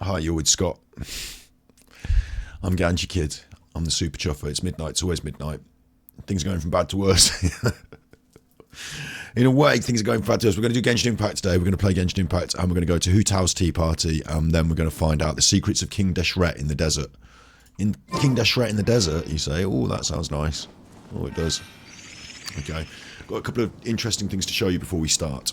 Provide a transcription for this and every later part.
Hi, you're with Scott. I'm Ganji Kid. I'm the super chuffer. It's midnight. It's always midnight. Things are going from bad to worse. In a way, things are going from bad to worse. We're going to do Genshin Impact today. We're going to play Genshin Impact, and we're going to go to Hu Tao's tea party, and then we're going to find out the secrets of King Deshret in the desert. In King Deshret in the desert, you say? Oh, that sounds nice. Oh, it does. Okay. Got a couple of interesting things to show you before we start.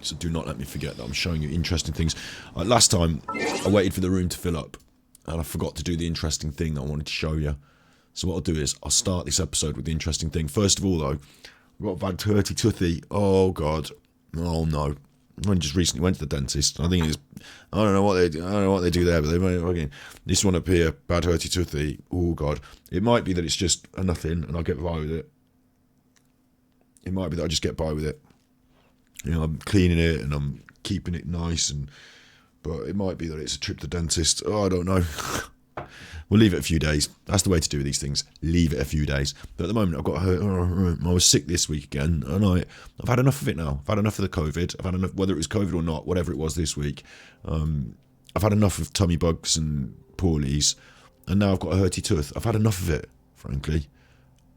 So do not let me forget that I'm showing you interesting things. Last time, I waited for the room to fill up, and I forgot to do the interesting thing that I wanted to show you. So what I'll do is, I'll start this episode with the interesting thing. First of all, though, I've got bad turty toothy. Oh, God. Oh, no. I just recently went to the dentist. I think it's... I don't know what they do there, but they might fucking... This one up here, bad hurty toothy. Oh, God. It might be that it's just a nothing, and I'll get by with it. It might be that I just get by with it. You know, I'm cleaning it and I'm keeping it nice, but it might be that it's a trip to the dentist. Oh, I don't know. We'll leave it a few days. That's the way to do these things. Leave it a few days. But at the moment, I've got hurt. I was sick this week again, and I've had enough of it now. I've had enough of the COVID. I've had enough, whether it was COVID or not, whatever it was this week. I've had enough of tummy bugs and poorlies, and now I've got a hurty tooth. I've had enough of it, frankly.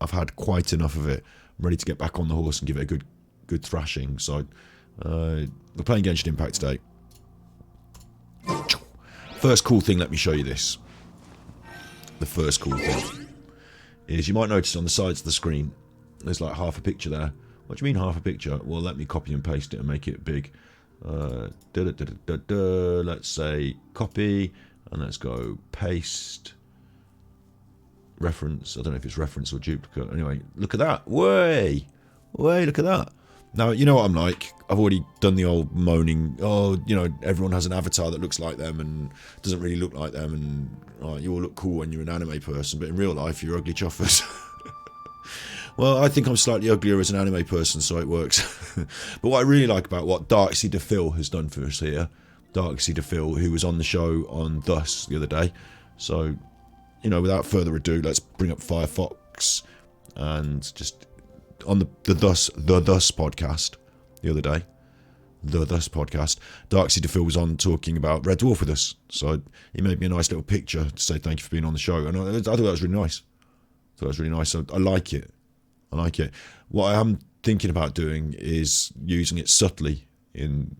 I've had quite enough of it. I'm ready to get back on the horse and give it a good thrashing. So we're playing Genshin Impact today. First cool thing, let me show you this. The first cool thing is, you might notice on the sides of the screen there's like half a picture there. What do you mean half a picture? Well, let me copy and paste it and make it big. Let's say copy, and let's go paste reference. I don't know if it's reference or duplicate. Anyway, look at that. Way, look at that. Now, you know what I'm like. I've already done the old moaning, oh, you know, everyone has an avatar that looks like them and doesn't really look like them, and you all look cool when you're an anime person, but in real life, you're ugly chuffers. Well, I think I'm slightly uglier as an anime person, so it works. But what I really like about what Darksea DePhil has done for us here, Darksea DePhil, who was on the show on Thus the other day. So, you know, without further ado, let's bring up Firefox and just... on the Thus podcast the other day, the Thus podcast, Darksea DePhil was on talking about Red Dwarf with us. So he made me a nice little picture to say thank you for being on the show, and I thought that was really nice. So I like it. What I am thinking about doing is using it subtly in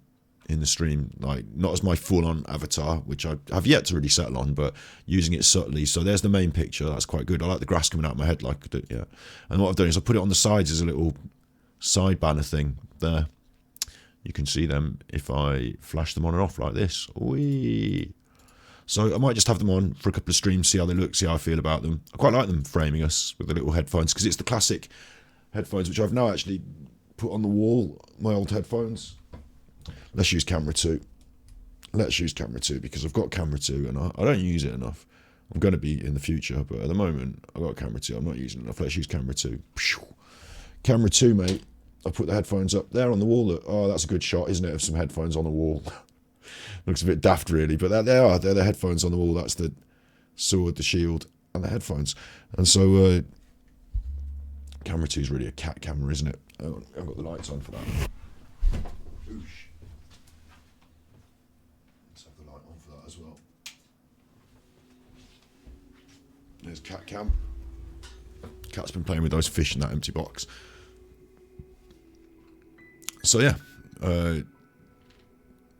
the stream, like not as my full-on avatar, which I have yet to really settle on, but using it subtly. So there's the main picture. That's quite good. I like the grass coming out of my head, yeah. And what I've done is I put it on the sides as a little side banner thing there. You can see them if I flash them on and off like this. Whee! So I might just have them on for a couple of streams, see how they look, see how I feel about them. I quite like them framing us with the little headphones, because it's the classic headphones, which I've now actually put on the wall, my old headphones. Let's use camera 2. Because I've got camera 2 and I don't use it enough. I'm going to be in the future, but at the moment, I've got camera 2. I'm not using it enough. Let's use camera 2. Camera 2, mate. I put the headphones up there on the wall. Oh, that's a good shot, isn't it, of some headphones on the wall. Looks a bit daft, really, but there they are. They're the headphones on the wall. That's the sword, the shield, and the headphones. And so, camera 2 is really a cat camera, isn't it? I've got the lights on for that. Oosh. Let's have the light on for that as well. There's cat cam. Cat's been playing with those fish in that empty box. So yeah,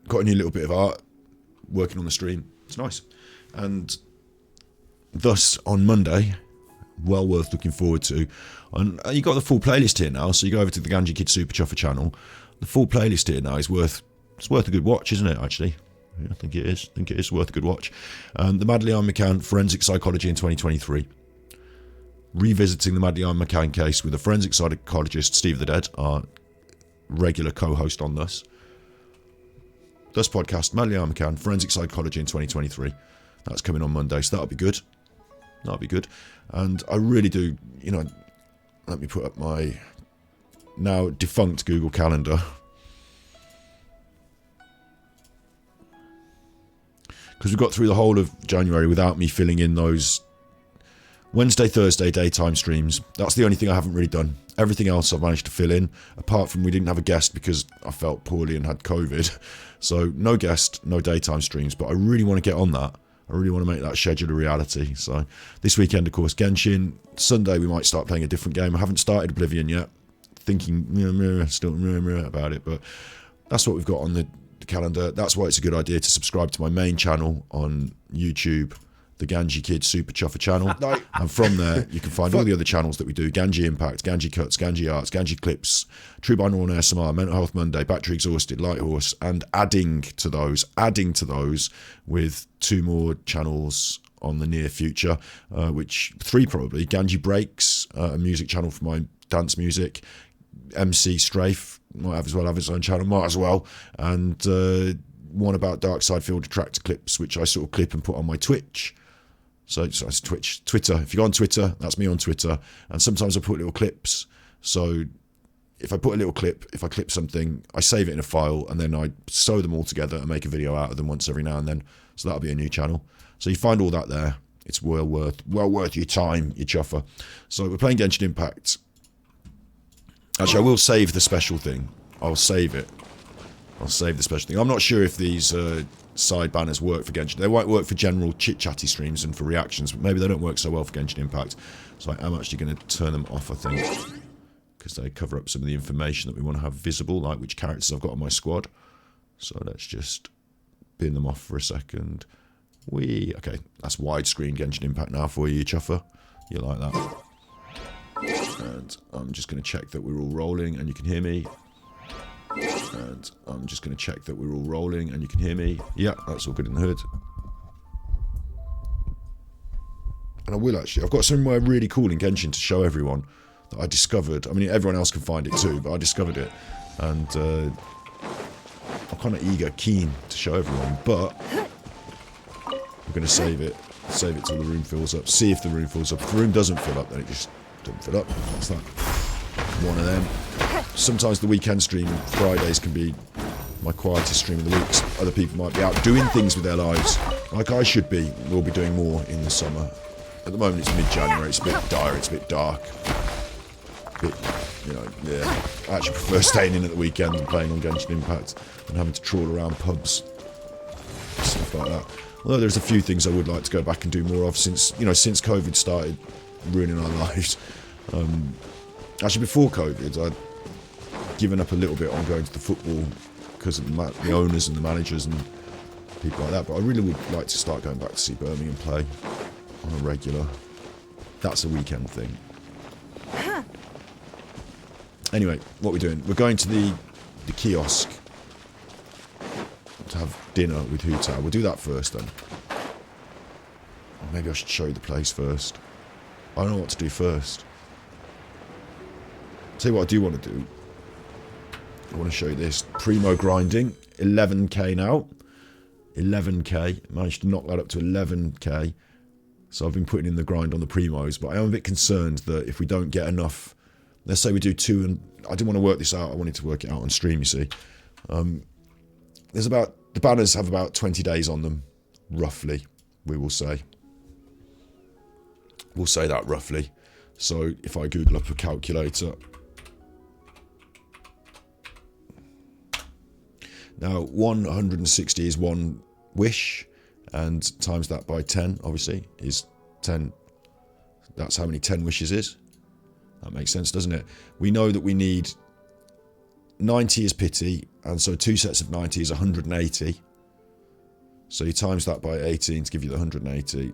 got a new little bit of art working on the stream. It's nice. And thus on Monday, well worth looking forward to. And you got the full playlist here now, so you go over to the Ganji Kid Super Chuffer channel. The full playlist here now is worth a good watch, isn't it? Actually, yeah, I think it is. I think it is worth a good watch. The Madeleine McCann Forensic Psychology in 2023. Revisiting the Madeleine McCann case with a forensic psychologist, Steve the Dead, our regular co-host on Thus podcast, Madeleine McCann Forensic Psychology in 2023. That's coming on Monday, so that'll be good. And I really do, you know, let me put up my now defunct Google Calendar. Because we got through the whole of January without me filling in those Wednesday, Thursday, daytime streams. That's the only thing I haven't really done. Everything else I've managed to fill in, apart from we didn't have a guest because I felt poorly and had COVID. So no guest, no daytime streams, but I really want to get on that. I really want to make that schedule a reality. So this weekend, of course, Genshin. Sunday, we might start playing a different game. I haven't started Oblivion yet. Thinking still about it, but that's what we've got on the calendar. That's why it's a good idea to subscribe to my main channel on YouTube, the Ganji Kid Super Chuffer channel. And from there, you can find all the other channels that we do: Ganji Impact, Ganji Cuts, Ganji Arts, Ganji Clips, True Binaural ASMR, Mental Health Monday, Battery Exhausted, Light Horse, and adding to those with 2 more channels on the near future, which 3 probably: Ganji Breaks, a music channel for my dance music, MC Strafe might have its own channel, might as well, and one about Dark Side Field Attractor clips, which I sort of clip and put on my Twitch. So it's Twitter. If you go on Twitter, that's me on Twitter, and sometimes I put little clips. So if I put a little clip, if I clip something, I save it in a file, and then I sew them all together and make a video out of them once every now and then. So that'll be a new channel. So you find all that there. It's well worth your time, you chuffer. So we're playing Genshin Impact. Actually, I will save the special thing. I'll save it. I'll save the special thing. I'm not sure if these side banners work for Genshin. They might work for general chit-chatty streams and for reactions, but maybe they don't work so well for Genshin Impact. So I am actually going to turn them off, I think, because they cover up some of the information that we want to have visible, like which characters I've got on my squad. So let's just bin them off for a second. Okay, that's widescreen Genshin Impact now for you, chuffer. You like that? And I'm just going to check that we're all rolling and you can hear me. And I'm just going to check that we're all rolling and you can hear me. Yeah, that's all good in the hood. And I will actually. I've got somewhere really cool in Genshin to show everyone that I discovered. I mean, everyone else can find it too, but I discovered it. And I'm kind of keen to show everyone, but I'm going to save it till the room fills up. See if the room fills up. If the room doesn't fill up, then it just doesn't fill up. That's that. One of them. Sometimes the weekend stream, Fridays, can be my quietest stream of the week. Other people might be out doing things with their lives, like I should be. We'll be doing more in the summer. At the moment, it's mid-January. It's a bit dire. It's a bit dark. Yeah. I actually prefer staying in at the weekend and playing on Genshin Impact than having to trawl around pubs, stuff like that. Although there's a few things I would like to go back and do more of since COVID started ruining our lives. Actually, before COVID, I'd given up a little bit on going to the football because of the owners and the managers and people like that. But I really would like to start going back to see Birmingham play on a regular. That's a weekend thing. Anyway, what we're doing? We're going to the kiosk to have dinner with Hu Tao. We'll do that first then. Or maybe I should show you the place first. I don't know what to do first. Tell you what I do want to do. I want to show you this. Primo grinding. 11k now. 11k. Managed to knock that up to 11k. So I've been putting in the grind on the primos. But I am a bit concerned that if we don't get enough... Let's say we do 2 and... I didn't want to work this out. I wanted to work it out on stream, you see. There's about... The banners have about 20 days on them. Roughly, we will say. We'll say that roughly. So if I Google up a calculator... Now, 160 is 1 wish, and times that by 10, obviously, is 10. That's how many 10 wishes is. That makes sense, doesn't it? We know that we need 90 is pity, and so 2 sets of 90 is 180. So you times that by 18 to give you the 180.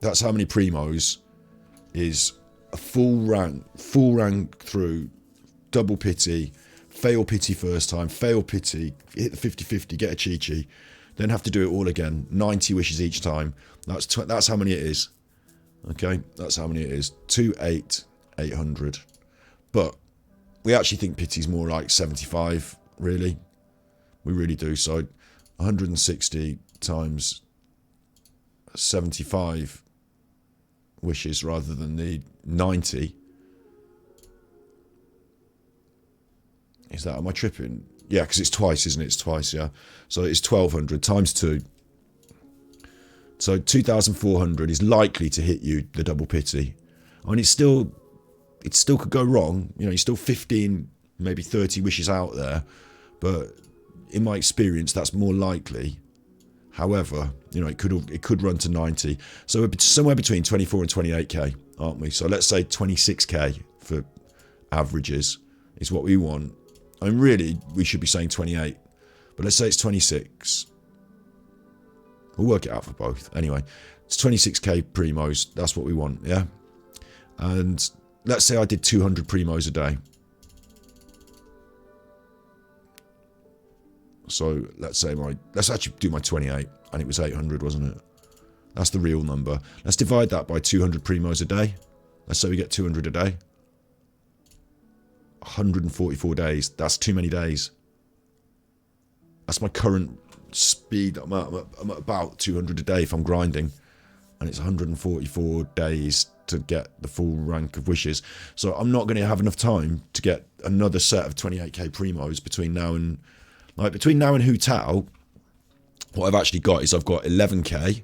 That's how many primos is a full rank through, double pity, fail pity first time, fail pity, hit the 50-50, get a Chi-Chi, then have to do it all again, 90 wishes each time. That's how many it is. Okay, that's how many it is. 800. But we actually think pity's more like 75, really. We really do. So 160 times 75 wishes rather than the 90. Is that, am I tripping? Yeah, because it's twice, isn't it? It's twice, yeah. So it's 1200 times 2. So 2,400 is likely to hit you, the double pity. I mean, it still could go wrong. You know, you're still 15, maybe 30 wishes out there. But in my experience, that's more likely. However, you know, it could run to 90. So we're somewhere between 24 and 28k, aren't we? So let's say 26k for averages is what we want. I mean, really, we should be saying 28. But let's say it's 26. We'll work it out for both. Anyway, it's 26k primos. That's what we want, yeah? And let's say I did 200 primos a day. So let's actually do my 28, and it was 800, wasn't it? That's the real number. Let's divide that by 200 primos a day. Let's say we get 200 a day. 144 days. That's too many days. That's my current speed. I'm at about 200 a day if I'm grinding, and it's 144 days to get the full rank of wishes. So I'm not going to have enough time to get another set of 28k primos between now and Hu Tao. What I've actually got is I've got 11k.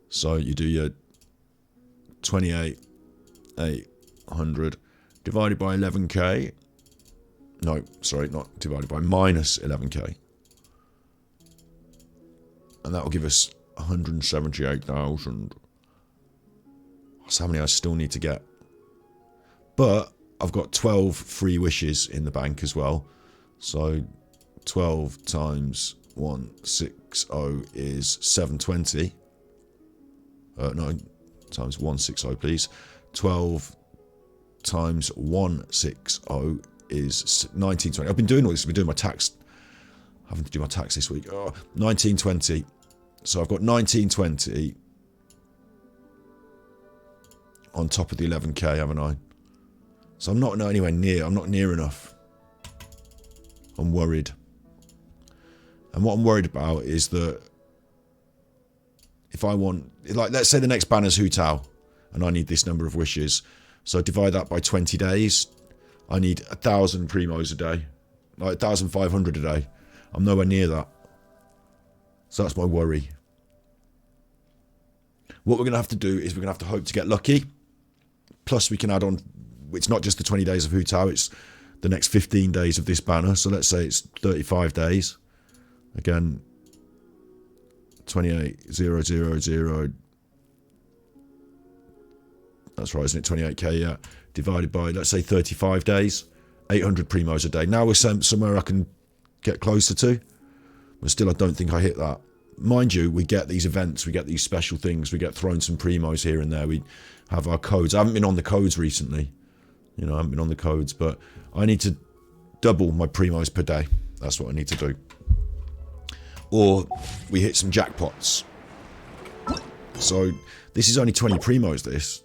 So you do your 28,800 divided by 11k. No, sorry, not divided by, minus 11k. And that will give us 178,000. That's how many I still need to get. But I've got 12 free wishes in the bank as well. So 12 times 160 is 720. No, times 160, please. 12 times 160 is 1920. I've been doing all this. I've been doing my tax. Having to do my tax this week. 1920. So I've got 1920 on top of the 11k, haven't I? So I'm not anywhere near. I'm not near enough. I'm worried. And what I'm worried about is that if I want, like, let's say the next banner's Hu Tao, and I need this number of wishes. So divide that by 20 days. I need 1,000 primos a day, like 1,500 a day. I'm nowhere near that. So that's my worry. What we're going to have to do is we're going to have to hope to get lucky. Plus we can add on, it's not just the 20 days of Hu Tao, it's the next 15 days of this banner. So let's say it's 35 days. Again, 28,000. That's right, isn't it? 28k, yeah. Divided by, let's say, 35 days. 800 primos a day. Now we're somewhere I can get closer to. But still, I don't think I hit that. Mind you, we get these events, we get these special things, we get thrown some primos here and there. We have our codes. I haven't been on the codes recently. You know, I haven't been on the codes, but I need to double my primos per day. That's what I need to do. Or we hit some jackpots. So this is only 20 primos, this.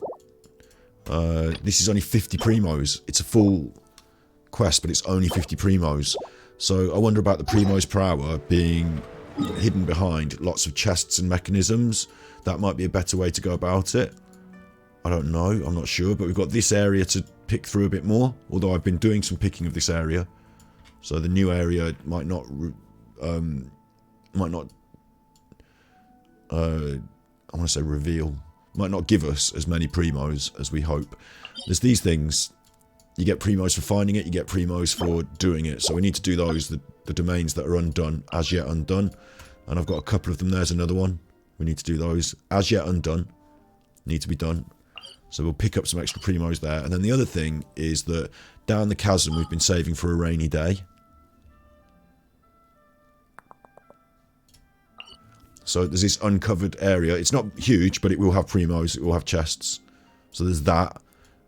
This is only 50 primos. It's a full quest, but it's only 50 primos. So I wonder about the primos per hour being hidden behind lots of chests and mechanisms. That might be a better way to go about it. I don't know. I'm not sure. But we've got this area to pick through a bit more. Although I've been doing some picking of this area. So the new area might not... I want to say reveal. Might not give us as many primos as we hope. There's these things. You get primos for finding it, you get primos for doing it. So we need to do those, the domains that are undone, as yet undone. And I've got a couple of them. There's another one. We need to do those. As yet undone. Need to be done. So we'll pick up some extra primos there. And then the other thing is that down the chasm we've been saving for a rainy day. So there's this uncovered area. It's not huge, but it will have primos. It will have chests. So there's that.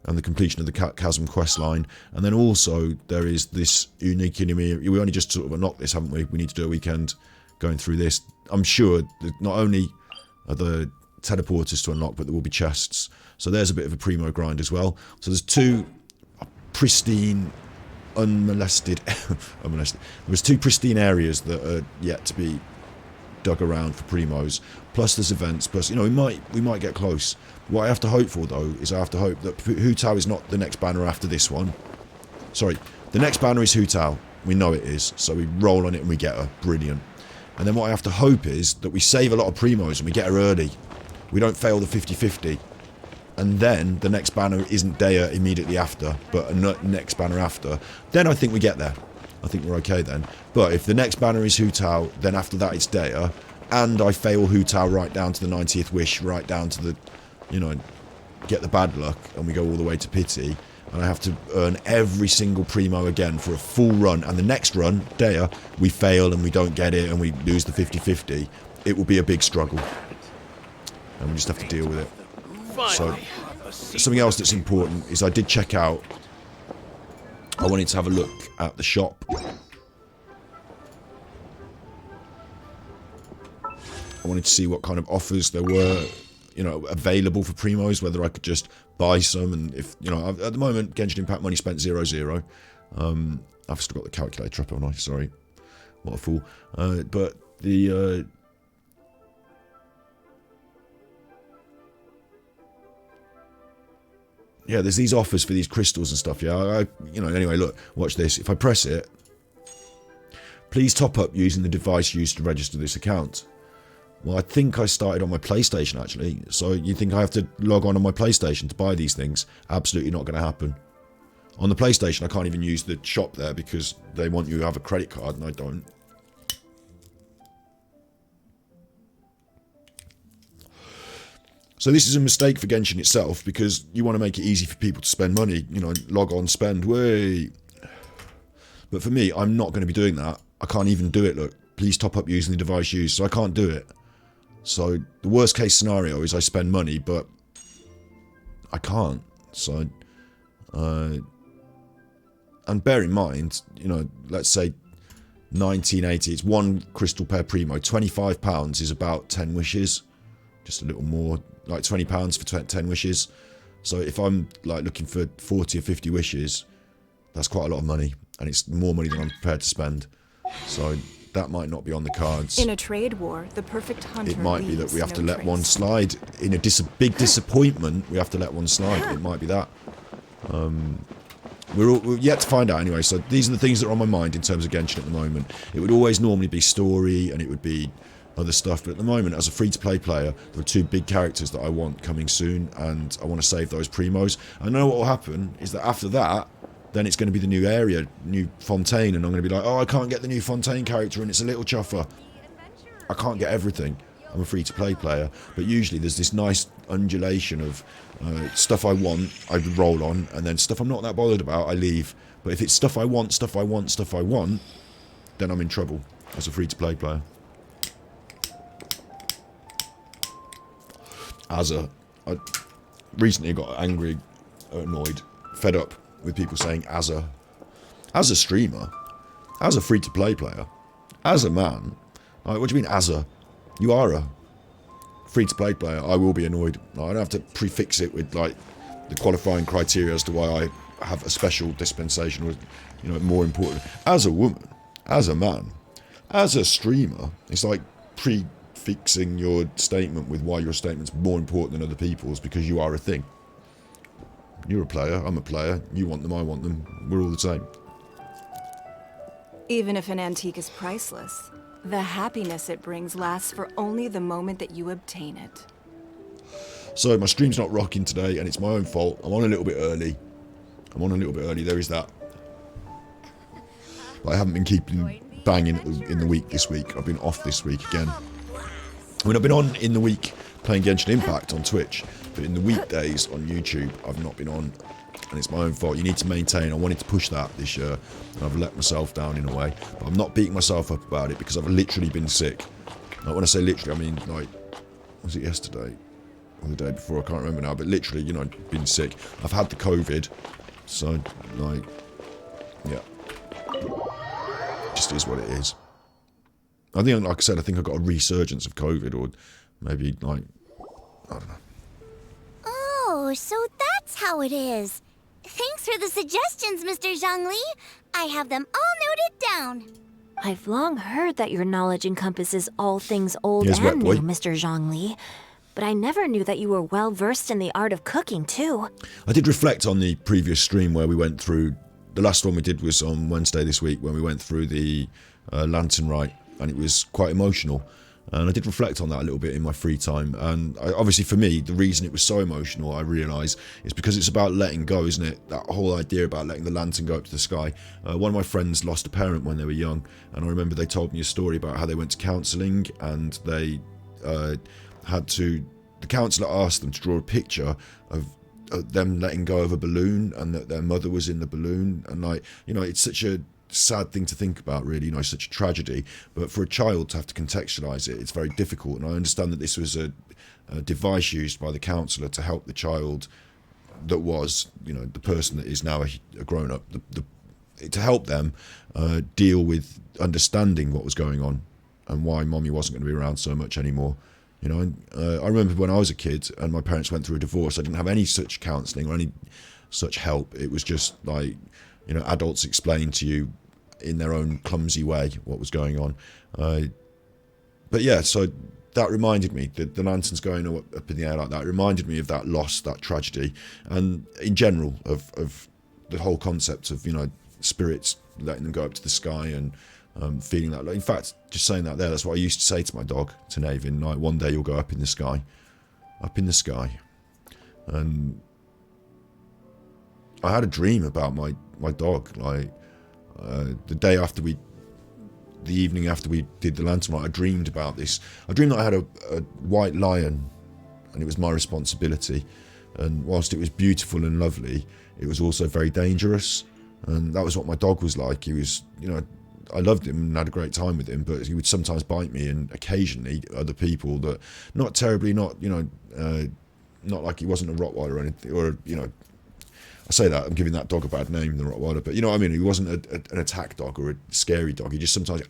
And the completion of the chasm quest line. And then also there is this unique enemy. We only just sort of unlocked this, haven't we? We need to do a weekend going through this. I'm sure that not only are the teleporters to unlock, but there will be chests. So there's a bit of a primo grind as well. So there's two pristine, unmolested... There's two pristine areas that are yet to be dug around for primos. Plus there's events. Plus, you know, we might get close. What I have to hope for, though, is I have to hope that Hu Tao is not the next banner after this one. Sorry, the next banner is Hu Tao. We know it is, so we roll on it and we get her. Brilliant. And then what I have to hope is that we save a lot of primos and we get her early. We don't fail the 50-50. And then the next banner isn't Dea immediately after, but a next banner after. Then I think we get there. I think we're okay then. But if the next banner is Hu Tao, then after that it's Dea, and I fail Hu Tao right down to the 90th wish, right down to the, you know, get the bad luck, and we go all the way to pity, and I have to earn every single primo again for a full run, and the next run, Dea, we fail and we don't get it and we lose the 50-50, it will be a big struggle. And we just have to deal with it. So, something else that's important is I did check out, I wanted to have a look at the shop. I wanted to see what kind of offers there were, you know, available for primos, whether I could just buy some, and if, you know, at the moment, Genshin Impact money spent 0-0. I've still got the calculator up, haven't I? Sorry. What a fool. But the, yeah, there's these offers for these crystals and stuff, yeah. You know, anyway, look, watch this. If I press it, please top up using the device used to register this account. Well, I think I started on my PlayStation, actually. So you think I have to log on my PlayStation to buy these things? Absolutely not going to happen. On the PlayStation, I can't even use the shop there because they want you to have a credit card, and I don't. So this is a mistake for Genshin itself, because you want to make it easy for people to spend money. You know, log on, spend, way. But for me, I'm not going to be doing that. I can't even do it, look. Please top up using the device used, so I can't do it. So the worst case scenario is I spend money, but I can't. So, and bear in mind, you know, let's say 1980, it's one crystal per primo. £25 is about 10 wishes, just a little more, like £20 for 10 wishes. So if I'm like looking for 40 or 50 wishes, that's quite a lot of money, and it's more money than I'm prepared to spend. So that might not be on the cards. In a trade war, the perfect hunter. It might be that we have to let one slide. In a big disappointment, we have to let one slide. It might be that. We're yet to find out anyway. So these are the things that are on my mind in terms of Genshin at the moment. It would always normally be story, and it would be other stuff. But at the moment, as a free-to-play player, there are two big characters that I want coming soon, and I want to save those primos. I know what will happen is that after that, then it's going to be the new area, new Fontaine, and I'm going to be like, oh, I can't get the new Fontaine character, and it's a little chuffer. I can't get everything. I'm a free-to-play player, but usually there's this nice undulation of stuff I want, I roll on, and then stuff I'm not that bothered about, I leave. But if it's stuff I want, then I'm in trouble as a free-to-play player. I recently got angry, annoyed, fed up with people saying as a streamer, as a free-to-play player, as a man. Like, what do you mean as a? You are a free-to-play player. I will be annoyed. Like, I don't have to prefix it with like the qualifying criteria as to why I have a special dispensation, or, you know, more important. As a woman, as a man, as a streamer, it's like prefixing your statement with why your statement's more important than other people's, because you are a thing. You're a player, I'm a player, you want them, I want them, we're all the same. Even if an antique is priceless, the happiness it brings lasts for only the moment that you obtain it. So my stream's not rocking today, and it's my own fault. I'm on a little bit early. There is that. But I haven't been keeping banging in the week this week. I've been off this week again. I mean, I've been on in the week playing Genshin Impact on Twitch, but in the weekdays on YouTube, I've not been on, and it's my own fault. You need to maintain. I wanted to push that this year, and I've let myself down in a way, but I'm not beating myself up about it because I've literally been sick. Like, when I say literally, I mean, like, was it yesterday or the day before? I can't remember now, but literally, you know, been sick. I've had the COVID, so, like, yeah. Just is what it is. I think, like I said, I think I've got a resurgence of COVID, or maybe, like, I don't know. Oh, so that's how it is. Thanks for the suggestions, Mr. Zhongli. I have them all noted down. I've long heard that your knowledge encompasses all things old Yes, and boy. new, Mr. Zhongli. But I never knew that you were well versed in the art of cooking, too. I did reflect on the previous stream where we went through, the last one we did was on Wednesday this week, when we went through the Lantern Rite and it was quite emotional. And I did reflect on that a little bit in my free time. And obviously for me, the reason it was so emotional, I realise, is because it's about letting go, isn't it? That whole idea about letting the lantern go up to the sky. One of my friends lost a parent when they were young, and I remember they told me a story about how they went to counselling, and they the counsellor asked them to draw a picture of them letting go of a balloon, and that their mother was in the balloon. And like, you know, it's such a sad thing to think about, really, you know, such a tragedy, but for a child to have to contextualize it, it's very difficult. And I understand that this was a device used by the counsellor to help the child that was, you know, the person that is now a grown-up, to help them deal with understanding what was going on and why mommy wasn't going to be around so much anymore. You know, and I remember when I was a kid and my parents went through a divorce, I didn't have any such counselling or any such help. It was just like, you know, adults explain to you in their own clumsy way what was going on. But yeah, so that reminded me, the lanterns going up in the air like that, reminded me of that loss, that tragedy, and in general of the whole concept of, you know, spirits, letting them go up to the sky and feeling that. In fact, just saying that there, that's what I used to say to my dog, to Navin, like, one day you'll go up in the sky. And I had a dream about my dog, like, the evening after we did the lantern light, I dreamed about this. I dreamed that I had a white lion, and it was my responsibility. And whilst it was beautiful and lovely, it was also very dangerous. And that was what my dog was like. He was, you know, I loved him and had a great time with him, but he would sometimes bite me, and occasionally other people that, not terribly, not, you know, not like he wasn't a Rottweiler or anything, or, you know, I say that, I'm giving that dog a bad name, the Rottweiler, but you know what I mean, he wasn't an attack dog or a scary dog. He just sometimes,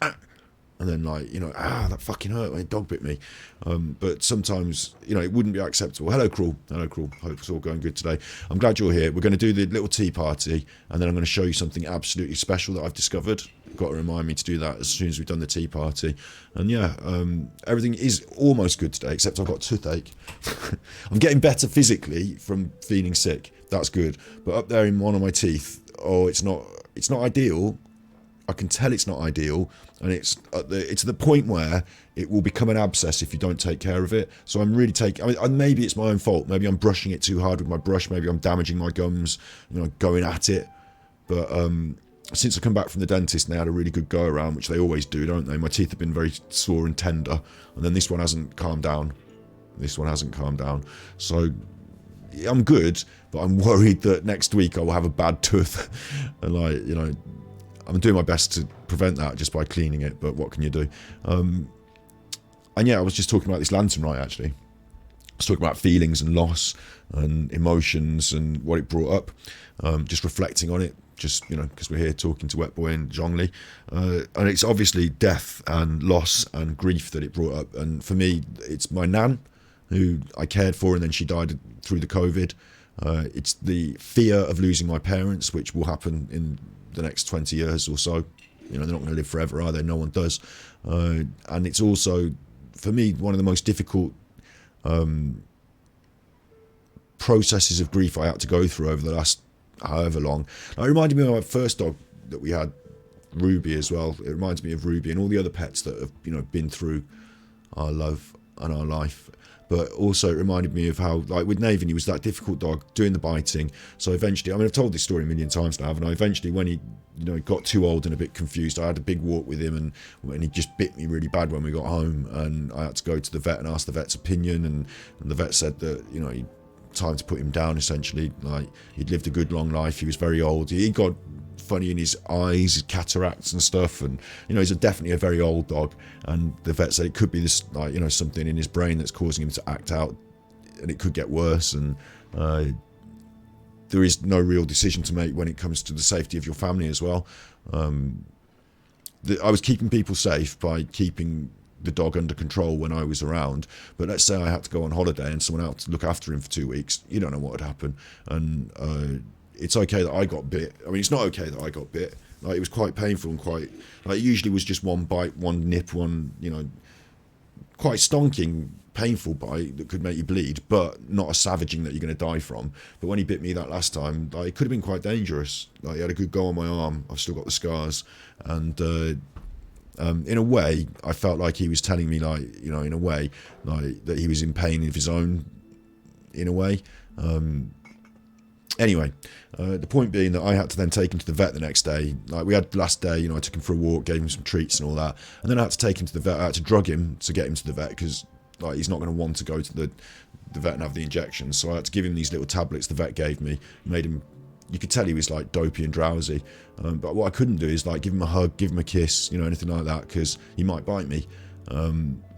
and then, like, you know, that fucking hurt when a dog bit me. But sometimes, you know, it wouldn't be acceptable. Hello, Crawl. Hope it's all going good today. I'm glad you're here. We're going to do the little tea party, and then I'm going to show you something absolutely special that I've discovered. You've got to remind me to do that as soon as we've done the tea party. And yeah, everything is almost good today, except I've got toothache. I'm getting better physically from feeling sick. That's good. But up there in one of my teeth, it's not ideal. I can tell it's not ideal, and it's to the point where it will become an abscess if you don't take care of it. So I'm really taking. I mean, maybe it's my own fault. Maybe I'm brushing it too hard with my brush. Maybe I'm damaging my gums, you know, going at it. But since I come back from the dentist, and they had a really good go around, which they always do, don't they? My teeth have been very sore and tender, and then this one hasn't calmed down. So I'm good, but I'm worried that next week I will have a bad tooth, and, like, you know, I'm doing my best to prevent that just by cleaning it, but what can you do? And yeah, I was just talking about this lantern light, actually. I was talking about feelings and loss and emotions and what it brought up, just reflecting on it, just, you know, because we're here talking to Wet Boy and Zhongli. And it's obviously death and loss and grief that it brought up. And for me, it's my nan, who I cared for, and then she died through the COVID. It's the fear of losing my parents, which will happen in the next 20 years or so. You know, they're not going to live forever, are they? No one does. And it's also, for me, one of the most difficult processes of grief I had to go through over the last however long. It reminded me of my first dog that we had, Ruby, as well. It reminds me of Ruby and all the other pets that have, you know, been through our love and our life. But also it reminded me of how, like, with Navin, he was that difficult dog doing the biting. So eventually, I mean, I've told this story a million times now, haven't I? Eventually, when he, you know, got too old and a bit confused, I had a big walk with him, and he just bit me really bad when we got home, and I had to go to the vet and ask the vet's opinion, and the vet said that, you know, time to put him down, essentially. Like, he'd lived a good long life, he was very old, he got funny in his eyes, his cataracts and stuff, and, you know, he's definitely a very old dog, and the vet said it could be this, like, you know, something in his brain that's causing him to act out, and it could get worse. And there is no real decision to make when it comes to the safety of your family as well. I was keeping people safe by keeping the dog under control when I was around, but let's say I had to go on holiday and someone else to look after him for 2 weeks, you don't know what would happen. And it's okay that I got bit. I mean, it's not okay that I got bit. Like, it was quite painful and quite, like, it usually was just one bite, one nip, one, you know, quite stonking, painful bite that could make you bleed, but not a savaging that you're going to die from. But when he bit me that last time, like, it could have been quite dangerous. Like, he had a good go on my arm. I've still got the scars, and In a way, I felt like he was telling me, like, you know, in a way, like that he was in pain of his own, in a way. Anyway, the point being that I had to then take him to the vet the next day. Like, we had the last day, you know, I took him for a walk, gave him some treats and all that, and then I had to take him to the vet. I had to drug him to get him to the vet because, like, he's not going to want to go to the vet and have the injections. So I had to give him these little tablets the vet gave me. Made him, you could tell he was like dopey and drowsy. But what I couldn't do is like give him a hug, give him a kiss, you know, anything like that, because he might bite me.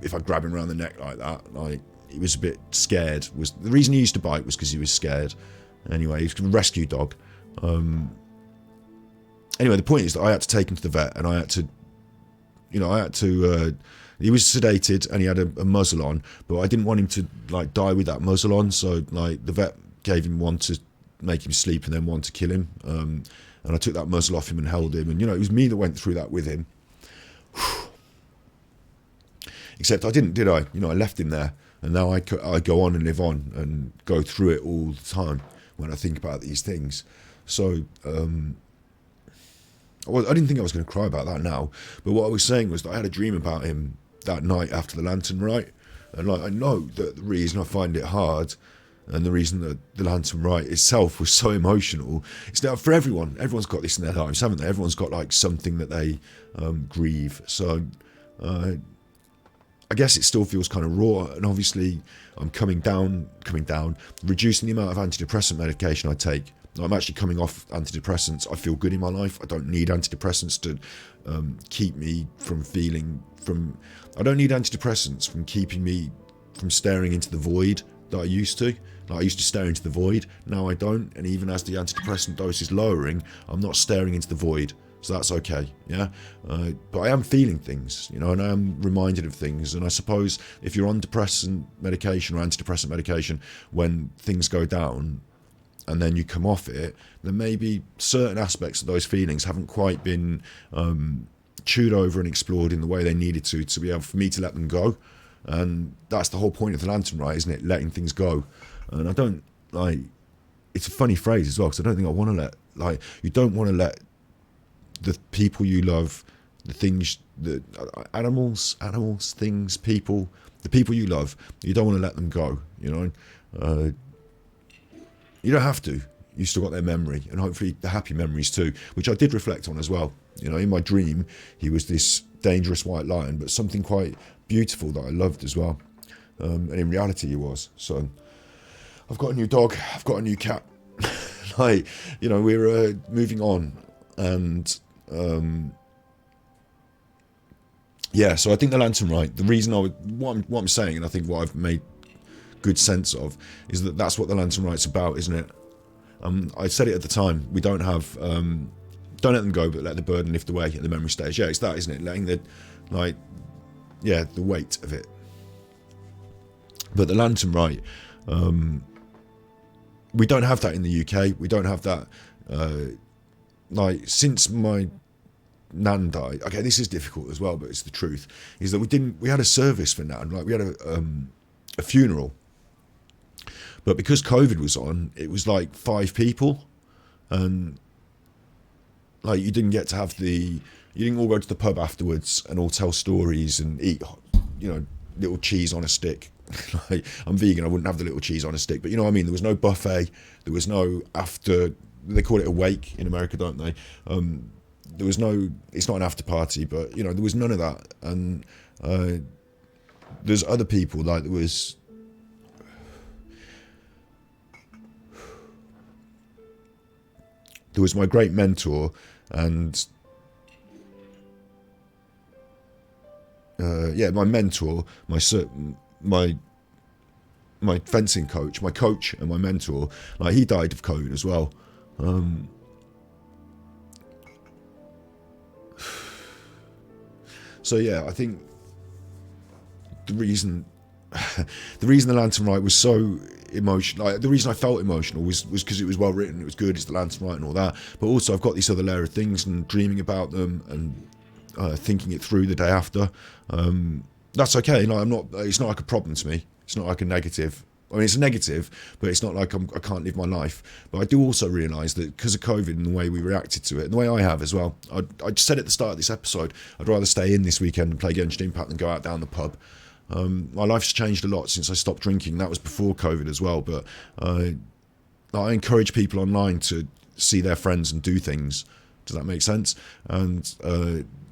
If I grab him around the neck like that, like, he was a bit scared. Was the reason he used to bite was because he was scared. Anyway, he was a rescue dog. Anyway, the point is that I had to take him to the vet, and I had to, you know, he was sedated and he had a muzzle on, but I didn't want him to like die with that muzzle on, so like the vet gave him one to make him sleep and then one to kill him. And I took that muzzle off him and held him, and you know, it was me that went through that with him. Except I didn't, did I? You know, I left him there, and now I go on and live on and go through it all the time when I think about these things. So I didn't think I was going to cry about that now, but what I was saying was that I had a dream about him that night after the lantern rite, and like, I know that the reason I find it hard and the reason that the lantern rite itself was so emotional is that for everyone's got this in their lives, haven't they? Everyone's got like something that they grieve. So I guess it still feels kind of raw, and obviously I'm coming down, reducing the amount of antidepressant medication I take. I'm actually coming off antidepressants. I feel good in my life. I don't need antidepressants to keep me I don't need antidepressants from keeping me from staring into the void that I used to. Like, I used to stare into the void. Now I don't, and even as the antidepressant dose is lowering, I'm not staring into the void. So that's okay, yeah? But I am feeling things, you know, and I am reminded of things. And I suppose if you're on depressant medication or antidepressant medication, when things go down and then you come off it, then maybe certain aspects of those feelings haven't quite been chewed over and explored in the way they needed to be able for me to let them go. And that's the whole point of the lantern rite, isn't it? Letting things go. And I don't, like, it's a funny phrase as well, because I don't think I want to let, like, you don't want to let the people you love, the things, the animals, things, people, the people you love, you don't want to let them go, you know? You don't have to. You still got their memory, and hopefully the happy memories too, which I did reflect on as well. You know, in my dream, he was this dangerous white lion, but something quite beautiful that I loved as well. And in reality, he was. So I've got a new dog. I've got a new cat. Like, you know, we're moving on, and yeah. So I think the lantern rite. The reason what I'm saying, and I think what I've made good sense of, is that that's what the lantern rite's about, isn't it? I said it at the time. We don't have don't let them go, but let the burden lift away at the memory stage. Yeah, it's that, isn't it? Letting the, like, yeah, the weight of it. But the lantern rite, we don't have that in the UK. We don't have that. Like, since my nan died. Okay, this is difficult as well, but it's the truth. Is that we had a service for nan. Like, we had a funeral. But because COVID was on, it was like 5 people, and like, you didn't get to have you didn't all go to the pub afterwards and all tell stories and eat, you know, little cheese on a stick. Like, I'm vegan, I wouldn't have the little cheese on a stick, but you know what I mean? There was no buffet, there was no after, they call it a wake in America, don't they? There was no, it's not an after party, but you know, there was none of that. And there's other people, like there was my great mentor, and yeah, my mentor, my fencing coach, my coach and my mentor, like, he died of COVID as well. So yeah, I think the reason the lantern rite was so emotional, like, the reason I felt emotional was because it was well written, it was good, it's the lantern rite and all that, but also I've got this other layer of things and dreaming about them and thinking it through the day after. That's okay. Like, it's not like a problem to me. It's not like a negative. I mean, it's a negative, but it's not like I can't live my life. But I do also realise that because of COVID and the way we reacted to it, and the way I have as well, I just said at the start of this episode, I'd rather stay in this weekend and play Genshin Impact than go out down the pub. My life's changed a lot since I stopped drinking. That was before COVID as well, but I encourage people online to see their friends and do things. Does that make sense? And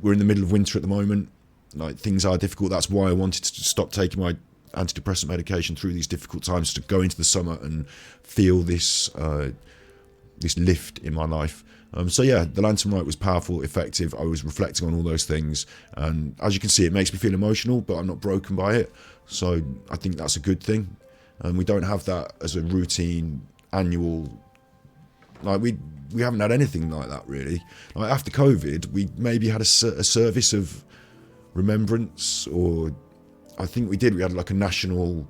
we're in the middle of winter at the moment. Like, things are difficult. That's why I wanted to stop taking my antidepressant medication through these difficult times, to go into the summer and feel this this lift in my life. So yeah, the Lantern Rite was powerful, effective. I was reflecting on all those things, and as you can see, it makes me feel emotional, but I'm not broken by it. So I think that's a good thing. And we don't have that as a routine annual. Like, we haven't had anything like that really. Like, after COVID, we maybe had a service of remembrance, or I think we did. We had like a national,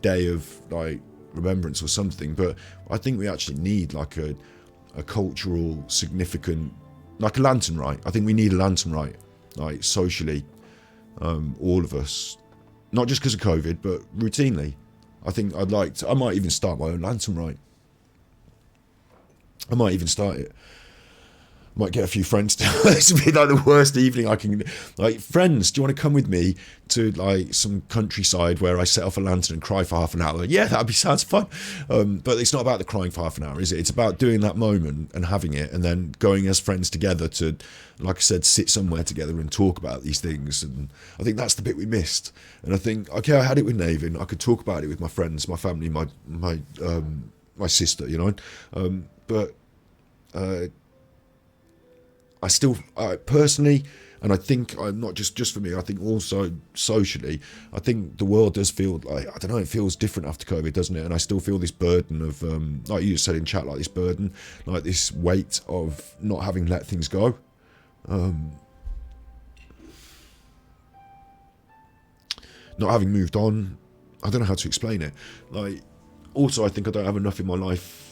day of like remembrance or something. But I think we actually need like a cultural significant, like a Lantern Rite. I think we need a Lantern Rite, like socially, all of us, not just because of COVID, but routinely. I think I might even start my own Lantern Rite. I might even start it. Might get a few friends to. This would be like the worst evening I can. Like, friends, do you want to come with me to like some countryside where I set off a lantern and cry for half an hour? Yeah, sounds fun. But it's not about the crying for half an hour, is it? It's about doing that moment and having it, and then going as friends together to, like I said, sit somewhere together and talk about these things. And I think that's the bit we missed. And I think, okay, I had it with Navin. I could talk about it with my friends, my family, my sister, but. I still, personally, and I think not just for me, I think also socially, I think the world does feel like, I don't know, it feels different after COVID, doesn't it? And I still feel this burden of, like you just said in chat, like this burden, like this weight of not having let things go. Not having moved on. I don't know how to explain it. Like, also, I think I don't have enough in my life.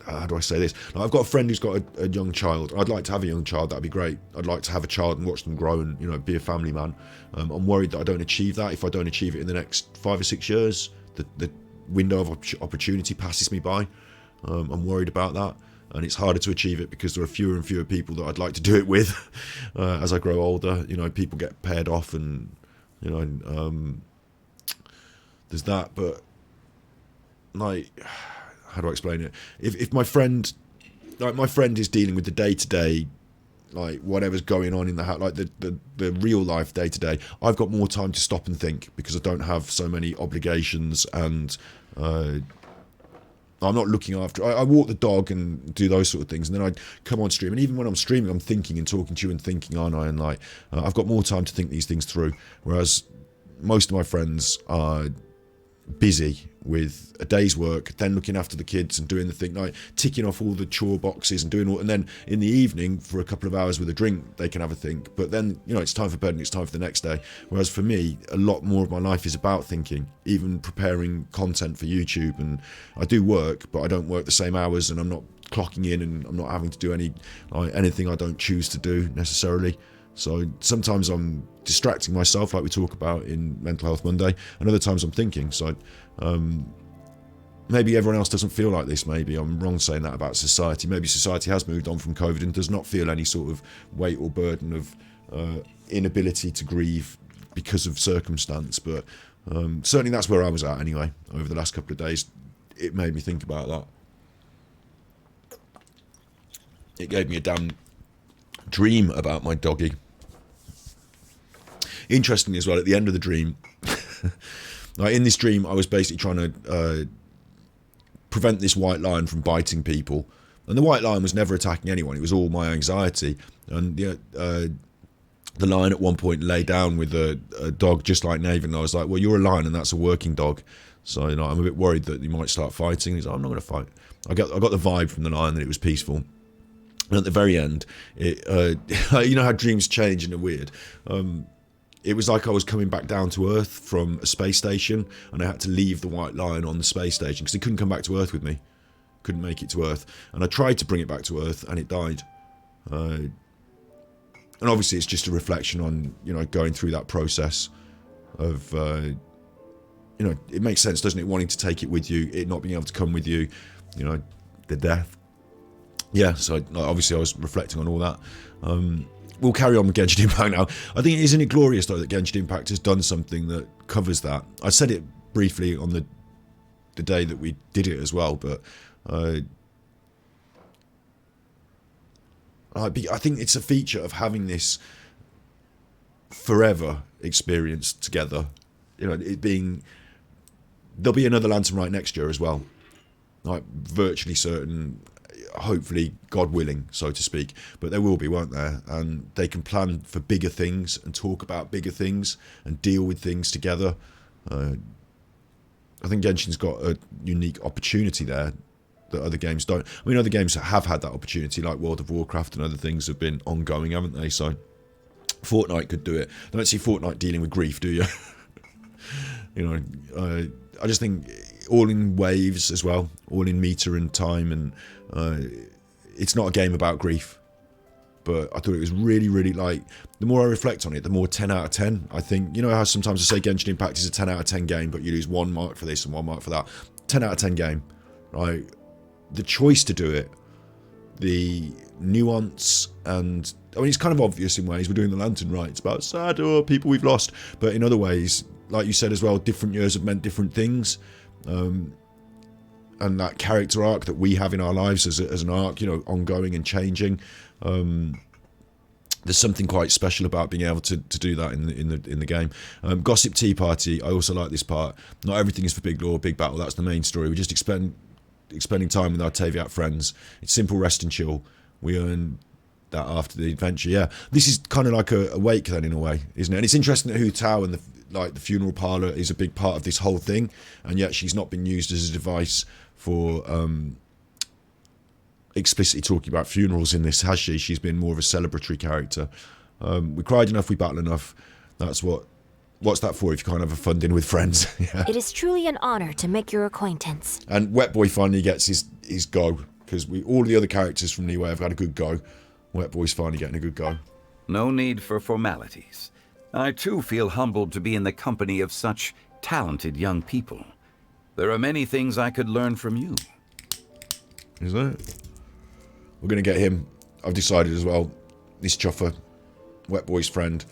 How do I say this? Like, I've got a friend who's got a young child. I'd like to have a young child. That'd be great. I'd like to have a child and watch them grow and be a family man. I'm worried that I don't achieve that. If I don't achieve it in the next 5 or 6 years, the window of opportunity passes me by. I'm worried about that, and it's harder to achieve it because there are fewer and fewer people that I'd like to do it with. As I grow older, people get paired off, and there's that. But like, how do I explain it? If my friend, like my friend is dealing with the day-to-day, like whatever's going on in the house, like the real life day-to-day, I've got more time to stop and think because I don't have so many obligations, and I'm not looking after. I walk the dog and do those sort of things, and then I come on stream, and even when I'm streaming, I'm thinking and talking to you and thinking, aren't I? And like, I've got more time to think these things through, whereas most of my friends are busy with a day's work, then looking after the kids and doing the thing, like ticking off all the chore boxes and doing all, and then in the evening for a couple of hours with a drink they can have a think, but then it's time for bed and it's time for the next day. Whereas for me, a lot more of my life is about thinking, even preparing content for YouTube. And I do work, but I don't work the same hours, and I'm not clocking in, and I'm not having to do anything I don't choose to do necessarily. So sometimes I'm distracting myself, like we talk about in Mental Health Monday, and other times I'm thinking. So maybe everyone else doesn't feel like this. Maybe I'm wrong saying that about society. Maybe society has moved on from COVID and does not feel any sort of weight or burden of inability to grieve because of circumstance. But certainly that's where I was at anyway over the last couple of days. It made me think about that. It gave me a damn dream about my doggy. Interestingly as well, at the end of the dream, like in this dream, I was basically trying to prevent this white lion from biting people, and the white lion was never attacking anyone. It was all my anxiety. And the lion at one point lay down with a dog just like Navin, and I was like, well, you're a lion and that's a working dog, so I'm a bit worried that you might start fighting. He's like, I'm not going to fight. I got the vibe from the lion that it was peaceful. And at the very end, you know how dreams change and are weird. It was like I was coming back down to Earth from a space station, and I had to leave the white lion on the space station because he couldn't come back to Earth with me. Couldn't make it to Earth. And I tried to bring it back to Earth, and it died. And obviously it's just a reflection on, going through that process of you know, it makes sense, doesn't it? Wanting to take it with you, it not being able to come with you, you know, the death. Yeah, so obviously I was reflecting on all that. We'll carry on with Genshin Impact now. I think, isn't it glorious though that Genshin Impact has done something that covers that? I said it briefly on the day that we did it as well, but I think it's a feature of having this forever experience together. You know, it being, there'll be another Lantern Rite next year as well, like virtually certain, hopefully, God willing, so to speak, but there will be, won't there? And they can plan for bigger things and talk about bigger things and deal with things together. I think Genshin's got a unique opportunity there that other games don't. I mean, other games have had that opportunity, like World of Warcraft and other things have been ongoing, haven't they? So Fortnite could do it. I don't see Fortnite dealing with grief, do you? You know, I just think all in waves as well, all in meter and time, and it's not a game about grief. But I thought it was really, really, like, the more I reflect on it, the more 10 out of 10. I think, you know how sometimes I say Genshin Impact is a 10 out of 10 game, but you lose 1 mark for this and 1 mark for that. 10 out of 10 game, right? The choice to do it, the nuance, and I mean, it's kind of obvious in ways. We're doing the Lantern Rite. It's about sad or people we've lost, but in other ways, like you said as well, different years have meant different things. And that character arc that we have in our lives as an arc, you know, ongoing and changing. There's something quite special about being able to do that in the game. Gossip Tea Party, I also like this part. Not everything is for big lore, big battle. That's the main story. We just spending time with our Taviat friends. It's simple rest and chill. We earn that after the adventure. Yeah, this is kind of like a wake then in a way, isn't it? And it's interesting that Hu Tao and the funeral parlor is a big part of this whole thing, and yet she's not been used as a device for explicitly talking about funerals in this, has she? She's been more of a celebratory character. We cried enough, we battle enough. That's what's that for if you can't have a fun dinner with friends? Yeah. It is truly an honor to make your acquaintance. And Wet Boy finally gets his go, because all the other characters from Liyue have had a good go. Wet Boy's finally getting a good go. No need for formalities. I too feel humbled to be in the company of such talented young people. There are many things I could learn from you. Is there? We're going to get him. I've decided as well. This chuffer, Wet Boy's friend,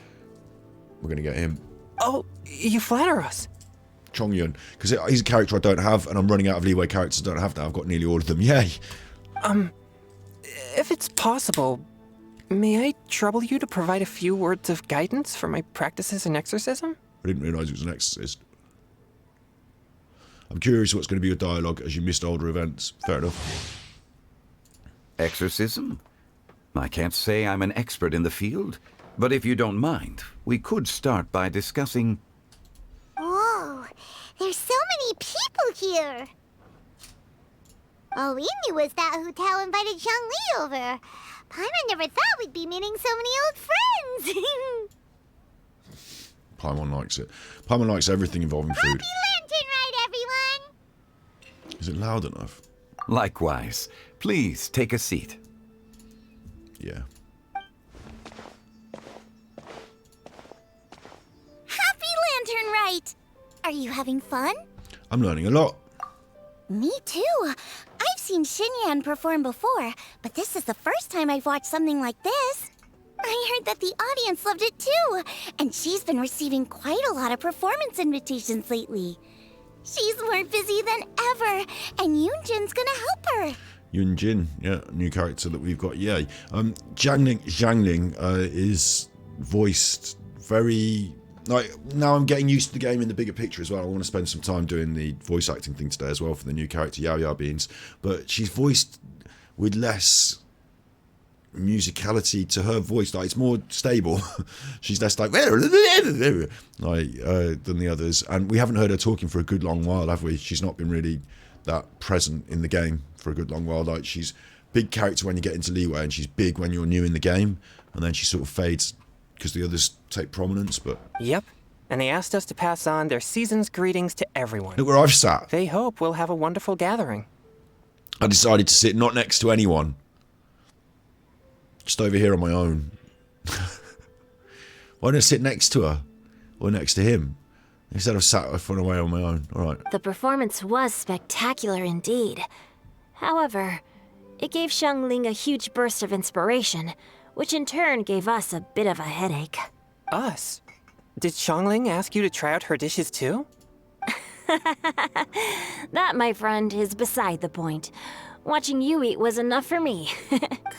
we're going to get him. Oh, you flatter us. Chongyun, because he's a character I don't have, and I'm running out of Liyue characters I don't have now. I've got nearly all of them. Yay! If it's possible, may I trouble you to provide a few words of guidance for my practices in exorcism? I didn't realise it was an exorcist. I'm curious what's going to be your dialogue as you missed older events. Fair enough. Exorcism? I can't say I'm an expert in the field, but if you don't mind, we could start by discussing... Whoa, there's so many people here. All we knew was that Hu Tao invited Zhongli over. Paimon never thought we'd be meeting so many old friends. Paimon likes it. Paimon likes everything involving food. Happy Lantern Rite, everyone! Is it loud enough? Likewise. Please take a seat. Yeah. Happy Lantern Rite! Are you having fun? I'm learning a lot. Me too. I've seen Xinyan perform before, but this is the first time I've watched something like this. I heard that the audience loved it too, and she's been receiving quite a lot of performance invitations lately. She's more busy than ever, and Yunjin's gonna help her. Yunjin, yeah, new character that we've got, yay. Zhangling is voiced very... Like, now I'm getting used to the game in the bigger picture as well. I want to spend some time doing the voice acting thing today as well for the new character, Yao Yao Beans. But she's voiced with less musicality to her voice. Like, it's more stable. She's less like than the others. And we haven't heard her talking for a good long while, have we? She's not been really that present in the game for a good long while. Like, she's big character when you get into Liyue, and she's big when you're new in the game, and then she sort of fades because the others take prominence. But Yep. And they asked us to pass on their season's greetings to everyone. look where I've sat. They hope we'll have a wonderful gathering. I decided to sit not next to anyone, just over here on my own. Why don't I sit next to her or next to him? Instead of sat off on away on my own. All right. The performance was spectacular indeed. However, it gave Xiangling a huge burst of inspiration, which in turn gave us a bit of a headache. Us? Did Xiangling ask you to try out her dishes too? That, my friend, is beside the point. Watching you eat was enough for me.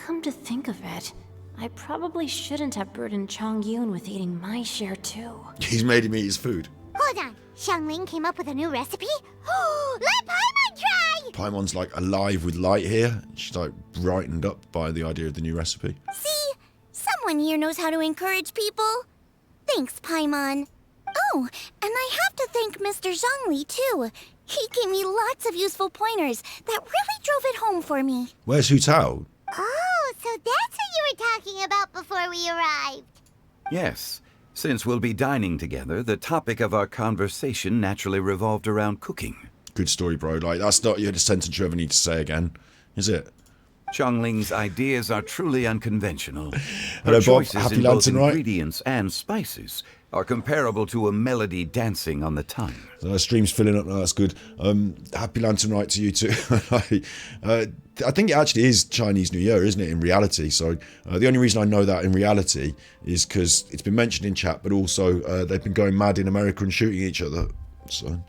Come to think of it, I probably shouldn't have burdened Chongyun with eating my share too. He's made him eat his food. Hold on. Xiangling came up with a new recipe? Let Paimon try! Paimon's like alive with light here. She's like brightened up by the idea of the new recipe. See? Someone here knows how to encourage people. Thanks, Paimon. Oh, and I have to thank Mr. Zhongli, too. He gave me lots of useful pointers that really drove it home for me. Where's Hu Tao? Oh, so that's what you were talking about before we arrived. Yes. Since we'll be dining together, the topic of our conversation naturally revolved around cooking. Good story, bro. Like, that's not a sentence you ever need to say again, is it? Xiangling's ideas are truly unconventional. Hello, Her Bob. choices Happy in both Lantern, right? ingredients and spices are comparable to a melody dancing on the tongue. The stream's filling up now, that's good. Happy Lantern Right to you too. I think it actually is Chinese New Year, isn't it, in reality? So the only reason I know that in reality is because it's been mentioned in chat, but also they've been going mad in America and shooting each other. So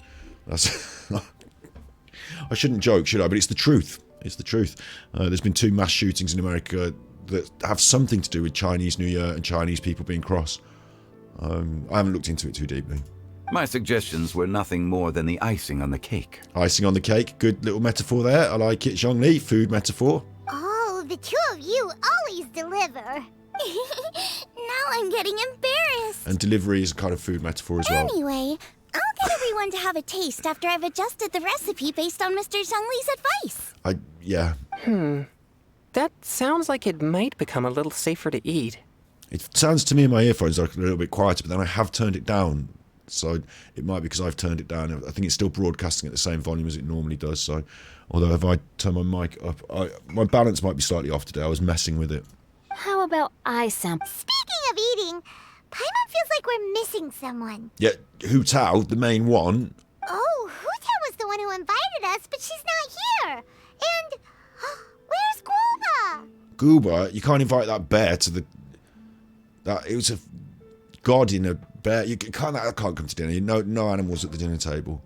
that's... I shouldn't joke, should I? But it's the truth. It's the truth. There's been 2 mass shootings in America that have something to do with Chinese New Year and Chinese people being cross. I haven't looked into it too deeply. My suggestions were nothing more than the icing on the cake. Icing on the cake, good little metaphor there. I like it, Zhongli. Food metaphor. Oh, the two of you always deliver. Now I'm getting embarrassed. And delivery is a kind of food metaphor as well. Anyway, I'll get everyone to have a taste after I've adjusted the recipe based on Mr. Zhongli's advice. Yeah. That sounds like it might become a little safer to eat. It sounds to me in my earphones like a little bit quieter, but then I have turned it down. So it might be because I've turned it down. I think it's still broadcasting at the same volume as it normally does. So, although if I turn my mic up, my balance might be slightly off today. I was messing with it. How about I sample? Speaking of eating, Paimon feels like we're missing someone. Yeah, Hu Tao, the main one. Oh, Hu-Tao was the one who invited us, but she's not here. And where's Guoba? Gooba, you can't invite that bear to the... It was a god in a bear. That can't come to dinner. No animals at the dinner table.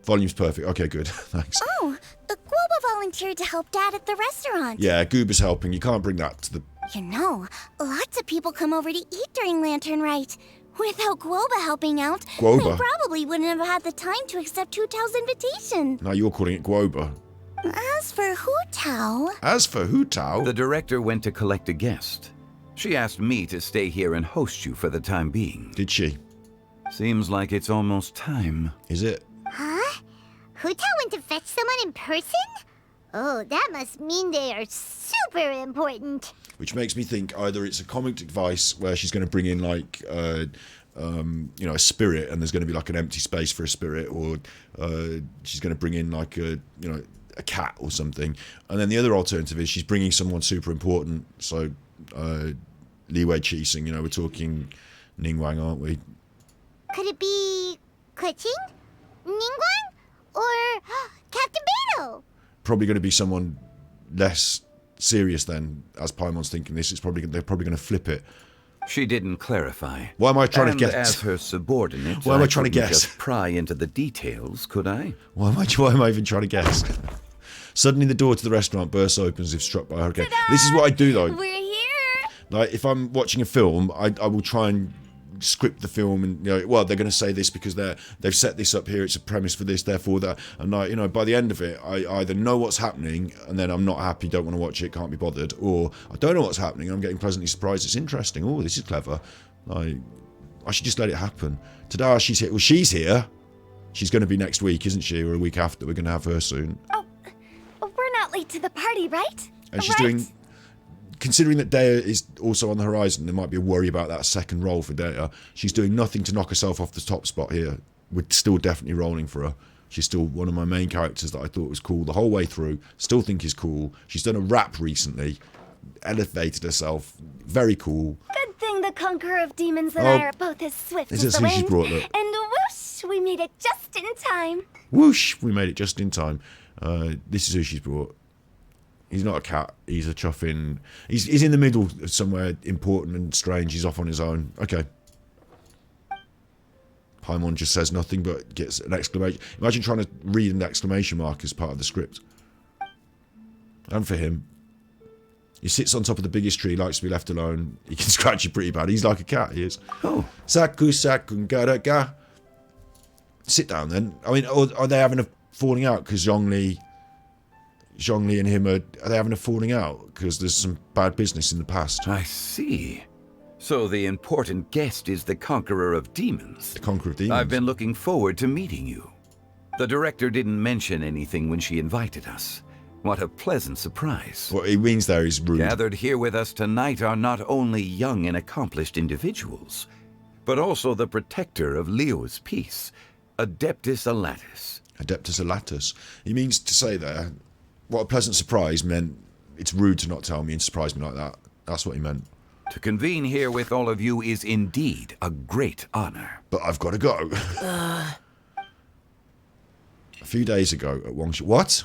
Volume's perfect. Okay, good. Thanks. Oh, Guoba volunteered to help Dad at the restaurant. Yeah, Gooba's helping. You can't bring that to the... You know, lots of people come over to eat during Lantern Rite. Without Guoba helping out, Guoba? we probably wouldn't have had the time to accept Hu Tao's invitation. Now you're calling it Guoba. As for Hu Tao... As for Hu Tao... The director went to collect a guest. She asked me to stay here and host you for the time being. Did she? Seems like it's almost time. Is it? Huh? Hu Tao went to fetch someone in person? Oh, that must mean they are super important. Which makes me think either it's a comic device where she's going to bring in like, a spirit, and there's going to be like an empty space for a spirit, or she's going to bring in like a cat or something. And then the other alternative is she's bringing someone super important. So, Li Wei Qixing, we're talking Ningguang, aren't we? Could it be Keqing? Ningguang? Or Captain Beidou? Probably going to be someone less serious then, as Paimon's thinking this. They're probably going to flip it. She didn't clarify. Why am I trying and to guess? As her subordinate, Why am I trying to couldn't guess? Just pry into the details, could I? Why am I even trying to guess? Suddenly the door to the restaurant bursts open as if struck by a hurricane. This is what I do though. We're here! Like, if I'm watching a film, I will try and script the film, and they're going to say this because they've set this up here, it's a premise for this, therefore that, and by the end of it, I either know what's happening and then I'm not happy, don't want to watch it, can't be bothered, or I don't know what's happening and I'm getting pleasantly surprised, it's interesting, oh, this is clever, I should just let it happen. Tadashi's here. Well, she's here. She's going to be next week, isn't she, or a week after? We're going to have her soon. Oh, we're not late to the party, right? And she's doing... Considering that Dea is also on the horizon, there might be a worry about that second role for Dea. She's doing nothing to knock herself off the top spot here. We're still definitely rolling for her. She's still one of my main characters that I thought was cool the whole way through. Still think is cool. She's done a rap recently. Elevated herself. Very cool. Good thing the Conqueror of Demons and I are both as swift Is as it the who she's wind. brought, look? And whoosh! Whoosh, we made it just in time. Whoosh! We made it just in time. This is who she's brought. He's not a cat. He's a chuffing. He's in the middle of somewhere important and strange. He's off on his own. Okay. Paimon just says nothing but gets an exclamation. Imagine trying to read an exclamation mark as part of the script. And for him, he sits on top of the biggest tree, likes to be left alone. He can scratch you pretty bad. He's like a cat, he is. Oh. Saku sakun ga. Sit down then. I mean, are they having a falling out because Zhongli and him are they having a falling out because there's some bad business in the past? I see. So the important guest is the Conqueror of Demons. The Conqueror of Demons. I've been looking forward to meeting you. The director didn't mention anything when she invited us. What a pleasant surprise. What he means there is rude. Gathered here with us tonight are not only young and accomplished individuals, but also the protector of Leo's peace, Adeptus Alatus. Adeptus Alatus. He means to say there, what a pleasant surprise meant it's rude to not tell me and surprise me like that. That's what he meant. To convene here with all of you is indeed a great honor. But I've got to go. A few days ago at Wangshu. What?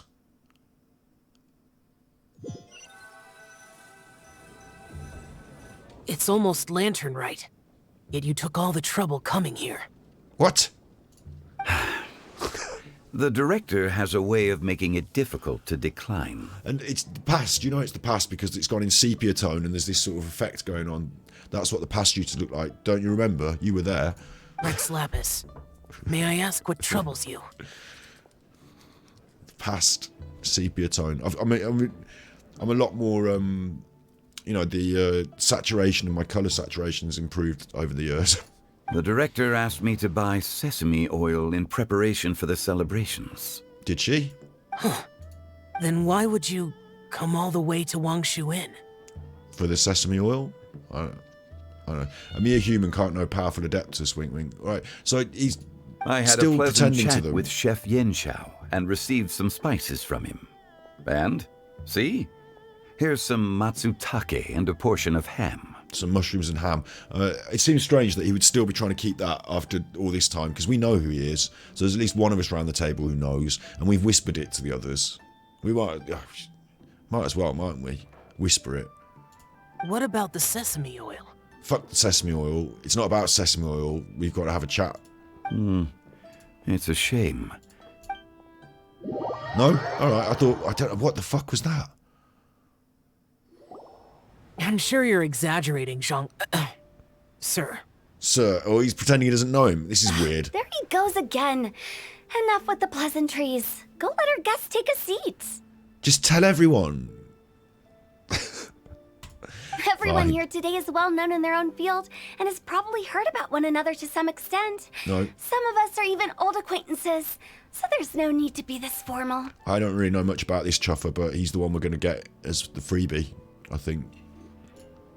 It's almost lantern right. Yet you took all the trouble coming here. What? The director has a way of making it difficult to decline. And it's the past. You know it's the past because it's gone in sepia tone and there's this sort of effect going on. That's what the past used to look like. Don't you remember? You were there. Rex Lapis, may I ask what troubles you? The past sepia tone. I'm a lot more... you know, the saturation and my colour saturation has improved over the years. The director asked me to buy sesame oil in preparation for the celebrations. Did she? Then why would you come all the way to Wangshu Inn? For the sesame oil? I don't know. A mere human can't know powerful adeptus, wink wink. Alright, so he's I had still a pleasant pretending to chat them. with Chef Yenshao and received some spices from him. And, see? Here's some matsutake and a portion of ham. Some mushrooms and ham. It seems strange that he would still be trying to keep that after all this time, because we know who he is. So there's at least one of us around the table who knows, and we've whispered it to the others. We might as well, mightn't we? Whisper it. What about the sesame oil? Fuck the sesame oil. It's not about sesame oil. We've got to have a chat. It's a shame. No? Alright, I don't know. What the fuck was that? I'm sure you're exaggerating, Zhang... Sir. Sir, oh, he's pretending he doesn't know him. This is weird. There he goes again. Enough with the pleasantries. Go let our guests take a seat. Just tell everyone. Everyone Fine. here today is well known in their own field and has probably heard about one another to some extent. No. Some of us are even old acquaintances, so there's no need to be this formal. I don't really know much about this chuffer, but he's the one we're going to get as the freebie, I think.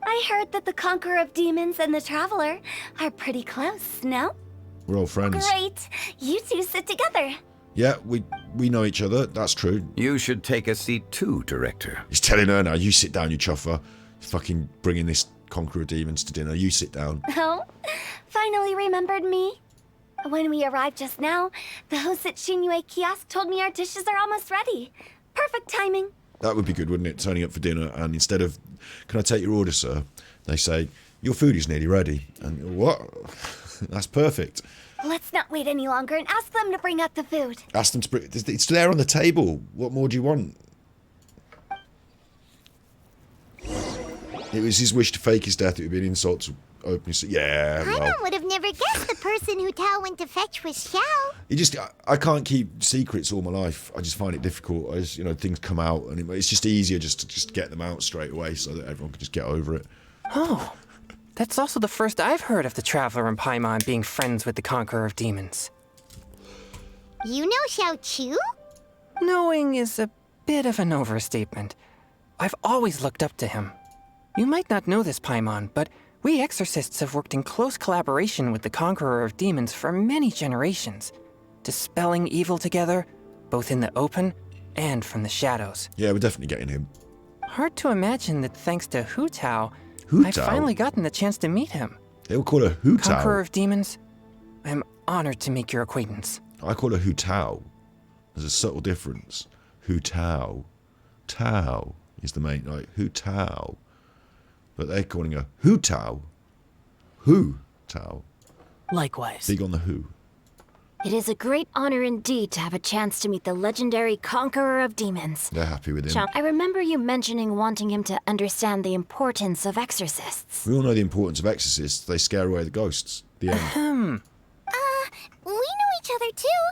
I heard that the Conqueror of Demons and the Traveler are pretty close, no? We're all friends. Great. You two sit together. Yeah, we know each other. That's true. You should take a seat too, Director. He's telling her now, you sit down, you chuffer. Fucking bringing this Conqueror of Demons to dinner. You sit down. Oh, finally remembered me. When we arrived just now, the host at Shinue Kiosk told me our dishes are almost ready. Perfect timing. That would be good, wouldn't it? Turning up for dinner and instead of, can I take your order, sir? They say, your food is nearly ready. And you're, what? That's perfect. Let's not wait any longer and ask them to bring out the food. Ask them to bring, it's there on the table. What more do you want? It was his wish to fake his death. It would be an insult to open his... Yeah, well. Paimon would have never guessed the person who Tao went to fetch was Xiao. I can't keep secrets all my life. I just find it difficult. I just, things come out and it's just easier just to get them out straight away so that everyone can just get over it. Oh, that's also the first I've heard of the Traveler and Paimon being friends with the Conqueror of Demons. You know Xiao Chu? Knowing is a bit of an overstatement. I've always looked up to him. You might not know this, Paimon, but we exorcists have worked in close collaboration with the Conqueror of Demons for many generations, dispelling evil together, both in the open and from the shadows. Yeah, we're definitely getting him. Hard to imagine that thanks to Hu Tao, Hu I've Tao? finally gotten the chance to meet him. They will call her Hu Conqueror Tao. of Demons, I'm honored to make your acquaintance. I call her Hu Tao. There's a subtle difference. Hu Tao. Tao is the main, like, Hu Tao. But they're calling her Hu Tao. Hu Tao. Likewise. Big on the who. It is a great honor indeed to have a chance to meet the legendary Conqueror of Demons. They're happy with him. Chomp, I remember you mentioning wanting him to understand the importance of exorcists. We all know the importance of exorcists. They scare away the ghosts. The end. We know each other too.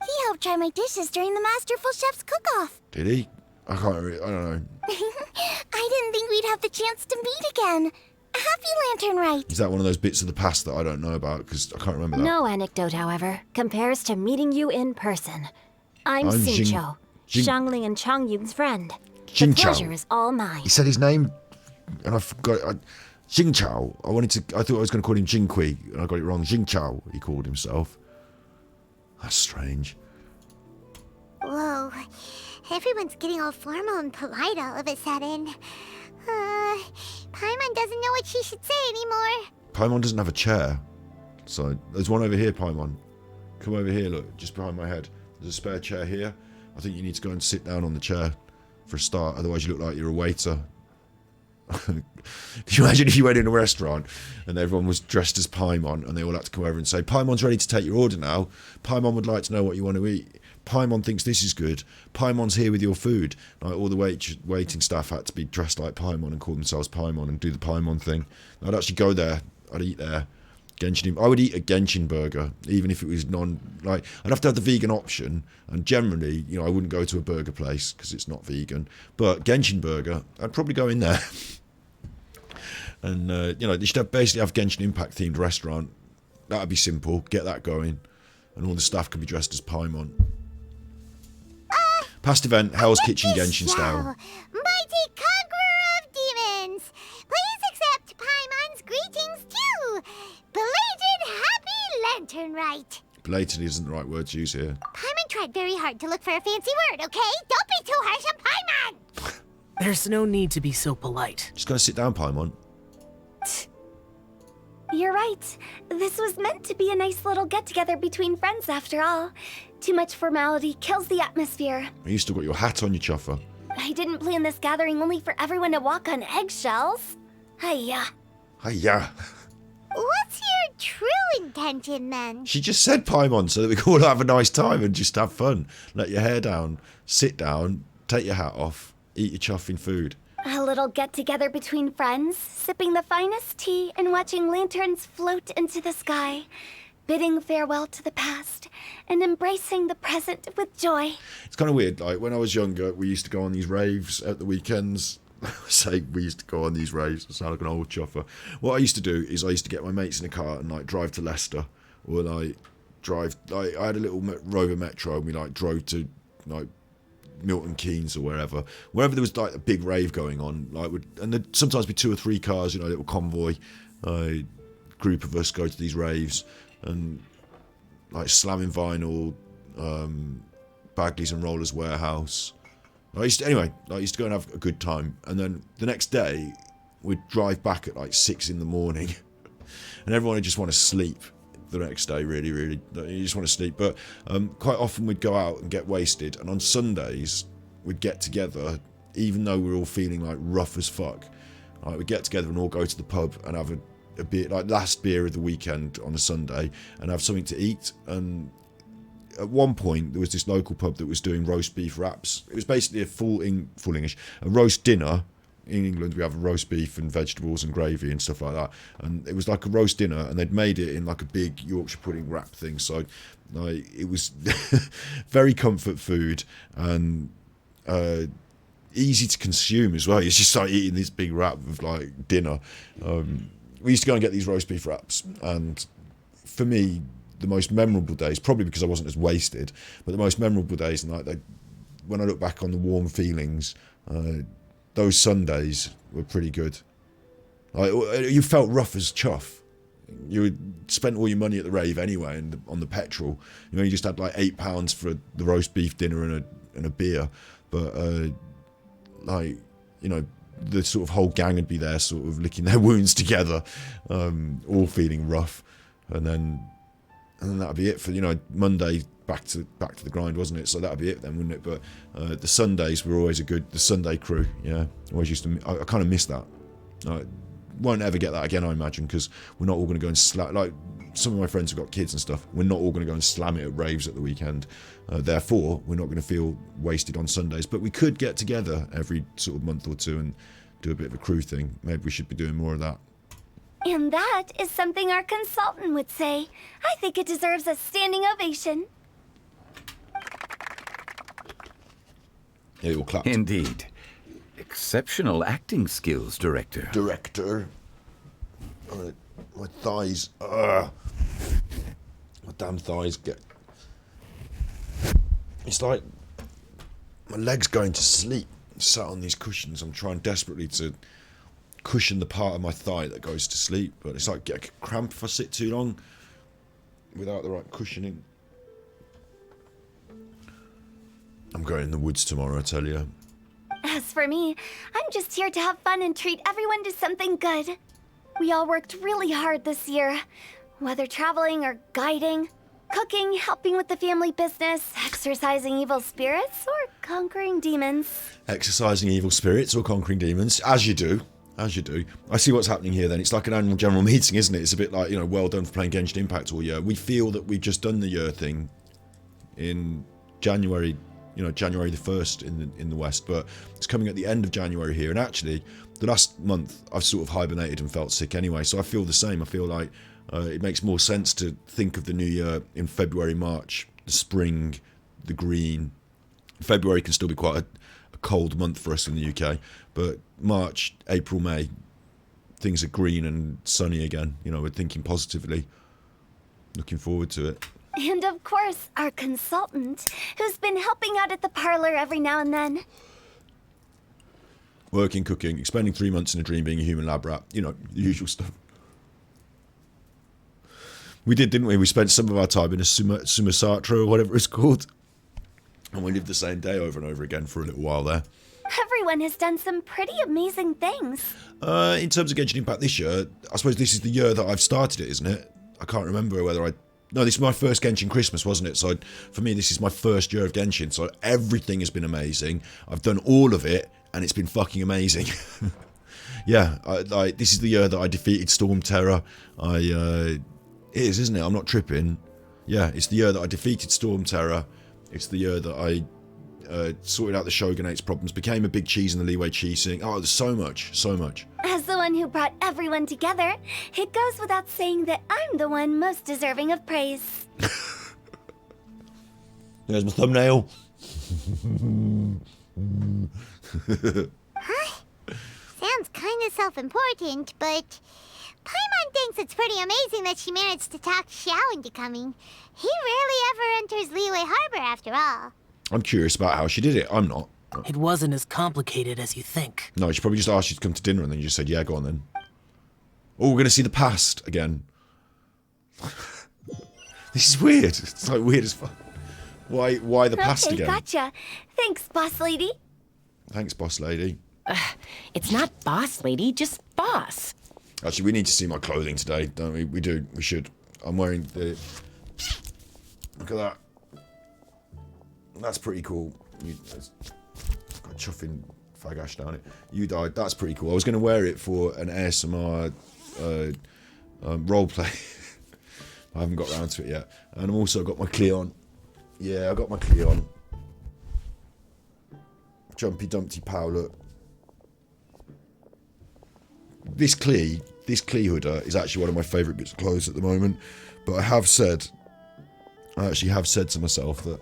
He helped try my dishes during the Masterful Chef's cook-off. Did he? I don't know. I didn't think we'd have the chance to meet again. Happy Lantern Rite. Is that one of those bits of the past that I don't know about? Because I can't remember that. No anecdote, however, compares to meeting you in person. I'm Xingqiu, Xiangling and Chongyun's friend. The Xingqiu. pleasure is all mine. He said his name, and I forgot. Xingqiu. I thought I was going to call him Jingqui, and I got it wrong. Xingqiu, he called himself. That's strange. Whoa. Everyone's getting all formal and polite all of a sudden. Paimon doesn't know what she should say anymore. Paimon doesn't have a chair. So, there's one over here, Paimon. Come over here, look, just behind my head. There's a spare chair here. I think you need to go and sit down on the chair for a start, otherwise you look like you're a waiter. Can you imagine if you went in a restaurant and everyone was dressed as Paimon and they all had to come over and say, Paimon's ready to take your order now. Paimon would like to know what you want to eat. Paimon thinks this is good. Paimon's here with your food. Like, all the waiting staff had to be dressed like Paimon and call themselves Paimon and do the Paimon thing. I'd actually go there. I'd eat there. I would eat a Genshin burger, even if it was I'd have to have the vegan option, and generally, I wouldn't go to a burger place because it's not vegan. But Genshin burger, I'd probably go in there. And, they should basically have Genshin Impact themed restaurant. That'd be simple. Get that going. And all the staff can be dressed as Paimon. Past event, Hell's Kitchen Genshin style. Mighty Conqueror of Demons, please accept Paimon's greetings too. Belated Happy Lantern Rite. Belated isn't the right word to use here. Paimon tried very hard to look for a fancy word, okay? Don't be too harsh on Paimon. There's no need to be so polite. Just go sit down, Paimon. You're right. This was meant to be a nice little get-together between friends after all. Too much formality kills the atmosphere. You still got your hat on, you chuffer. I didn't plan this gathering only for everyone to walk on eggshells. Hiya. Hiya. What's your true intention then? She just said Paimon so that we can all have a nice time and just have fun. Let your hair down, sit down, take your hat off, eat your chuffing food. A little get-together between friends, sipping the finest tea and watching lanterns float into the sky, bidding farewell to the past and embracing the present with joy. It's kind of weird. Like, when I was younger, we used to go on these raves at the weekends. Say we used to go on these raves. I sound like an old chuffer. What I used to do is I used to get my mates in a car and drive to Leicester, or I had a little Rover Metro and we drove to Milton Keynes or wherever there was a big rave going on, and there'd sometimes be 2 or 3 cars, a little convoy, group of us go to these raves and slamming vinyl, Bagley's and Rollers Warehouse. I used to go and have a good time, and then the next day we'd drive back at 6 in the morning, and everyone would just want to sleep. The next day, really, you just want to sleep. But quite often we'd go out and get wasted, and on Sundays we'd get together, even though we're all feeling rough as fuck. We'd get together and all go to the pub and have a beer, last beer of the weekend on a Sunday, and have something to eat. And at one point there was this local pub that was doing roast beef wraps. It was basically a full English, a roast dinner. In England, we have roast beef and vegetables and gravy and stuff like that. And it was like a roast dinner, and they'd made it in a big Yorkshire pudding wrap thing. So it was very comfort food and easy to consume as well. It's just eating this big wrap of dinner. We used to go and get these roast beef wraps, and for me, the most memorable days, probably because I wasn't as wasted, but the most memorable days, and when I look back on the warm feelings, those Sundays were pretty good. You felt rough as chuff. You had spent all your money at the rave anyway, and on the petrol. You just had £8 for the roast beef dinner and a beer. But the sort of whole gang would be there, sort of licking their wounds together, all feeling rough. And then and then that'd be it for Monday. Back to the grind, wasn't it? So that'd be it then, wouldn't it? But the Sundays were always the Sunday crew. Yeah, always used to. I kind of miss that. Won't ever get that again, I imagine, because we're not all going to go and slam. Like some of my friends have got kids and stuff. We're not all going to go and slam it at raves at the weekend. Therefore, we're not going to feel wasted on Sundays. But we could get together every sort of month or two and do a bit of a crew thing. Maybe we should be doing more of that. And that is something our consultant would say. I think it deserves a standing ovation. Yeah, we all clapped. Indeed. Exceptional acting skills, Director. Director. My thighs. My damn thighs get. It's like my legs going to sleep. Sat on these cushions. I'm trying desperately to cushion the part of my thigh that goes to sleep, but it's like get a cramp if I sit too long without the right cushioning. I'm going in the woods tomorrow, I tell you. As for me, I'm just here to have fun and treat everyone to something good. We all worked really hard this year, whether traveling or guiding, cooking, helping with the family business, exercising evil spirits, or conquering demons. Exercising evil spirits or conquering demons, as you do. As you do. I see what's happening here then. It's like an annual general meeting, isn't it? It's a bit like, well done for playing Genshin Impact all year. We feel that we've just done the year thing in January, January the 1st in the West, but it's coming at the end of January here. And actually, the last month, I've sort of hibernated and felt sick anyway, so I feel the same. I feel like it makes more sense to think of the new year in February, March, the spring, the green. February can still be quite a cold month for us in the UK, but March, April, May, things are green and sunny again. We're thinking positively. Looking forward to it. And of course, our consultant, who's been helping out at the parlor every now and then. Working, cooking, spending 3 months in a dream being a human lab rat. The usual stuff. We did, didn't we? We spent some of our time in a Sumasatra or whatever it's called. And we lived the same day over and over again for a little while there. Everyone has done some pretty amazing things. In terms of Genshin Impact this year, I suppose this is the year that I've started it, isn't it? I can't remember whether No, this is my first Genshin Christmas, wasn't it? So for me, this is my first year of Genshin. So everything has been amazing. I've done all of it, and it's been fucking amazing. Yeah, this is the year that I defeated Storm Terror. It is, isn't it? I'm not tripping. Yeah, it's the year that I defeated Storm Terror. It's the year that I sorted out the Shogunate's problems, became a big cheese in the Liyue Qixing. Oh, there's so much, so much. As the one who brought everyone together, it goes without saying that I'm the one most deserving of praise. There's my thumbnail. Sounds kind of self-important, but Paimon thinks it's pretty amazing that she managed to talk Xiao into coming. He rarely ever enters Liyue Harbor after all. I'm curious about how she did it. I'm not. It wasn't as complicated as you think. No, she probably just asked you to come to dinner and then you just said, yeah, go on then. Oh, we're going to see the past again. This is weird. It's like weird as fuck. Why the past Okay, again? gotcha. Thanks, boss lady. Thanks, boss lady. It's not boss lady, just boss. Actually, we need to see my clothing today, don't we? We do. We should. I'm wearing the... Look at that. That's pretty cool. It's got chuffing fagash down it. You died. That's pretty cool. I was going to wear it for an ASMR roleplay. I haven't got around to it yet. And I've also got my Cleon. Yeah, I got my Cleon. Jumpy Dumpty Powler. This Klee hooder is actually one of my favourite bits of clothes at the moment. But I actually have said to myself that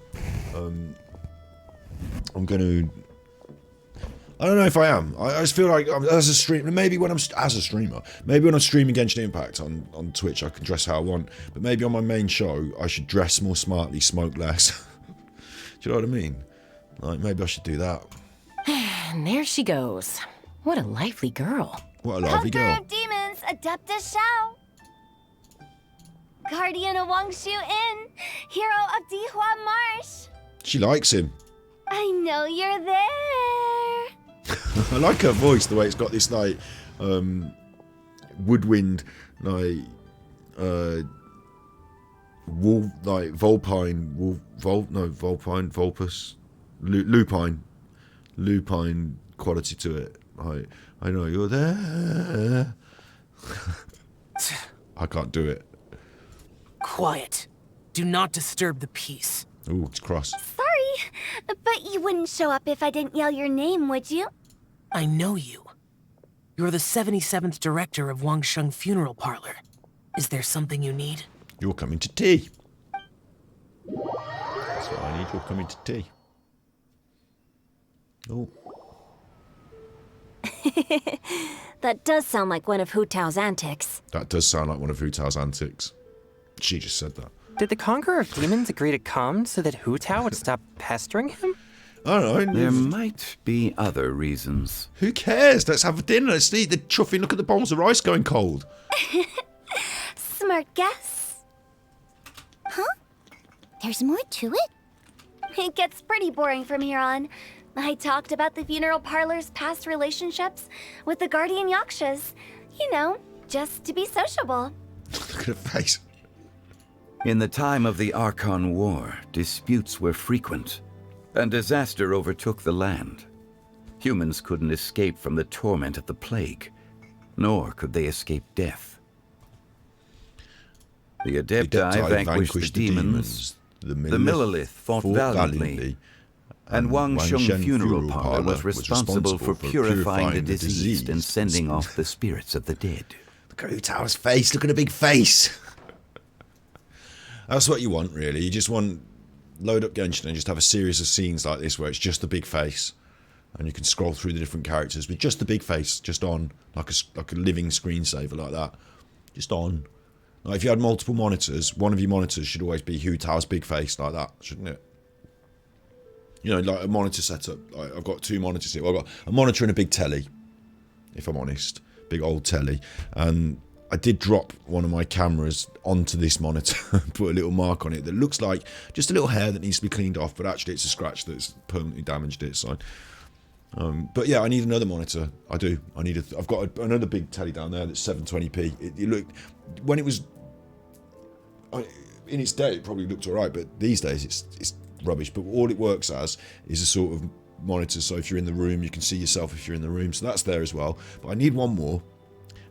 I'm going to... I don't know if I am. I just feel like as a streamer, maybe when I'm maybe when I'm streaming Genshin Impact on Twitch, I can dress how I want. But maybe on my main show, I should dress more smartly, smoke less. Do you know what I mean? Like, maybe I should do that. And there she goes. What a lively girl. What a lovely Conqueror girl. of demons, Adeptus Xiao. Guardian of Wangshu Inn, hero of Dihua Marsh. She likes him. I know you're there. I like her voice, the way it's got this like woodwind, like Vulpine, Vulpus, lupine quality to it. I know you're there. I can't do it. Quiet. Do not disturb the peace. Ooh, it's cross. Sorry, but you wouldn't show up if I didn't yell your name, would you? I know you. You're the 77th director of Wangsheng Funeral Parlor. Is there something you need? You're coming to tea. That's what I need. You're coming to tea. Oh. That does sound like one of Hu Tao's antics. That does sound like one of Hu Tao's antics. She just said that. Did the Conqueror of Demons agree to come so that Hu Tao would stop pestering him? I don't know. There might be other reasons. Who cares? Let's have a dinner. Let's eat the chuffy. Look at the bowls of rice going cold. Smart guess. Huh? There's more to it? It gets pretty boring from here on. I talked about the funeral parlor's past relationships with the guardian yakshas. You know, just to be sociable. Look at her face. In the time of the Archon War, disputes were frequent, and disaster overtook the land. Humans couldn't escape from the torment of the plague, nor could they escape death. The Adepti vanquished the demons. The Millelith fought valiantly. And Wangsheng Funeral Parlor was responsible for purifying the diseased and sending off the spirits of the dead. Look at Hu Tao's face. Look at a big face. That's what you want, really. You just want load up Genshin and just have a series of scenes like this where it's just the big face, and you can scroll through the different characters with just the big face, just on like a living screensaver like that, just on. Like if you had multiple monitors, one of your monitors should always be Hu Tao's big face like that, shouldn't it? You know, like a monitor setup. Like I've got two monitors here. Well, I've got a monitor and a big telly, if I'm honest. Big old telly. And I did drop one of my cameras onto this monitor and put a little mark on it that looks like just a little hair that needs to be cleaned off, but actually it's a scratch that's permanently damaged it. So, but yeah, I need another monitor. I do. I've got another big telly down there that's 720p. It looked, when it was in its day, it probably looked alright, but these days it's rubbish. But all it works as is a sort of monitor, so if you're in the room you can see yourself if you're in the room, so that's there as well. But I need one more,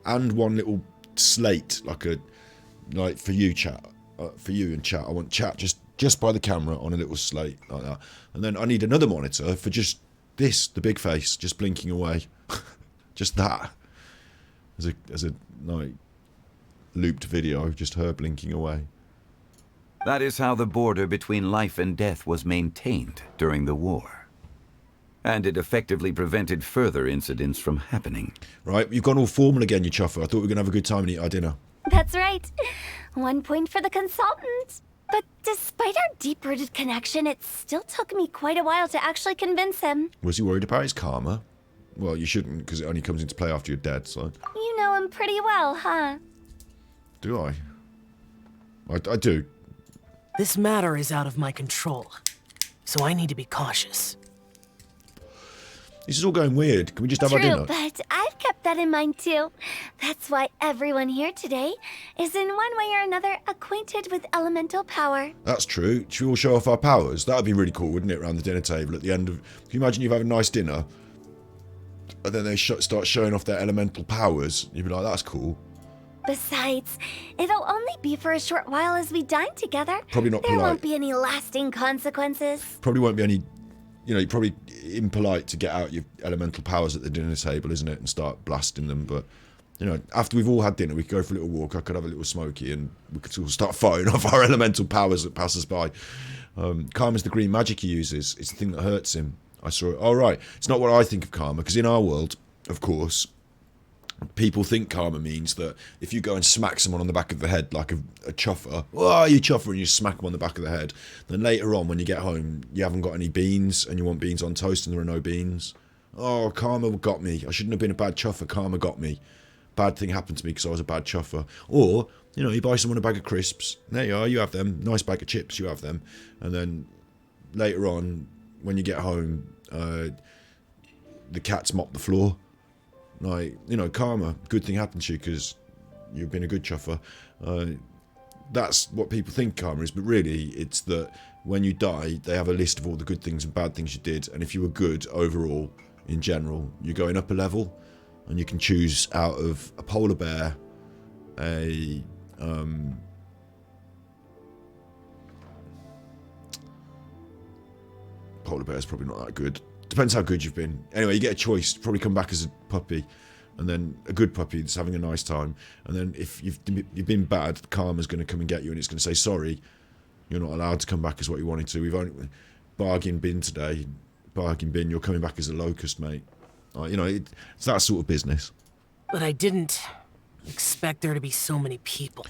and one little slate, like for you chat, for you and chat. I want chat just by the camera on a little slate like that, and then I need another monitor for just this, the big face just blinking away. Just that as a like looped video, just her blinking away. That is how the border between life and death was maintained during the war. And it effectively prevented further incidents from happening. Right, you've gone all formal again, you chuffer. I thought we were going to have a good time and eat our dinner. That's right. 1 point for the consultant. But despite our deep-rooted connection, it still took me quite a while to actually convince him. Was he worried about his karma? Well, you shouldn't, because it only comes into play after you're dead, so... You know him pretty well, huh? Do I? I do. This matter is out of my control, so I need to be cautious. This is all going weird. Can we just have our dinner? True, but I've kept that in mind too. That's why everyone here today is in one way or another acquainted with elemental power. That's true. Should we all show off our powers? That'd be really cool, wouldn't it, around the dinner table at the end of... Can you imagine you've had a nice dinner, and then they start showing off their elemental powers? You'd be like, that's cool. Besides, it'll only be for a short while as we dine together. Probably not There polite. won't be any lasting consequences. Probably won't be any... You know, you're probably impolite to get out your elemental powers at the dinner table, isn't it? And start blasting them. But, you know, after we've all had dinner, we could go for a little walk. I could have a little smoky and we could all start firing off our elemental powers that pass us by. Karma's the green magic he uses. It's the thing that hurts him. I saw it. Oh, right. It's not what I think of karma, because in our world, of course, people think karma means that if you go and smack someone on the back of the head like a chuffer, oh, you chuffer, and you smack them on the back of the head, then later on when you get home you haven't got any beans and you want beans on toast and there are no beans. Oh, karma got me. I shouldn't have been a bad chuffer. Karma got me. Bad thing happened to me because I was a bad chuffer. Or, you know, you buy someone a bag of crisps. There you are, you have them. Nice bag of chips, you have them. And then later on when you get home, the cat's mopped the floor. Like, you know, karma, good thing happened to you because you've been a good chuffer. that's what people think karma is, but really it's that when you die, they have a list of all the good things and bad things you did, and if you were good overall, in general, you're going up a level, and you can choose out of a polar bear, a polar bear is probably not that good. Depends how good you've been. Anyway, you get a choice. Probably come back as a puppy, and then a good puppy that's having a nice time. And then if you've been bad, karma's going to come and get you, and it's going to say, sorry, you're not allowed to come back as what you wanted to. We've only bargain bin today. Bargain bin, you're coming back as a locust, mate. You know, it's that sort of business. But I didn't expect there to be so many people.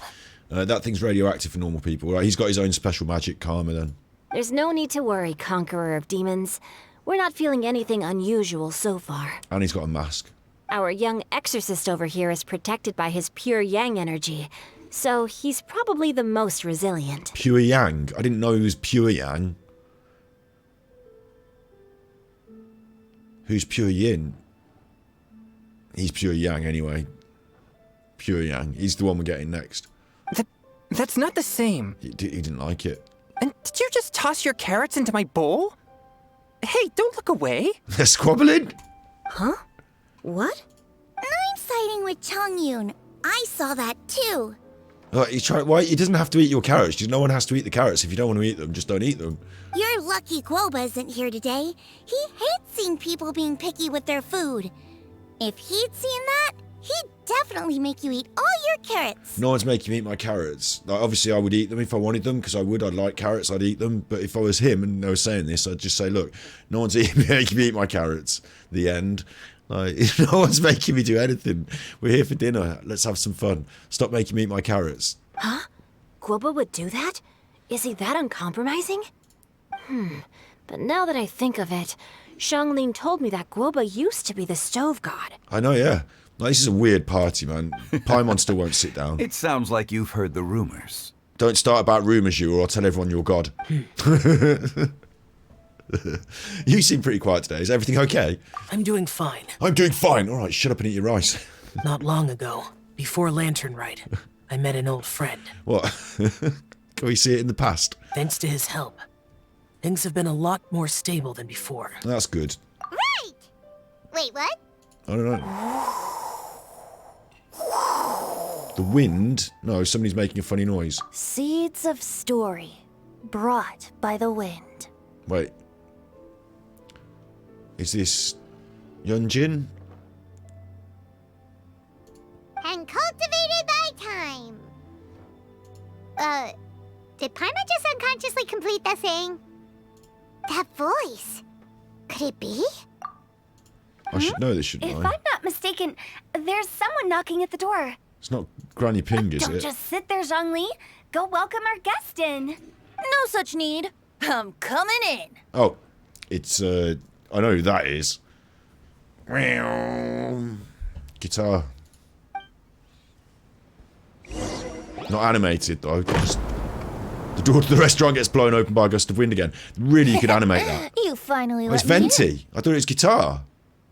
That thing's radioactive for normal people, right? He's got his own special magic karma then. There's no need to worry, Conqueror of Demons. We're not feeling anything unusual so far. And he's got a mask. Our young exorcist over here is protected by his pure yang energy, so he's probably the most resilient. Pure yang? I didn't know he was pure yang. Who's pure yin? He's pure yang anyway. Pure yang. He's the one we're getting next. That's not the same. He didn't like it. And did you just toss your carrots into my bowl? Hey, don't look away. They're squabbling? Huh? What? I'm siding with Chongyun. I saw that too. Why? He doesn't have to eat your carrots. No one has to eat the carrots. If you don't want to eat them, just don't eat them. You're lucky Guoba isn't here today. He hates seeing people being picky with their food. If he'd seen that, he'd definitely make you eat all your carrots. No one's making me eat my carrots. Like, obviously, I would eat them if I wanted them, because I'd like carrots, I'd eat them. But if I was him and they were saying this, I'd just say, look, no one's making me eat my carrots. The end. Like, no one's making me do anything. We're here for dinner. Let's have some fun. Stop making me eat my carrots. Huh? Guoba would do that? Is he that uncompromising? But now that I think of it, Xianglin told me that Guoba used to be the stove god. I know, yeah. Like, this is a weird party, man. Paimon still won't sit down. It sounds like you've heard the rumors. Don't start about rumours, you, or I'll tell everyone you're God. You seem pretty quiet today. Is everything okay? I'm doing fine. I'm doing fine. All right, shut up and eat your rice. Not long ago, before Lantern Rite, I met an old friend. What? Can we see it in the past? Thanks to his help, things have been a lot more stable than before. That's good. Right! Wait, what? I don't know. The wind? No, somebody's making a funny noise. Seeds of story, brought by the wind. Wait. Is this Yunjin? And cultivated by time. Did Paimon just unconsciously complete the thing? That voice. Could it be? I should know this, shouldn't If I? I'm not mistaken, there's someone knocking at the door. It's not Granny Ping, is Don't it? just sit there, Zhongli. Go welcome our guest in. No such need. I'm coming in. Oh, it's, I know who that is. Guitar. Not animated, though. Just the door to the restaurant gets blown open by a gust of wind again. Really, you could animate that. You finally Oh, it's let me in. Venti. I thought it was guitar.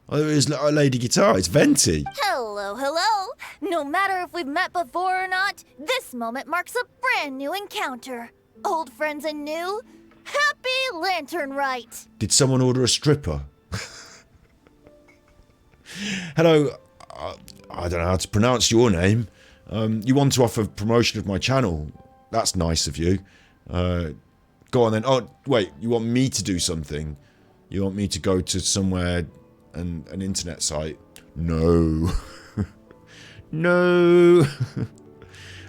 I thought it was a lady guitar. It's Venti. Hello, hello. No matter if we've met before or not, this moment marks a brand new encounter. Old friends and new. Happy Lantern Rite. Did someone order a stripper? Hello. I don't know how to pronounce your name. You want to offer promotion of my channel. That's nice of you. Go on then. Oh, wait. You want me to do something? You want me to go to somewhere, an internet site? No. No.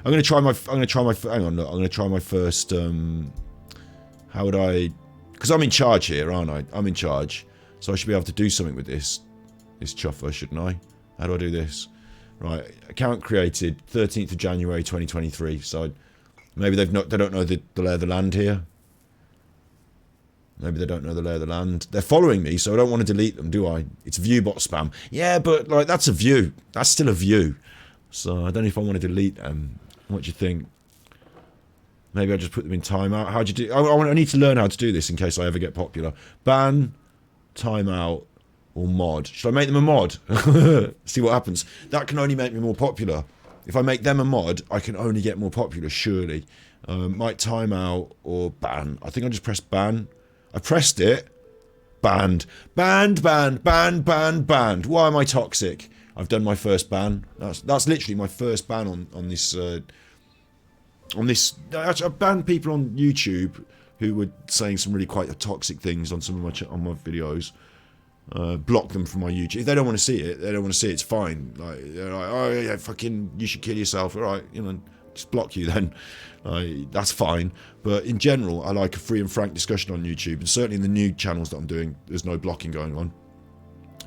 I'm gonna try my. Hang on. Look, I'm gonna try my first. How would I? Because I'm in charge here, aren't I? I'm in charge, so I should be able to do something with this chuffer, shouldn't I? How do I do this? Right. Account created 13th of January 2023. So maybe they don't know the lay of the land here. Maybe they don't know the lay of the land. They're following me, so I don't want to delete them, do I? It's viewbot spam. Yeah, but like that's a view. That's still a view. So I don't know if I want to delete them. What do you think? Maybe I just put them in timeout. How do you do? I need to learn how to do this in case I ever get popular. Ban, timeout, or mod. Should I make them a mod? See what happens. That can only make me more popular if I make them a mod, I can only get more popular, surely. Might time out or ban. I think I just pressed ban. I pressed it. Banned. Banned, banned, banned, banned, banned. Why am I toxic? I've done my first ban. That's literally my first ban on this. I've banned people on YouTube who were saying some really quite toxic things on some of my videos. Block them from my YouTube. If they don't want to see it, they don't want to see it. It's fine. Like, they're like, oh yeah, fucking, you should kill yourself. All right, you know, just block you then. That's fine. But in general, I like a free and frank discussion on YouTube, and certainly in the new channels that I'm doing, there's no blocking going on.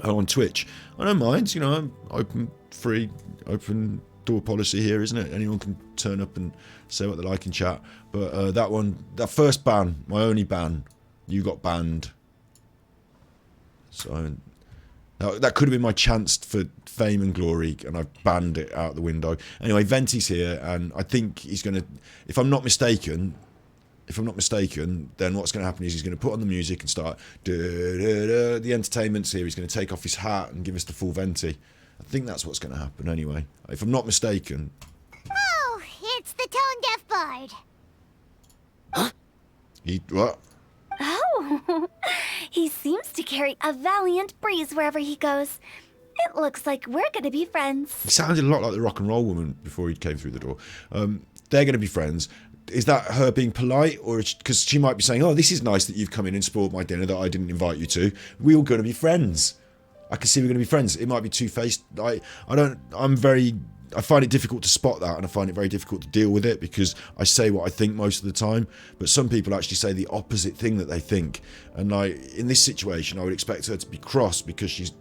And on Twitch, I don't mind. You know, I'm open, free, open door policy here, isn't it? Anyone can turn up and say what they like in chat. But that first ban, my only ban, you got banned. So that could have been my chance for fame and glory, and I've banned it out the window. Anyway, Venti's here, and I think he's going to, if I'm not mistaken, then what's going to happen is he's going to put on the music and start, the entertainment's here. He's going to take off his hat and give us the full Venti. I think that's what's going to happen anyway, if I'm not mistaken. Oh, it's the tone-deaf bard. Huh? What? Oh, he seems to carry a valiant breeze wherever he goes. It looks like we're gonna be friends. He sounded a lot like the rock and roll woman before he came through the door. They're going to be friends. Is that her being polite, or because she might be saying, "Oh, this is nice that you've come in and spoiled my dinner that I didn't invite you to. We're all going to be friends." I can see we're going to be friends. It might be two-faced. I find it difficult to spot that, and I find it very difficult to deal with it because I say what I think most of the time, but some people actually say the opposite thing that they think. And like in this situation, I would expect her to be cross because she's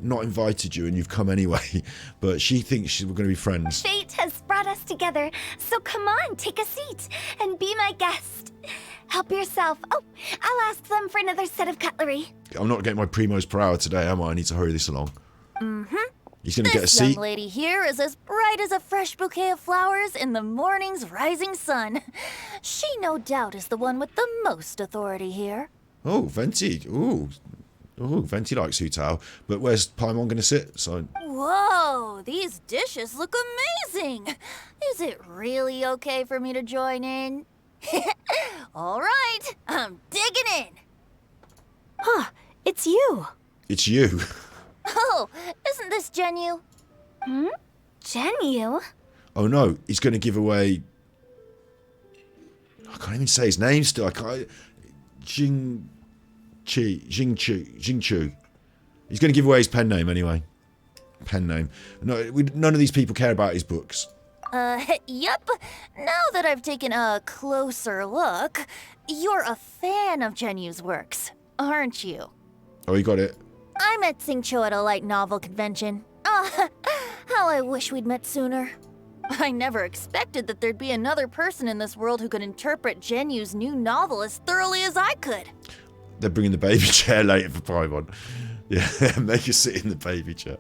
not invited you and you've come anyway, but she thinks we're going to be friends. Fate has brought us together, so come on, take a seat and be my guest. Help yourself. Oh, I'll ask them for another set of cutlery. I'm not getting my primos per hour today, am I? I need to hurry this along. Mm-hmm. He's going to get a This seat. young lady here is as bright as a fresh bouquet of flowers in the morning's rising sun. She no doubt is the one with the most authority here. Oh, Venti. Ooh, Venti likes Hu Tao. But where's Paimon going to sit? So. Whoa, these dishes look amazing. Is it really okay for me to join in? All right, I'm digging in. Huh, it's you. It's you. Oh, isn't this Genyu? Genyu? Oh no, he's going to give away. I can't even say his name still. I can't. Jingchu. He's going to give away his pen name anyway. Pen name. No, none of these people care about his books. Yep. Now that I've taken a closer look, you're a fan of Genyu's works, aren't you? Oh, you got it. I met Xingqiu at a light novel convention. Ah, how I wish we'd met sooner. I never expected that there'd be another person in this world who could interpret Genyu's new novel as thoroughly as I could. They're bringing the baby chair later for Paimon. Yeah, make us sit in the baby chair.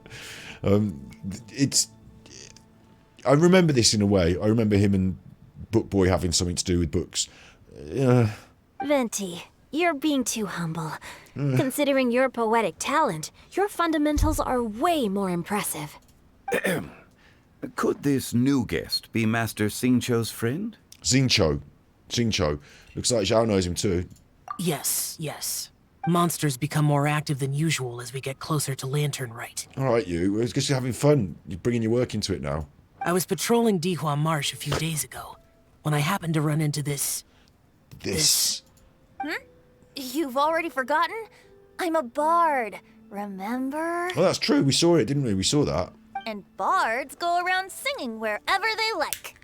I remember this in a way. I remember him and Book Boy having something to do with books. Venti, you're being too humble. Considering your poetic talent, your fundamentals are way more impressive. Could this new guest be Master Xingqiu's friend? Xingqiu. Looks like Zhao knows him too. Yes. Monsters become more active than usual as we get closer to Lantern Rite. All right, you. It's just having fun. You're bringing your work into it now. I was patrolling Dihua Marsh a few days ago when I happened to run into this. You've already forgotten? I'm a bard, remember? Oh, that's true. We saw it, didn't we? We saw that. And bards go around singing wherever they like.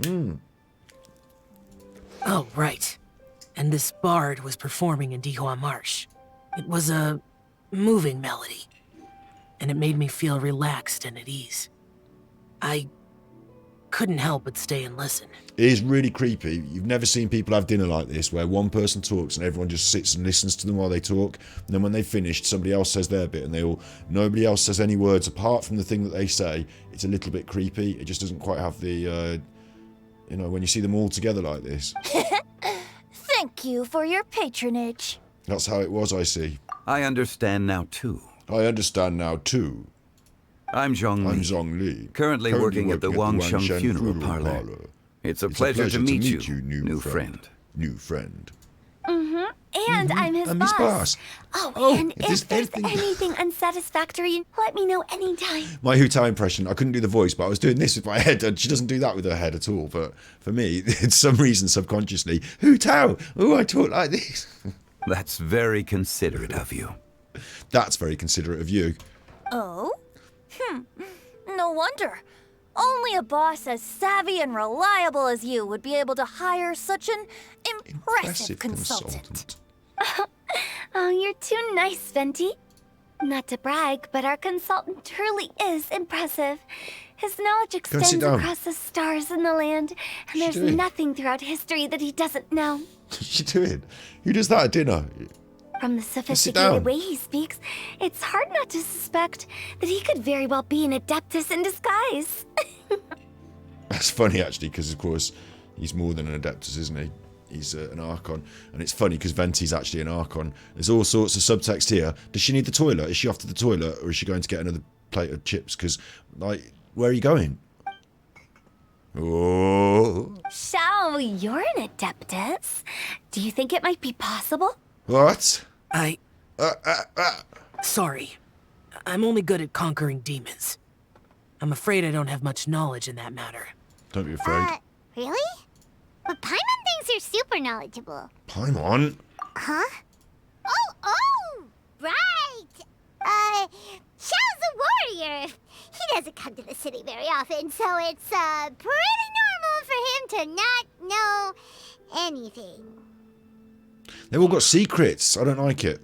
Oh, right. And this bard was performing in Dihua Marsh. It was a moving melody, and it made me feel relaxed and at ease. I couldn't help but stay and listen. It is really creepy. You've never seen people have dinner like this where one person talks and everyone just sits and listens to them while they talk, and then when they've finished, somebody else says their bit and nobody else says any words apart from the thing that they say. It's a little bit creepy. It just doesn't quite have the when you see them all together like this. Thank you for your patronage. That's how it was, I see. I understand now too. I'm Zhong Li. I'm Zhong Li. Currently working at the Wang Sheng Funeral Parlor. It's a pleasure to meet you, new friend. New friend. And I'm his boss. Oh, and if there's anything unsatisfactory, let me know anytime. My Hu Tao impression, I couldn't do the voice, but I was doing this with my head, and she doesn't do that with her head at all. But for me, it's some reason subconsciously, Hu Tao, oh, I talk like this. That's very considerate of you. That's very considerate of you. Oh? No wonder. Only a boss as savvy and reliable as you would be able to hire such an impressive consultant. Oh, you're too nice, Venti. Not to brag, but our consultant truly is impressive. His knowledge extends across the stars and the land, and there's nothing throughout history that he doesn't know. What's she doing? Who does that at dinner? From the sophisticated way he speaks, it's hard not to suspect that he could very well be an Adeptus in disguise. That's funny, actually, because, of course, he's more than an Adeptus, isn't he? He's an Archon. And it's funny, because Venti's actually an Archon. There's all sorts of subtext here. Does she need the toilet? Is she off to the toilet? Or is she going to get another plate of chips? Because, like, where are you going? Oh. Shao, you're an Adeptus. Do you think it might be possible? What? Sorry. I'm only good at conquering demons. I'm afraid I don't have much knowledge in that matter. Don't be afraid. Really? But Paimon thinks you're super knowledgeable. Paimon? Huh? Oh, right! Xiao's a warrior. He doesn't come to the city very often, so it's, pretty normal for him to not know anything. They've all got secrets. I don't like it.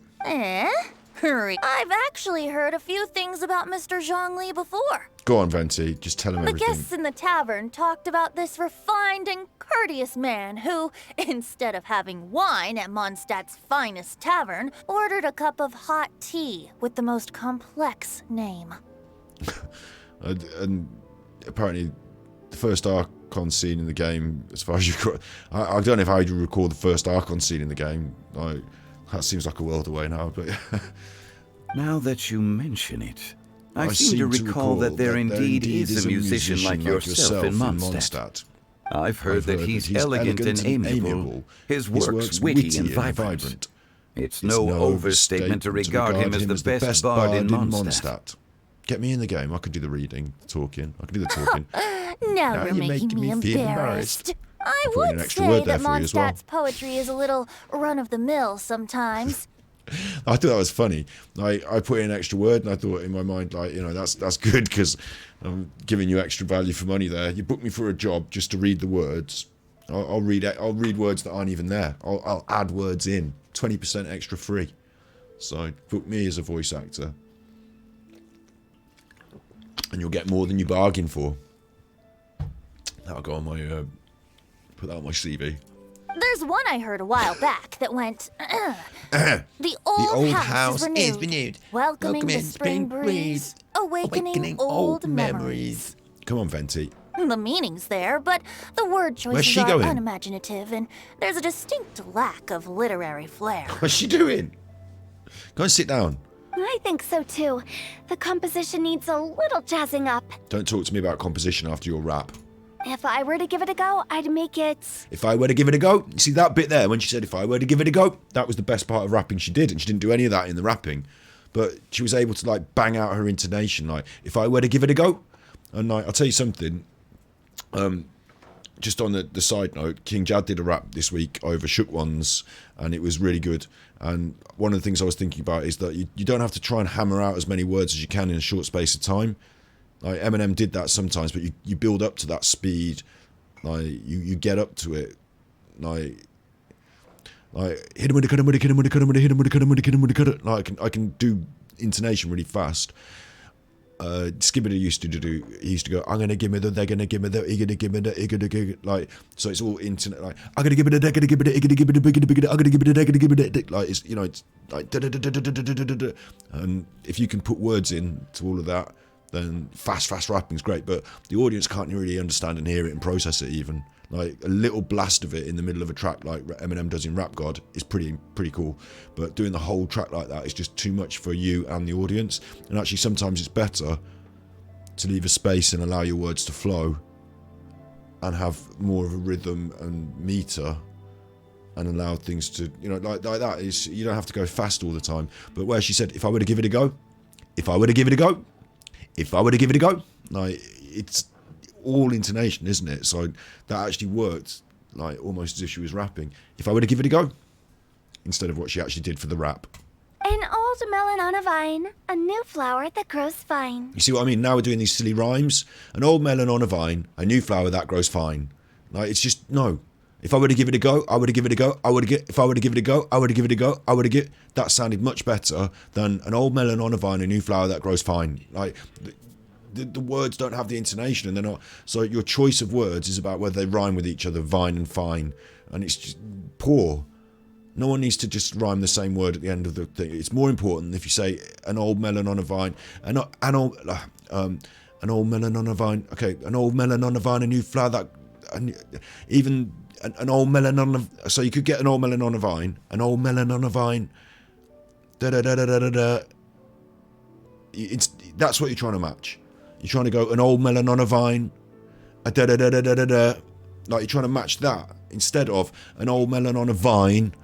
Hurry. I've actually heard a few things about Mr. Zhongli before. Go on, Venti. Just tell him The everything. guests in the tavern talked about this refined and courteous man who, instead of having wine at Mondstadt's finest tavern, ordered a cup of hot tea with the most complex name. And apparently, the first Archon scene in the game, as far as you got, I don't know if I recall the first Archon scene in the game. That seems like a world away now, but now that you mention it, I seem to recall that there indeed is a musician like yourself in Mondstadt. I've heard that he's elegant and amiable, his works witty and vibrant. It's no overstatement to regard him as the best bard in Mondstadt. Get me in the game. I can do the reading, the talking. I can do the talking. Now you're making me embarrassed. I would say that Mondstadt's poetry is a little run-of-the-mill sometimes. I thought that was funny. I put in an extra word, and I thought in my mind, like, you know, that's good because I'm giving you extra value for money there. You booked me for a job just to read the words. I'll read words that aren't even there. I'll add words in. 20% extra free. So book me as a voice actor, and you'll get more than you bargain for. That'll go on my put that on my CV. There's one I heard a while back that went, The old house is renewed, welcoming the spring breeze, awakening old memories. Come on, Venti. The meaning's there, but the word choices are unimaginative, and there's a distinct lack of literary flair. What's she doing? Go and sit down. I think so too. The composition needs a little jazzing up. Don't talk to me about composition after your rap. If I were to give it a go, I'd make it... If I were to give it a go? You see that bit there when she said, if I were to give it a go? That was the best part of rapping she did, and she didn't do any of that in the rapping. But she was able to, like, bang out her intonation, like, if I were to give it a go? And, like, I'll tell you something. Just on the side note, King Jad did a rap this week over Shook Ones, and it was really good. And one of the things I was thinking about is that you don't have to try and hammer out as many words as you can in a short space of time. Like Eminem did that sometimes, but you build up to that speed. Like you get up to it. Like hit him with a cut, hit him with a cut, hit him with a cut, hit him with a cut. Like I can do intonation really fast. Skibidi used to do. He used to go, I'm gonna give me the, they're gonna give me the, you're gonna give me the, you're gonna give me, like, so it's all internet. Like I'm gonna give it, they're gonna give it, you're gonna give it, I'm gonna give it, they're gonna give it, like it's, you know, it's like and if you can put words in to all of that, then fast rapping's great. But the audience can't really understand and hear it and process it even. Like a little blast of it in the middle of a track like Eminem does in Rap God is pretty cool, but doing the whole track like that is just too much for you and the audience. And actually sometimes it's better to leave a space and allow your words to flow and have more of a rhythm and meter and allow things to, you know, like that is, you don't have to go fast all the time. But where she said, if I were to give it a go, if I were to give it a go, if I were to give it a go, like, it's all intonation, isn't it? So that actually worked, like, almost as if she was rapping. If I were to give it a go, instead of what she actually did for the rap. An old melon on a vine, a new flower that grows fine. You see what I mean? Now we're doing these silly rhymes. An old melon on a vine, a new flower that grows fine. Like, it's just, no. If I were to give it a go, I would give it a go. If I were to give it a go, I would give it a go. That sounded much better than an old melon on a vine, a new flower that grows fine. Like, the words don't have the intonation, and they're not. So your choice of words is about whether they rhyme with each other, vine and fine, and it's just poor. No one needs to just rhyme the same word at the end of the thing. It's more important if you say an old melon on a vine, an old melon on a vine. Okay, an old melon on a vine, a new flower that, even an old melon on a. So you could get an old melon on a vine, an old melon on a vine. Da da da da da da. That's what you're trying to match. You're trying to go an old melon on a vine, a da da da da da da. Like, you're trying to match that instead of an old melon on a vine.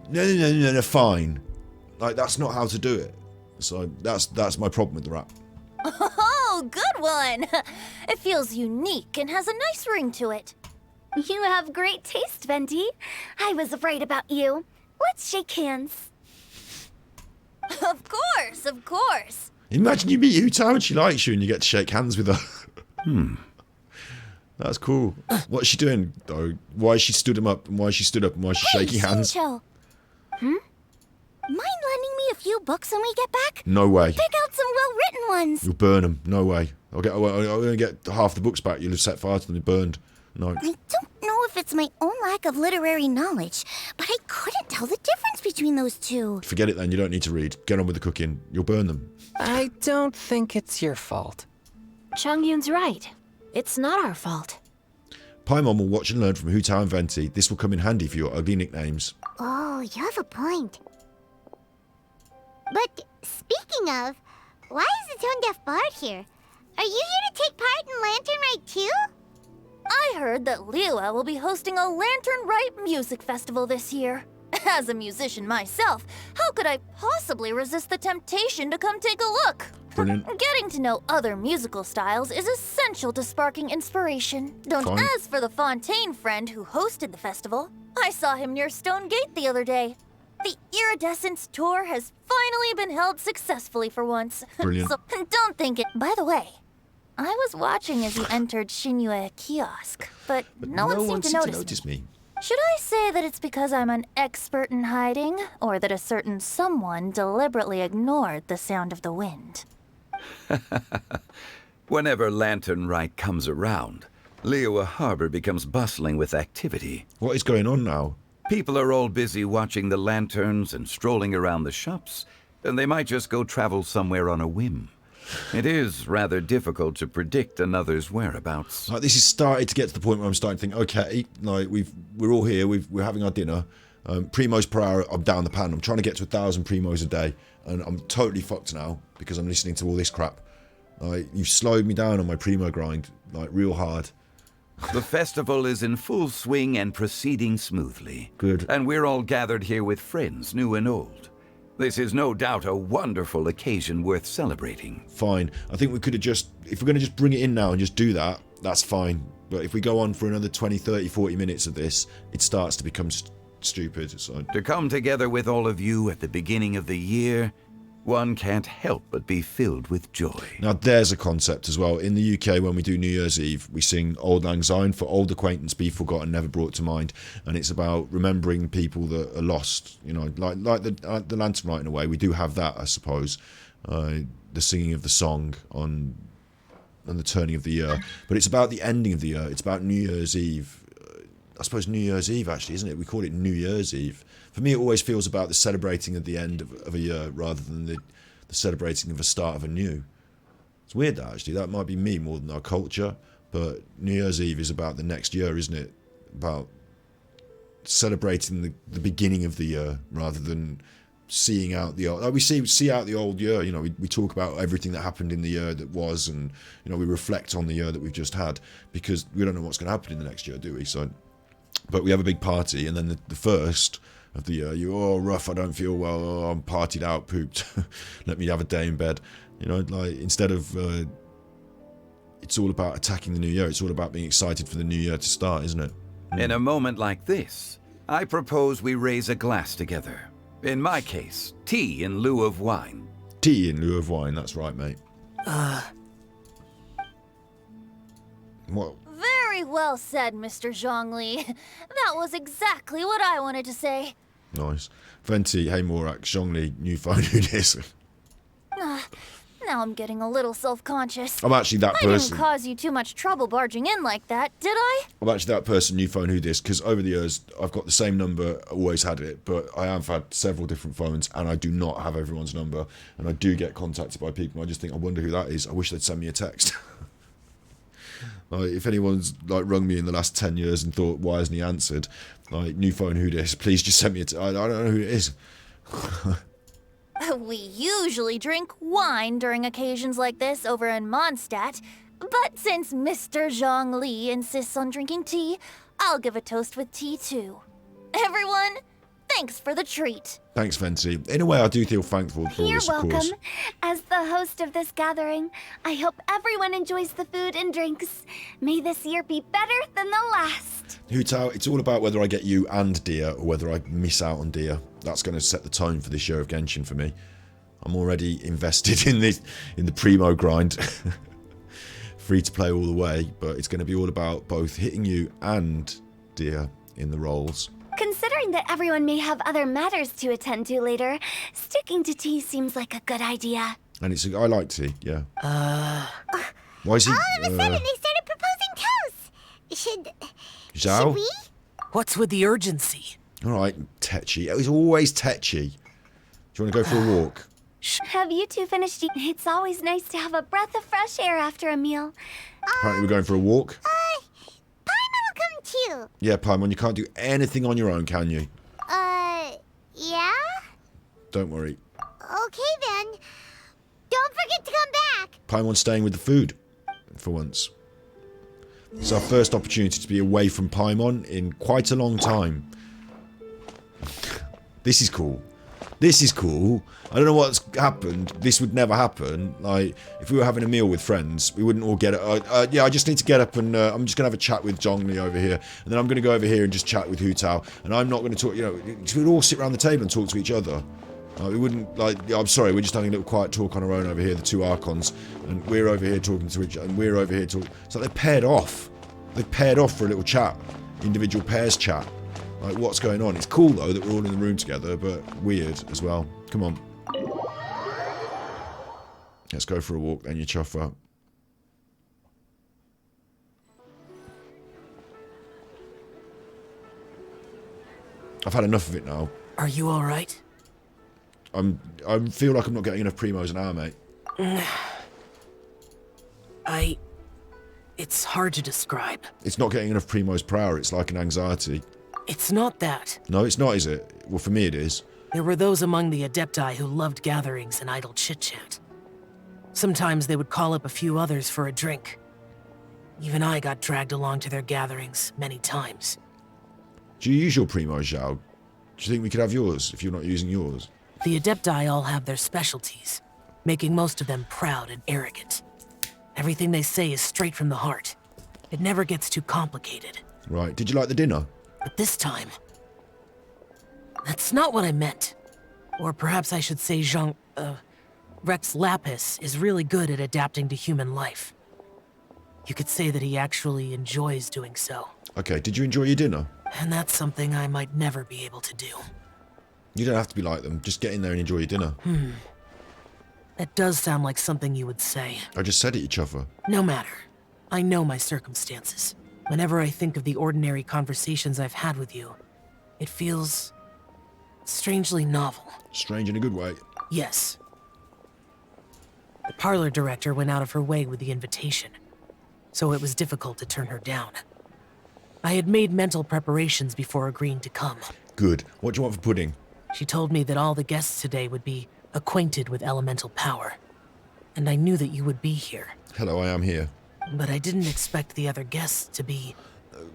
No, fine. Like, that's not how to do it. So that's my problem with the rap. Oh, good one! It feels unique and has a nice ring to it. You have great taste, Venti. I was right about you. Let's shake hands. Of course, of course. Imagine you meet Hu-Tao and she likes you and you get to shake hands with her. That's cool. What's she doing, though? Why she stood him up and why she stood up and why she's shaking hands? Shincho. Mind lending me a few books when we get back? No way. Pick out some well-written ones. You'll burn them. No way. I'll only get half the books back. You'll have set fire to them and burned. No. I don't know if it's my own lack of literary knowledge, but I couldn't tell the difference between those two. Forget it then. You don't need to read. Get on with the cooking. You'll burn them. I don't think it's your fault. Chongyun's right. It's not our fault. Paimon will watch and learn from Hu-Tao and Venti. This will come in handy for your ugly nicknames. Oh, you have a point. But speaking of, why is the Tone Deaf Bard here? Are you here to take part in Lantern Rite too? I heard that Liyue will be hosting a Lantern Rite music festival this year. As a musician myself, how could I possibly resist the temptation to come take a look? Brilliant. Getting to know other musical styles is essential to sparking inspiration. Fine. As for the Fontaine friend who hosted the festival, I saw him near Stone Gate the other day. The Iridescence tour has finally been held successfully for once. Brilliant. So don't think it. By the way, I was watching as you entered Shinyue Kiosk, but no one seemed to notice me. Should I say that it's because I'm an expert in hiding, or that a certain someone deliberately ignored the sound of the wind? Whenever Lantern Rite comes around, Liyue Harbor becomes bustling with activity. What is going on now? People are all busy watching the lanterns and strolling around the shops, and they might just go travel somewhere on a whim. It is rather difficult to predict another's whereabouts. Like, this has started to get to the point where I'm starting to think, okay, like, we're all here, we're having our dinner. Primos per hour, I'm down the pan. I'm trying to get to 1,000 primos a day, and I'm totally fucked now because I'm listening to all this crap. Like, you've slowed me down on my primo grind, like, real hard. The festival is in full swing and proceeding smoothly. Good. And we're all gathered here with friends, new and old. This is no doubt a wonderful occasion worth celebrating. Fine. I think we could have just, if we're going to just bring it in now and just do that, that's fine. But if we go on for another 20, 30, 40 minutes of this, it starts to become stupid. So. To come together with all of you at the beginning of the year, one can't help but be filled with joy. Now there's a concept as well. In the UK, when we do New Year's Eve, we sing Auld Lang Syne, for old acquaintance be forgotten, never brought to mind. And it's about remembering people that are lost, you know, like the Lantern Rite in a way. We do have that, I suppose. The singing of the song on the turning of the year. But it's about the ending of the year. It's about New Year's Eve. I suppose New Year's Eve, actually, isn't it? We call it New Year's Eve. For me, it always feels about the celebrating at the end of a year rather than the celebrating of the start of a new. It's weird, that, actually. That might be me more than our culture. But New Year's Eve is about the next year, isn't it? About celebrating the beginning of the year rather than seeing out the old, like we see out the old year. You know, we talk about everything that happened in the year that was, and you know, we reflect on the year that we've just had, because we don't know what's going to happen in the next year, do we? So, but we have a big party, and then the first of the year, rough, I don't feel well, I'm partied out, pooped, let me have a day in bed. You know, like, instead of it's all about attacking the new year, it's all about being excited for the new year to start, isn't it? In a moment like this, I propose we raise a glass together. In my case, tea in lieu of wine. Tea in lieu of wine, that's right, mate. What? Very well said, Mr. Zhongli. That was exactly what I wanted to say. Nice. Venti, hey Morak, Zhongli, new phone, who dis? Now I'm getting a little self-conscious. I'm actually that I person. didn't cause you too much trouble barging in like that, did I? I'm actually that person, new phone, who dis? Because over the years, I've got the same number, always had it, but I have had several different phones, and I do not have everyone's number, and I do get contacted by people, and I just think, I wonder who that is. I wish they'd send me a text. Like, if anyone's like rung me in the last 10 years and thought, why hasn't he answered? Like, new phone, who dis? Please just send me a I don't know who it is. We usually drink wine during occasions like this over in Mondstadt, but since Mr. Zhongli insists on drinking tea, I'll give a toast with tea too. Everyone, thanks for the treat. Thanks, Venti. In a way, I do feel thankful for all You're this, of course. welcome. As the host of this gathering, I hope everyone enjoys the food and drinks. May this year be better than the last. Hu Tao, it's all about whether I get you and Dia, or whether I miss out on Dia. That's going to set the tone for this year of Genshin for me. I'm already invested in the primo grind. Free to play all the way, but it's going to be all about both hitting you and Dia in the roles. Considering that everyone may have other matters to attend to later, sticking to tea seems like a good idea. And I like tea, yeah. Why is he? All of a sudden, they started proposing toasts. Zhao? Should we? What's with the urgency? All right, Tetchy. It was always Tetchy. Do you want to go for a walk? Have you two finished eating? It's always nice to have a breath of fresh air after a meal. Apparently we're going for a walk. Paimon will come too. Yeah, Paimon, you can't do anything on your own, can you? Yeah? Don't worry. Okay then. Don't forget to come back. Paimon's staying with the food, for once. It's our first opportunity to be away from Paimon in quite a long time. This is cool. This is cool. I don't know what's happened. This would never happen. Like, if we were having a meal with friends, we wouldn't all get it. Yeah, I just need to get up and I'm just going to have a chat with Zhongli over here. And then I'm going to go over here and just chat with Hu Tao. And I'm not going to talk, you know, we'd all sit around the table and talk to each other. We wouldn't, like, I'm sorry, we're just having a little quiet talk on our own over here, the two Archons. And we're over here talking to each other, and we're over here talking. So they're paired off. They've paired off for a little chat. Individual pairs chat. Like, what's going on? It's cool, though, that we're all in the room together, but weird as well. Come on. Let's go for a walk, then, you chuffer. I've had enough of it now. Are you alright? I feel like I'm not getting enough primos an hour, mate. It's hard to describe. It's not getting enough primos per hour. It's like an anxiety. It's not that. No, it's not, is it? Well, for me it is. There were those among the Adepti who loved gatherings and idle chit-chat. Sometimes they would call up a few others for a drink. Even I got dragged along to their gatherings many times. Do you use your primos, Zhao? Do you think we could have yours if you're not using yours? The Adepti all have their specialties, making most of them proud and arrogant. Everything they say is straight from the heart. It never gets too complicated. Right. Did you like the dinner? But this time, that's not what I meant. Or perhaps I should say Rex Lapis is really good at adapting to human life. You could say that he actually enjoys doing so. Okay, did you enjoy your dinner? And that's something I might never be able to do. You don't have to be like them. Just get in there and enjoy your dinner. That does sound like something you would say. I just said it, you chuffer. No matter. I know my circumstances. Whenever I think of the ordinary conversations I've had with you, it feels strangely novel. Strange in a good way. Yes. The parlor director went out of her way with the invitation, so it was difficult to turn her down. I had made mental preparations before agreeing to come. Good. What do you want for pudding? She told me that all the guests today would be acquainted with elemental power. And I knew that you would be here. Hello, I am here. But I didn't expect the other guests to be...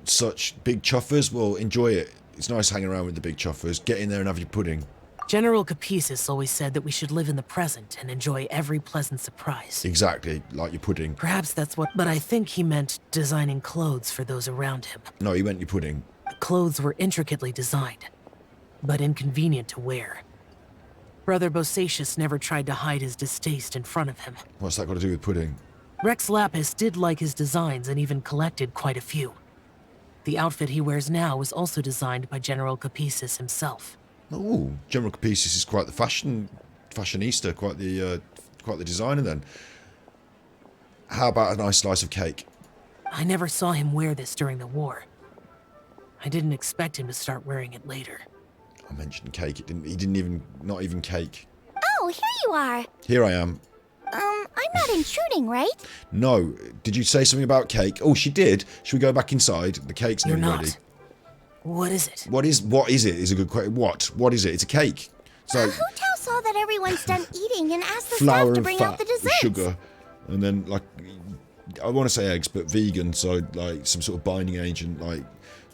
Such big chuffers? Well, enjoy it. It's nice hanging around with the big chuffers. Get in there and have your pudding. General Capisis always said that we should live in the present and enjoy every pleasant surprise. Exactly, like your pudding. Perhaps that's what... But I think he meant designing clothes for those around him. No, he meant your pudding. The clothes were intricately designed, but inconvenient to wear. Brother Bosacius never tried to hide his distaste in front of him. What's that got to do with pudding? Rex Lapis did like his designs and even collected quite a few. The outfit he wears now was also designed by General Capisis himself. Oh, General Capisis is quite the fashionista, quite the designer then. How about a nice slice of cake? I never saw him wear this during the war. I didn't expect him to start wearing it later. I mentioned cake. He didn't even, not even cake. Oh, here you are. Here I am. I'm not intruding, right? No. Did you say something about cake? Oh, she did. Should we go back inside? The cake's You're nearly not. ready. What is it? What is it? Is a good question. What is it? It's a cake. So Hu Tao saw that everyone's done eating and asked the flour staff to and bring fat out the with desserts. sugar, and then like I want to say eggs, but vegan. So like some sort of binding agent, like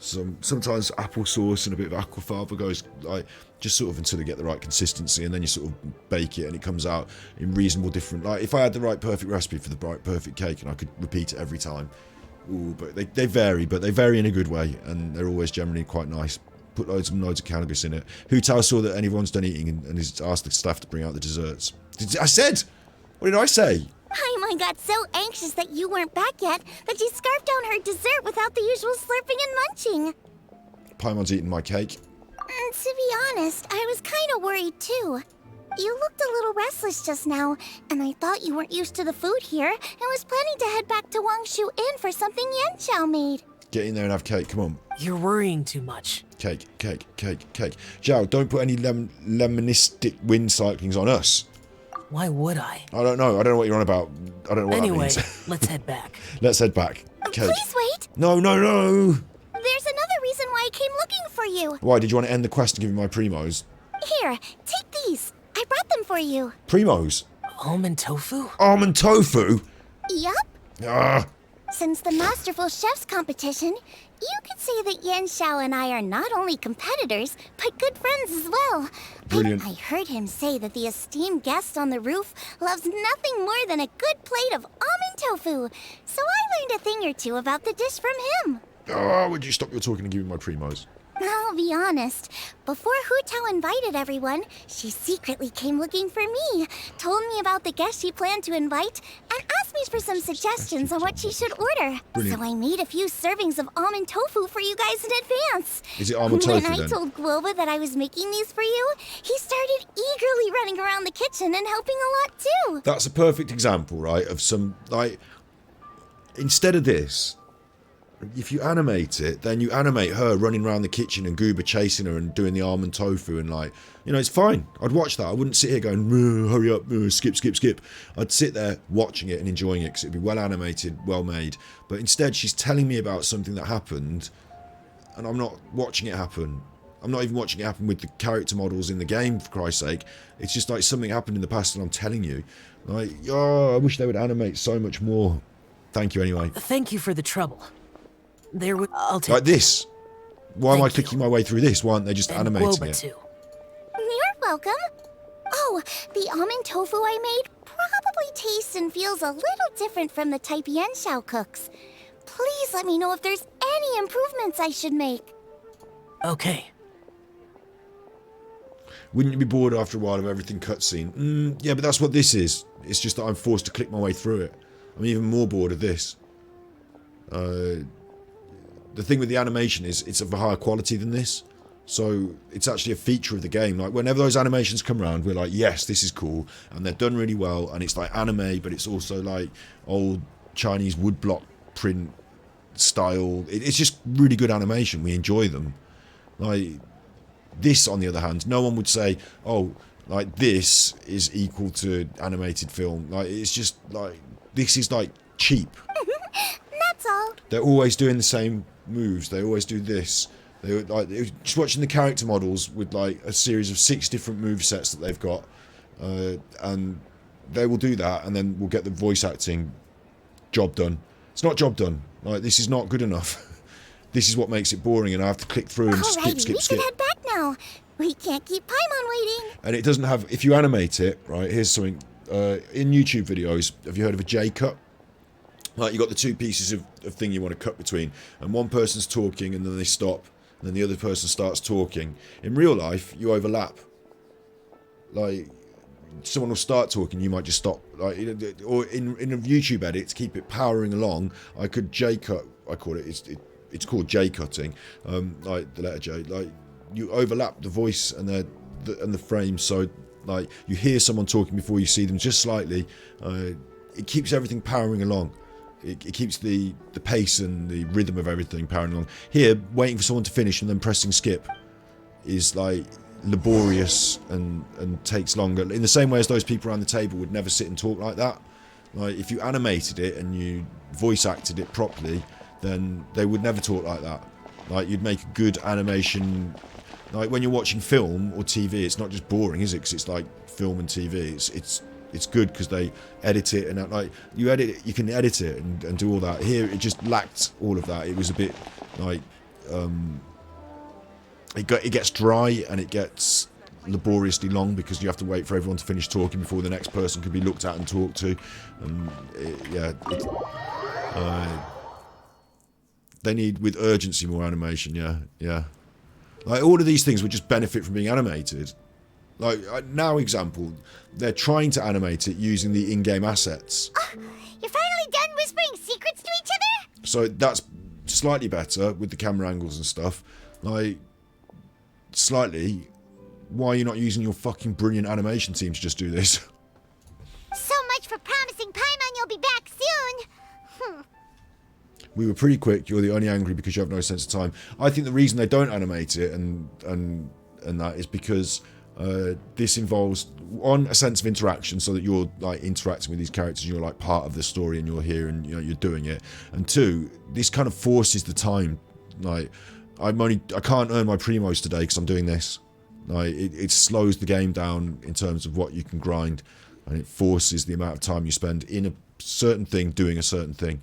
sometimes applesauce and a bit of aquafaba goes like just sort of until you get the right consistency, and then you sort of bake it and it comes out in reasonable different. Like if I had the right perfect recipe for the right perfect cake and I could repeat it every time. Ooh, but they vary, but they vary in a good way, and they're always generally quite nice. Put loads of cannabis in it. Hu Tao saw that everyone's done eating and has asked the staff to bring out the desserts. I said! What did I say? Paimon got so anxious that you weren't back yet that she scarfed down her dessert without the usual slurping and munching. Paimon's eating my cake. To be honest, I was kind of worried too. You looked a little restless just now, and I thought you weren't used to the food here and was planning to head back to Wangshu Inn for something Yan Xiao made. Get in there and have cake, come on. You're worrying too much. Cake. Zhao, don't put any lemonistic wind cyclings on us. Why would I? I don't know what you're on about. I don't know what Anyway, that means. let's head back. Let's head back. Cake. Please wait. No. There's another reason why I came looking for you. Why, did you want to end the quest and give me my primos? Here, take these. I brought them for you. Primos? Almond tofu? Almond tofu? Yup. Ah, Since the Masterful Chefs competition, you could say that Yan Xiao and I are not only competitors, but good friends as well. Brilliant. I heard him say that the esteemed guest on the roof loves nothing more than a good plate of almond tofu. So I learned a thing or two about the dish from him. would you stop your talking and give me my primos? I'll be honest. Before Hu Tao invited everyone, she secretly came looking for me, told me about the guests she planned to invite, and asked me for some suggestions on what she should order. Brilliant. So I made a few servings of almond tofu for you guys in advance. Is it almond tofu When I then? told Guoba that I was making these for you, he started eagerly running around the kitchen and helping a lot too. That's a perfect example, right, of some, like, instead of this, if you animate it, then you animate her running around the kitchen and Gooba chasing her and doing the almond tofu and like, you know, it's fine. I'd watch that. I wouldn't sit here going, hurry up, skip. I'd sit there watching it and enjoying it because it'd be well animated, well made. But instead, she's telling me about something that happened and I'm not watching it happen. I'm not even watching it happen with the character models in the game, for Christ's sake. It's just like something happened in the past and I'm telling you. Like, I wish they would animate so much more. Thank you anyway. Thank you for the trouble. I'll take Like this. Why am I Thank you. clicking my way through this? Why aren't they just and animating Guoba it? too. You're welcome. Oh, the almond tofu I made probably tastes and feels a little different from the type Yan Xiao cooks. Please let me know if there's any improvements I should make. Okay. Wouldn't you be bored after a while of everything cutscene? Yeah, but that's what this is. It's just that I'm forced to click my way through it. I'm even more bored of this. The thing with the animation is it's of a higher quality than this. So it's actually a feature of the game. Like whenever those animations come around, we're like, yes, this is cool. And they're done really well. And it's like anime, but it's also like old Chinese woodblock print style. It's just really good animation. We enjoy them. Like this, on the other hand, no one would say, oh, like this is equal to animated film. Like it's just like, this is like cheap. That's all. They're always doing the same moves. They always do this. They were like just watching the character models with like a series of 6 different move sets that they've got, and they will do that, and then we'll get the voice acting job done. It's not job done. Like, this is not good enough. This is what makes it boring, and I have to click through and skip. We should head back now. We can't keep Paimon waiting. And it doesn't have. If you animate it, right? Here's something. In YouTube videos, have you heard of a J-cut? Like, you got the 2 pieces of thing you want to cut between, and one person's talking, and then they stop, and then the other person starts talking. In real life, you overlap. Like, someone will start talking, you might just stop. Like, or in a YouTube edit, to keep it powering along, I could J-cut. I call it. It's called J-cutting. Like the letter J. Like, you overlap the voice and the frame, so like you hear someone talking before you see them just slightly. It keeps everything powering along. It keeps the pace and the rhythm of everything powering along. Here, waiting for someone to finish and then pressing skip is like laborious and takes longer. In the same way as those people around the table would never sit and talk like that. Like, if you animated it and you voice acted it properly, then they would never talk like that. Like, you'd make a good animation. Like, when you're watching film or TV, it's not just boring, is it? Because it's like film and TV. It's good because they edit it, and like, you edit it, you can edit it and do all that. Here, it just lacked all of that. It was a bit like it gets dry and it gets laboriously long because you have to wait for everyone to finish talking before the next person can be looked at and talked to. And they need, with urgency, more animation. Yeah. Like, all of these things would just benefit from being animated. Like, now example, they're trying to animate it using the in-game assets. You're finally done whispering secrets to each other? So that's slightly better with the camera angles and stuff. Like, slightly. Why are you not using your fucking brilliant animation team to just do this? So much for promising Paimon you'll be back soon. We were pretty quick. You're the only angry because you have no sense of time. I think the reason they don't animate it and that is because this involves, one, a sense of interaction, so that you're like interacting with these characters, you're like part of the story and you're here and you're doing it. And 2, this kind of forces the time. Like, I can't earn my primos today because I'm doing this. Like, it slows the game down in terms of what you can grind, and it forces the amount of time you spend in a certain thing doing a certain thing.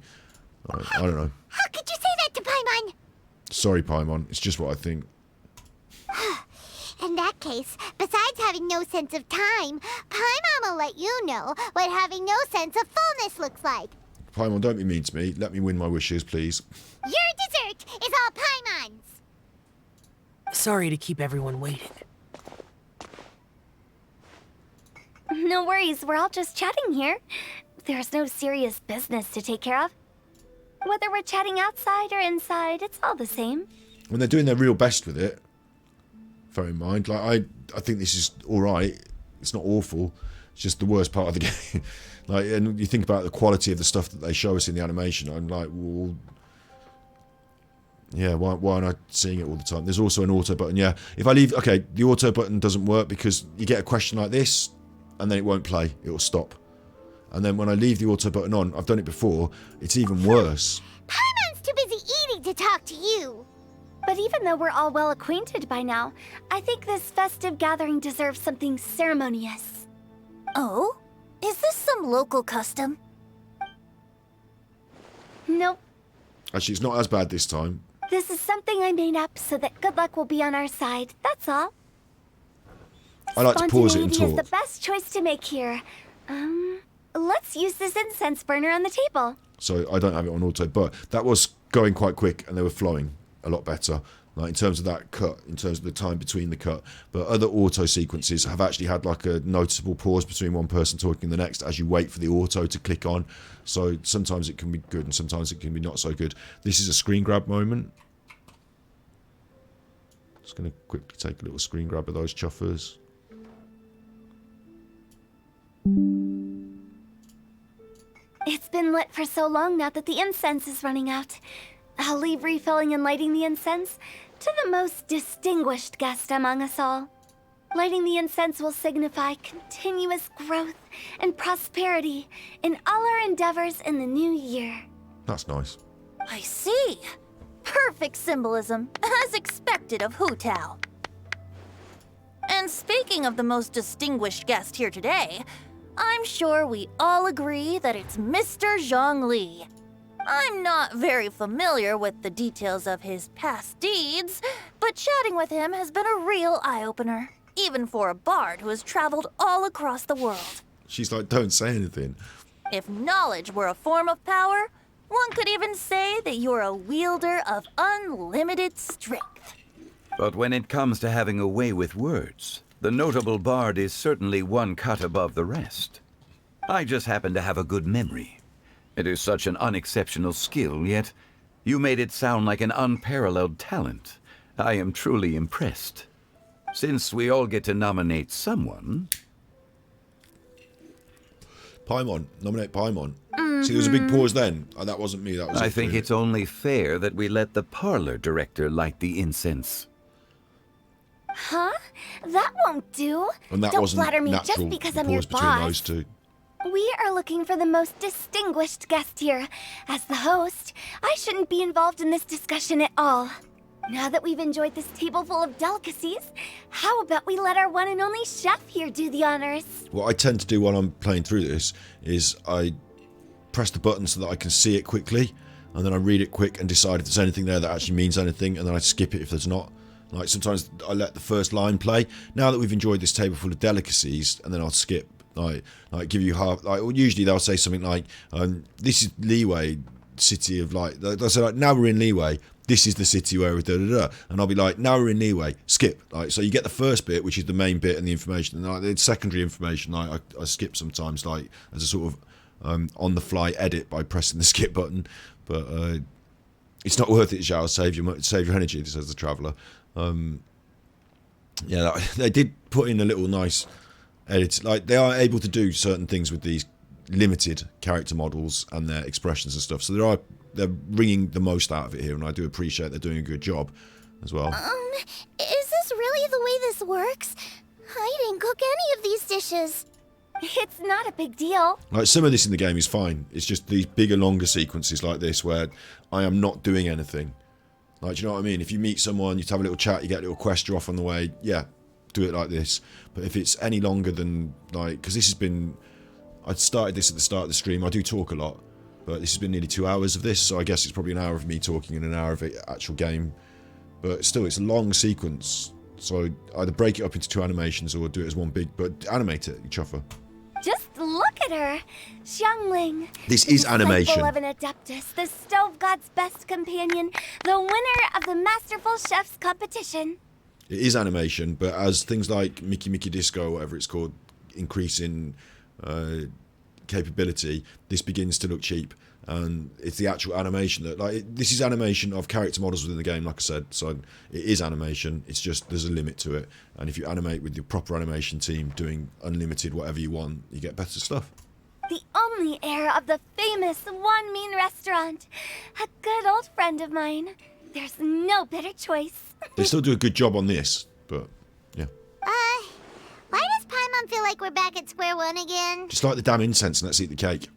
I don't know. How could you say that to Paimon? Sorry, Paimon. It's just what I think. In that case, besides having no sense of time, Paimon will let you know what having no sense of fullness looks like. Paimon, don't be mean to me. Let me win my wishes, please. Your dessert is all Paimon's. Sorry to keep everyone waiting. No worries, we're all just chatting here. There's no serious business to take care of. Whether we're chatting outside or inside, it's all the same. When they're doing their real best with it, bear in mind, like, I think this is alright. It's not awful. It's just the worst part of the game. Like, and you think about the quality of the stuff that they show us in the animation, I'm like, well, yeah, why am I seeing it all the time? There's also an auto button. Yeah, if I leave, okay, the auto button doesn't work because you get a question like this and then it won't play, it will stop. And then when I leave the auto button on, I've done it before, it's even worse. Paimon's too busy eating to talk to you. But even though we're all well acquainted by now, I think this festive gathering deserves something ceremonious. Oh? Is this some local custom? Nope. Actually, it's not as bad this time. This is something I made up so that good luck will be on our side, that's all. I like to pause it and Spontaneity is talk. the best choice to make here. Let's use this incense burner on the table. So I don't have it on auto, but that was going quite quick and they were flowing a lot better. Like, in terms of that cut, in terms of the time between the cut. But other auto sequences have actually had like a noticeable pause between one person talking and the next as you wait for the auto to click on. So sometimes it can be good and sometimes it can be not so good. This is a screen grab moment. Just going to quickly take a little screen grab of those chuffers. It's been lit for so long now that the incense is running out. I'll leave refilling and lighting the incense to the most distinguished guest among us all. Lighting the incense will signify continuous growth and prosperity in all our endeavors in the new year. That's nice. I see. Perfect. perfect symbolism, as expected of Hu Tao. And speaking of the most distinguished guest here today, I'm sure we all agree that it's Mr. Zhongli. I'm not very familiar with the details of his past deeds, but chatting with him has been a real eye-opener, even for a bard who has traveled all across the world. She's like, don't say anything. If knowledge were a form of power, one could even say that you're a wielder of unlimited strength. But when it comes to having a way with words, the notable bard is certainly one cut above the rest. I just happen to have a good memory. It is such an unexceptional skill, yet you made it sound like an unparalleled talent. I am truly impressed. Since we all get to nominate someone... Paimon. Nominate Paimon. See, there was a big pause then. Oh, that wasn't me, that was I it, think really. it's only fair that we let the parlor director light the incense. Huh? That won't do. And that Don't wasn't flatter me natural, just because the I'm your pause between boss. those two. We are looking for the most distinguished guest here. As the host, I shouldn't be involved in this discussion at all. Now that we've enjoyed this table full of delicacies, how about we let our one and only chef here do the honors? What I tend to do while I'm playing through this is I press the button so that I can see it quickly, and then I read it quick and decide if there's anything there that actually means anything, and then I skip it if there's not. Like, sometimes I let the first line play. Now that we've enjoyed this table full of delicacies, and then I'll skip, like give you half, like, well, usually they'll say something like, this is Leeway, city of, like, they'll say, like, now we're in Leeway, this is the city where we're da-da-da, and I'll be like, now we're in Leeway, skip. Like, so you get the first bit, which is the main bit and the information, and like, the secondary information, like, I skip sometimes, like, as a sort of on-the-fly edit by pressing the skip button, but it's not worth it, Zhao. Save your energy, says the Traveller. Yeah, they did put in a little nice edit. Like, they are able to do certain things with these limited character models and their expressions and stuff. So they're wringing the most out of it here, and I do appreciate they're doing a good job as well. Is this really the way this works? I didn't cook any of these dishes. It's not a big deal. Like, some of this in the game is fine. It's just these bigger, longer sequences like this where I am not doing anything. Like, do you know what I mean? If you meet someone, you have a little chat, you get a little quest, you're off on the way, yeah, do it like this. But if it's any longer than, like, because this has been, I started this at the start of the stream, I do talk a lot, but this has been nearly 2 hours of this, so I guess it's probably an hour of me talking and an hour of actual game. But still, it's a long sequence, so either break it up into 2 animations or do it as one big, but animate it, you chuffer. Just look at her, Xiangling. This the is animation. disciple of an Adeptus, the Stove God's best companion, the winner of the Masterful Chef's competition. It is animation, but as things like Mickey Mickey Disco, whatever it's called, increase in capability, this begins to look cheap. And it's the actual animation that, like, this is animation of character models within the game, like I said, so it is animation, it's just there's a limit to it, and if you animate with your proper animation team doing unlimited whatever you want, you get better stuff. The only heir of the famous One Mean restaurant, a good old friend of mine. There's no better choice. They still do a good job on this, but yeah. Why does Paimon feel like we're back at square one again? Just like the damn incense and let's eat the cake.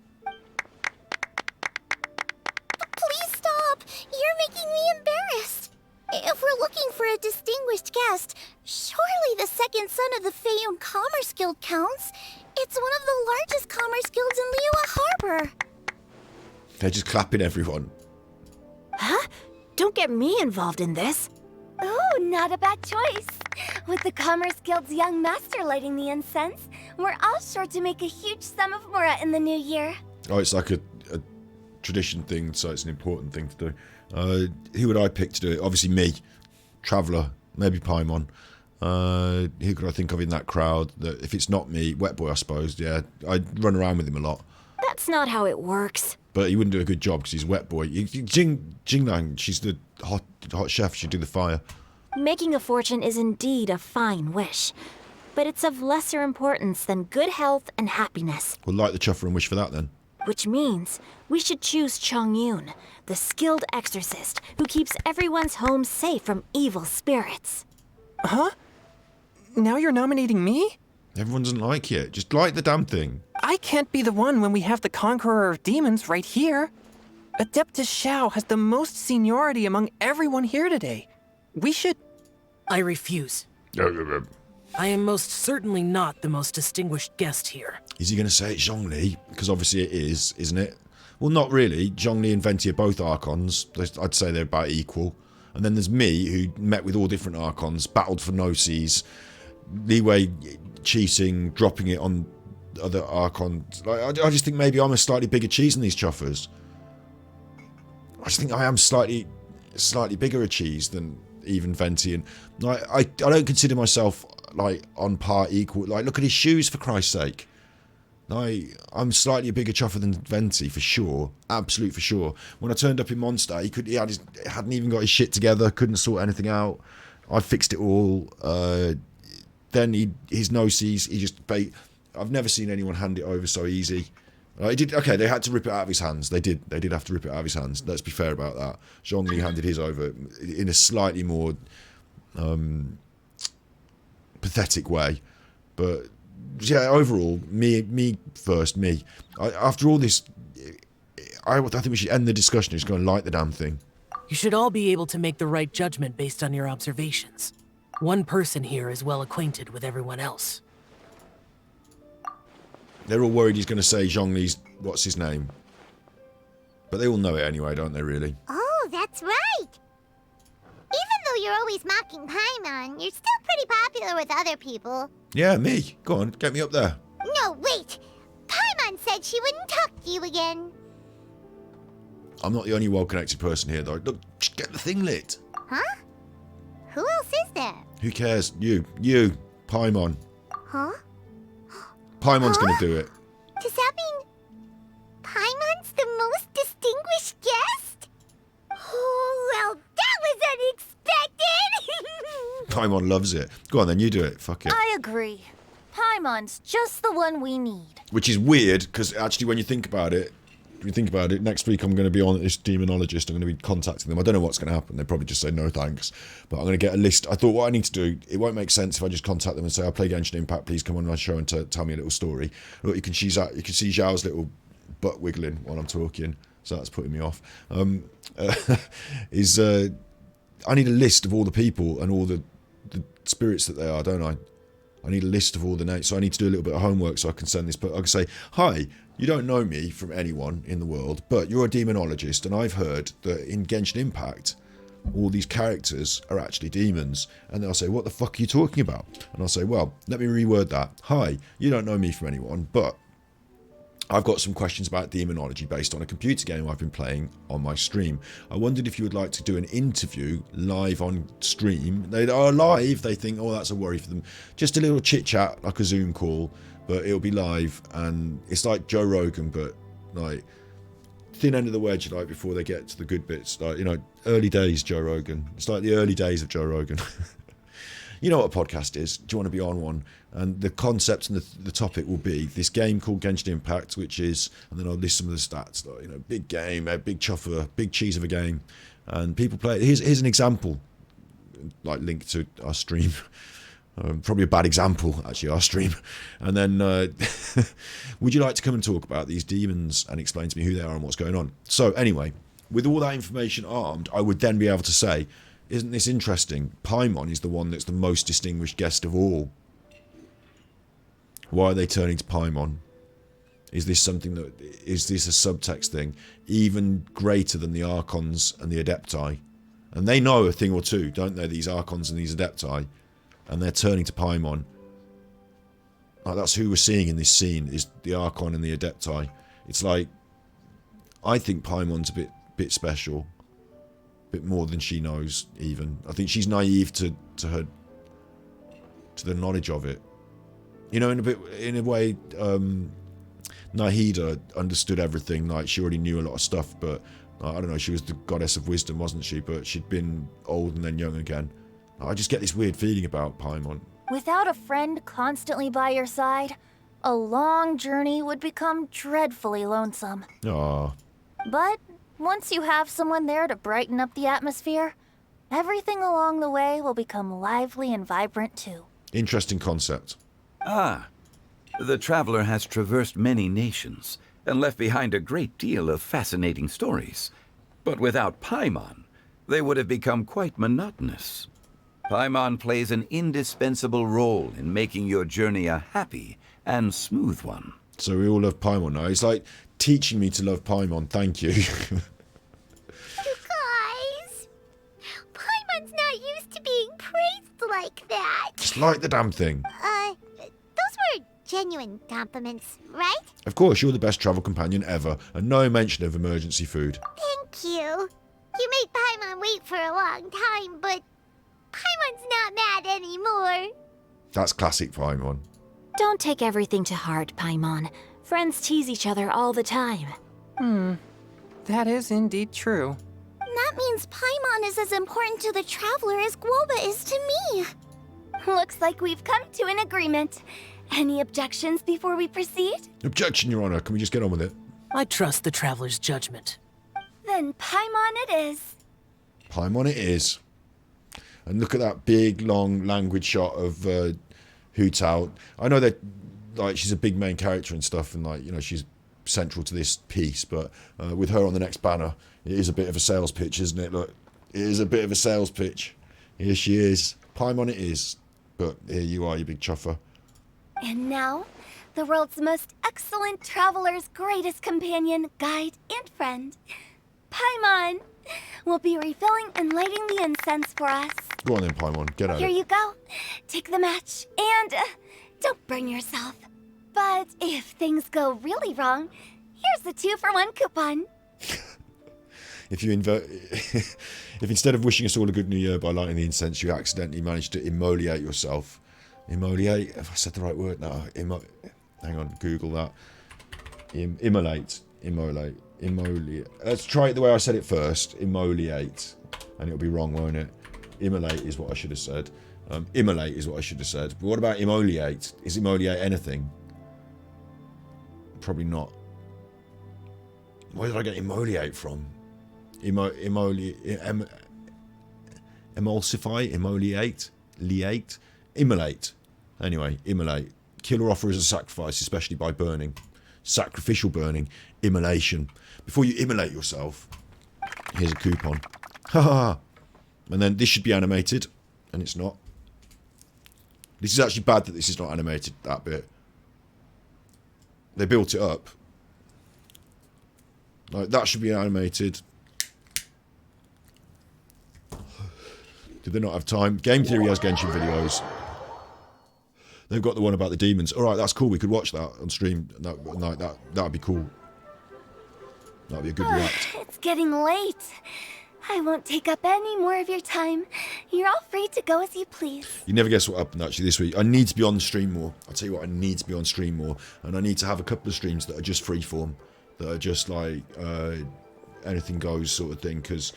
Please stop! You're making me embarrassed. If we're looking for a distinguished guest, surely the second son of the Feiyun Commerce Guild counts. It's one of the largest commerce guilds in Liyue Harbor. They're just clapping everyone. Huh? Don't get me involved in this. Oh, not a bad choice. With the Commerce Guild's young master lighting the incense, we're all sure to make a huge sum of mora in the new year. Oh, it's like a tradition thing, so it's an important thing to do. Who would I pick to do it? Obviously me, Traveller, maybe Paimon. Who could I think of in that crowd? That if it's not me, Wet Boy, I suppose. Yeah, I'd run around with him a lot. That's not how it works. But he wouldn't do a good job because he's Wet Boy. Jinglang, she's the hot chef. She'd do the fire. Making a fortune is indeed a fine wish, but it's of lesser importance than good health and happiness. We'll light the chuffer and wish for that then. Which means we should choose Chongyun, the skilled exorcist who keeps everyone's home safe from evil spirits. Huh? Now you're nominating me? Everyone doesn't like it. Just light the damn thing. I can't be the one when we have the Conqueror of Demons right here. Adeptus Shao has the most seniority among everyone here today. We should... I refuse. I am most certainly not the most distinguished guest here. Is he going to say it's Zhongli? Because obviously it is, isn't it? Well, not really. Zhongli and Venti are both Archons. I'd say they're about equal. And then there's me, who met with all different Archons, battled for Gnosis, Liyue cheating, dropping it on other Archons. I just think maybe I'm a slightly bigger cheese than these chuffers. I just think I am slightly bigger a cheese than even Venti. And I don't consider myself like on par equal. Like, look at his shoes, for Christ's sake. I'm slightly a bigger chuffer than Venti, for sure. Absolute for sure. When I turned up in Monster, he hadn't even got his shit together, couldn't sort anything out. I fixed it all. Then his Gnosis, I've never seen anyone hand it over so easy. Okay, they had to rip it out of his hands. They did have to rip it out of his hands. Let's be fair about that. Zhongli handed his over in a slightly more pathetic way. But yeah, overall, me first. After all this, I think we should end the discussion and just go and light the damn thing. You should all be able to make the right judgment based on your observations. One person here is well acquainted with everyone else. They're all worried he's going to say Zhongli's, what's his name? But they all know it anyway, don't they, really? Oh, that's right! Even though you're always mocking Paimon, you're still pretty popular with other people. Yeah, me. Go on, get me up there. No, wait! Paimon said she wouldn't talk to you again. I'm not the only well-connected person here, though. Look, just get the thing lit. Huh? Who else is there? Who cares? You, Paimon. Huh? Paimon's going to do it. Does that mean Paimon's the most distinguished guest? Oh, well, that was unexpected! Paimon loves it. Go on then, you do it. Fuck it. I agree. Paimon's just the one we need. Which is weird, because actually when you think about it, next week I'm going to be on this demonologist. I'm going to be contacting them. I don't know what's going to happen. They probably just say no thanks. But I'm going to get a list. I thought what I need to do, it won't make sense if I just contact them and say, I play Genshin Impact, please come on my show and tell me a little story. Look, you can see Zhao's little butt wiggling while I'm talking. So that's putting me off. I need a list of all the people and all the spirits that they are, don't I? I need a list of all the names. So I need to do a little bit of homework so I can send this. But I can say, hi, you don't know me from anyone in the world, but you're a demonologist, and I've heard that in Genshin Impact, all these characters are actually demons. And they'll say, what the fuck are you talking about? And I'll say, well, let me reword that. Hi, you don't know me from anyone, but I've got some questions about demonology based on a computer game I've been playing on my stream. I wondered if you would like to do an interview live on stream. They are live. They think, oh, that's a worry for them. Just a little chit-chat, like a Zoom call, but it'll be live. And it's like Joe Rogan, but like thin end of the wedge, like before they get to the good bits. Like, you know, early days Joe Rogan. It's like the early days of Joe Rogan. You know what a podcast is. Do you want to be on one? And the concept and the topic will be this game called Genshin Impact, which is, and then I'll list some of the stats. Like, you know, big game, a big chuffer, big cheese of a game, and people play it. Here's an example, like linked to our stream. Probably a bad example, actually, our stream. And then, would you like to come and talk about these demons and explain to me who they are and what's going on? So anyway, with all that information armed, I would then be able to say, isn't this interesting? Paimon is the one that's the most distinguished guest of all. Why are they turning to Paimon? Is this a subtext thing? Even greater than the Archons and the Adepti. And they know a thing or two, don't they? These Archons and these Adepti. And they're turning to Paimon. Like, that's who we're seeing in this scene, is the Archon and the Adepti. It's like, I think Paimon's a bit special. Bit more than she knows, even. I think she's naive to the knowledge of it. You know, in a way, Nahida understood everything. Like, she already knew a lot of stuff, but I don't know. She was the goddess of wisdom, wasn't she? But she'd been old and then young again. I just get this weird feeling about Paimon. Without a friend constantly by your side, a long journey would become dreadfully lonesome. Ah. But once you have someone there to brighten up the atmosphere, everything along the way will become lively and vibrant too. Interesting concept. Ah, the traveler has traversed many nations and left behind a great deal of fascinating stories. But without Paimon, they would have become quite monotonous. Paimon plays an indispensable role in making your journey a happy and smooth one. So we all love Paimon now. It's like teaching me to love Paimon. Thank you. You guys, Paimon's not used to being praised like that. Just like the damn thing. Those were genuine compliments, right? Of course, you're the best travel companion ever, and no mention of emergency food. Thank you. You made Paimon wait for a long time, but Paimon's not mad anymore. That's classic Paimon. Don't take everything to heart, Paimon. Friends tease each other all the time. That is indeed true. That means Paimon is as important to the traveler as Guoba is to me. Looks like we've come to an agreement. Any objections before we proceed? Objection, Your Honor. Can we just get on with it? I trust the traveler's judgment. Then Paimon it is. Paimon it is. And look at that big, long, languid shot of Hu Tao. I know that, like, she's a big main character and stuff, and, like, you know, she's central to this piece, but with her on the next banner, it is a bit of a sales pitch, isn't it? Look, it is a bit of a sales pitch. Here she is. Paimon it is. But here you are, you big chuffer. And now, the world's most excellent traveler's greatest companion, guide, and friend, Paimon, will be refilling and lighting the incense for us. Go on then, Paimon. Get at Here it. you go. Take the match, and don't burn yourself. But if things go really wrong, here's the 2-for-1 coupon. If you if instead of wishing us all a good new year by lighting the incense, you accidentally manage to immolate yourself. Immolate? Have I said the right word now? Hang on, Google that. Immolate. Let's try it the way I said it first. Immolate. And it'll be wrong, won't it? Immolate is what I should have said. Immolate is what I should have said. But what about immolate? Is immolate anything? Probably not. Where did I get immolate from? Emulsify, immolate, liate, immolate. Anyway, immolate. Kill or offer as a sacrifice, especially by burning. Sacrificial burning, immolation. Before you immolate yourself, here's a coupon. Ha ha. And then this should be animated, and it's not. This is actually bad that this is not animated, that bit. They built it up. Like, that should be animated. Did they not have time? Game Theory has Genshin videos. They've got the one about the demons. Alright, that's cool. We could watch that on stream. That'd be cool. That'd be a good react. It's getting late. I won't take up any more of your time. You're all free to go as you please. You never guess what happened actually this week. I need to be on the stream more. I'll tell you what, I need to be on stream more. And I need to have a couple of streams that are just freeform. That are just like anything goes sort of thing. Because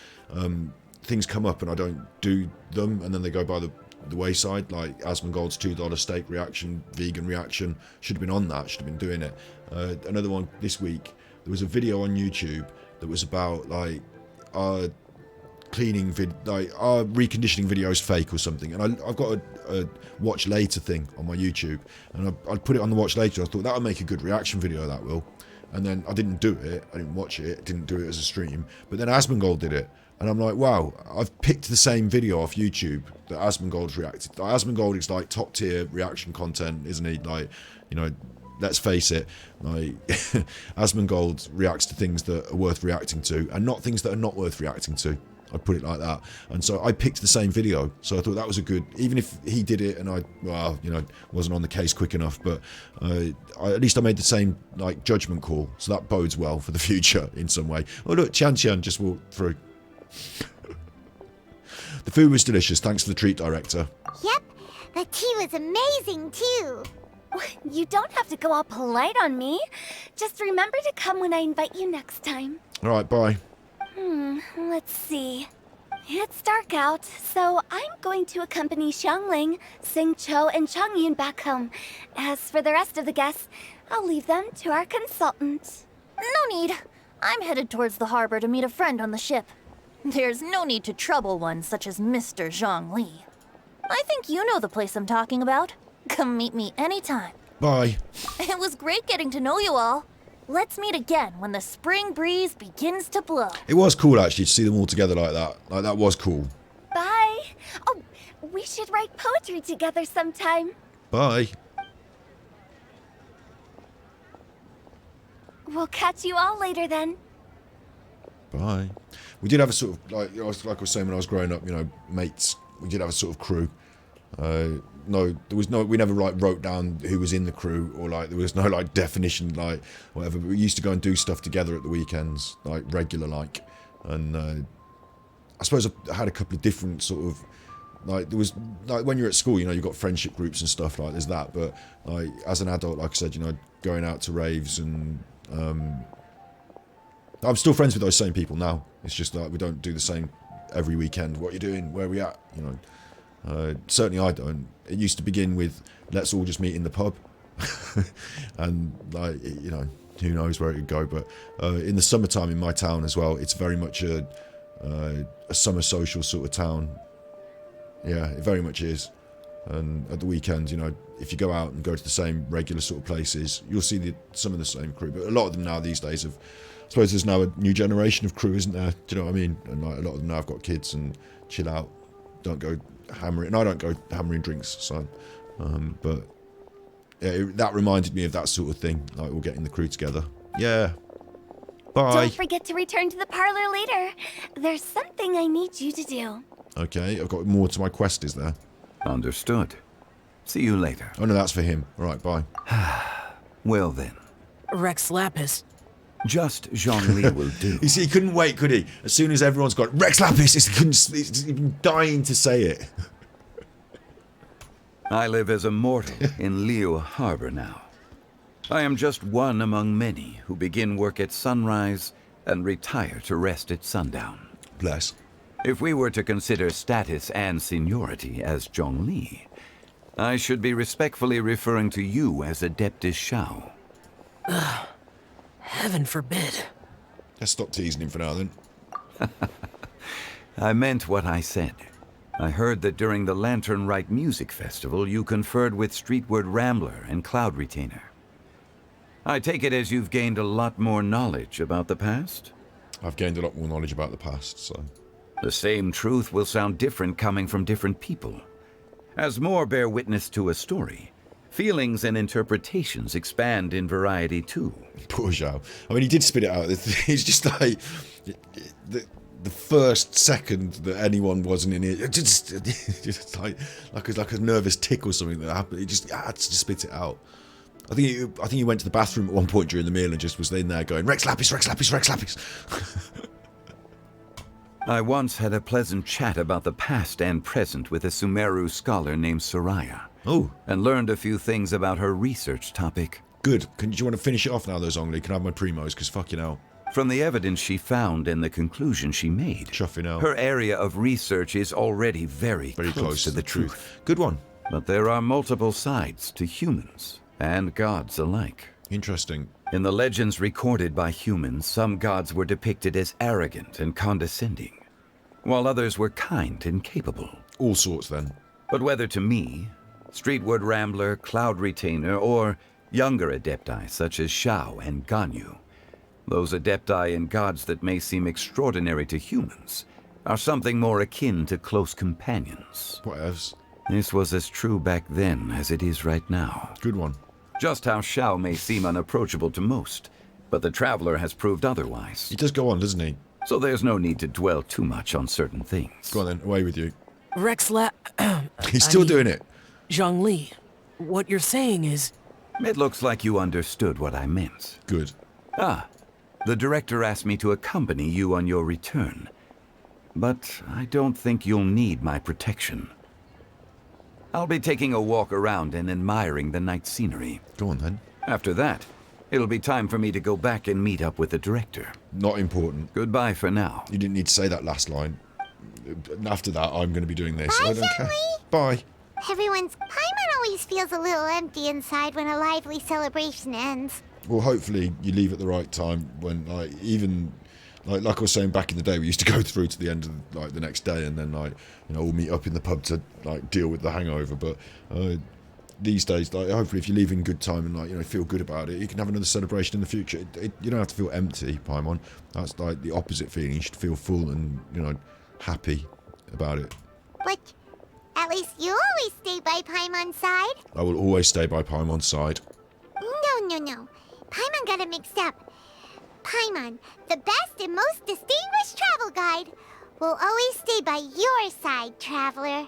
things come up and I don't do them. And then they go by the wayside. Like Asmongold's $2 steak reaction, vegan reaction. Should have been on that. Should have been doing it. Another one this week. There was a video on YouTube that was about like cleaning our reconditioning videos fake or something, and I've got a watch later thing on my YouTube, and I put it on the watch later. I thought that would make a good reaction video, that will. And then I didn't do it. I didn't watch it. Didn't do it as a stream. But then Asmongold did it, and I'm like, wow, I've picked the same video off YouTube that Asmongold's reacted. Like, Asmongold is like top tier reaction content, isn't he? Like, you know, let's face it, like Asmongold reacts to things that are worth reacting to, and not things that are not worth reacting to. I'd put it like that. And so I picked the same video. So I thought that was a good, even if he did it and I, well, you know, wasn't on the case quick enough, but at least I made the same, like, judgment call. So that bodes well for the future in some way. Oh, look, Chan just walked through. The food was delicious, thanks to the treat director. Yep, the tea was amazing too. You don't have to go all polite on me. Just remember to come when I invite you next time. All right, bye. Let's see. It's dark out, so I'm going to accompany Xiangling, Xingqiu, and Chongyun back home. As for the rest of the guests, I'll leave them to our consultant. No need. I'm headed towards the harbor to meet a friend on the ship. There's no need to trouble one such as Mr. Zhongli. I think you know the place I'm talking about. Come meet me anytime. Bye. It was great getting to know you all. Let's meet again when the spring breeze begins to blow. It was cool actually to see them all together like that. Like that was cool. Bye. Oh, we should write poetry together sometime. Bye. We'll catch you all later then. Bye. We did have a sort of like I was saying when I was growing up, mates. We did have a sort of crew. No, there was no. We never wrote down who was in the crew or there was no definition whatever. But we used to go and do stuff together at the weekends, regular and I suppose I had a couple of different sort of there was when you're at school, you've got friendship groups and stuff there's that. But as an adult, like I said, going out to raves and I'm still friends with those same people now. It's just we don't do the same every weekend. What you doing? Where are we at? Certainly I don't. It used to begin with let's all just meet in the pub, and who knows where it would go. But in the summertime in my town as well, it's very much a summer social sort of town. Yeah, it very much is. And at the weekends, if you go out and go to the same regular sort of places, you'll see some of the same crew. But a lot of them now these days I suppose there's now a new generation of crew, isn't there? Do you know what I mean? And a lot of them now have got kids and chill out, don't go hammering. And I don't go hammering drinks, so. But yeah, that reminded me of that sort of thing. We're getting the crew together. Yeah. Bye. Don't forget to return to the parlor later. There's something I need you to do. Okay, I've got more to my quest, is there? Understood. See you later. Oh no, that's for him. All right, bye. Well then. Rex Lapis. Just Zhongli will do. You see, he couldn't wait, could he? As soon as everyone's got Rex Lapis, he's been dying to say it. I live as a mortal in Liyue Harbor now. I am just one among many who begin work at sunrise and retire to rest at sundown. Bless. If we were to consider status and seniority as Zhongli, I should be respectfully referring to you as Adeptus Shao. Heaven forbid. Let's stop teasing him for now, then. I meant what I said. I heard that during the Lantern Rite Music Festival, you conferred with Streetward Rambler and Cloud Retainer. I take it as you've gained a lot more knowledge about the past? I've gained a lot more knowledge about the past, so... The same truth will sound different coming from different people. As more bear witness to a story, feelings and interpretations expand in variety too. Poor Zhao. I mean, he did spit it out. He's just the first second that anyone wasn't in it, just like a nervous tick or something that happened. He just had to spit it out. I think he went to the bathroom at one point during the meal and just was in there going, Rex Lapis, Rex Lapis, Rex Lapis. I once had a pleasant chat about the past and present with a Sumeru scholar named Soraya. Oh. And learned a few things about her research topic. Good. Do you want to finish it off now, though, Zhongli? Can I have my primos? Because fucking hell. From the evidence she found and the conclusion she made, Chuffing out. Her area of research is already very close to the truth. Good one. But there are multiple sides to humans and gods alike. Interesting. In the legends recorded by humans, some gods were depicted as arrogant and condescending, while others were kind and capable. All sorts, then. But whether to me, Streetward Rambler, Cloud Retainer, or younger adepti such as Shao and Ganyu, those adepti and gods that may seem extraordinary to humans are something more akin to close companions. Whatevs. This was as true back then as it is right now. Good one. Just how Shao may seem unapproachable to most, but the Traveler has proved otherwise. He does go on, doesn't he? So there's no need to dwell too much on certain things. Go on then, away with you. Rex He's still doing it. Zhongli, what you're saying is... It looks like you understood what I meant. Good. The director asked me to accompany you on your return, but I don't think you'll need my protection. I'll be taking a walk around and admiring the night scenery. Go on then. After that, it'll be time for me to go back and meet up with the director. Not important. Goodbye for now. You didn't need to say that last line. After that, I'm going to be doing this. Bye, I don't care. Zhongli. Bye. Everyone's Paimon always feels a little empty inside when a lively celebration ends. Well, hopefully you leave at the right time when, like I was saying back in the day, we used to go through to the end of the next day and then we'll meet up in the pub to deal with the hangover. But these days, like, hopefully if you leave in good time and, like, you know, feel good about it, you can have another celebration in the future. You don't have to feel empty, Paimon. That's like the opposite feeling. You should feel full and, you know, happy about it. But at least you always stay by Paimon's side. I will always stay by Paimon's side. No. Paimon got it mixed up. Paimon, the best and most distinguished travel guide, will always stay by your side, traveler.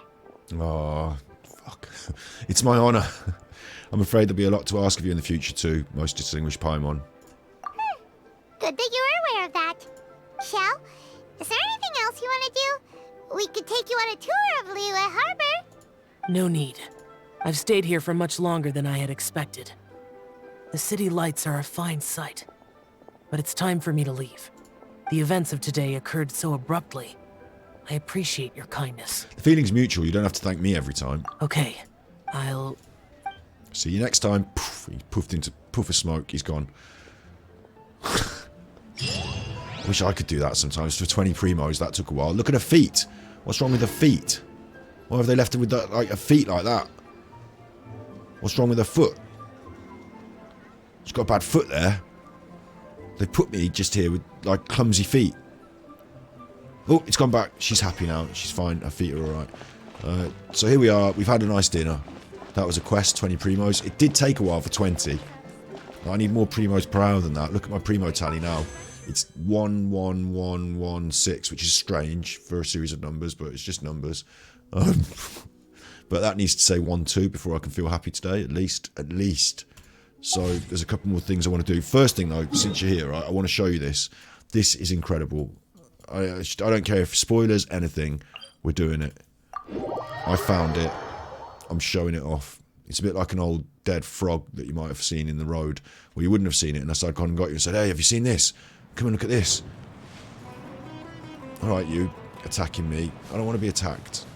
Oh, fuck. It's my honour. I'm afraid there'll be a lot to ask of you in the future too, most distinguished Paimon. Good that you're aware of that. Shell, is there anything else you want to do? We could take you on a tour of Liyue Harbor. No need. I've stayed here for much longer than I had expected. The city lights are a fine sight. But it's time for me to leave. The events of today occurred so abruptly. I appreciate your kindness. The feeling's mutual. You don't have to thank me every time. Okay. I'll... See you next time. Poof, he puffed into puff of smoke. He's gone. Wish I could do that sometimes. For 20 primos, that took a while. Look at her feet. What's wrong with her feet? Why have they left her with that, like, a feet like that? What's wrong with her foot? She's got a bad foot there. They put me just here with, like, clumsy feet. Oh, it's gone back. She's happy now. She's fine. Her feet are alright. So here we are. We've had a nice dinner. That was a quest, 20 primos. It did take a while for 20. I need more primos per hour than that. Look at my primo tally now. It's 11116, which is strange for a series of numbers, but it's just numbers. But that needs to say 12 before I can feel happy today, at least. So there's a couple more things I want to do. First thing though, since you're here, right, I want to show you this. This is incredible. I don't care if spoilers, anything. We're doing it. I found it. I'm showing it off. It's a bit like an old dead frog that you might have seen in the road. Well, you wouldn't have seen it unless I'd gone and got you and said, hey, have you seen this? Come and look at this. Alright, you attacking me. I don't want to be attacked.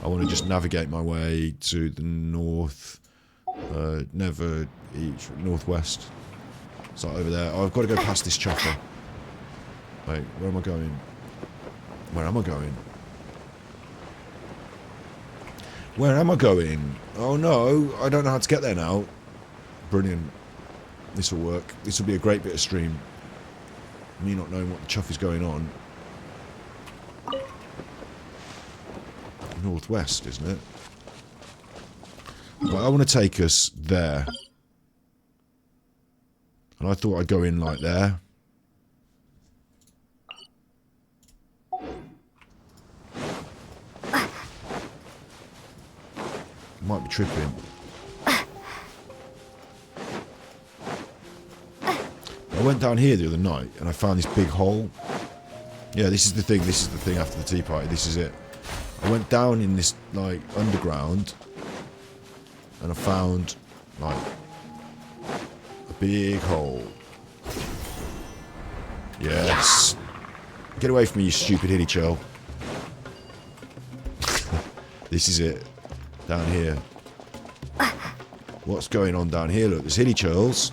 I want to just navigate my way to the north. Never east, northwest. It's like over there. Oh, I've got to go past this chopper. Wait, where am I going? Where am I going? Where am I going? Oh no, I don't know how to get there now. Brilliant. This will work. This will be a great bit of stream. Me not knowing what the chuff is going on. Northwest, isn't it? Right, I want to take us there. And I thought I'd go in like there. Might be tripping. I went down here the other night and I found this big hole. Yeah, this is the thing. This is the thing after the tea party. This is it. I went down in this, like, underground and I found, like, a big hole. Yes. Get away from me, you stupid hilly churl. This is it. Down here. What's going on down here? Look, there's hilly churls.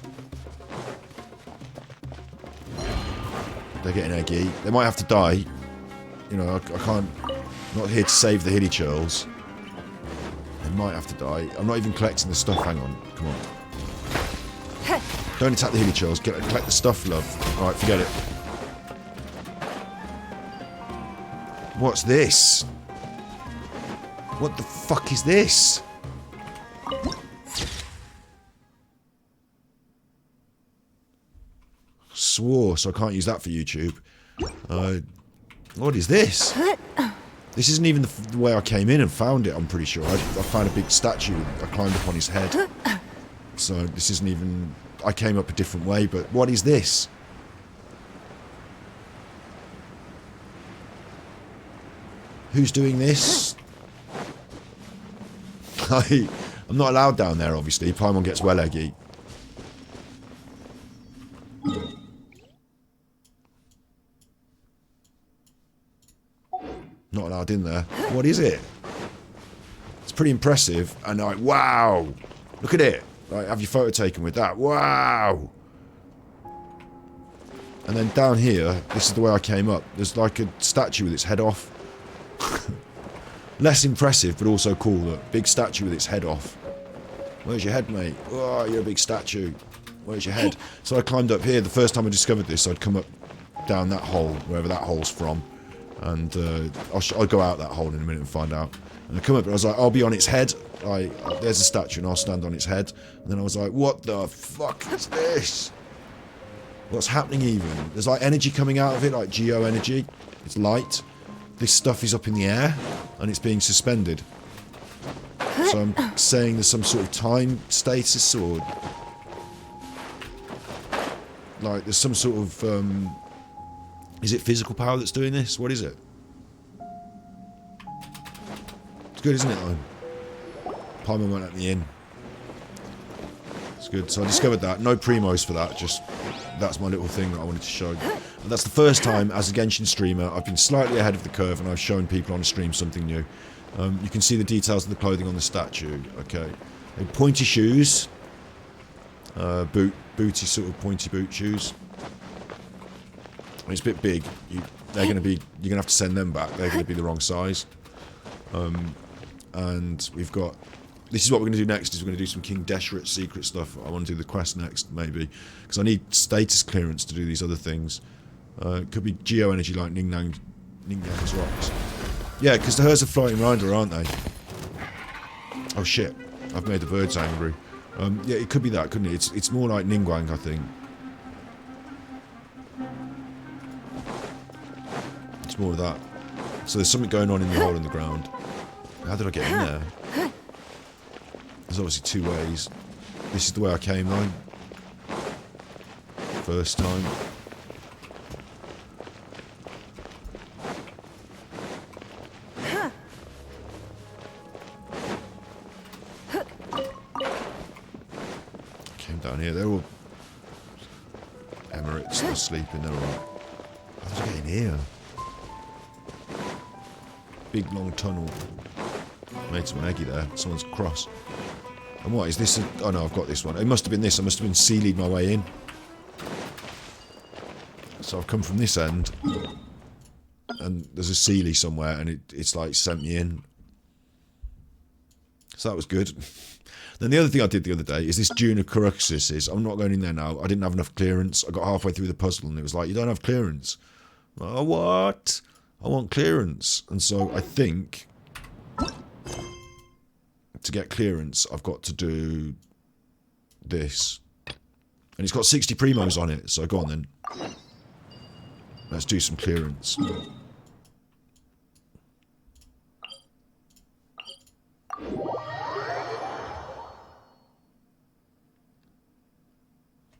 They're getting eggy. They might have to die. You know, I can't... I'm not here to save the hilly churls. They might have to die. I'm not even collecting the stuff. Hang on. Come on. Don't attack the hilly churls. Collect the stuff, love. Alright, forget it. What's this? What the fuck is this? Swore, so I can't use that for YouTube. What is this? This isn't even the way I came in and found it, I'm pretty sure. I found a big statue. I climbed up on his head. So this isn't even... I came up a different way, but what is this? Who's doing this? I'm not allowed down there, obviously. Paimon gets well eggy. Not allowed in there. What is it? It's pretty impressive. And like, wow! Look at it. Like, have your photo taken with that. Wow! And then down here, this is the way I came up. There's like a statue with its head off. Less impressive, but also cool. Look, big statue with its head off. Where's your head, mate? Oh, you're a big statue. Where's your head? So I climbed up here. The first time I discovered this, I'd come up down that hole, wherever that hole's from. And I'll go out that hole in a minute and find out. And I come up and I was like, I'll be on its head. There's a statue and I'll stand on its head. And then I was like, what the fuck is this? What's happening even? There's like energy coming out of it, like geo energy. It's light. This stuff is up in the air and it's being suspended. So I'm saying there's some sort of time status or... like there's some sort of... is it physical power that's doing this? What is it? It's good, isn't it, though? Paimon won't let me in. It's good. So I discovered that. No primos for that, just... that's my little thing that I wanted to show. And that's the first time, as a Genshin streamer, I've been slightly ahead of the curve and I've shown people on stream something new. You can see the details of the clothing on the statue. Okay. Pointy shoes. Booty, sort of pointy boot shoes. It's a bit big. You're going to have to send them back. They're going to be the wrong size. And we've got... this is what we're going to do next, is we're going to do some King Deshret secret stuff. I want to do the quest next, maybe. Because I need status clearance to do these other things. It could be geo energy like Ningnang's rocks. Yeah, because the hers are floating around her, aren't they? Oh shit. I've made the birds angry. Yeah, it could be that, couldn't it? It's more like Ningguang, I think. It's more of that. So there's something going on in the hole in the ground. How did I get in there? There's obviously two ways. This is the way I came, though. First time. Came down here. They're all Emirates. They're sleeping. They're alright. How did I get in here? Big long tunnel. Made some eggy there. Someone's cross. And what is this? Oh no, I've got this one. It must have been this. I must have been Sealied my way in. So I've come from this end. And there's a Sealy somewhere and it's like sent me in. So that was good. Then the other thing I did the other day is this Dune of Cruxis. I'm not going in there now. I didn't have enough clearance. I got halfway through the puzzle and it was like, you don't have clearance. Oh, what? I want clearance. And so I think... to get clearance, I've got to do this. And it's got 60 primos on it, so go on then. Let's do some clearance.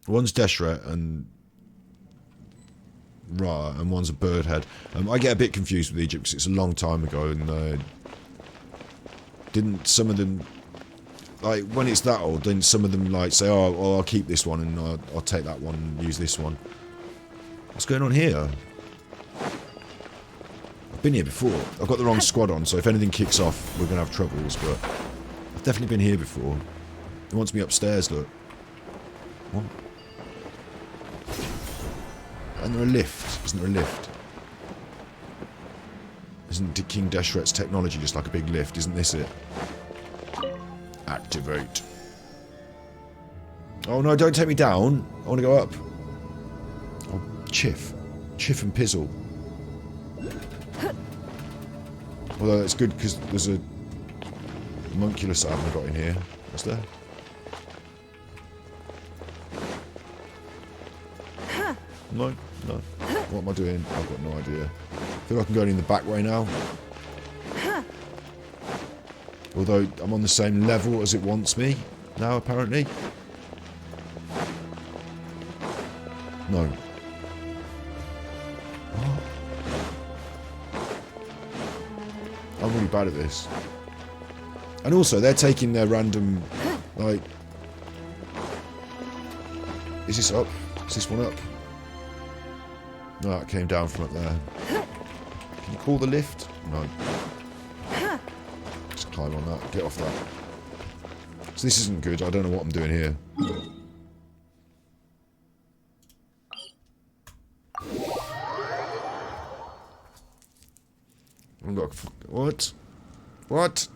One's Deshret and Ra, and one's a bird head. I get a bit confused with Egypt because it's a long time ago, and didn't some of them, like, when it's that old, didn't some of them, like, say, oh I'll keep this one and I'll take that one and use this one? What's going on here? I've been here before. I've got the wrong squad on, so if anything kicks off, we're going to have troubles, but I've definitely been here before. It wants me upstairs, look. What? Isn't there a lift? Isn't there a lift? Isn't King Deshret's technology just like a big lift? Isn't this it? Activate. Oh no, don't take me down. I want to go up. Oh, Chiff. Chiff and Pizzle. Although it's good because there's a homunculus I haven't got in here. What's there? No, no. What am I doing? I've got no idea. I feel like I'm going in the back way now. Although I'm on the same level as it wants me now, apparently. No. Oh. I'm really bad at this. And also, they're taking their random, like... Is this up? Is this one up? No, it came down from up there. Can you call the lift? No. Just climb on that. Get off that. So this isn't good. I don't know what I'm doing here. I've got... What? What?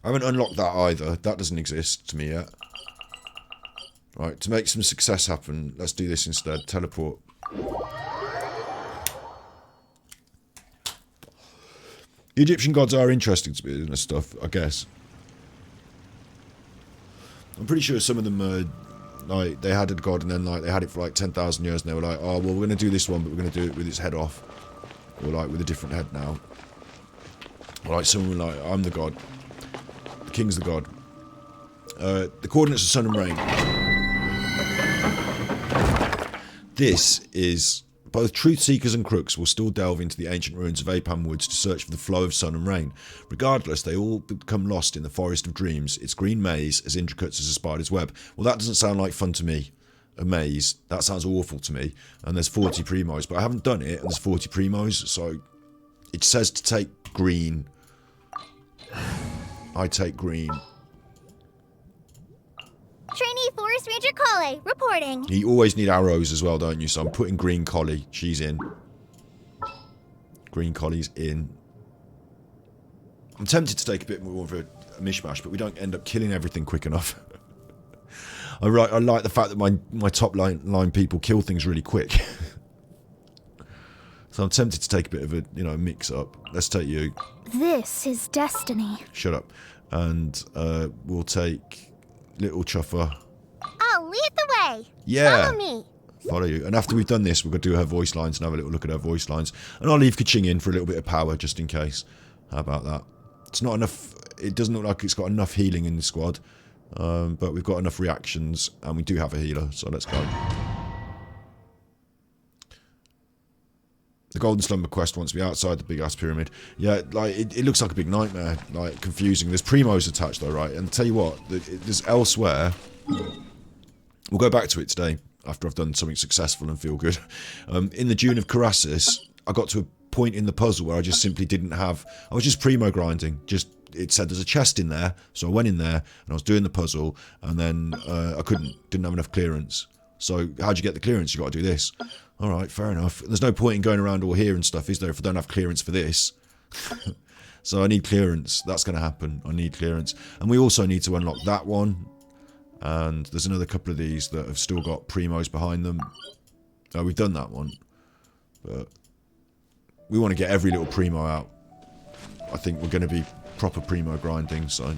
I haven't unlocked that either. That doesn't exist to me yet. Right, to make some success happen, let's do this instead. Teleport. The Egyptian gods are interesting to me and stuff, I guess. I'm pretty sure some of them, like, they had a god and then, like, they had it for, like, 10,000 years and they were like, oh, well, we're going to do this one, but we're going to do it with its head off. Or, like, with a different head now. Or, like, someone like, I'm the god. The king's the god. The coordinates of sun and rain. This is... Both truth seekers and crooks will still delve into the ancient ruins of Apan Woods to search for the flow of sun and rain. Regardless, they all become lost in the forest of dreams, its green maze as intricate as a spider's web. Well, that doesn't sound like fun to me. A maze. That sounds awful to me. And there's 40 primos, but I haven't done it, and there's 40 primos, so... It says to take green. I take green. Trainee Forest Ranger Colley, reporting. You always need arrows as well, don't you? So I'm putting green collie. She's in. Green collie's in. I'm tempted to take a bit more of a mishmash, but we don't end up killing everything quick enough. I like the fact that my top line people kill things really quick. So I'm tempted to take a bit of a, you know, mix up. Let's take you. This is destiny. Shut up. And we'll take little Chuffer. I'll lead the way. Yeah. Follow me. Follow you. And after we've done this, we're going to do her voice lines and have a little look at her voice lines. And I'll leave Kaching in for a little bit of power, just in case. How about that? It's not enough... It doesn't look like it's got enough healing in the squad. But we've got enough reactions. And we do have a healer, so let's go. The Golden Slumber quest wants to be outside the big-ass pyramid. Yeah, like, it looks like a big nightmare. Like, confusing. There's primos attached, though, right? And tell you what, there's elsewhere... We'll go back to it today, after I've done something successful and feel good. In the Dune of Karasis, I got to a point in the puzzle where I just simply didn't have... I was just primo grinding. Just, it said there's a chest in there, so I went in there, and I was doing the puzzle, and then I didn't have enough clearance. So, how'd you get the clearance? You got to do this. Alright, fair enough. There's no point in going around all here and stuff, is there, if I don't have clearance for this? So I need clearance. That's going to happen. I need clearance. And we also need to unlock that one. And there's another couple of these that have still got primos behind them. Oh, we've done that one. But we want to get every little primo out. I think we're going to be proper primo grinding, so...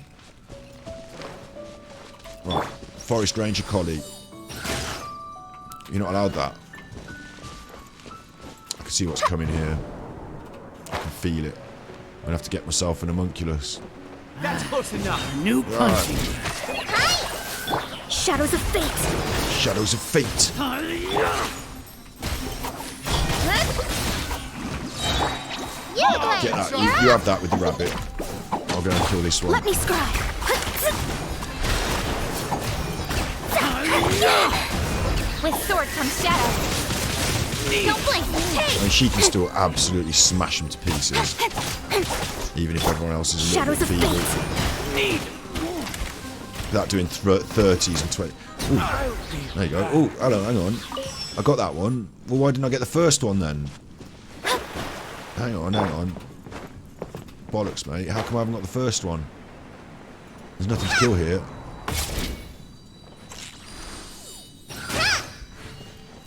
Right. Forest Ranger Collie. You're not allowed that. I can see what's coming here. I can feel it. I'm going to have to get myself an homunculus. That's close enough. New punching. Shadows of fate. Shadows of fate. Get that. You have that with the rabbit. I'll go and kill this one. Let me scry. With sword comes shadow. Don't blink. Hey. I mean, she can still absolutely smash them to pieces, even if everyone else is a little bit feeble. Without doing 30s and 20. Ooh. There you go. Oh, hello, hang on. I got that one. Well, why didn't I get the first one then? Hang on. Bollocks, mate. How come I haven't got the first one? There's nothing to kill here.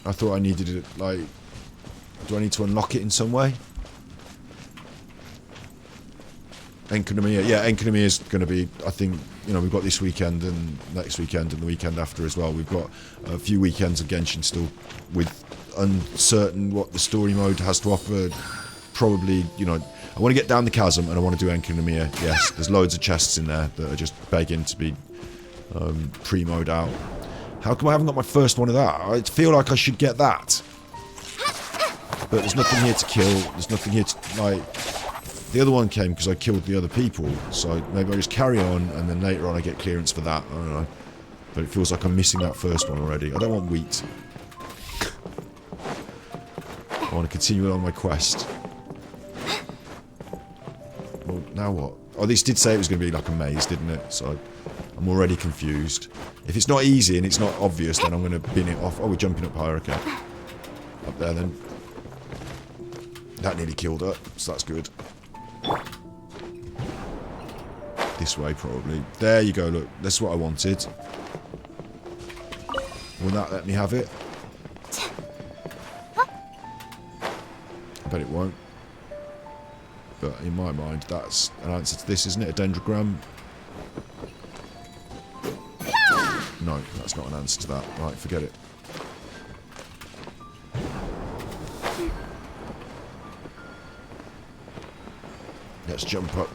I thought I needed it, like... Do I need to unlock it in some way? Enkanomiya. Yeah, Enkanomiya is going to be, I think, you know, we've got this weekend and next weekend and the weekend after as well. We've got a few weekends of Genshin still with uncertain what the story mode has to offer. Probably, you know, I want to get down the chasm and I want to do Enkanomiya. Yes, there's loads of chests in there that are just begging to be pre-mode out. How come I haven't got my first one of that? I feel like I should get that. But there's nothing here to kill. There's nothing here to, like... The other one came because I killed the other people. So maybe I just carry on and then later on I get clearance for that. I don't know. But it feels like I'm missing that first one already. I don't want wheat. I want to continue on my quest. Well, now what? Oh, this did say it was going to be like a maze, didn't it? So I'm already confused. If it's not easy and it's not obvious, then I'm going to bin it off. Oh, we're jumping up higher, okay. Up there, then. That nearly killed her, so that's good. This way, probably. There you go, look. That's what I wanted. Will that let me have it? I bet it won't. But in my mind, that's an answer to this, isn't it? A dendrogram? No, that's not an answer to that. Right, forget it. Let's jump up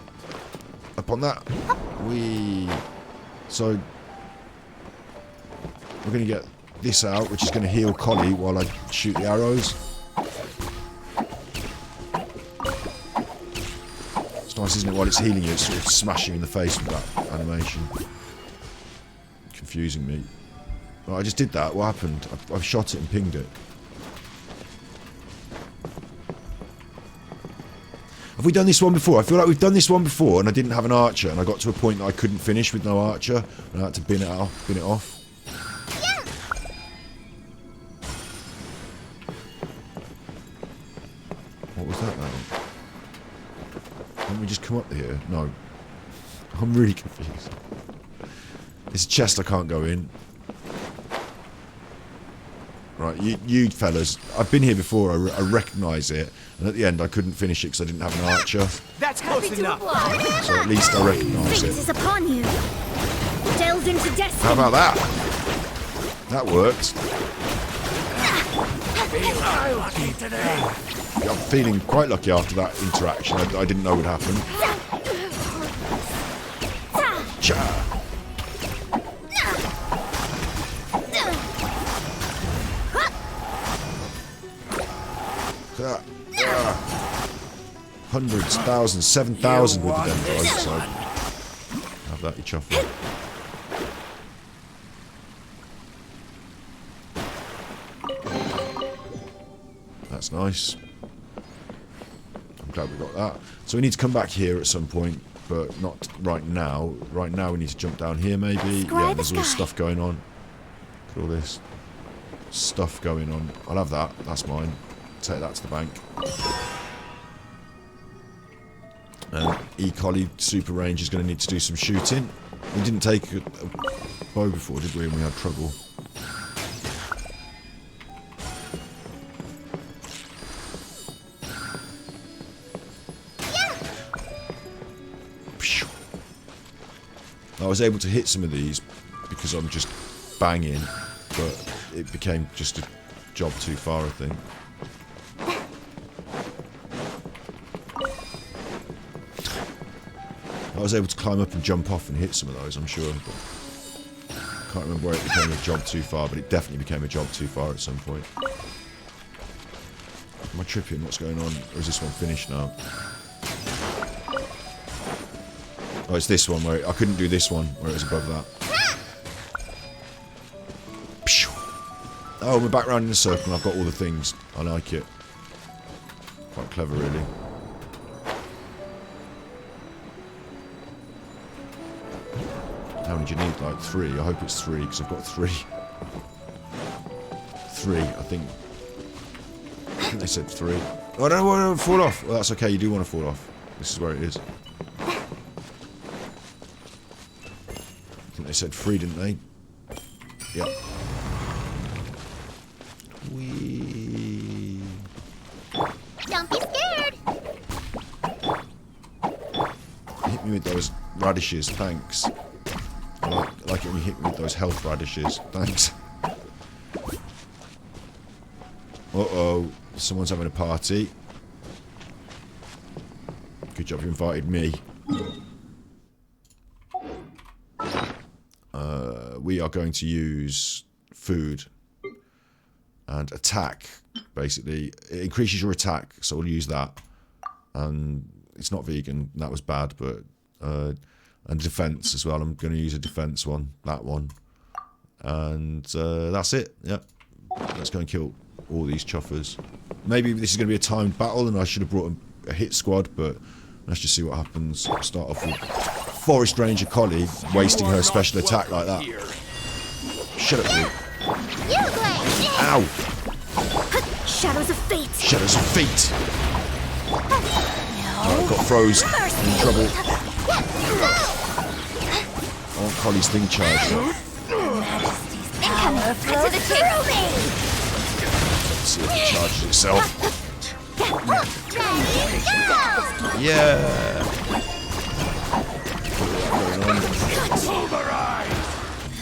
on that. So we're going to get this out, which is going to heal Collie while I shoot the arrows. It's nice, isn't it? While it's healing you, it's sort of smashing you in the face with that animation. Confusing me. Right, I just did that. What happened? I've shot it and pinged it. Have we done this one before? I feel like we've done this one before and I didn't have an archer and I got to a point that I couldn't finish with no archer and I had to bin it off. Yeah. What was that now? Can't we just come up here? No. I'm really confused. It's a chest I can't go in. Right, you fellas, I've been here before, I recognise it, and at the end I couldn't finish it because I didn't have an archer. That's close enough. So at least I recognise Fate it. is upon you. Delved into destiny. How about that? That worked. Lucky today. I'm feeling quite lucky after that interaction. I didn't know would happen. Cha! Hundreds, thousands, 7,000 with the dendrites, so have that, you chuffle. That's nice. I'm glad we got that. So we need to come back here at some point, but not right now. Right now we need to jump down here maybe. Yeah, there's all this stuff going on. Look at all this stuff going on. I'll have that. That's mine. Take that to the bank. E-Collie Super Range is going to need to do some shooting. We didn't take a bow before, did we? And we had trouble. Yeah. I was able to hit some of these because I'm just banging, but it became just a job too far, I think. I was able to climb up and jump off and hit some of those, I'm sure. But I can't remember where it became a job too far, but it definitely became a job too far at some point. Am I tripping? What's going on? Or is this one finished now? Oh, it's this one where I couldn't do this one where it was above that. Oh, we're back round in a circle and I've got all the things. I like it. Quite clever, really. How many do you need? Like 3? I hope it's 3 because I've got 3. 3, I think they said 3. Oh, I don't want to fall off. Well, that's okay. You do want to fall off. This is where it is. I think they said 3, didn't they? Yep. Wee. Don't be scared. Hit me with those radishes, thanks. I like it when you hit me with those health radishes, thanks. Uh-oh, someone's having a party. Good job you invited me. We are going to use food and attack, basically. It increases your attack, so we'll use that. And it's not vegan, that was bad, but... and defense as well. I'm going to use a defense one, that one. And that's it, yep. Let's go and kill all these chuffers. Maybe this is going to be a timed battle and I should have brought a hit squad, but let's just see what happens. Start off with Forest Ranger Collie wasting her special attack like that. Shut up, dude. Ow! Shadows of fate. Shadows of fate. Oh, got froze. In trouble. Polly's thing charged. Incoming! Cut to the chase! Let's see if it charges itself. Yeah!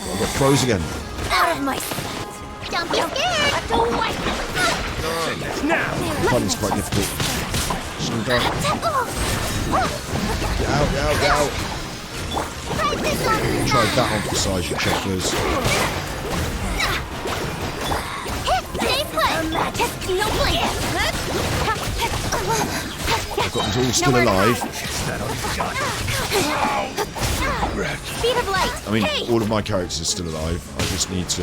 I got froze again. Out of my sight! Don't be scared! Polly's quite difficult. She's gonna go. Get out, get out, get out. Try that on for size, you checkers. I've got them all still alive. Speed of light. I mean, all of my characters are still alive. I just need to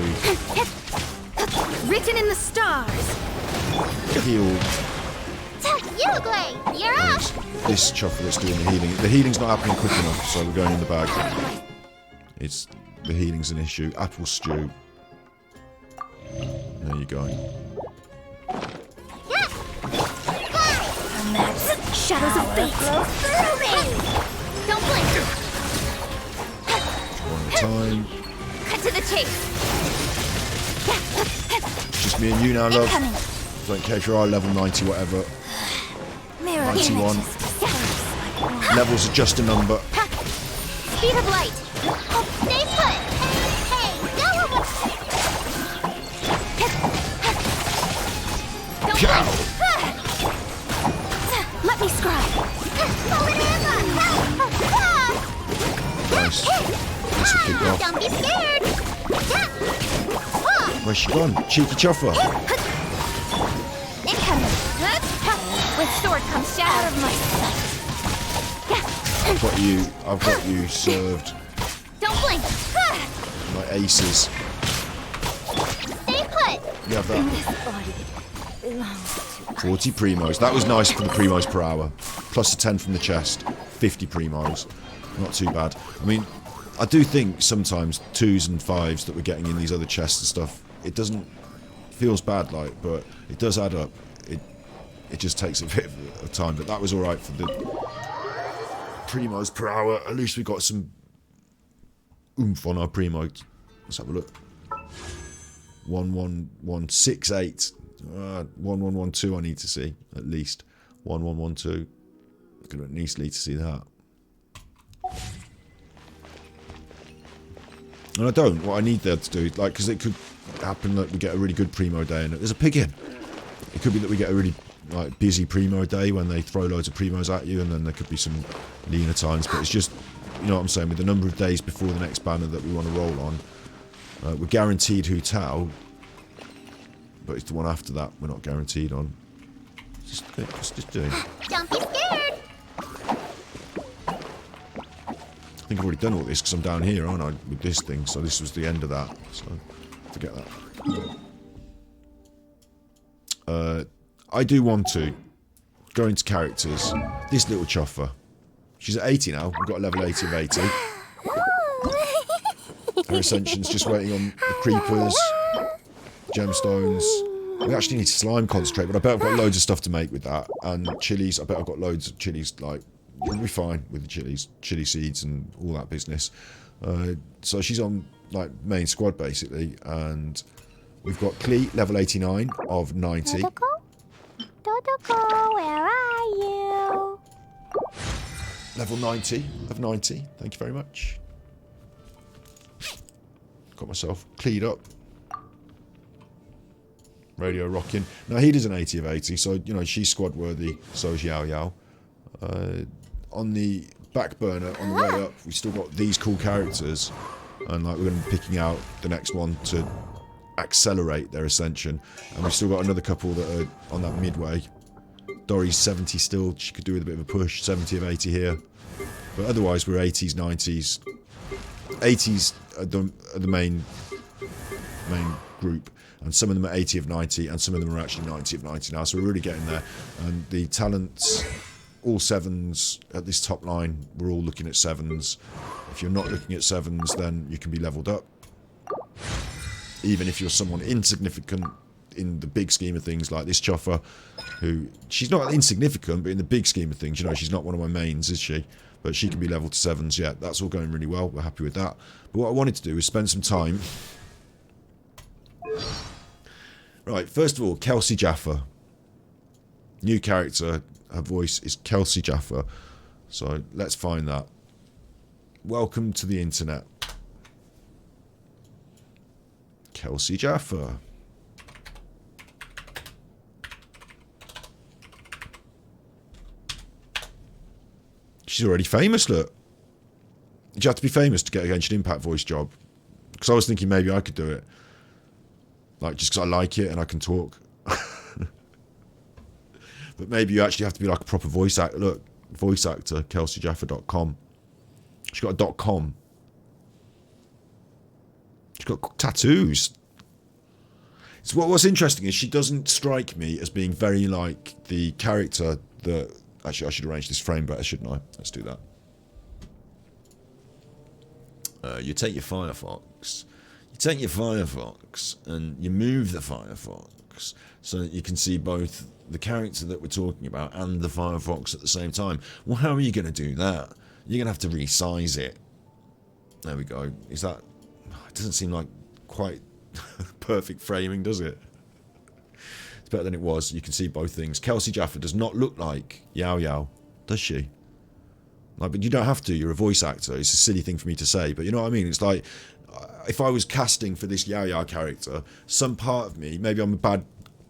Written in the stars. heal Yugway, you're up. this chopper that's doing the healing. The healing's not happening quick enough, so we're going in the bag. It's the healing's an issue. Apple stew. There you go. Shadows of fate. Don't blink. One at a time. Cut to the chase. Just me and you now, love. Incoming. Don't care if you are level 90, whatever. Mirror 91. images. Levels are just a number. Speed of light. Stay put. Hey, don't Cow. blink. Let me scribe. Nice. This will kick off. Don't be scared. Where's she gone? Cheeky chuffer. Incoming. With sword comes shadow. Out of my sight. I've got you served. Don't blink. My aces. Stay put. You have that. This body belongs to 40 primos. That was nice for the primos per hour. Plus a 10 from the chest. 50 primos. Not too bad. I mean, I do think sometimes 2s and 5s that we're getting in these other chests and stuff, it doesn't... feels bad, like, but it does add up. It just takes a bit of time, but that was alright for the primos per hour. At least we got some oomph on our primos. Let's have a look. 11168. 1112 I need to see, at least. 1112. I'm going to at least need to see that. And I don't. What I need there to do, like, because it could happen that we get a really good primo day and there's a pig in. It could be that we get a really like busy primo day when they throw loads of primos at you, and then there could be some leaner times. But it's just, you know what I'm saying, with the number of days before the next banner that we want to roll on, we're guaranteed Hu Tao, but it's the one after that we're not guaranteed on. Just doing. Don't be scared. I think I've already done all this because I'm down here, aren't I, with this thing? So this was the end of that. So forget that. I do want to go into characters. This little chuffer. She's at 80 now. We've got a level 80 of 80. Her ascension's just waiting on the creepers, gemstones. We actually need slime concentrate, but I bet I've got loads of stuff to make with that. And chilies. I bet I've got loads of chilies. Like, we'll be fine with the chilies, chili seeds, and all that business. So she's on like main squad basically, and we've got Klee, level 89 of 90. Dodoko, where are you? Level 90 of 90. Thank you very much. Got myself cleaned up. Radio rocking. Now he does an 80 of 80, so you know she's squad worthy. So is Yao Yao. On the back burner, on the way up, we still got these cool characters, and like we're going to be picking out the next one to accelerate their ascension. And we've still got another couple that are on that midway. Dory's 70 still. She could do with a bit of a push. 70 of 80 here. But otherwise, we're 80s, 90s. 80s are the main group. And some of them are 80 of 90, and some of them are actually 90 of 90 now. So we're really getting there. And the talents, all 7s at this top line. We're all looking at 7s. If you're not looking at 7s, then you can be leveled up. Even if you're someone insignificant in the big scheme of things, like this Choffa, who, she's not insignificant, but in the big scheme of things, you know, she's not one of my mains, is she? but she can be level to 7s. Yeah, that's all going really well. We're happy with that. But what I wanted to do is spend some time. Right, first of all, Kelsey Jaffa. New character, her voice is Kelsey Jaffa. So let's find that. Welcome to the internet. Kelsey Jaffa. She's already famous, look. Did you have to be famous to get a Genshin Impact voice job? Because I was thinking maybe I could do it. Like, just because I like it and I can talk. But maybe you actually have to be like a proper voice actor. Look, voice actor, kelseyjaffa.com. She's got a .com. She's got tattoos. So what's interesting is she doesn't strike me as being very like the character that... Actually, I should arrange this frame better, shouldn't I? Let's do that. You take your Firefox. You take your Firefox and you move the Firefox so that you can see both the character that we're talking about and the Firefox at the same time. Well, how are you going to do that? You're going to have to resize it. There we go. Is that... It doesn't seem like quite perfect framing, does it? It's better than it was. You can see both things. Kelsey Jaffa does not look like Yao Yao, does she? Like, but you don't have to. You're a voice actor. It's a silly thing for me to say, but you know what I mean? It's like, if I was casting for this Yao Yao character, some part of me, maybe I'm bad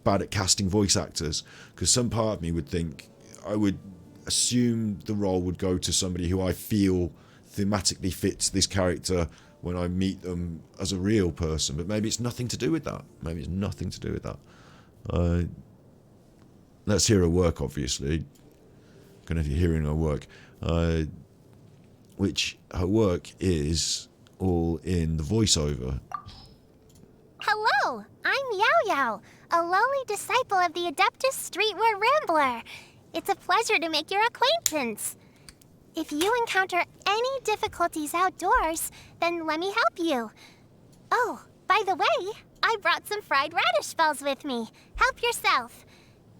at casting voice actors, because some part of me would think, I would assume the role would go to somebody who I feel thematically fits this character when I meet them as a real person. But maybe it's nothing to do with that. Maybe it's nothing to do with that. Let's hear her work, obviously. Going to be hearing her work. Which her work is all in the voiceover. Hello, I'm Yao Yao, a lowly disciple of the Adeptus Streetwear Rambler. It's a pleasure to make your acquaintance. If you encounter any difficulties outdoors, then let me help you. Oh, by the way, I brought some fried radish balls with me. Help yourself.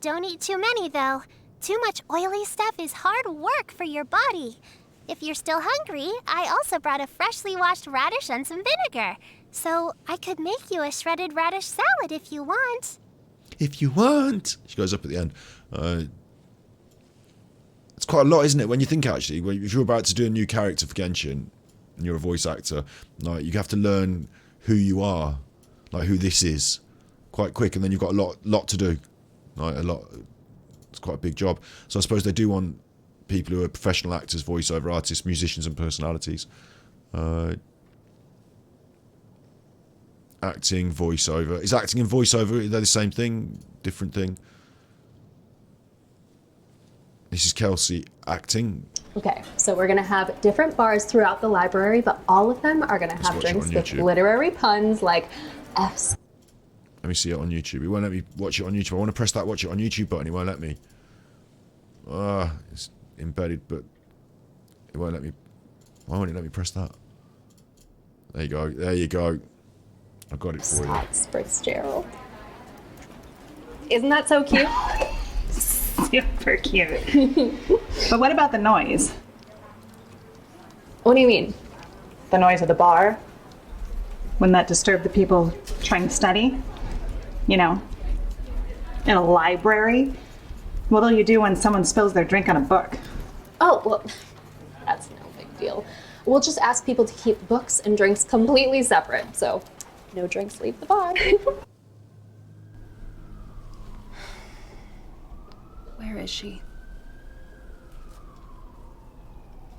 Don't eat too many, though. Too much oily stuff is hard work for your body. If you're still hungry, I also brought a freshly washed radish and some vinegar. So I could make you a shredded radish salad if you want. If you want. She goes up at the end. It's quite a lot, isn't it? When you think, actually, if you're about to do a new character for Genshin, and you're a voice actor, like, you have to learn who you are, like who this is, quite quick, and then you've got a lot to do. Like, a lot. It's quite a big job. So I suppose they do want people who are professional actors, voiceover artists, musicians and personalities. Acting, voiceover. Is acting and voiceover, are they the same thing? Different thing? This is Kelsey acting. Okay, so we're gonna have different bars throughout the library, but all of them are gonna have drinks with literary puns like F's. Let me see it on YouTube. It won't let me watch it on YouTube. I want to press that watch it on YouTube button. It won't let me. It's embedded, but it won't let me. Why won't it let me press that? There you go. There you go. I got it for you. That's Fitzgerald. Isn't that so cute? Super cute. But what about the noise? What do you mean? The noise of the bar? Wouldn't that disturb the people trying to study? You know, in a library? What'll you do when someone spills their drink on a book? Oh, well, that's no big deal. We'll just ask people to keep books and drinks completely separate, so no drinks leave the bar. Where is she?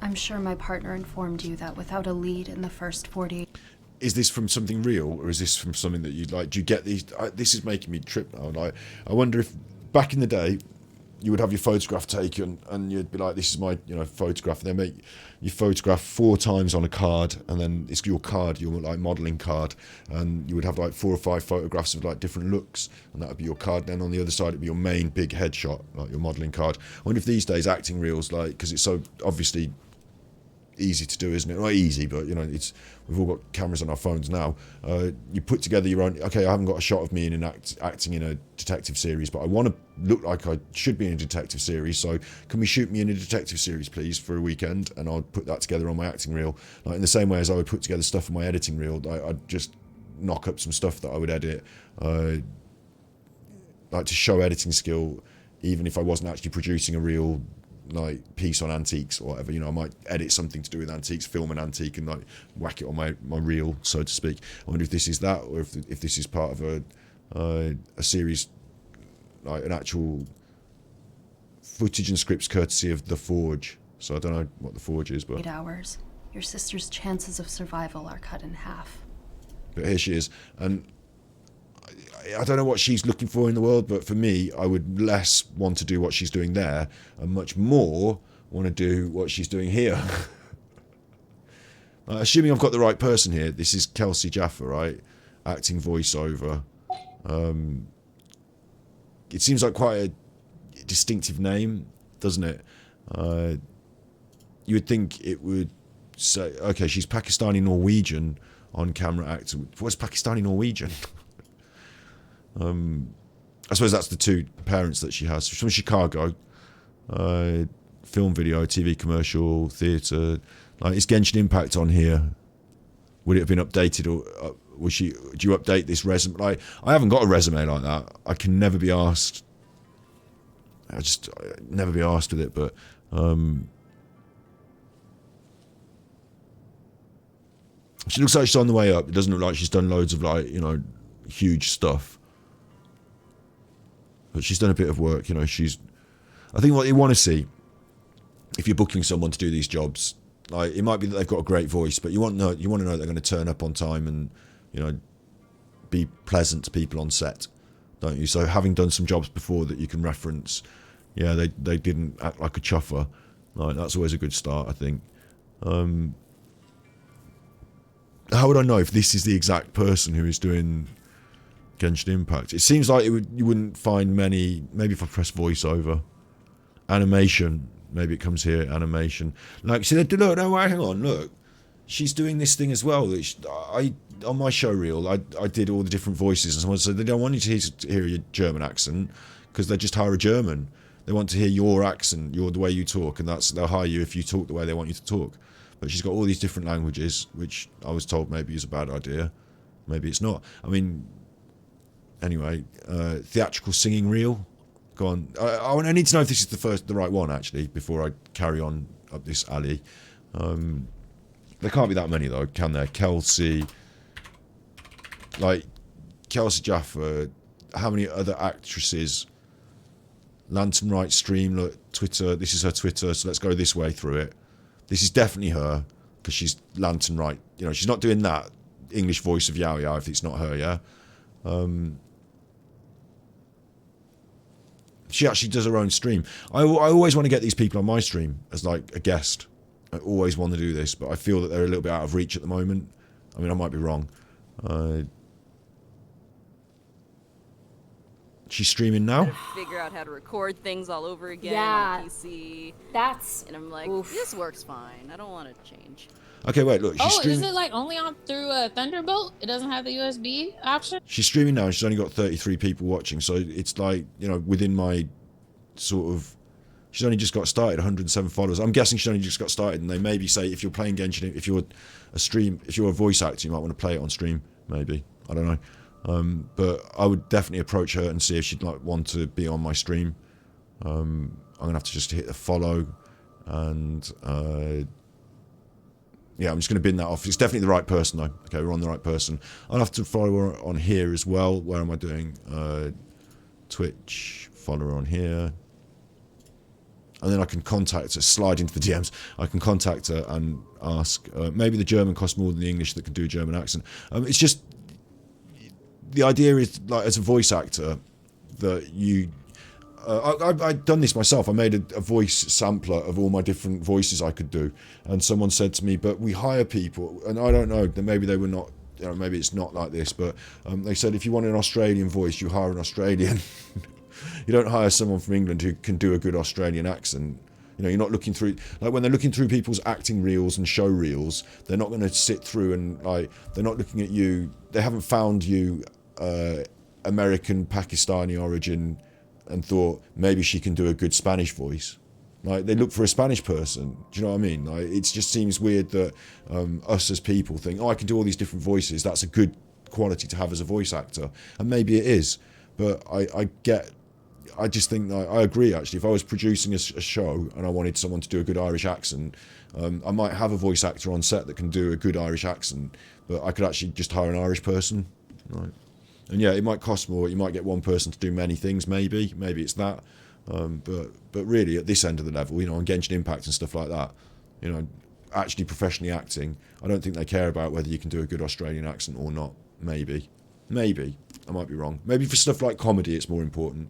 I'm sure my partner informed you that without a lead in the first 48... Is this from something real, or is this from something that you'd like? Do you get these? This is making me trip now. And I wonder if back in the day, you would have your photograph taken, and you'd be like, "This is my, photograph." And they make you photograph 4 times on a card, and then it's your card, your like modelling card, and you would have like 4 or 5 photographs of like different looks, and that would be your card. Then on the other side, it'd be your main big headshot, like your modelling card. I wonder if these days acting reels, like, because it's so obviously easy to do, isn't it? Not easy, but you know, we've all got cameras on our phones now. You put together your own. Okay, I haven't got a shot of me in acting in a detective series, but I want to look like I should be in a detective series. So can we shoot me in a detective series, please, for a weekend? And I'll put that together on my acting reel, like in the same way as I would put together stuff on my editing reel. I'd just knock up some stuff that I would edit, like to show editing skill, even if I wasn't actually producing a real like piece on antiques or whatever. You know, I might edit something to do with antiques, film an antique, and like whack it on my reel, so to speak. I wonder if this is that, or if this is part of a series, like an actual footage and scripts courtesy of The Forge. So I don't know what The Forge is, but 8 hours. Your sister's chances of survival are cut in half. But here she is, and I don't know what she's looking for in the world, but for me, I would less want to do what she's doing there, and much more want to do what she's doing here. Assuming I've got the right person here, this is Kelsey Jaffa, right? Acting voiceover. It seems like quite a distinctive name, doesn't it? You would think it would say, okay, she's Pakistani Norwegian on camera actor. What's Pakistani Norwegian? I suppose that's the two parents that she has. She's from Chicago. Film, video, TV commercial, theatre. Like, is Genshin Impact on here? Would it have been updated, or was she? Do you update this resume? Like, I haven't got a resume like that. I can never be asked. I never be asked with it. But she looks like she's on the way up. It doesn't look like she's done loads of, like, you know, huge stuff. But she's done a bit of work, you know. I think what you want to see, if you're booking someone to do these jobs, like, it might be that they've got a great voice, but you want to know they're going to turn up on time and, you know, be pleasant to people on set, don't you? So having done some jobs before that you can reference, yeah, they didn't act like a chuffer. Like, that's always a good start, I think. How would I know if this is the exact person who is doing Genshin Impact? It seems like you wouldn't find many. Maybe if I press voiceover, animation, maybe it comes here, animation. Like, see, look, no, hang on, look, she's doing this thing as well. On my show reel, I did all the different voices, and someone said they don't want you to hear your German accent because they just hire a German. They want to hear your accent, the way you talk, and they'll hire you if you talk the way they want you to talk. But she's got all these different languages, which I was told maybe is a bad idea. Maybe it's not. I mean, anyway, theatrical singing reel. Go on. I need to know if this is the right one, actually, before I carry on up this alley. There can't be that many, though, can there? Kelsey Jaffa. How many other actresses? Lantern Right stream, look, Twitter. This is her Twitter, so let's go this way through it. This is definitely her, because she's Lantern Right. You know, she's not doing that English voice of Yao Yao if it's not her, yeah? She actually does her own stream. I always want to get these people on my stream as, like, a guest. I always want to do this, but I feel that they're a little bit out of reach at the moment. I mean, I might be wrong. She's streaming now? Figure out how to record things all over again Yeah. on PC. That's... And I'm like, this works fine. I don't want to change. Okay, wait, look. She's Is streaming. it like only on through a Thunderbolt? It doesn't have the USB option? She's streaming now, and she's only got 33 people watching, so it's like, you know, within my sort of... She's only just got started, 107 followers. I'm guessing she's only just got started, and they maybe say if you're playing Genshin, if you're a voice actor, you might want to play it on stream, maybe. I don't know. But I would definitely approach her and see if she'd like want to be on my stream. I'm gonna have to just hit the follow, and yeah, I'm just gonna bin that off. It's definitely the right person though. Okay, we're on the right person. I'll have to follow her on here as well. Where am I doing? Twitch, follow her on here. And then I can contact her, slide into the DMs. I can contact her and ask. Maybe the German costs more than the English that can do a German accent. It's just, the idea is, like, as a voice actor, that you... I've done this myself. I made a voice sampler of all my different voices I could do. And someone said to me, but we hire people, and I don't know, maybe they were not, you know, maybe it's not like this, but they said if you want an Australian voice, you hire an Australian. You don't hire someone from England who can do a good Australian accent. You know, you're not looking through, like when they're looking through people's acting reels and show reels, they're not going to sit through and like, they're not looking at you, they haven't found you American, Pakistani origin and thought maybe she can do a good Spanish voice. Like they look for a Spanish person. Do you know what I mean? Like it just seems weird that us as people think, oh, I can do all these different voices. That's a good quality to have as a voice actor, and maybe it is. But I just think that I agree. Actually, if I was producing a show and I wanted someone to do a good Irish accent, I might have a voice actor on set that can do a good Irish accent, but I could actually just hire an Irish person, right? And yeah, it might cost more. You might get one person to do many things. Maybe it's that. But really, at this end of the level, you know, on Genshin Impact and stuff like that, you know, actually professionally acting, I don't think they care about whether you can do a good Australian accent or not. Maybe, I might be wrong. Maybe for stuff like comedy, it's more important.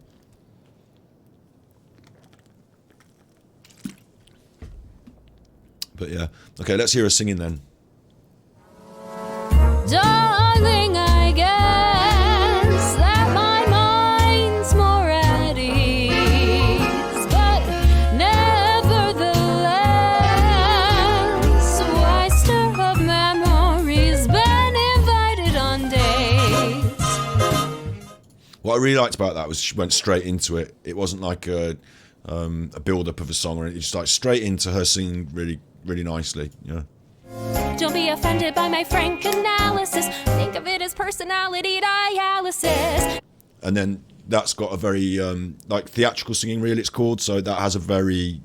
But yeah, okay, let's hear her singing then. Darling, I guess that my mind's more at ease, but nevertheless, why stir up memories, been invited on dates. What I really liked about that was she went straight into it. It wasn't like a build-up of a song, or anything. It just like straight into her singing really nicely, you know. Don't be offended by my frank analysis. Think of it as personality dialysis. And then that's got a very like theatrical singing reel, it's called. So that has a very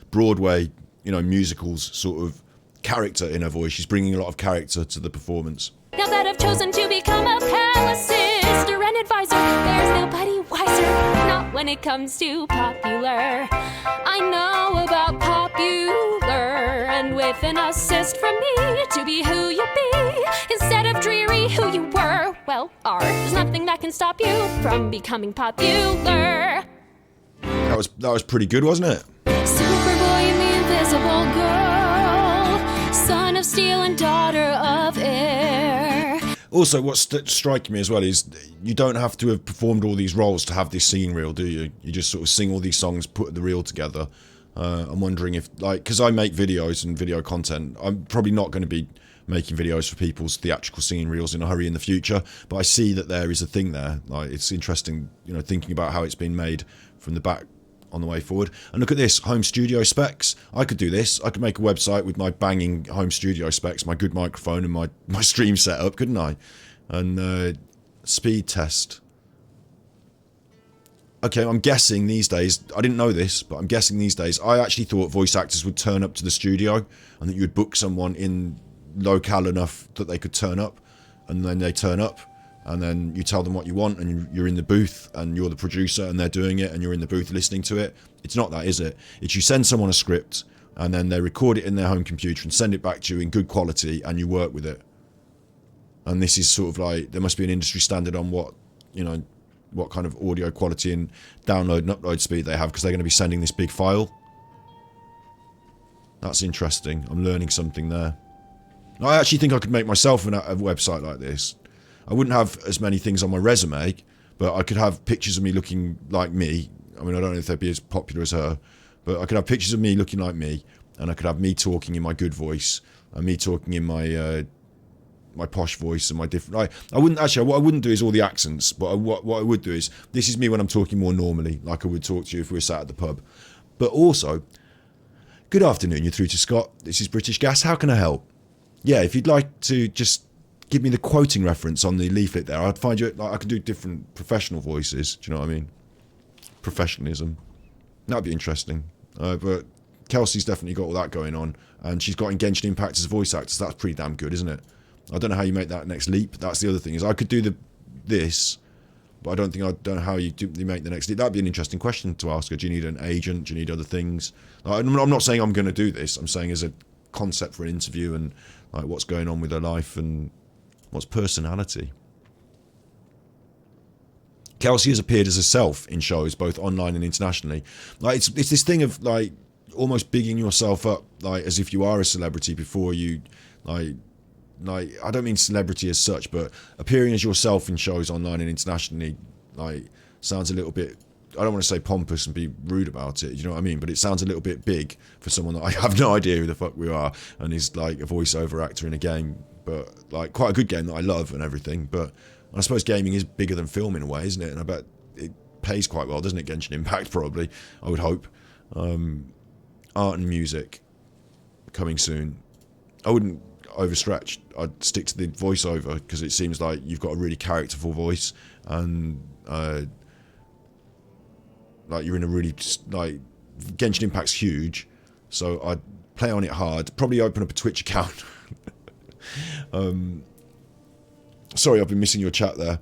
Broadway, you know, musicals sort of character in her voice. She's bringing a lot of character to the performance. Now that I've chosen to become a palace sister and advisor, there's nobody wiser. Not when it comes to popular. I know about popular, and with an assist from me to be who you be instead of dreary who you were. Well, there's nothing that can stop you from becoming popular. That was pretty good, wasn't it? Superboy and the Invisible Girl, son of steel and daughter of air. Also, what's striking me as well is you don't have to have performed all these roles to have this singing reel, do you? You just sort of sing all these songs, put the reel together. I'm wondering if, like, because I make videos and video content, I'm probably not going to be making videos for people's theatrical singing reels in a hurry in the future, but I see that there is a thing there. Like, it's interesting, you know, thinking about how it's been made from the back on the way forward. And look at this, home studio specs. I could do this. I could make a website with my banging home studio specs, my good microphone and my stream setup, couldn't I? And speed test. Okay, I'm guessing these days, I didn't know this, but I'm guessing these days, I actually thought voice actors would turn up to the studio and that you would book someone in locale enough that they could turn up, and then they turn up, and then you tell them what you want, and you're in the booth, and you're the producer, and they're doing it, and you're in the booth listening to it. It's not that, is it? It's you send someone a script, and then they record it in their home computer and send it back to you in good quality, and you work with it. And this is sort of like, there must be an industry standard on what, you know, what kind of audio quality and download and upload speed they have, because they're going to be sending this big file. That's interesting. I'm learning something there. I actually think I could make myself a website like this. I wouldn't have as many things on my resume, but I could have pictures of me looking like me. I mean, I don't know if they'd be as popular as her, but I could have pictures of me looking like me, and I could have me talking in my good voice, and me talking in my my posh voice and my different. I wouldn't actually. What I wouldn't do is all the accents, but what I would do is, this is me when I'm talking more normally, like I would talk to you if we were sat at the pub. But also, good afternoon. You're through to Scott. This is British Gas. How can I help? Yeah, if you'd like to just give me the quoting reference on the leaflet there, I'd find you. Like, I could do different professional voices. Do you know what I mean? Professionalism. That'd be interesting. But Kelsey's definitely got all that going on, and she's got in Genshin Impact as a voice actor. So that's pretty damn good, isn't it? I don't know how you make that next leap. That's the other thing, is I could do this, but I don't know how you make the next leap. That'd be an interesting question to ask her. Do you need an agent? Do you need other things? Like, I'm not saying I'm going to do this. I'm saying as a concept for an interview, and like what's going on with her life and what's personality. Kelsey has appeared as herself in shows both online and internationally. Like it's this thing of like almost bigging yourself up, like as if you are a celebrity before you like I don't mean celebrity as such, but appearing as yourself in shows online and internationally like sounds a little bit I don't want to say pompous and be rude about it, you know what I mean? But it sounds a little bit big for someone that I have no idea who the fuck we are, and is like a voiceover actor in a game, but like quite a good game that I love and everything. But I suppose gaming is bigger than film in a way, isn't it? And I bet it pays quite well, doesn't it? Genshin Impact, probably, I would hope. Art and music coming soon. I wouldn't overstretch. I'd stick to the voiceover, because it seems like you've got a really characterful voice, and like you're in a really, like, Genshin Impact's huge, so I'd play on it hard, probably open up a Twitch account. Sorry, I've been missing your chat there.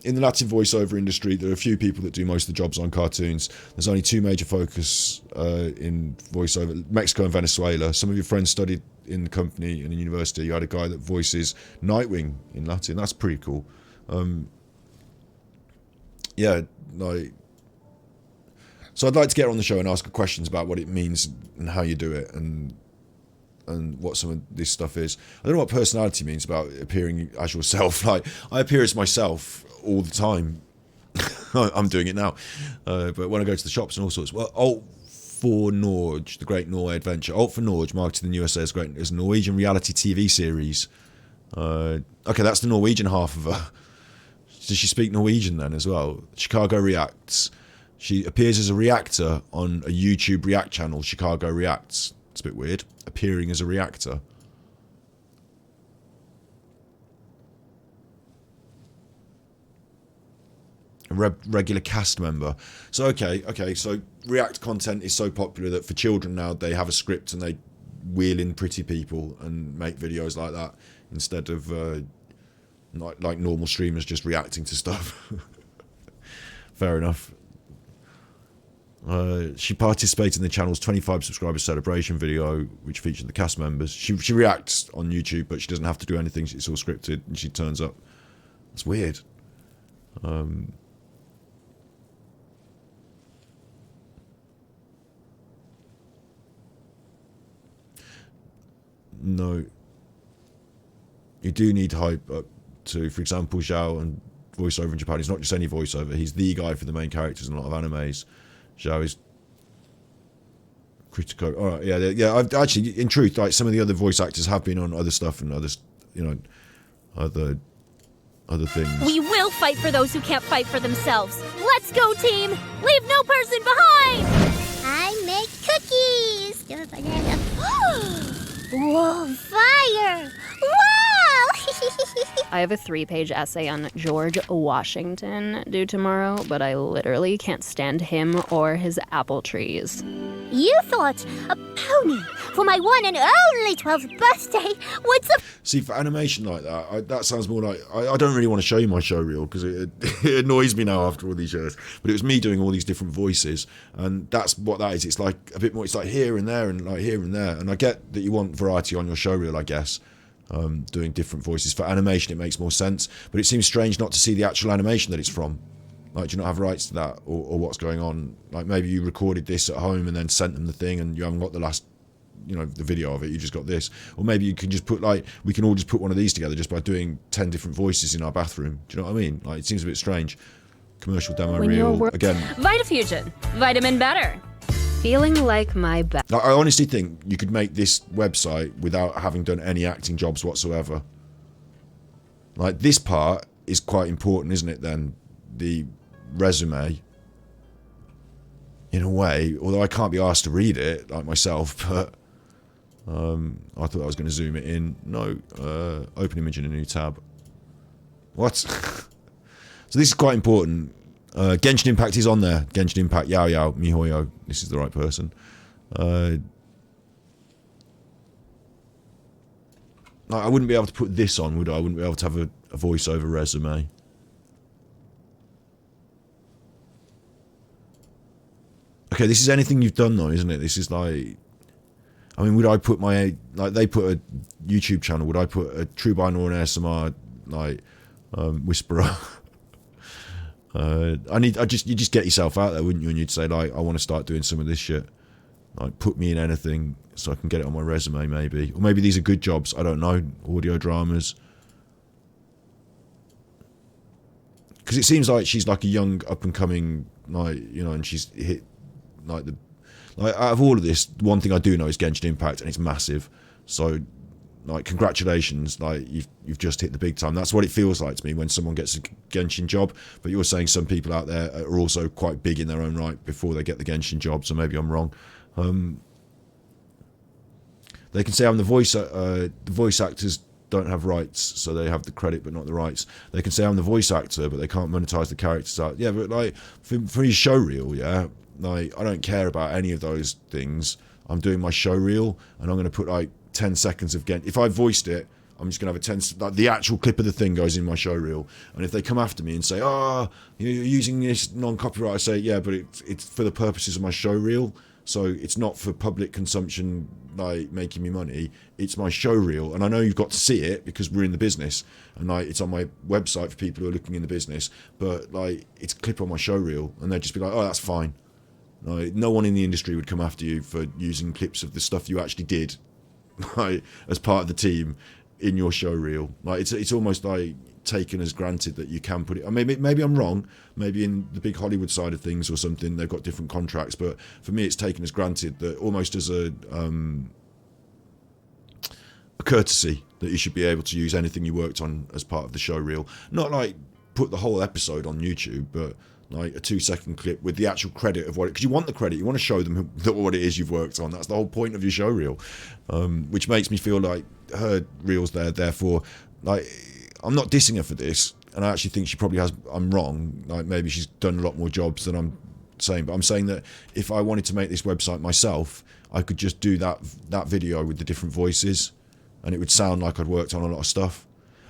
In the Latin voiceover industry, there are a few people that do most of the jobs on cartoons. There's only two major focus in voiceover, Mexico and Venezuela. Some of your friends studied in the company and in university. You had a guy that voices Nightwing in Latin. That's pretty cool. Yeah, like... So I'd like to get her on the show and ask her questions about what it means and how you do it, and what some of this stuff is. I don't know what personality means about appearing as yourself. Like, I appear as myself all the time. I'm doing it now. But when I go to the shops and all sorts. Well, Alt for Norge, the Great Norway Adventure. Alt for Norge, marketed in the USA as great, as a Norwegian reality TV series. Okay, that's the Norwegian half of her. Does she speak Norwegian then as well? Chicago Reacts. She appears as a reactor on a YouTube React channel, Chicago Reacts. It's a bit weird. Appearing as a reactor. A regular cast member. So, okay, so React content is so popular that for children now, they have a script and they wheel in pretty people and make videos like that, instead of like normal streamers just reacting to stuff. Fair enough. She participated in the channel's 25 subscriber celebration video, which featured the cast members. She reacts on YouTube, but she doesn't have to do anything. It's all scripted, and she turns up. It's weird. No. You do need hype up to, for example, Zhao and voiceover in Japan. He's not just any voiceover. He's the guy for the main characters in a lot of animes. Zhao is critical. All right, yeah. I've actually, in truth, like some of the other voice actors have been on other stuff and other, you know, other things. We will fight for those who can't fight for themselves. Let's go, team! Leave no person behind! I make cookies. Whoa, fire! Wow! I have a 3-page essay on George Washington due tomorrow, but I literally can't stand him or his apple trees. You thought a pony for my one and only 12th birthday would See, for animation like that, that sounds more like... I don't really want to show you my show reel, because it annoys me now after all these years. But it was me doing all these different voices, and that's what that is. It's like a bit more... It's like here and there and like here and there. And I get that you want variety on your show reel, I guess. Doing different voices. For animation, it makes more sense. But it seems strange not to see the actual animation that it's from. Like, do you not have rights to that, or what's going on? Like, maybe you recorded this at home and then sent them the thing, and you haven't got the last, you know, the video of it. You just got this, or maybe you can just put, like, we can all just put one of these together just by doing 10 different voices in our bathroom. Do you know what I mean? Like, it seems a bit strange. Commercial demo reel again. Vitafusion, vitamin better. Feeling like my best. I honestly think you could make this website without having done any acting jobs whatsoever. Like, this part is quite important, isn't it, then? The resume, in a way, although I can't be asked to read it, like myself, but I thought I was going to zoom it in. No, open image in a new tab. What? So this is quite important. Genshin Impact is on there. Genshin Impact, Yao Yao, Mihoyo. This is the right person. I wouldn't be able to put this on, would I? I wouldn't be able to have a voiceover resume. Okay, this is anything you've done though, isn't it? This is like... I mean, would I put my... Like, they put a YouTube channel. Would I put a True Binaural ASMR, like, whisperer? You just get yourself out there, wouldn't you? And you'd say, like, I want to start doing some of this shit. Like, put me in anything so I can get it on my resume, maybe. Or maybe these are good jobs. I don't know. Audio dramas. Because it seems like she's like a young, up-and-coming like, you know, and she's hit like out of all of this, one thing I do know is Genshin Impact, and it's massive. So, like, congratulations, like you've just hit the big time. That's what it feels like to me when someone gets a Genshin job. But you're saying some people out there are also quite big in their own right before they get the Genshin job, so maybe I'm wrong. They can say I'm the voice actors don't have rights, so they have the credit but not the rights. They can say I'm the voice actor, but they can't monetize the characters out. Yeah, but like for his show reel, yeah, like I don't care about any of those things. I'm doing my show reel, and I'm going to put like 10 seconds of Genshin. If I voiced it, I'm just going to have like the actual clip of the thing goes in my show reel. And if they come after me and say, "Oh, you're using this non-copyright," I say, "Yeah, but it's for the purposes of my show reel. So it's not for public consumption, like making me money. It's my show reel, and I know you've got to see it because we're in the business, and like it's on my website for people who are looking in the business. But like it's a clip on my show reel, and they'd just be like, "Oh, that's fine." Like, no one in the industry would come after you for using clips of the stuff you actually did, like as part of the team in your show reel. Like it's almost like taken as granted that you can put it. I mean, maybe I'm wrong. Maybe in the big Hollywood side of things or something, they've got different contracts. But for me, it's taken as granted that almost as a courtesy that you should be able to use anything you worked on as part of the show reel. Not like put the whole episode on YouTube, but like a 2-second clip with the actual credit of what it, because you want the credit, you want to show them what it is you've worked on. That's the whole point of your show reel, which makes me feel like her reel's there. Therefore, like, I'm not dissing her for this, and I actually think she probably has. I'm wrong. Like maybe she's done a lot more jobs than I'm saying, but I'm saying that if I wanted to make this website myself, I could just do that video with the different voices, and it would sound like I'd worked on a lot of stuff.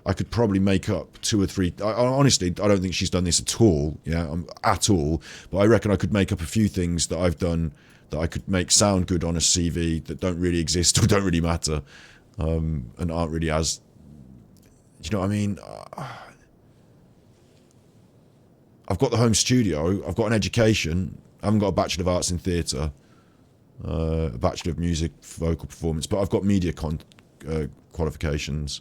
I could probably make up 2 or 3. Honestly, I don't think she's done this at all. Yeah, at all. But I reckon I could make up a few things that I've done that I could make sound good on a CV that don't really exist or don't really matter, and aren't really as. Do you know what I mean? I've got the home studio. I've got an education. I haven't got a Bachelor of Arts in Theatre, a Bachelor of Music, Vocal Performance, but I've got media qualifications.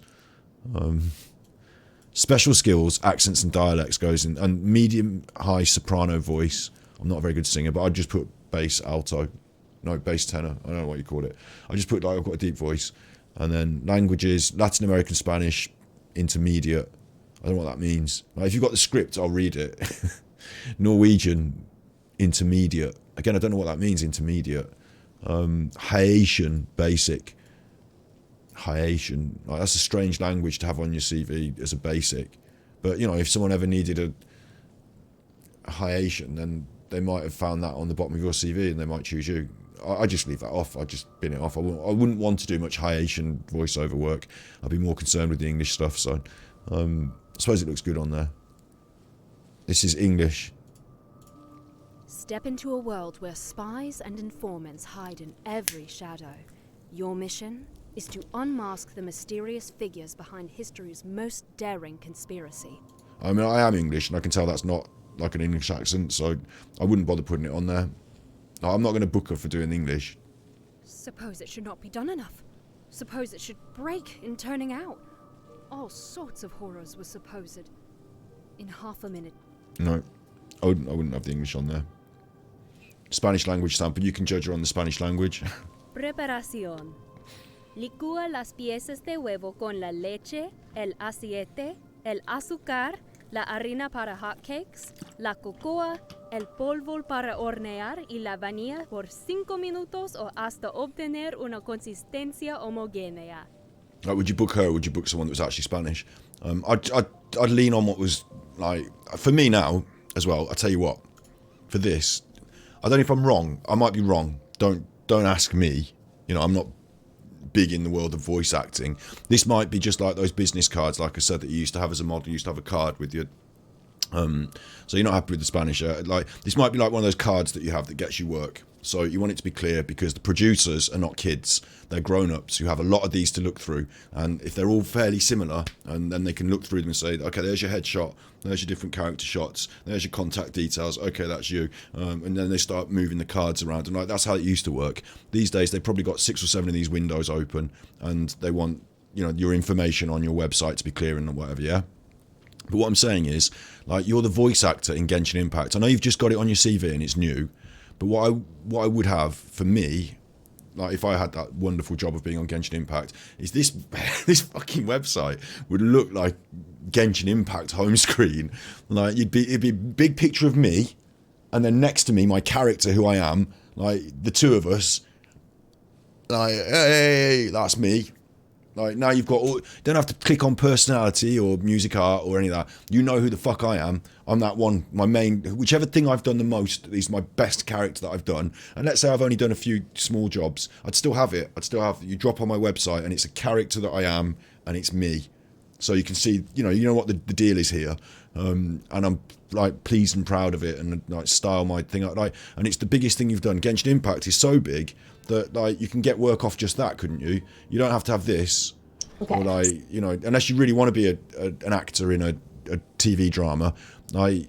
Special skills, accents and dialects goes in, and medium high soprano voice. I'm not a very good singer, but I'd just put bass alto, no bass tenor. I don't know what you call it. I just put like I've got a deep voice, and then languages: Latin American Spanish, intermediate. I don't know what that means. Like, if you've got the script, I'll read it. Norwegian, intermediate. Again, I don't know what that means. Intermediate. Haitian, basic. Haitian, like, that's a strange language to have on your CV as a basic, but you know, if someone ever needed a Haitian, then they might have found that on the bottom of your CV and they might choose you. I just leave that off. I just bin it off. I wouldn't want to do much Haitian voiceover work. I'd be more concerned with the English stuff. So I suppose it looks good on there. This is English. Step into a world where spies and informants hide in every shadow. Your mission is to unmask the mysterious figures behind history's most daring conspiracy. I mean, I am English, and I can tell that's not like an English accent, so I wouldn't bother putting it on there. I'm not going to book her for doing English. Suppose it should not be done enough. Suppose it should break in turning out. All sorts of horrors were supposed. In half a minute. No, I wouldn't have the English on there. Spanish language sample, you can judge her on the Spanish language. Preparación. Licúa las piezas de huevo con la leche, el aceite, el azúcar, la harina para hotcakes, la cocoa, el polvo para hornear y la vainilla por 5 minutos o hasta obtener una consistencia homogénea. Like, would you book her or would you book someone that was actually Spanish? I'd lean on what was, like, for me now as well. I tell you what, for this, I don't know if I'm wrong. I might be wrong. Don't ask me. You know, I'm not big in the world of voice acting. This might be just like those business cards, like I said, that you used to have as a model. You used to have a card with your so you're not happy with the Spanish. Like, this might be like one of those cards that you have that gets you work. So you want it to be clear because the producers are not kids. They're grown-ups who have a lot of these to look through. And if they're all fairly similar, and then they can look through them and say, okay, there's your headshot, there's your different character shots, there's your contact details, okay, that's you. And then they start moving the cards around. And like, that's how it used to work. These days, they've probably got 6 or 7 of these windows open, and they want, you know, your information on your website to be clear and whatever, yeah? But what I'm saying is, like, you're the voice actor in Genshin Impact. I know you've just got it on your CV and it's new, but what I would have for me, like if I had that wonderful job of being on Genshin Impact, is this this fucking website would look like Genshin Impact home screen. Like it'd be a big picture of me, and then next to me my character who I am, like the two of us. Like, hey, that's me. Like now you've got all, don't have to click on personality or music art or any of that. You know who the fuck I am. I'm that one, my main, whichever thing I've done the most is my best character that I've done. And let's say I've only done a few small jobs, I'd still have it. I'd still have, you drop on my website and it's a character that I am and it's me. So you can see, you know what the deal is here. And I'm like pleased and proud of it and like style my thing out. Like, and it's the biggest thing you've done. Genshin Impact is so big that like you can get work off just that, couldn't you? You don't have to have this. Okay. Or like, you know, unless you really want to be an actor in a TV drama, like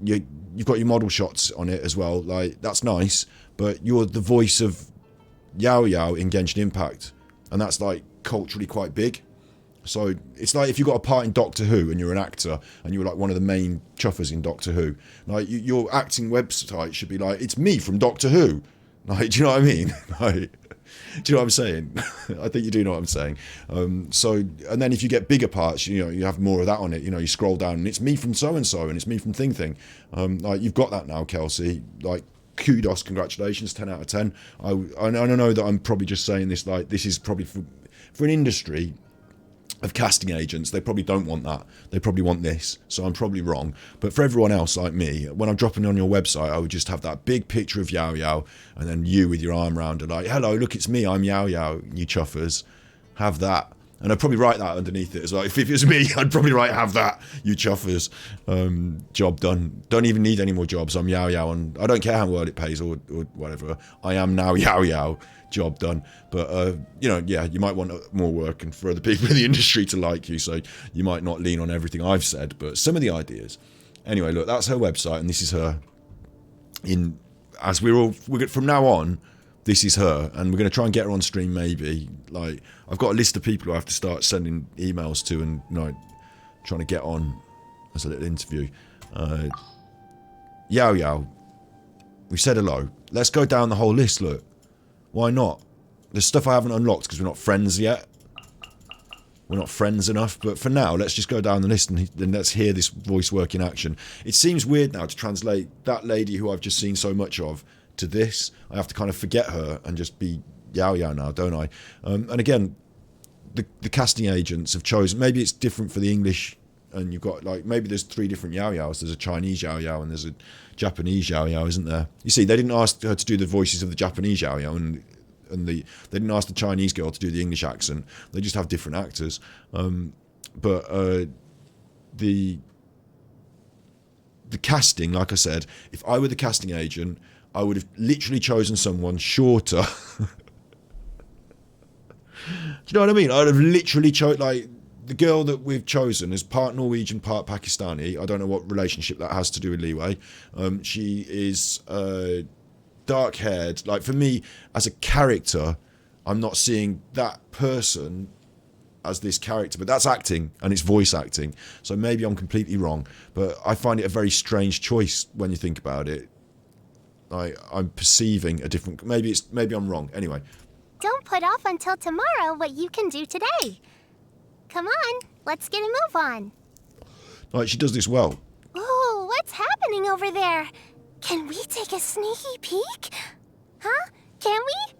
you've got your model shots on it as well. Like that's nice, but you're the voice of Yao Yao in Genshin Impact, and that's like culturally quite big. So it's like if you got a part in Doctor Who and you're an actor and you're like one of the main chuffers in Doctor Who, like your acting website should be like, it's me from Doctor Who. Like, do you know what I mean? Like, do you know what I'm saying? I think you do know what I'm saying. So, and then if you get bigger parts, you know, you have more of that on it. You know, you scroll down and it's me from so-and-so and it's me from Thing. Like, you've got that now, Kelsey. Like, kudos, congratulations, 10 out of 10. I know that I'm probably just saying this, like, this is probably for an industry of casting agents, they probably don't want that. They probably want this. So I'm probably wrong. But for everyone else like me, when I'm dropping on your website, I would just have that big picture of Yao Yao and then you with your arm around it like, hello, look, it's me, I'm Yao Yao, you chuffers. Have that. And I'd probably write that underneath it as well. If it was me, I'd probably write, have that, you chuffers. Job done. Don't even need any more jobs. I'm Yao Yao and I don't care how well it pays or whatever. I am now Yao Yao. Job done. But you know, yeah, you might want more work and for other people in the industry to like you, so you might not lean on everything I've said, but some of the ideas. Anyway, look, that's her website and this is her in, as we're from now on, this is her, and we're going to try and get her on stream maybe. Like, I've got a list of people who I have to start sending emails to and, you know, trying to get on as a little interview. Yao Yao, we said hello. Let's go down the whole list, look. Why not? There's stuff I haven't unlocked because we're not friends yet. We're not friends enough, but for now, let's just go down the list and then let's hear this voice work in action. It seems weird now to translate that lady who I've just seen so much of to this. I have to kind of forget her and just be Yao Yao now, don't I? And again, the casting agents have chosen, maybe it's different for the English, and you've got like, maybe there's 3 different Yao Yaos. There's a Chinese Yao Yao and there's a Japanese Yao Yao, isn't there? You see, they didn't ask her to do the voices of the Japanese Yao Yao and they didn't ask the Chinese girl to do the English accent. They just have different actors. But the casting, like I said, if I were the casting agent, I would have literally chosen someone shorter. Do you know what I mean? I'd have literally chosen, like, the girl that we've chosen is part Norwegian, part Pakistani. I don't know what relationship that has to do with Li Wei. She is dark-haired. Like, for me, as a character, I'm not seeing that person as this character, but that's acting, and it's voice acting. So maybe I'm completely wrong, but I find it a very strange choice when you think about it. I'm perceiving a different... Maybe I'm wrong. Anyway. Don't put off until tomorrow what you can do today. Come on, let's get a move on. Like, she does this well. Ooh, what's happening over there? Can we take a sneaky peek? Huh? Can we?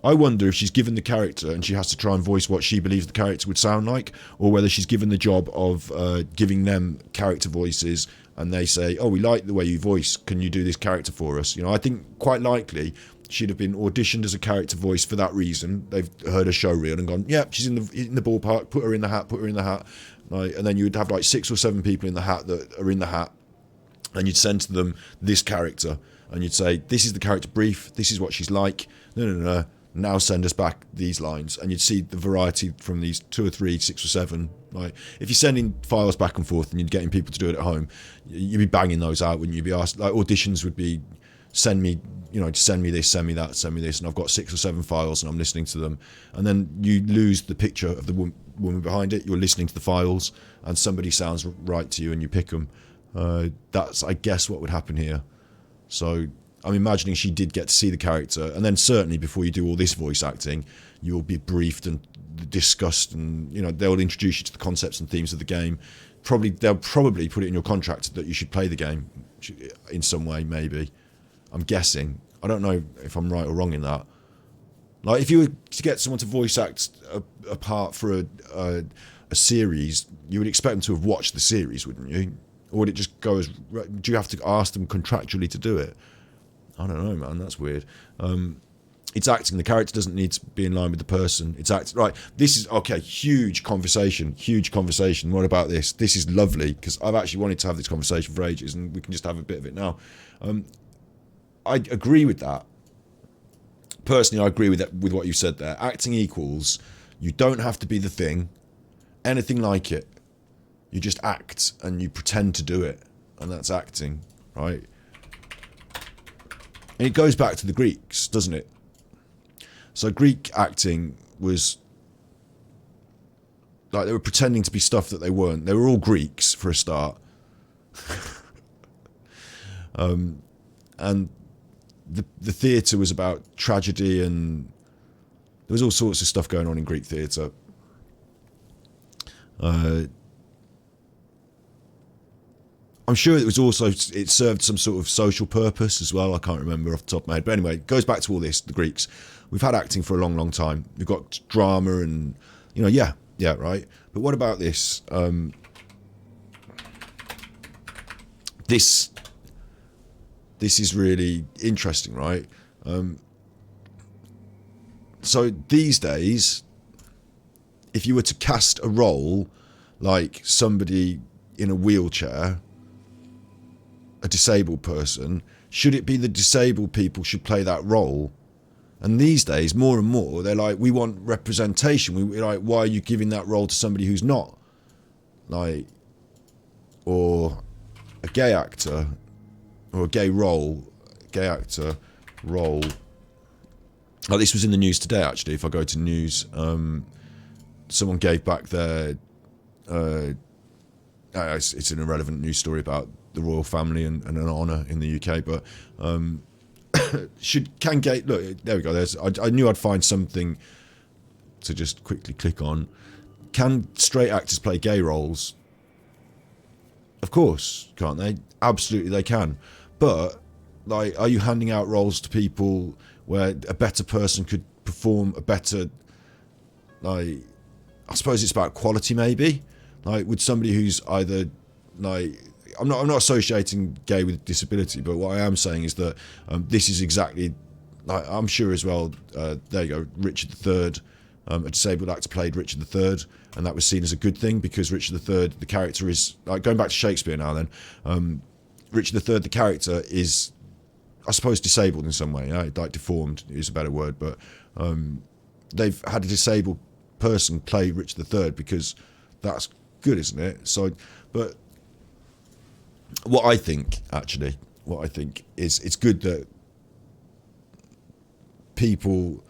I wonder if she's given the character and she has to try and voice what she believes the character would sound like, or whether she's given the job of giving them character voices and they say, oh, we like the way you voice, can you do this character for us? You know, I think quite likely she'd have been auditioned as a character voice for that reason. They've heard her show reel and gone, yeah, she's in the ballpark, put her in the hat. Like, and then you'd have like 6 or 7 people in the hat that are in the hat, and you'd send to them this character, and you'd say, this is the character brief, this is what she's like, no, now send us back these lines, and you'd see the variety from these 2 or 3, 6 or 7. Like, if you're sending files back and forth and you're getting people to do it at home, you'd be banging those out, wouldn't you? Be asked, like, auditions would be send me, send me this, send me that, send me this, and I've got 6 or 7 files and I'm listening to them, and then you lose the picture of the woman behind it. You're listening to the files and somebody sounds right to you and you pick them. That's, I guess, what would happen here. So I'm imagining she did get to see the character, and then certainly before you do all this voice acting, you'll be briefed and discussed, and they'll introduce you to the concepts and themes of the game. They'll probably put it in your contract that you should play the game in some way, maybe. I'm guessing. I don't know if I'm right or wrong in that. Like, if you were to get someone to voice act a part for a series, you would expect them to have watched the series, wouldn't you? Or would it just go as... Do you have to ask them contractually to do it? I don't know, man. That's weird. It's acting. The character doesn't need to be in line with the person. It's acting. Right, this is... Okay, huge conversation. What about this? This is lovely, because I've actually wanted to have this conversation for ages, and we can just have a bit of it now. I agree with that. Personally, I agree with what you said there. Acting equals, you don't have to be the thing, anything like it. You just act and you pretend to do it, and that's acting, right? And it goes back to the Greeks, doesn't it? So Greek acting was like they were pretending to be stuff that they weren't. They were all Greeks for a start. And the theatre was about tragedy, and there was all sorts of stuff going on in Greek theatre. I'm sure it served some sort of social purpose as well. I can't remember off the top of my head. But anyway, it goes back to all this, the Greeks. We've had acting for a long, long time. We've got drama and, yeah, right. But what about this? This is really interesting, right? So these days, if you were to cast a role like somebody in a wheelchair, a disabled person, should it be the disabled people should play that role? And these days, more and more, they're like, we want representation. We're like, why are you giving that role to somebody who's not? Like, or a gay actor, or a gay actor role. Oh, this was in the news today, actually. If I go to news, someone gave back their... it's an irrelevant news story about the royal family and an honour in the UK, but can gay... Look, there we go. I knew I'd find something to just quickly click on. Can straight actors play gay roles? Of course, can't they? Absolutely they can. But, like, are you handing out roles to people where a better person could perform a better... Like, I suppose it's about quality, maybe? Like, would somebody who's either, like... I'm not associating gay with disability, but what I am saying is that this is exactly... Like, I'm sure as well, there you go, Richard III, a disabled actor played Richard III, and that was seen as a good thing, because Richard III, the character is... Like, going back to Shakespeare now then, Richard III, the character, is, I suppose, disabled in some way. Like, deformed is a better word, but they've had a disabled person play Richard III because that's good, isn't it? So, but what I think is it's good that people...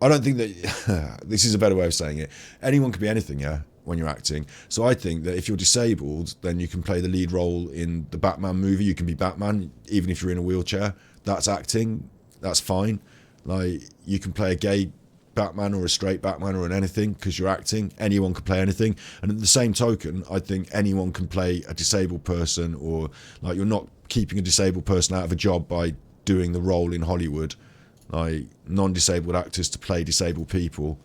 I don't think that... this is a better way of saying it. Anyone can be anything, yeah, when you're acting. So I think that if you're disabled, then you can play the lead role in the Batman movie. You can be Batman, even if you're in a wheelchair. That's acting. That's fine. Like, you can play a gay Batman or a straight Batman or an anything because you're acting. Anyone can play anything. And at the same token, I think anyone can play a disabled person, or, like, you're not keeping a disabled person out of a job by doing the role in Hollywood. Like, non-disabled actors to play disabled people.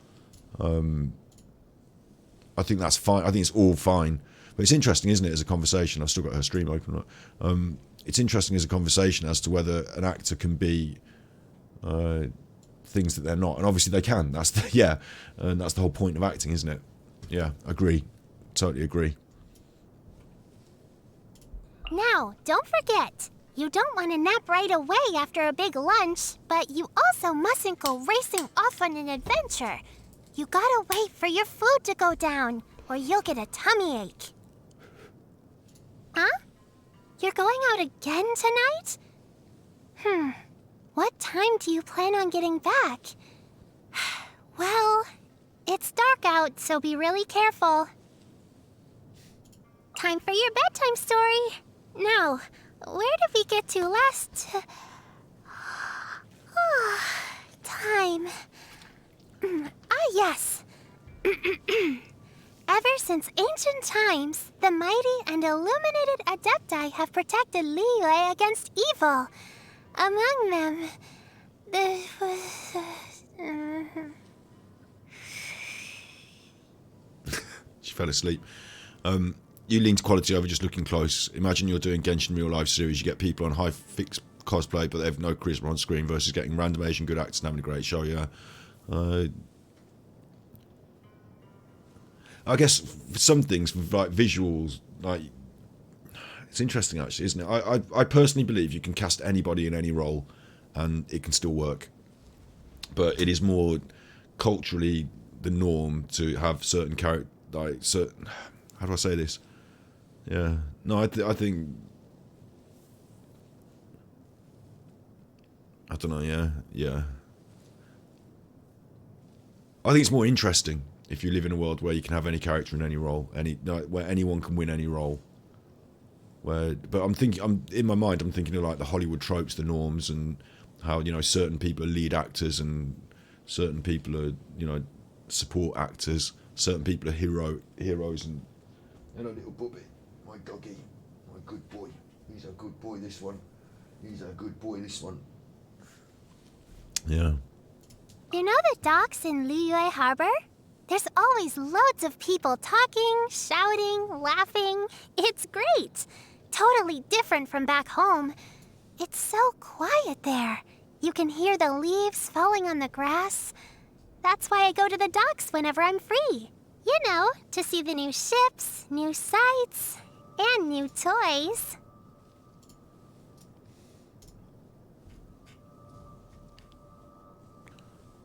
I think that's fine. I think it's all fine. But it's interesting, isn't it, as a conversation? I've still got her stream open. It's interesting as a conversation as to whether an actor can be things that they're not. And obviously they can. That's and that's the whole point of acting, isn't it? Yeah, agree. Totally agree. Now, don't forget, you don't want to nap right away after a big lunch, but you also mustn't go racing off on an adventure. You gotta wait for your food to go down, or you'll get a tummy ache. Huh? You're going out again tonight? What time do you plan on getting back? Well, it's dark out, so be really careful. Time for your bedtime story. Now, where did we get to last? Time. Yes. Ever since ancient times, the mighty and illuminated Adepti have protected Liyue against evil. Among them, She fell asleep. You lean to quality over just looking close. Imagine you're doing Genshin Real Life series. You get people on high fixed cosplay, but they have no charisma on screen versus getting random Asian good actors and having a great show, yeah. I guess for some things, like visuals, like it's interesting actually, isn't it? I personally believe you can cast anybody in any role and it can still work. But it is more culturally the norm to have certain character, like certain, how do I say this? Yeah, no, I think, I don't know, yeah. I think it's more interesting if you live in a world where you can have any character in any role, where anyone can win any role. But I'm in my mind, I'm thinking of like the Hollywood tropes, the norms, and how, you know, certain people are lead actors and certain people are, you know, support actors. Certain people are heroes, and hello, little Bobby, my doggy, my good boy. He's a good boy. This one. He's a good boy. This one. Yeah. You know the docks in Liyue Harbor? There's always loads of people talking, shouting, laughing. It's great. Totally different from back home. It's so quiet there. You can hear the leaves falling on the grass. That's why I go to the docks whenever I'm free. You know, to see the new ships, new sights, and new toys.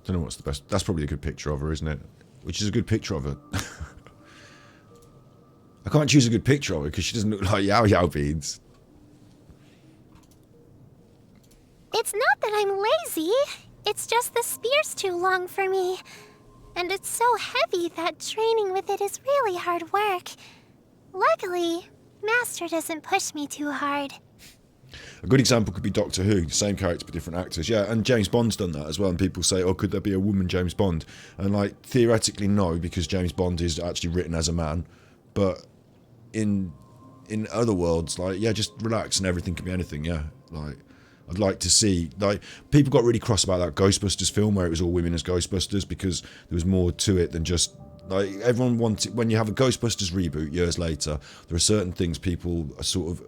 Don't know what's the best. That's probably a good picture of her, isn't it? Which is a good picture of her. I can't choose a good picture of her because she doesn't look like Yao Yao beans. It's not that I'm lazy. It's just the spear's too long for me. And it's so heavy that training with it is really hard work. Luckily, Master doesn't push me too hard. A good example could be Doctor Who, same character but different actors. Yeah, and James Bond's done that as well, and people say, oh, could there be a woman James Bond? And like, theoretically no, because James Bond is actually written as a man. But in other worlds, like, yeah, just relax and everything can be anything, yeah. Like, I'd like to see, like, people got really cross about that Ghostbusters film where it was all women as Ghostbusters because there was more to it than just, like, everyone wanted, when you have a Ghostbusters reboot years later, there are certain things people are sort of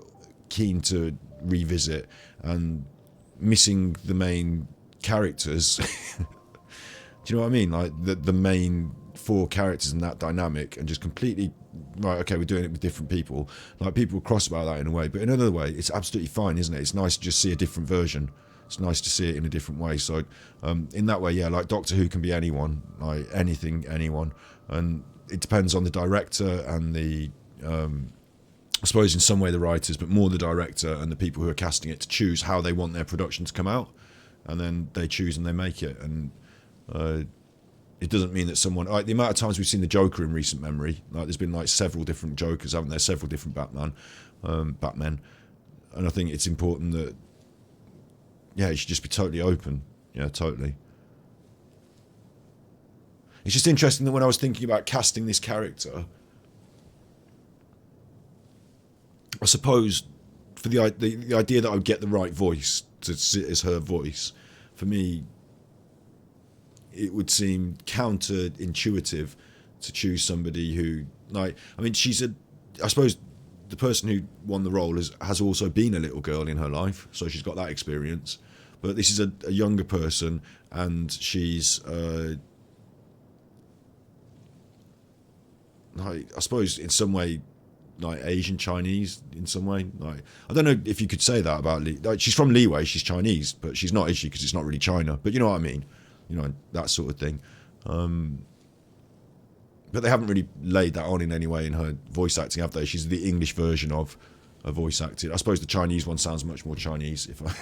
keen to revisit, and missing the main characters. Do you know what I mean? Like, the main four characters in that dynamic, and just completely, right, okay, we're doing it with different people. Like, people cross about that in a way, but in another way, it's absolutely fine, isn't it? It's nice to just see a different version. It's nice to see it in a different way. So, in that way, yeah, like, Doctor Who can be anyone, like, anything, anyone. And it depends on the director and the, I suppose in some way the writers, but more the director and the people who are casting it to choose how they want their production to come out. And then they choose and they make it. And it doesn't mean that someone, like, the amount of times we've seen the Joker in recent memory, like, there's been like several different Jokers, haven't there? Several different Batmen. And I think it's important that, yeah, it should just be totally open. Yeah, totally. It's just interesting that when I was thinking about casting this character, I suppose for the idea that I would get the right voice to sit as her voice, for me, it would seem counterintuitive to choose somebody who, like, I mean, I suppose the person who won the role has also been a little girl in her life, so she's got that experience. But this is a younger person, and she's, like, I suppose in some way, like, Asian Chinese in some way. Like, I don't know if you could say that about like, she's from Liyue, she's Chinese, but she's not, is she? Because it's not really China. But you know what I mean, you know, that sort of thing. But they haven't really laid that on in any way in her voice acting, have they? She's the English version of a voice acting. I suppose the Chinese one sounds much more Chinese. If I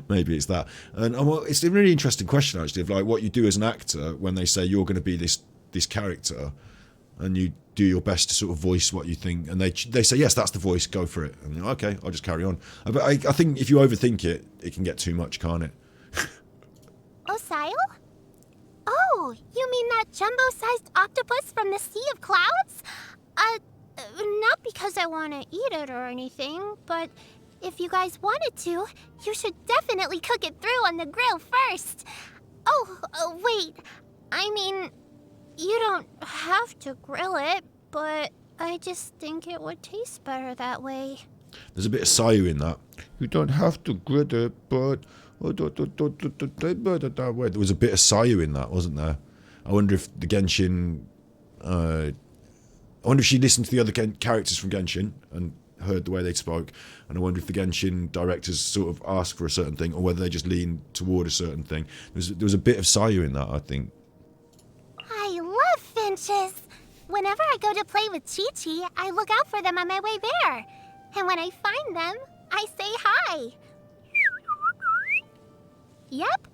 Maybe it's that. And well, it's a really interesting question actually, of like what you do as an actor when they say you're going to be this character, and you do your best to sort of voice what you think, and they say yes, that's the voice, go for it, and you're like, okay, I'll just carry on. But I think if you overthink it, it can get too much, can't it? Osayo? Oh, you mean that jumbo-sized octopus from the Sea of Clouds? Not because I want to eat it or anything, but if you guys wanted to, you should definitely cook it through on the grill first. Oh, wait. I mean, you don't have to grill it, but I just think it would taste better that way. There's a bit of Sayu in that. You don't have to grill it, but there was a bit of Sayu in that, wasn't there? I wonder if the Genshin... I wonder if she listened to the other characters from Genshin and heard the way they spoke, and I wonder if the Genshin directors sort of asked for a certain thing, or whether they just leaned toward a certain thing. There was a bit of Sayu in that, I think. I love finches! Whenever I go to play with Chi-Chi, I look out for them on my way there. And when I find them, I say hi. Yep.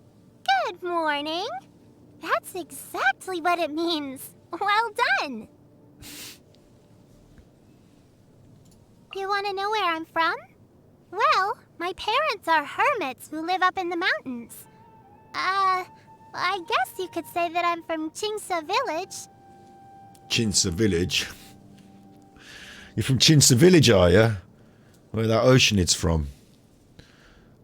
Good morning. That's exactly what it means. Well done. You want to know where I'm from? Well, my parents are hermits who live up in the mountains. I guess you could say that I'm from Chinsa Village. Chinsa Village? You're from Chinsa Village, are you? Where that Oceanid's from.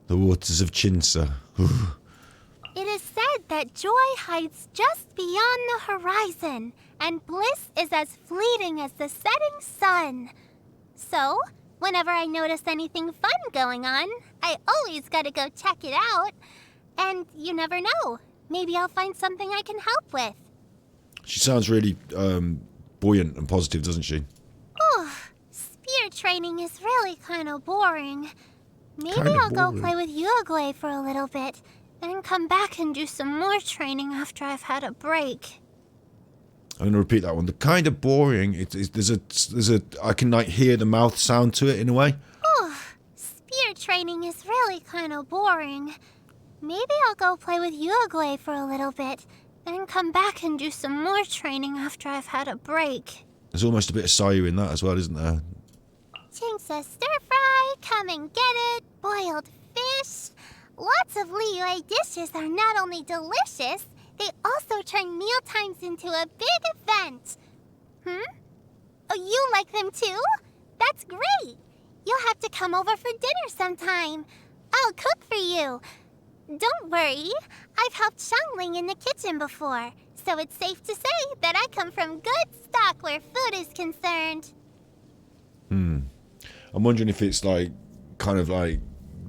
The waters of Chinsa. It is said that joy hides just beyond the horizon, and bliss is as fleeting as the setting sun. So, whenever I notice anything fun going on, I always gotta go check it out. And you never know. Maybe I'll find something I can help with. She sounds really buoyant and positive, doesn't she? Oh, spear training is really kind of boring. Maybe I'll go play with Uruguay for a little bit, then come back and do some more training after I've had a break. I'm going to repeat that one. The kind of boring. There's a. I can like hear the mouth sound to it in a way. Oh, spear training is really kind of boring. Maybe I'll go play with Uruguay for a little bit, then come back and do some more training after I've had a break. There's almost a bit of Sayu in that as well, isn't there? Chinsa stir fry, come and get it, boiled fish. Lots of Liyue dishes are not only delicious, they also turn mealtimes into a big event. Oh, you like them too? That's great. You'll have to come over for dinner sometime. I'll cook for you. Don't worry, I've helped Xiangling in the kitchen before, so it's safe to say that I come from good stock where food is concerned. I'm wondering if it's like, kind of like,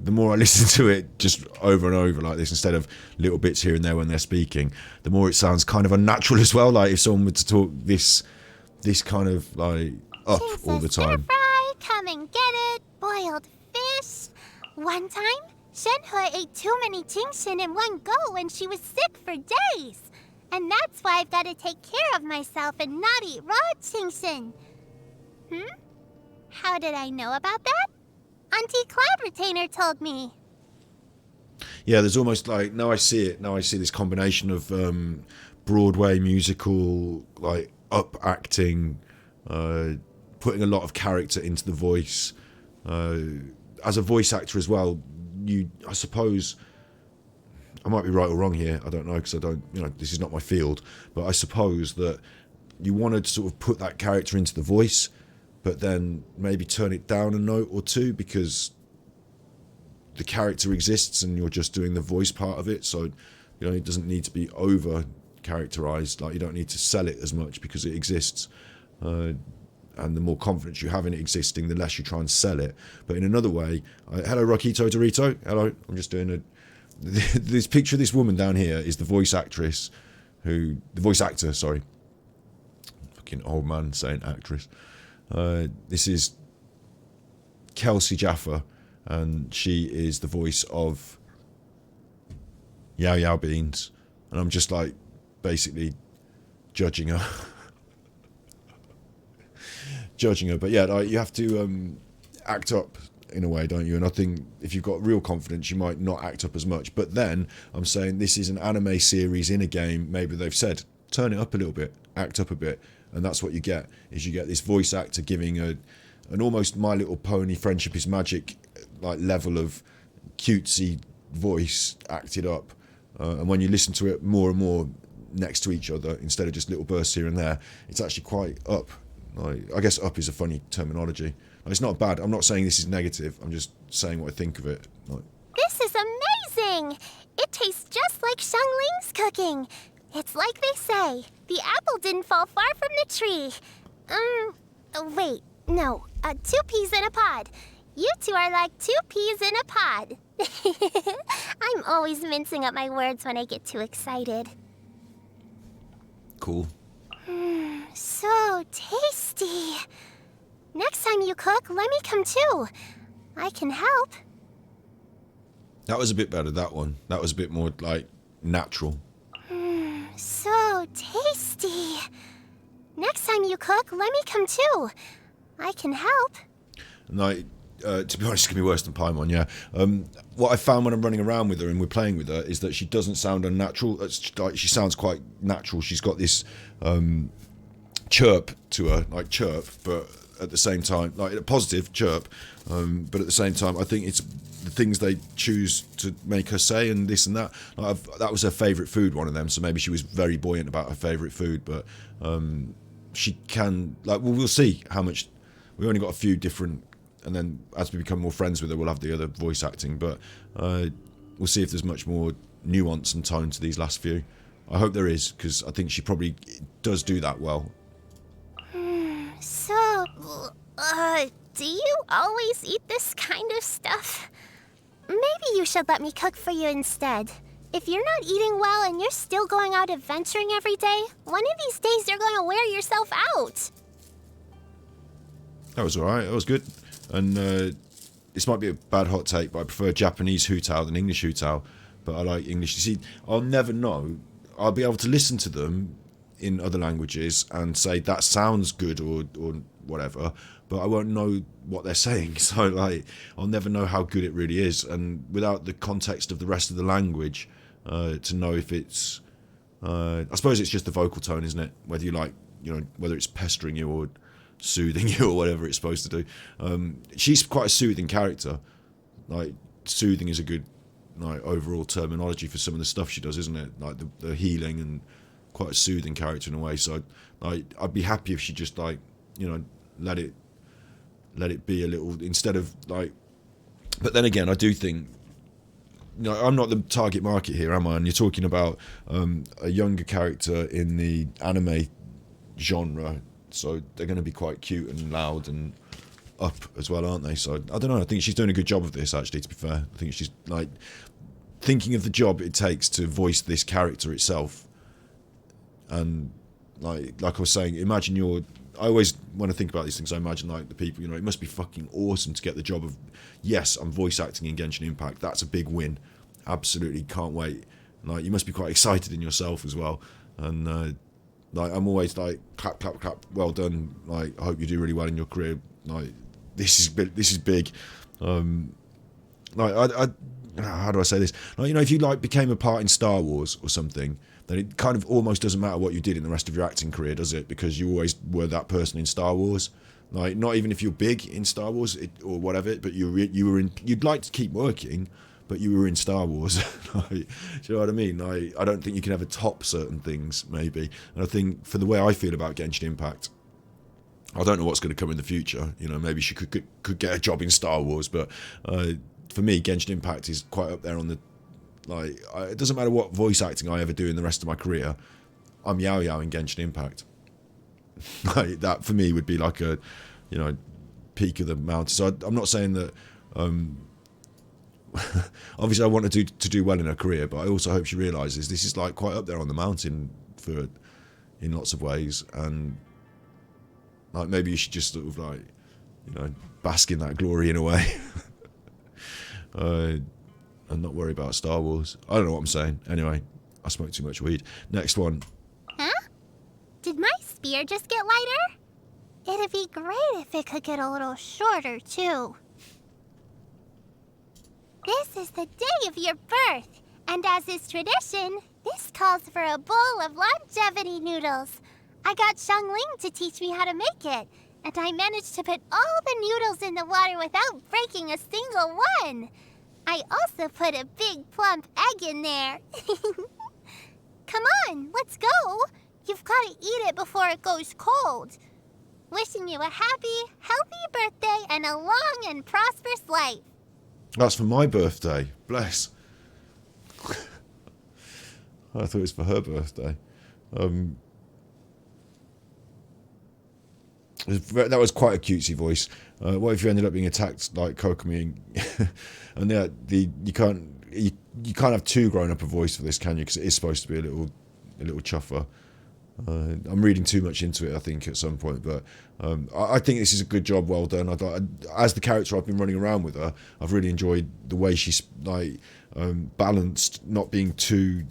the more I listen to it just over and over like this, instead of little bits here and there when they're speaking, the more it sounds kind of unnatural as well. Like if someone were to talk this kind of like up all the time. Fry, come and get it, boiled fish. One time, Shenhe ate too many Qingshin in one go and she was sick for days. And that's why I've got to take care of myself and not eat raw Qingshin. How did I know about that? Auntie Cloud Retainer told me. Yeah, there's almost like, now I see it. Now I see this combination of Broadway musical, like up acting, putting a lot of character into the voice. As a voice actor as well, I suppose, I might be right or wrong here. I don't know, because I don't, this is not my field. But I suppose that you wanted to sort of put that character into the voice, but then maybe turn it down a note or two because the character exists and you're just doing the voice part of it. So, it doesn't need to be over characterized. Like, you don't need to sell it as much because it exists. And the more confidence you have in it existing, the less you try and sell it. But in another way, hello, Rakito Dorito. Hello, I'm just doing this picture of this woman down here is the voice actor, sorry. Fucking old man saying actress. This is Kelsey Jaffa, and she is the voice of Yao Yao Beans, and I'm just like basically judging her. But yeah, like, you have to act up in a way, don't you? And I think if you've got real confidence, you might not act up as much. But then I'm saying this is an anime series in a game. Maybe they've said, turn it up a little bit, act up a bit. And that's what you get, is you get this voice actor giving an almost My Little Pony Friendship is Magic like level of cutesy voice acted up. And when you listen to it more and more next to each other, instead of just little bursts here and there, it's actually quite up. Like, I guess up is a funny terminology. It's not bad. I'm not saying this is negative. I'm just saying what I think of it. Like, This is amazing! It tastes just like Xiangling's cooking. It's like they say, the apple didn't fall far from the tree. Wait, no, 2 peas in a pod. You two are like 2 peas in a pod. I'm always mincing up my words when I get too excited. cool. So tasty. Next time you cook, let me come too. I can help. That was a bit better, that one. That was a bit more, like, natural. So tasty. Next time you cook, let me come too. I can help. Like, to be honest, it's going to be worse than Paimon, yeah. What I found when I'm running around with her and we're playing with her is that she doesn't sound unnatural. It's like, she sounds quite natural. She's got this chirp to her, like chirp, but at the same time, like a positive chirp, but at the same time, I think it's the things they choose to make her say and this and that. Like that was her favourite food, one of them, so maybe she was very buoyant about her favourite food, but she can, like, well, we'll see how much. We've only got a few different, and then as we become more friends with her, we'll have the other voice acting, but we'll see if there's much more nuance and tone to these last few. I hope there is, because I think she probably does do that well. So, do you always eat this kind of stuff? Maybe you should let me cook for you instead. If you're not eating well and you're still going out adventuring every day, one of these days you're going to wear yourself out. That was alright, that was good. And this might be a bad hot take, but I prefer Japanese Hu Tao than English Hu Tao. But I like English. You see, I'll never know. I'll be able to listen to them in other languages and say that sounds good or whatever, but I won't know what they're saying. So, like, I'll never know how good it really is. And without the context of the rest of the language, to know if it's... I suppose it's just the vocal tone, isn't it? Whether you like, you know, whether it's pestering you or soothing you or whatever it's supposed to do. She's quite a soothing character. Like, soothing is a good, like, overall terminology for some of the stuff she does, isn't it? Like the healing, and quite a soothing character in a way. So I'd be happy if she just, like, you know, let it be a little, instead of like. But then again, I do think, you know, I'm not the target market here, am I? And you're talking about a younger character in the anime genre, so they're going to be quite cute and loud and up as well, aren't they? So I don't know. I think she's doing a good job of this, actually, to be fair. I think she's, like, thinking of the job it takes to voice this character itself. And like I was saying, imagine I always, when I think about these things, I imagine, like, the people, you know, it must be fucking awesome to get the job of, yes, I'm voice acting in Genshin Impact. That's a big win. Absolutely can't wait. Like, you must be quite excited in yourself as well. And like, I'm always like, clap, clap, clap, well done. Like, I hope you do really well in your career. Like, this is big. Like, I how do I say this? Like, you know, if you, like, became a part in Star Wars or something, then it kind of almost doesn't matter what you did in the rest of your acting career, does it? Because you always were that person in Star Wars. Like, not even if you're big in Star Wars or whatever, but you were in. You'd like to keep working, but you were in Star Wars. Like, do you know what I mean? Like, I don't think you can ever top certain things, maybe. And I think, for the way I feel about Genshin Impact, I don't know what's going to come in the future. You know, maybe she could get a job in Star Wars, but for me, Genshin Impact is quite up there on the. Like, it doesn't matter what voice acting I ever do in the rest of my career, I'm Yao Yao in Genshin Impact. Like, that for me would be like a, you know, peak of the mountain. So I'm not saying that. Obviously, I want her to do well in her career, but I also hope she realises this is, like, quite up there on the mountain in lots of ways, and, like, maybe you should just sort of, like, you know, bask in that glory in a way. And not worry about Star Wars. I don't know what I'm saying. Anyway, I smoke too much weed. Next one. Huh? Did my spear just get lighter? It'd be great if it could get a little shorter, too. This is the day of your birth, and as is tradition, this calls for a bowl of longevity noodles. I got Xiangling to teach me how to make it, and I managed to put all the noodles in the water without breaking a single one. I also put a big plump egg in there. Come on, let's go. You've got to eat it before it goes cold. Wishing you a happy, healthy birthday and a long and prosperous life. That's for my birthday. Bless. I thought it was for her birthday. That was quite a cutesy voice. What if you ended up being attacked like Kokomi? And you can't have too grown up a voice for this, can you? Because it is supposed to be a little chuffer. I'm reading too much into it, I think, at some point, but I think this is a good job, well done. As the character I've been running around with her, I've really enjoyed the way she's balanced, not being too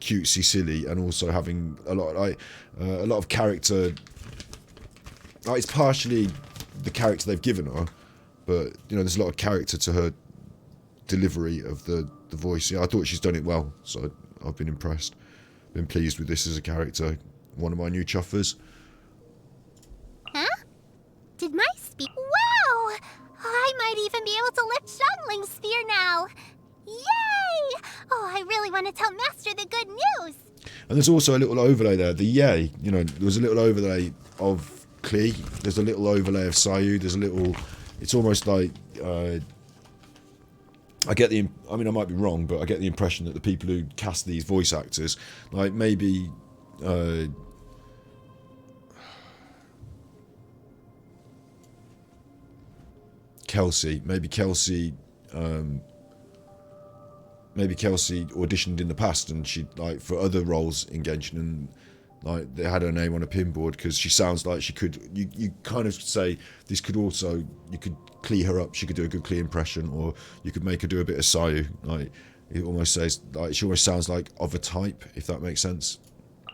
cutesy silly, and also having a lot of character. It's partially the character they've given her, but there's a lot of character to her delivery of the voice. Yeah, I thought she's done it well, so I've been impressed. Been pleased with this as a character. One of my new chuffers. Huh? Did my speak? Wow! I might even be able to lift Xiangling's spear now. Yay! Oh, I really want to tell Master the good news. And there's also a little overlay there. The yay, there was a little overlay of Klee. There's a little overlay of Sayu. There's a little. It's almost like. I might be wrong, but I get the impression that the people who cast these voice actors, like maybe Kelsey auditioned in the past, and she for other roles in Genshin, and they had her name on a pinboard because she sounds like she could. You kind of say this could also, you could Klee her up. She could do a good Klee impression, or you could make her do a bit of Sayu. It almost says she almost sounds like of a type, if that makes sense.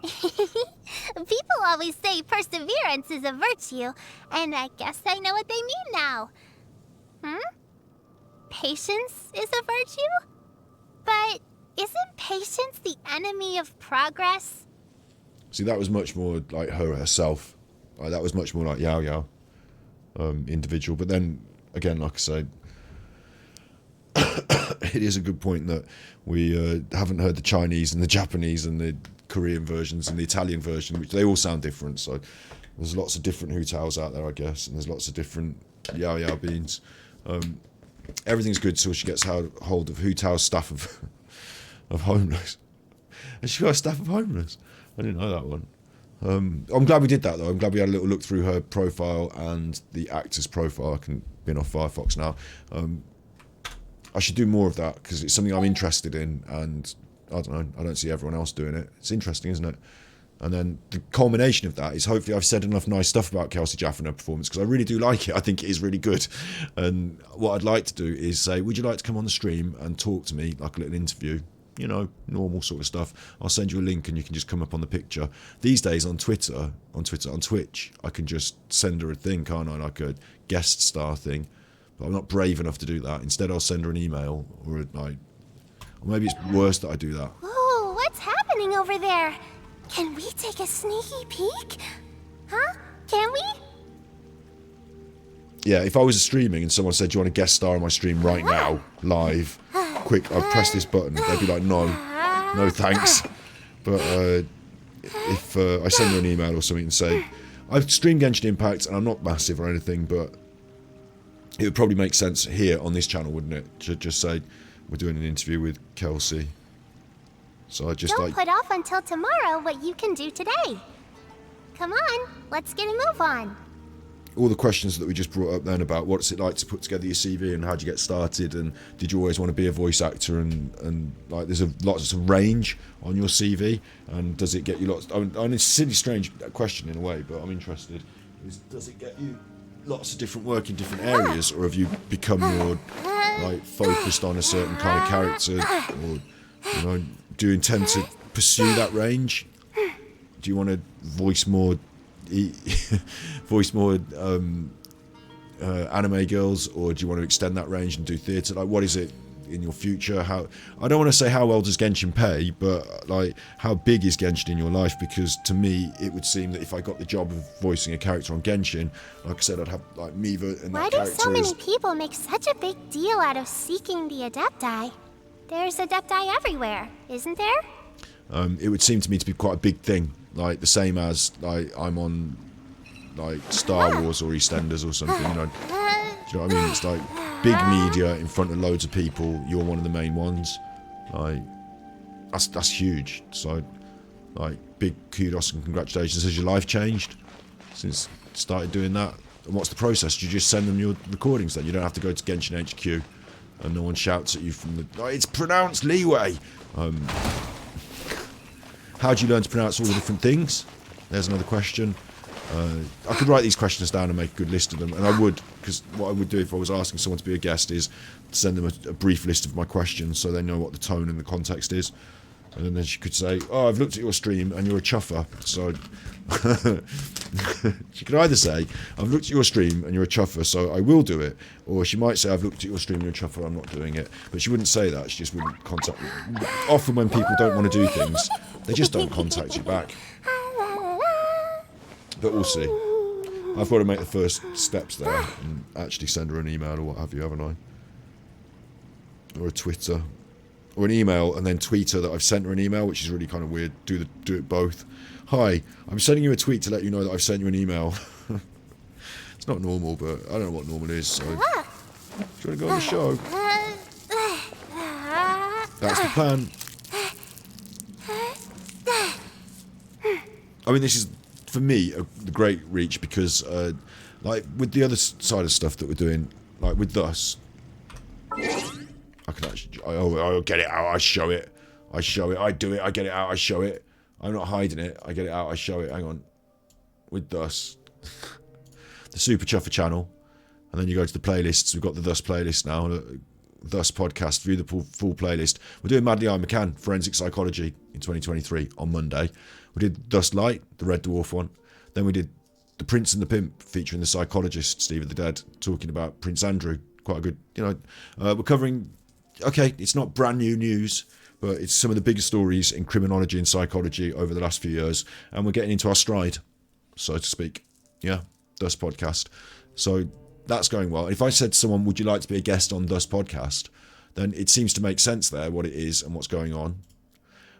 People always say perseverance is a virtue, and I guess I know what they mean now. Patience is a virtue? But isn't patience the enemy of progress? See, that was much more like herself. That was much more like Yao Yao, individual. But then, again, like I say, it is a good point that we haven't heard the Chinese and the Japanese and the Korean versions and the Italian version, which they all sound different. So there's lots of different Hu Taos out there, I guess, and there's lots of different Yao Yao beans. Everything's good till she gets hold of Hu Tao's staff of homeless. And she got a staff of homeless. I didn't know that one. I'm glad we did that, though. I'm glad we had a little look through her profile and the actor's profile. I can bin off Firefox now. I should do more of that because it's something I'm interested in, and I don't know, I don't see everyone else doing it. It's interesting, isn't it? And then the culmination of that is hopefully I've said enough nice stuff about Kelsey Jaffe and her performance, because I really do like it. I think it is really good. And what I'd like to do is say, would you like to come on the stream and talk to me like a little interview? Normal sort of stuff. I'll send you a link and you can just come up on the picture. These days on Twitch, I can just send her a thing, can't I? Like a guest star thing. But I'm not brave enough to do that. Instead, I'll send her an email, or maybe it's worse that I do that. Ooh, what's happening over there? Can we take a sneaky peek? Huh? Can we? Yeah, if I was streaming and someone said, do you want to guest star on my stream right now, live, quick, I'd press this button. They'd be like, no thanks. But if I send her an email or something and say, I've streamed Genshin Impact and I'm not massive or anything, but it would probably make sense here on this channel, wouldn't it? To just say, we're doing an interview with Kelsey. So I just Don't put off until tomorrow what you can do today. Come on, let's get a move on. All the questions that we just brought up then about what's it like to put together your CV and how'd you get started, and did you always want to be a voice actor, and there's lots of range on your CV, and does it get you lots? I mean, it's a silly, strange question in a way, but I'm interested. Does it get you lots of different work in different areas, or have you become more focused on a certain kind of character, or do you intend to pursue that range? Do you want to voice more anime girls, or do you want to extend that range and do theatre? What is it in your future? How, I don't want to say how well does Genshin pay, but like how big is Genshin in your life? Because to me, it would seem that if I got the job of voicing a character on Genshin, like I said, I'd have like Miva, and Why that do character so many is. people make such a big deal out of seeking the Adepti? There's Adepti everywhere, isn't there? It would seem to me to be quite a big thing, like the same as like I'm on like Star Wars or EastEnders or something, you know. Do you know what I mean? It's like big media in front of loads of people. You're one of the main ones. Like that's huge. So like big kudos and congratulations. Has your life changed since you started doing that? And what's the process? Do you just send them your recordings then? You don't have to go to Genshin HQ and no one shouts at you from the. Oh, it's pronounced Leeway. How do you learn to pronounce all the different things? There's another question. I could write these questions down and make a good list of them, and I would, because what I would do if I was asking someone to be a guest is send them a brief list of my questions so they know what the tone and the context is. And then she could say, oh, I've looked at your stream and you're a chuffer. So she could either say, I've looked at your stream and you're a chuffer, so I will do it. Or she might say, I've looked at your stream and you're a chuffer, I'm not doing it. But she wouldn't say that, she just wouldn't contact me. Often when people don't want to do things, they just don't contact you back. But we'll see. I've got to make the first steps there and actually send her an email or what have you, haven't I? Or a Twitter. Or an email and then tweet her that I've sent her an email, which is really kind of weird. Do it both. Hi, I'm sending you a tweet to let you know that I've sent you an email. It's not normal, but I don't know what normal is, so... Do you want to go on the show? That's the plan. I mean, this is, for me, the great reach because, like, with the other side of stuff that we're doing, like with Thus, I can actually, I get it out, I show it, I do it, I get it out, I show it. I'm not hiding it, I get it out, I show it. Hang on. With Thus, the Super Chuffer channel, and then you go to the playlists. We've got the Thus playlist now, Thus podcast, view the full playlist. We're doing Madly I McCann, Forensic Psychology in 2023 on Monday. We did Dust Light, the Red Dwarf one. Then we did The Prince and the Pimp, featuring the psychologist, Steve of the Dead, talking about Prince Andrew. Quite a good, you know, we're covering, okay, it's not brand new news, but it's some of the biggest stories in criminology and psychology over the last few years. And we're getting into our stride, so to speak. Yeah, Dust podcast. So that's going well. If I said to someone, would you like to be a guest on Dust podcast? Then it seems to make sense there, what it is and what's going on.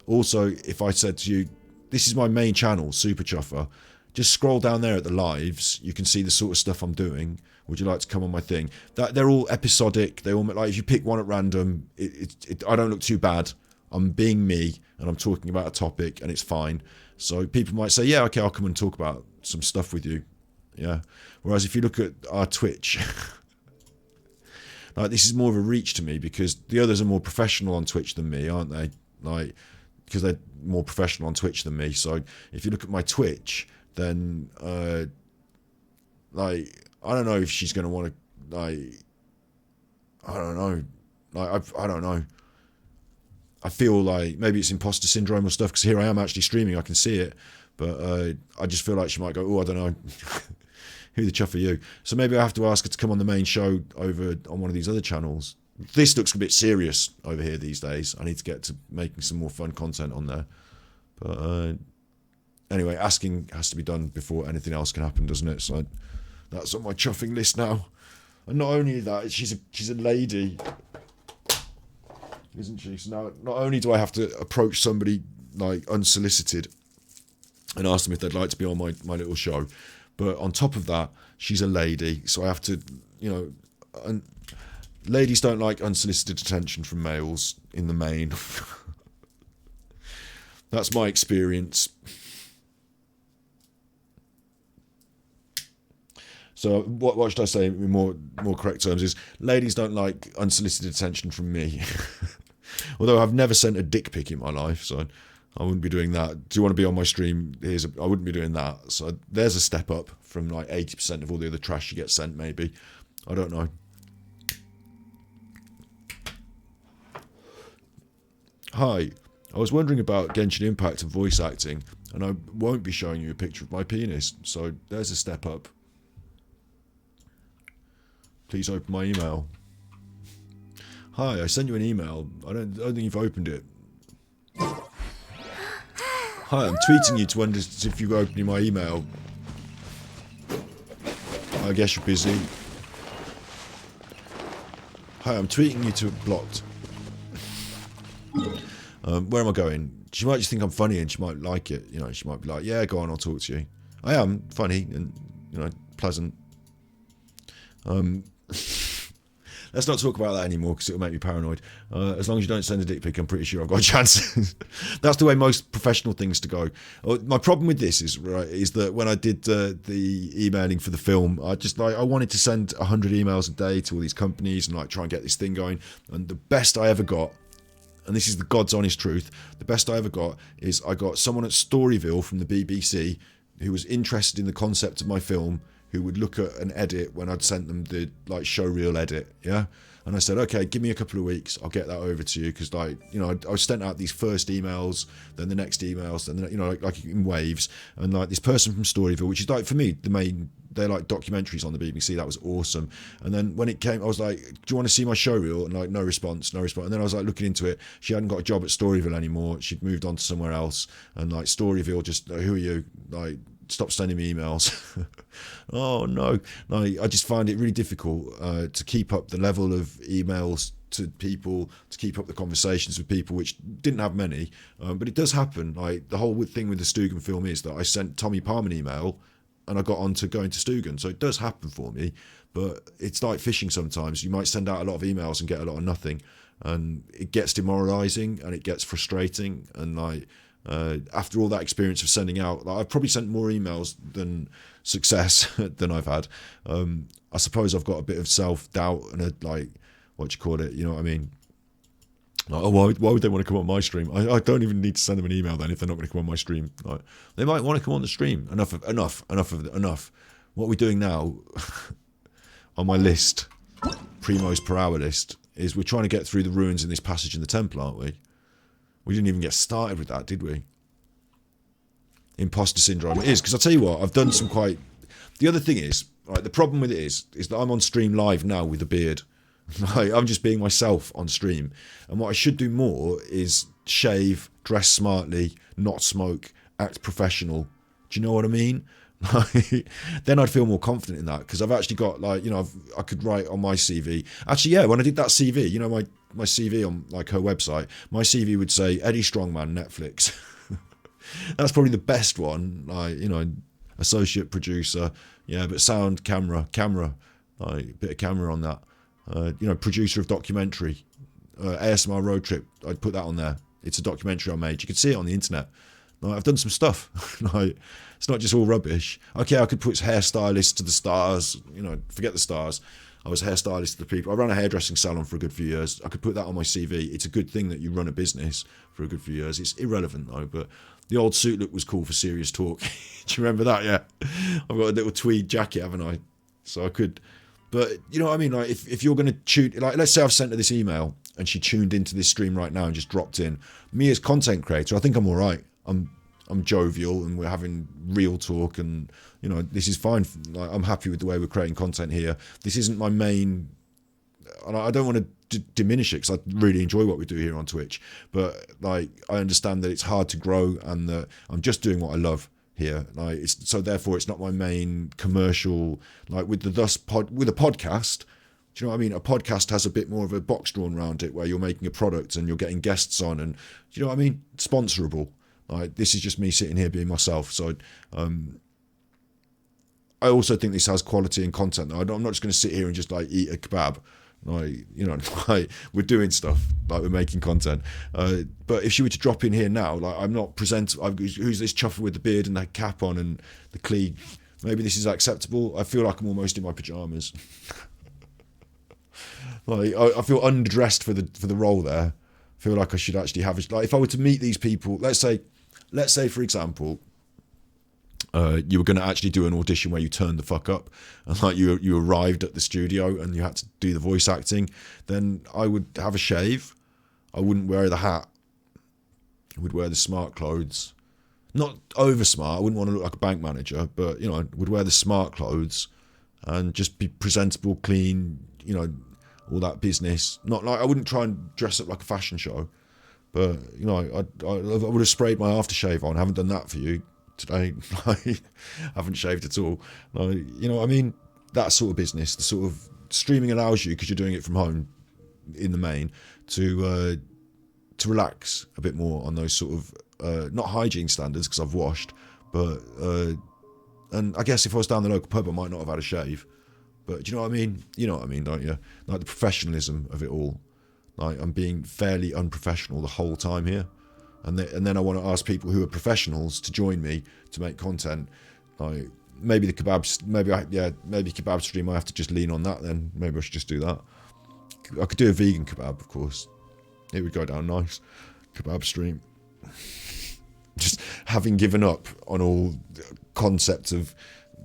Also, if I said to you, this is my main channel, Super Chuffer, just scroll down there at the lives. You can see the sort of stuff I'm doing. Would you like to come on my thing? That they're all episodic. They all like if you pick one at random, I don't look too bad. I'm being me and I'm talking about a topic and it's fine. So people might say, yeah, okay, I'll come and talk about some stuff with you. Yeah. Whereas if you look at our Twitch, like this is more of a reach to me because the others are more professional on Twitch than me, aren't they? Like because they're more professional on Twitch than me. So if you look at my Twitch, then like I don't know if she's going to want to like I don't know. Like I don't know. I feel like maybe it's imposter syndrome or stuff because here I am actually streaming, I can see it, but I just feel like she might go, oh, I don't know, who the chuff are you? So maybe I have to ask her to come on the main show over on one of these other channels. This looks a bit serious over here these days. I need to get to making some more fun content on there. But anyway, asking has to be done before anything else can happen, doesn't it? So that's on my chuffing list now. And not only that, she's a lady, isn't she? So now, not only do I have to approach somebody like unsolicited and ask them if they'd like to be on my little show, but on top of that, she's a lady, so I have to, you know, ladies don't like unsolicited attention from males in the main. That's my experience. So what should I say in more correct terms is ladies don't like unsolicited attention from me. Although I've never sent a dick pic in my life, so I wouldn't be doing that. Do you want to be on my stream? I wouldn't be doing that. So there's a step up from like 80% of all the other trash you get sent, maybe. I don't know. Hi, I was wondering about Genshin Impact and voice acting, and I won't be showing you a picture of my penis, so there's a step up. Please open my email. Hi, I sent you an email. I don't think you've opened it. Hi, I'm tweeting you to wonder if you're opening my email. I guess you're busy. Hi, I'm tweeting you to blocked. Where am I going? She might just think I'm funny and she might like it. You know, she might be like, yeah, go on, I'll talk to you. I am funny and, you know, pleasant. Let's not talk about that anymore because it'll make me paranoid. As long as you don't send a dick pic, I'm pretty sure I've got a chance. That's the way most professional things to go. My problem with this is that when I did the emailing for the film, I wanted to send 100 emails a day to all these companies and like try and get this thing going. And the best I ever got, and this is the God's honest truth, the best I ever got is I got someone at Storyville from the BBC who was interested in the concept of my film, who would look at an edit when I'd sent them the like showreel edit, yeah? And I said, okay, give me a couple of weeks, I'll get that over to you, because like, you know, I sent out these first emails, then the next emails, then, you know, like in waves, and like this person from Storyville, which is like, for me, they're like documentaries on the BBC, that was awesome. And then when it came, I was like, do you want to see my showreel? And like, no response. And then I was like looking into it, she hadn't got a job at Storyville anymore, she'd moved on to somewhere else, and like Storyville just, who are you? Like, stop sending me emails. Oh no, I just find it really difficult to keep up the level of emails to people, to keep up the conversations with people, which didn't have many, but it does happen. Like the whole thing with the Stugan film is that I sent Tommy Palm an email and I got on to going to Stugan, so it does happen for me, but it's like fishing sometimes. You might send out a lot of emails and get a lot of nothing, and it gets demoralizing and it gets frustrating, and like after all that experience of sending out, like, I've probably sent more emails than success than I've had. I suppose I've got a bit of self-doubt and a, like, what do you call it, you know what I mean? Like, oh, why would they want to come on my stream? I don't even need to send them an email then if they're not going to come on my stream. Like, they might want to come on the stream. Enough. What we're doing now on my list, Primos per hour list, is we're trying to get through the ruins in this passage in the temple, aren't we? We didn't even get started with that, did we? Imposter syndrome. It is, because I'll tell you what, I've done some quite... The other thing is, right, the problem with it is that I'm on stream live now with a beard. Like, I'm just being myself on stream. And what I should do more is shave, dress smartly, not smoke, act professional. Do you know what I mean? Then I'd feel more confident in that, because I've actually got, like, you know, I could write on my CV. Actually, yeah, when I did that CV, you know, my CV on like her website, my CV would say Eddie Strongman, Netflix. That's probably the best one. Like, you know, associate producer, yeah, but sound, camera, like bit of camera on that. You know, producer of documentary, ASMR Road Trip. I'd put that on there. It's a documentary I made. You can see it on the internet. Like, I've done some stuff. Like, it's not just all rubbish. Okay, I could put hairstylist to the stars. You know, forget the stars. I was a hairstylist to the people. I ran a hairdressing salon for a good few years. I could put that on my CV. It's a good thing that you run a business for a good few years. It's irrelevant though, but the old suit look was cool for serious talk. Do you remember that? Yeah. I've got a little tweed jacket, haven't I? So I could, but you know what I mean? Like if you're going to tune, like let's say I've sent her this email and she tuned into this stream right now and just dropped in. Me as content creator, I think I'm all right. I'm jovial and we're having real talk, and you know, this is fine. Like, I'm happy with the way we're creating content here. This isn't my main, and I don't want to diminish it because I really enjoy what we do here on Twitch, but like I understand that it's hard to grow and that I'm just doing what I love here. Like so therefore it's not my main commercial, like with with a podcast. Do you know what I mean? A podcast has a bit more of a box drawn around it where you're making a product and you're getting guests on, and do you know what I mean? Sponsorable. Like, this is just me sitting here being myself. So I also think this has quality and content. I'm not just going to sit here and just like eat a kebab. Like, you know, like we're doing stuff, like we're making content. But if she were to drop in here now, like I'm not who's this chuffer with the beard and the cap on and the cleat? Maybe this is acceptable. I feel like I'm almost in my pajamas. Like I feel underdressed for the role there. I feel like I should actually have like if I were to meet these people, let's say for example, you were going to actually do an audition where you turned the fuck up and like you arrived at the studio and you had to do the voice acting, then I would have a shave. I wouldn't wear the hat. I would wear the smart clothes. Not over smart. I wouldn't want to look like a bank manager, but you know, I would wear the smart clothes and just be presentable, clean, you know. all that business. Not like I wouldn't try and dress up like a fashion show, but you know, I would have sprayed my aftershave on. I haven't done that for you today. I haven't shaved at all. You know what I mean? That sort of business. The sort of streaming allows you, because you're doing it from home in the main, to relax a bit more on those sort of not hygiene standards, because I've washed, but and I guess if I was down the local pub I might not have had a shave, but do you know what I mean? You know what I mean, don't you? Like the professionalism of it all. Like I'm being fairly unprofessional the whole time here, and then I want to ask people who are professionals to join me to make content. Like maybe the kebabs, maybe kebab stream. I have to just lean on that. Then maybe I should just do that. I could do a vegan kebab, of course. It would go down nice. Kebab stream. Just having given up on all concept of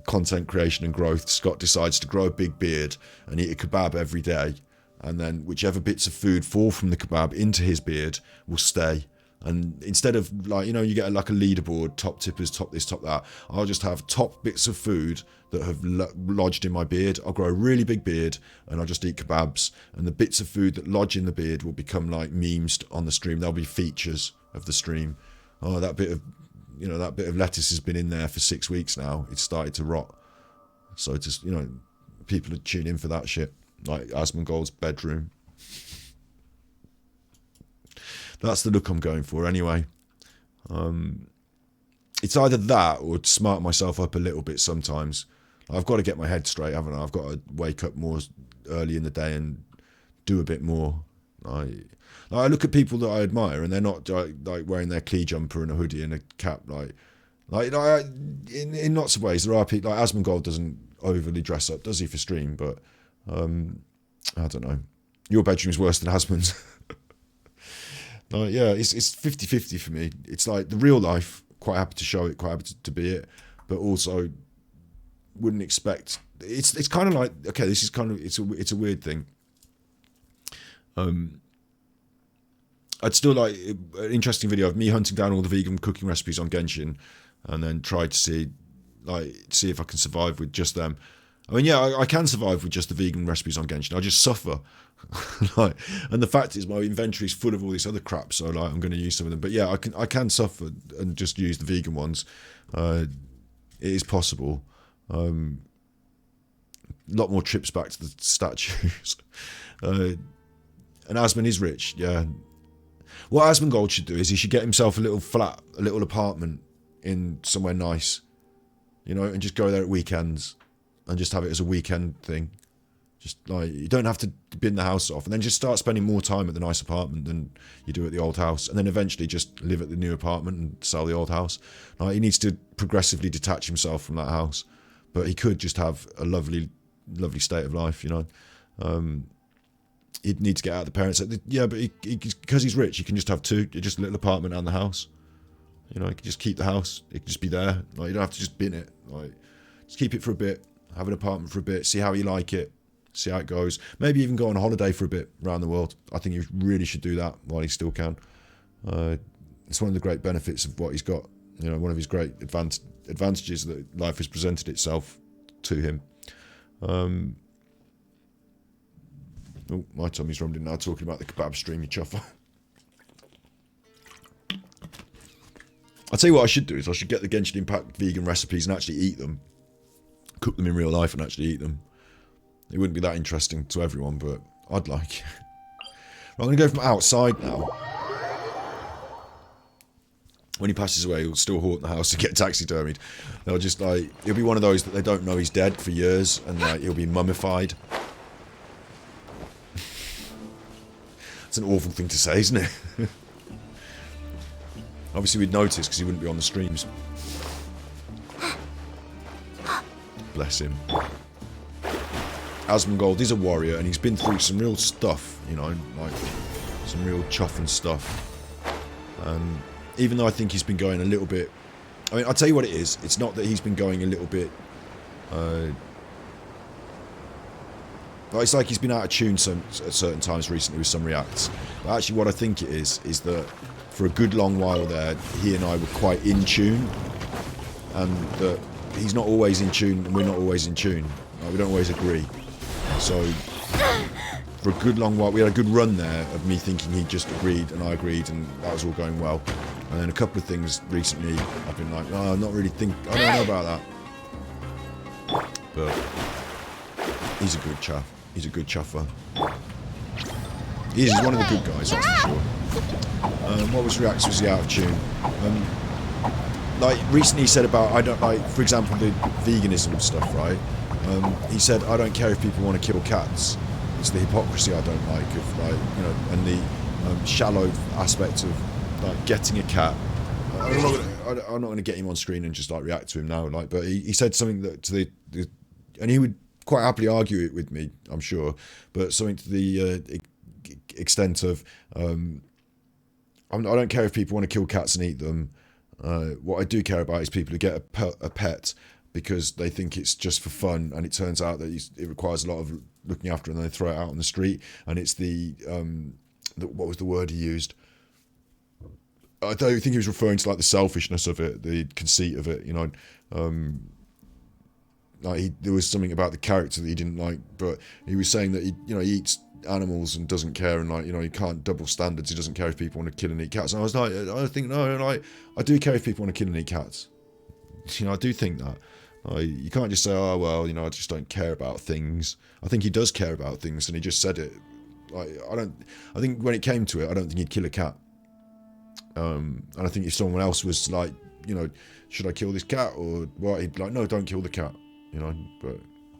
content creation and growth, Scott decides to grow a big beard and eat a kebab every day, and then whichever bits of food fall from the kebab into his beard will stay. And instead of, like, you know, you get like a leaderboard, top tippers, top this, top that, I'll just have top bits of food that have lodged in my beard. I'll grow a really big beard and I'll just eat kebabs, and the bits of food that lodge in the beard will become like memes on the stream. They'll be features of the stream. Oh, that bit of lettuce has been in there for 6 weeks now. It's started to rot. So just, you know, people are tuning in for that shit. Like Asmongold's bedroom. That's the look I'm going for anyway. It's either that or smart myself up a little bit sometimes. I've got to get my head straight, haven't I? I've got to wake up more early in the day and do a bit more. I look at people that I admire, and they're not like wearing their Klee jumper and a hoodie and a cap. In lots of ways, there are people like Asmongold doesn't overly dress up, does he, for stream? But I don't know. Your bedroom's worse than Asmon's. Yeah, it's 50-50 for me. It's like the real life, quite happy to show it, quite happy to be it, but also wouldn't expect. It's kind of like, okay, this is kind of it's a weird thing. I'd still like an interesting video of me hunting down all the vegan cooking recipes on Genshin, and then try to see if I can survive with just them. I mean, yeah, I can survive with just the vegan recipes on Genshin. I just suffer. And the fact is, my inventory is full of all this other crap, so like I'm going to use some of them. But yeah, I can suffer and just use the vegan ones. It is possible. A lot more trips back to the statues. And Asmon is rich, yeah. What Asmongold should do is he should get himself a little flat, a little apartment in somewhere nice, you know, and just go there at weekends and just have it as a weekend thing. Just like, you don't have to bin the house off, and then just start spending more time at the nice apartment than you do at the old house, and then eventually just live at the new apartment and sell the old house. Like, he needs to progressively detach himself from that house, but he could just have a lovely state of life, you know. He'd need to get out of the parents. Yeah, but because he's rich, he can just have two, just a little apartment and the house. You know, he can just keep the house. It can just be there. Like, you don't have to just bin it. Like, just keep it for a bit, have an apartment for a bit, see how you like it, see how it goes. Maybe even go on a holiday for a bit around the world. I think he really should do that while he still can. It's one of the great benefits of what he's got. You know, one of his great advantages that life has presented itself to him. Oh, my tummy's rumbling now talking about the kebab stream, you chuffer. I'll tell you what I should do is I should get the Genshin Impact vegan recipes and actually eat them. Cook them in real life and actually eat them. It wouldn't be that interesting to everyone, but I'd like. I'm going to go from outside now. When he passes away, he'll still haunt the house to get taxidermied. They'll just like, he'll be one of those that they don't know he's dead for years, and like he'll be mummified. It's an awful thing to say, isn't it? Obviously we'd notice because he wouldn't be on the streams. Bless him. Asmongold is a warrior, and he's been through some real stuff, you know, like some real chuffing stuff. Even though I think he's been going a little bit, I mean, I'll tell you what it is. It's not that he's been going a little bit, it's like he's been out of tune at certain times recently with some reacts. But actually what I think it is that for a good long while there, he and I were quite in tune, and that he's not always in tune and we're not always in tune. Like, we don't always agree. So for a good long while. We had a good run there of me thinking he just agreed and I agreed, and that was all going well. And then a couple of things recently, I've been like, oh, I'm not really I don't know about that. But he's a good chaff. He's a good chuffer. He's one of the good guys, that's for sure. What was reacts? Was he out of tune? Like recently he said about, I don't like, for example, the veganism stuff, right? He said, I don't care if people want to kill cats. It's the hypocrisy I don't like of, like, you know, and the shallow aspect of like getting a cat. I'm not going to get him on screen and just like react to him now, like, but he said something that to the and he would quite happily argue it with me, I'm sure, but something to the extent of I don't care if people want to kill cats and eat them. What I do care about is people who get a pet because they think it's just for fun, and it turns out that it requires a lot of looking after, and they throw it out on the street. And it's the what was the word he used? I don't think he was referring to like the selfishness of it, the conceit of it, you know. Like there was something about the character that he didn't like, but he was saying that he eats animals and doesn't care, and like, you know, he can't double standards. He doesn't care if people want to kill and eat cats. And I was like, I think no, like I do care if people want to kill and eat cats. You know, I do think that. You can't just say, oh well, you know, I just don't care about things. I think he does care about things, and he just said it. Like I think when it came to it, I don't think he'd kill a cat. And I think if someone else was like, you know, should I kill this cat or what, he'd be like, no, don't kill the cat. You know, but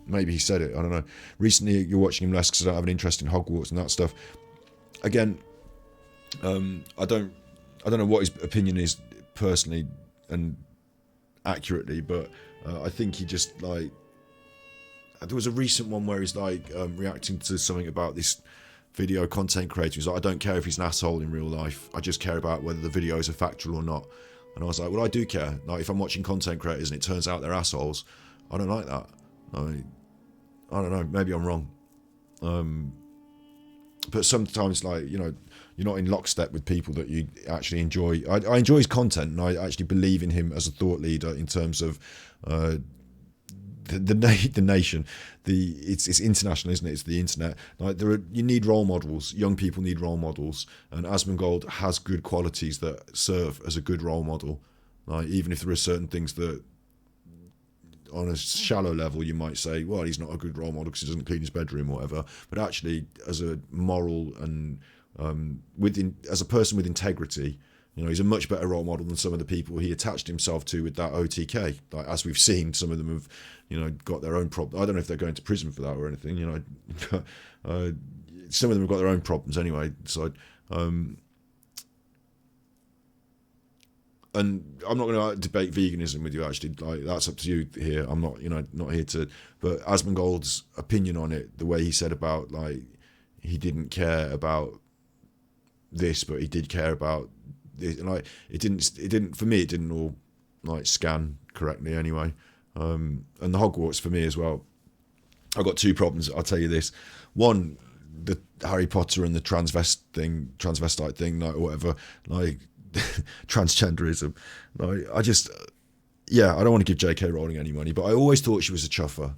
maybe he said it. I don't know. Recently, you're watching him less because I don't have an interest in Hogwarts and that stuff. Again, I don't know what his opinion is personally and accurately, but I think he just like. There was a recent one where he's like reacting to something about this video content creator. He's like, I don't care if he's an asshole in real life. I just care about whether the videos are factual or not. And I was like, well, I do care. Like, if I'm watching content creators and it turns out they're assholes, I don't like that. I don't know. Maybe I'm wrong. But sometimes, like, you know, you're not in lockstep with people that you actually enjoy. I enjoy his content, and I actually believe in him as a thought leader in terms of the nation. It's international, isn't it? It's the internet. Like you need role models. Young people need role models, and Asmongold has good qualities that serve as a good role model. Like, even if there are certain things that, on a shallow level, you might say, well, he's not a good role model because he doesn't clean his bedroom or whatever. But actually, as a moral and as a person with integrity, you know, he's a much better role model than some of the people he attached himself to with that OTK. Like, as we've seen, some of them have, you know, got their own problems. I don't know if they're going to prison for that or anything, you know. Some of them have got their own problems anyway. So, and I'm not going to debate veganism with you, actually. Like, that's up to you here. I'm not, you know, not here to. But Asmongold's opinion on it, the way he said about, like, he didn't care about this, but he did care about this. And like, it didn't for me. It didn't all like scan correctly anyway. And the Hogwarts for me as well. I've got two problems. I'll tell you this. One, the Harry Potter and the transvestite thing, like, or whatever, like. Transgenderism. Like, I don't want to give J.K. Rowling any money, but I always thought she was a chuffer.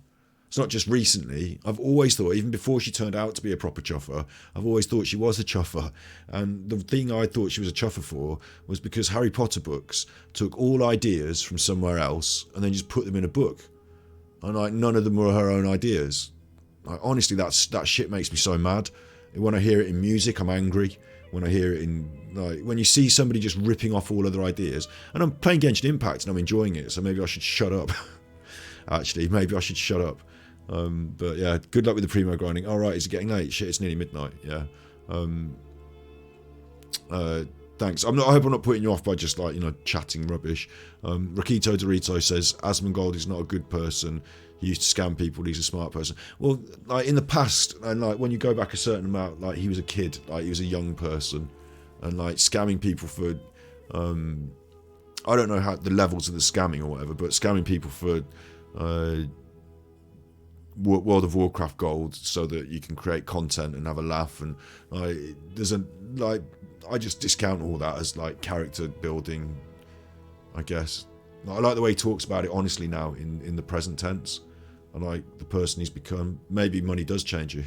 It's not just recently. I've always thought, even before she turned out to be a proper chuffer, I've always thought she was a chuffer. And the thing I thought she was a chuffer for was because Harry Potter books took all ideas from somewhere else and then just put them in a book. And like, none of them were her own ideas. Like, honestly, that shit makes me so mad. When I hear it in music, I'm angry. When I hear it in, like, when you see somebody just ripping off all other ideas, and I'm playing Genshin Impact and I'm enjoying it, so maybe I should shut up. Actually, maybe I should shut up. But yeah, good luck with the primo grinding. All right, is it getting late? Shit, it's nearly midnight. Yeah. Thanks. I hope I'm not putting you off by just, like, you know, chatting rubbish. Rakito Dorito says Asmongold is not a good person. He used to scam people. He's a smart person. Well, like, in the past, and like when you go back a certain amount, like, he was a kid, like, he was a young person, and like scamming people for, I don't know how the levels of the scamming or whatever, but scamming people for World of Warcraft gold so that you can create content and have a laugh, and like, I just discount all that as like character building, I guess. I like the way he talks about it honestly now in the present tense. I like the person he's become. Maybe money does change you.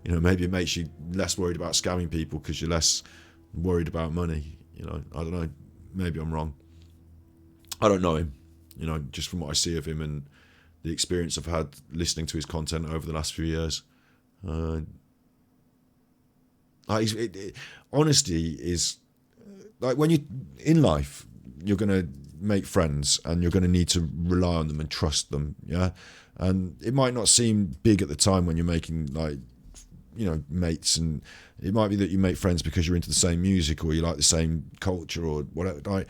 You know, maybe it makes you less worried about scamming people because you're less worried about money. You know, I don't know. Maybe I'm wrong. I don't know him. You know, just from what I see of him and the experience I've had listening to his content over the last few years. Honesty is like when you in life, you're going to make friends and you're going to need to rely on them and trust them. Yeah. And it might not seem big at the time when you're making like, you know, mates, and it might be that you make friends because you're into the same music or you like the same culture or whatever. Like,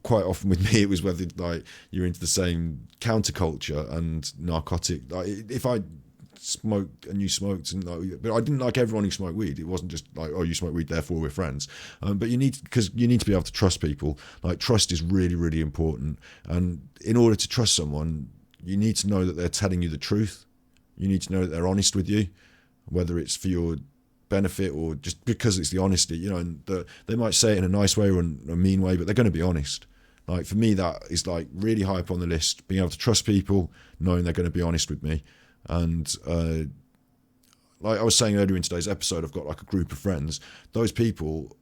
quite often with me, it was whether like you're into the same counterculture and narcotic. Like, if I smoked and you smoked, and like, but I didn't like everyone who smoked weed. It wasn't just like, oh, you smoke weed, therefore we're friends. But you need to be able to trust people. Like, trust is really, really important. And in order to trust someone, you need to know that they're telling you the truth. You need to know that they're honest with you, whether it's for your benefit or just because it's the honesty, you know, and they might say it in a nice way or in a mean way, but they're going to be honest. Like, for me, that is like really high up on the list, being able to trust people, knowing they're going to be honest with me. And like I was saying earlier in today's episode, I've got like a group of friends. Those people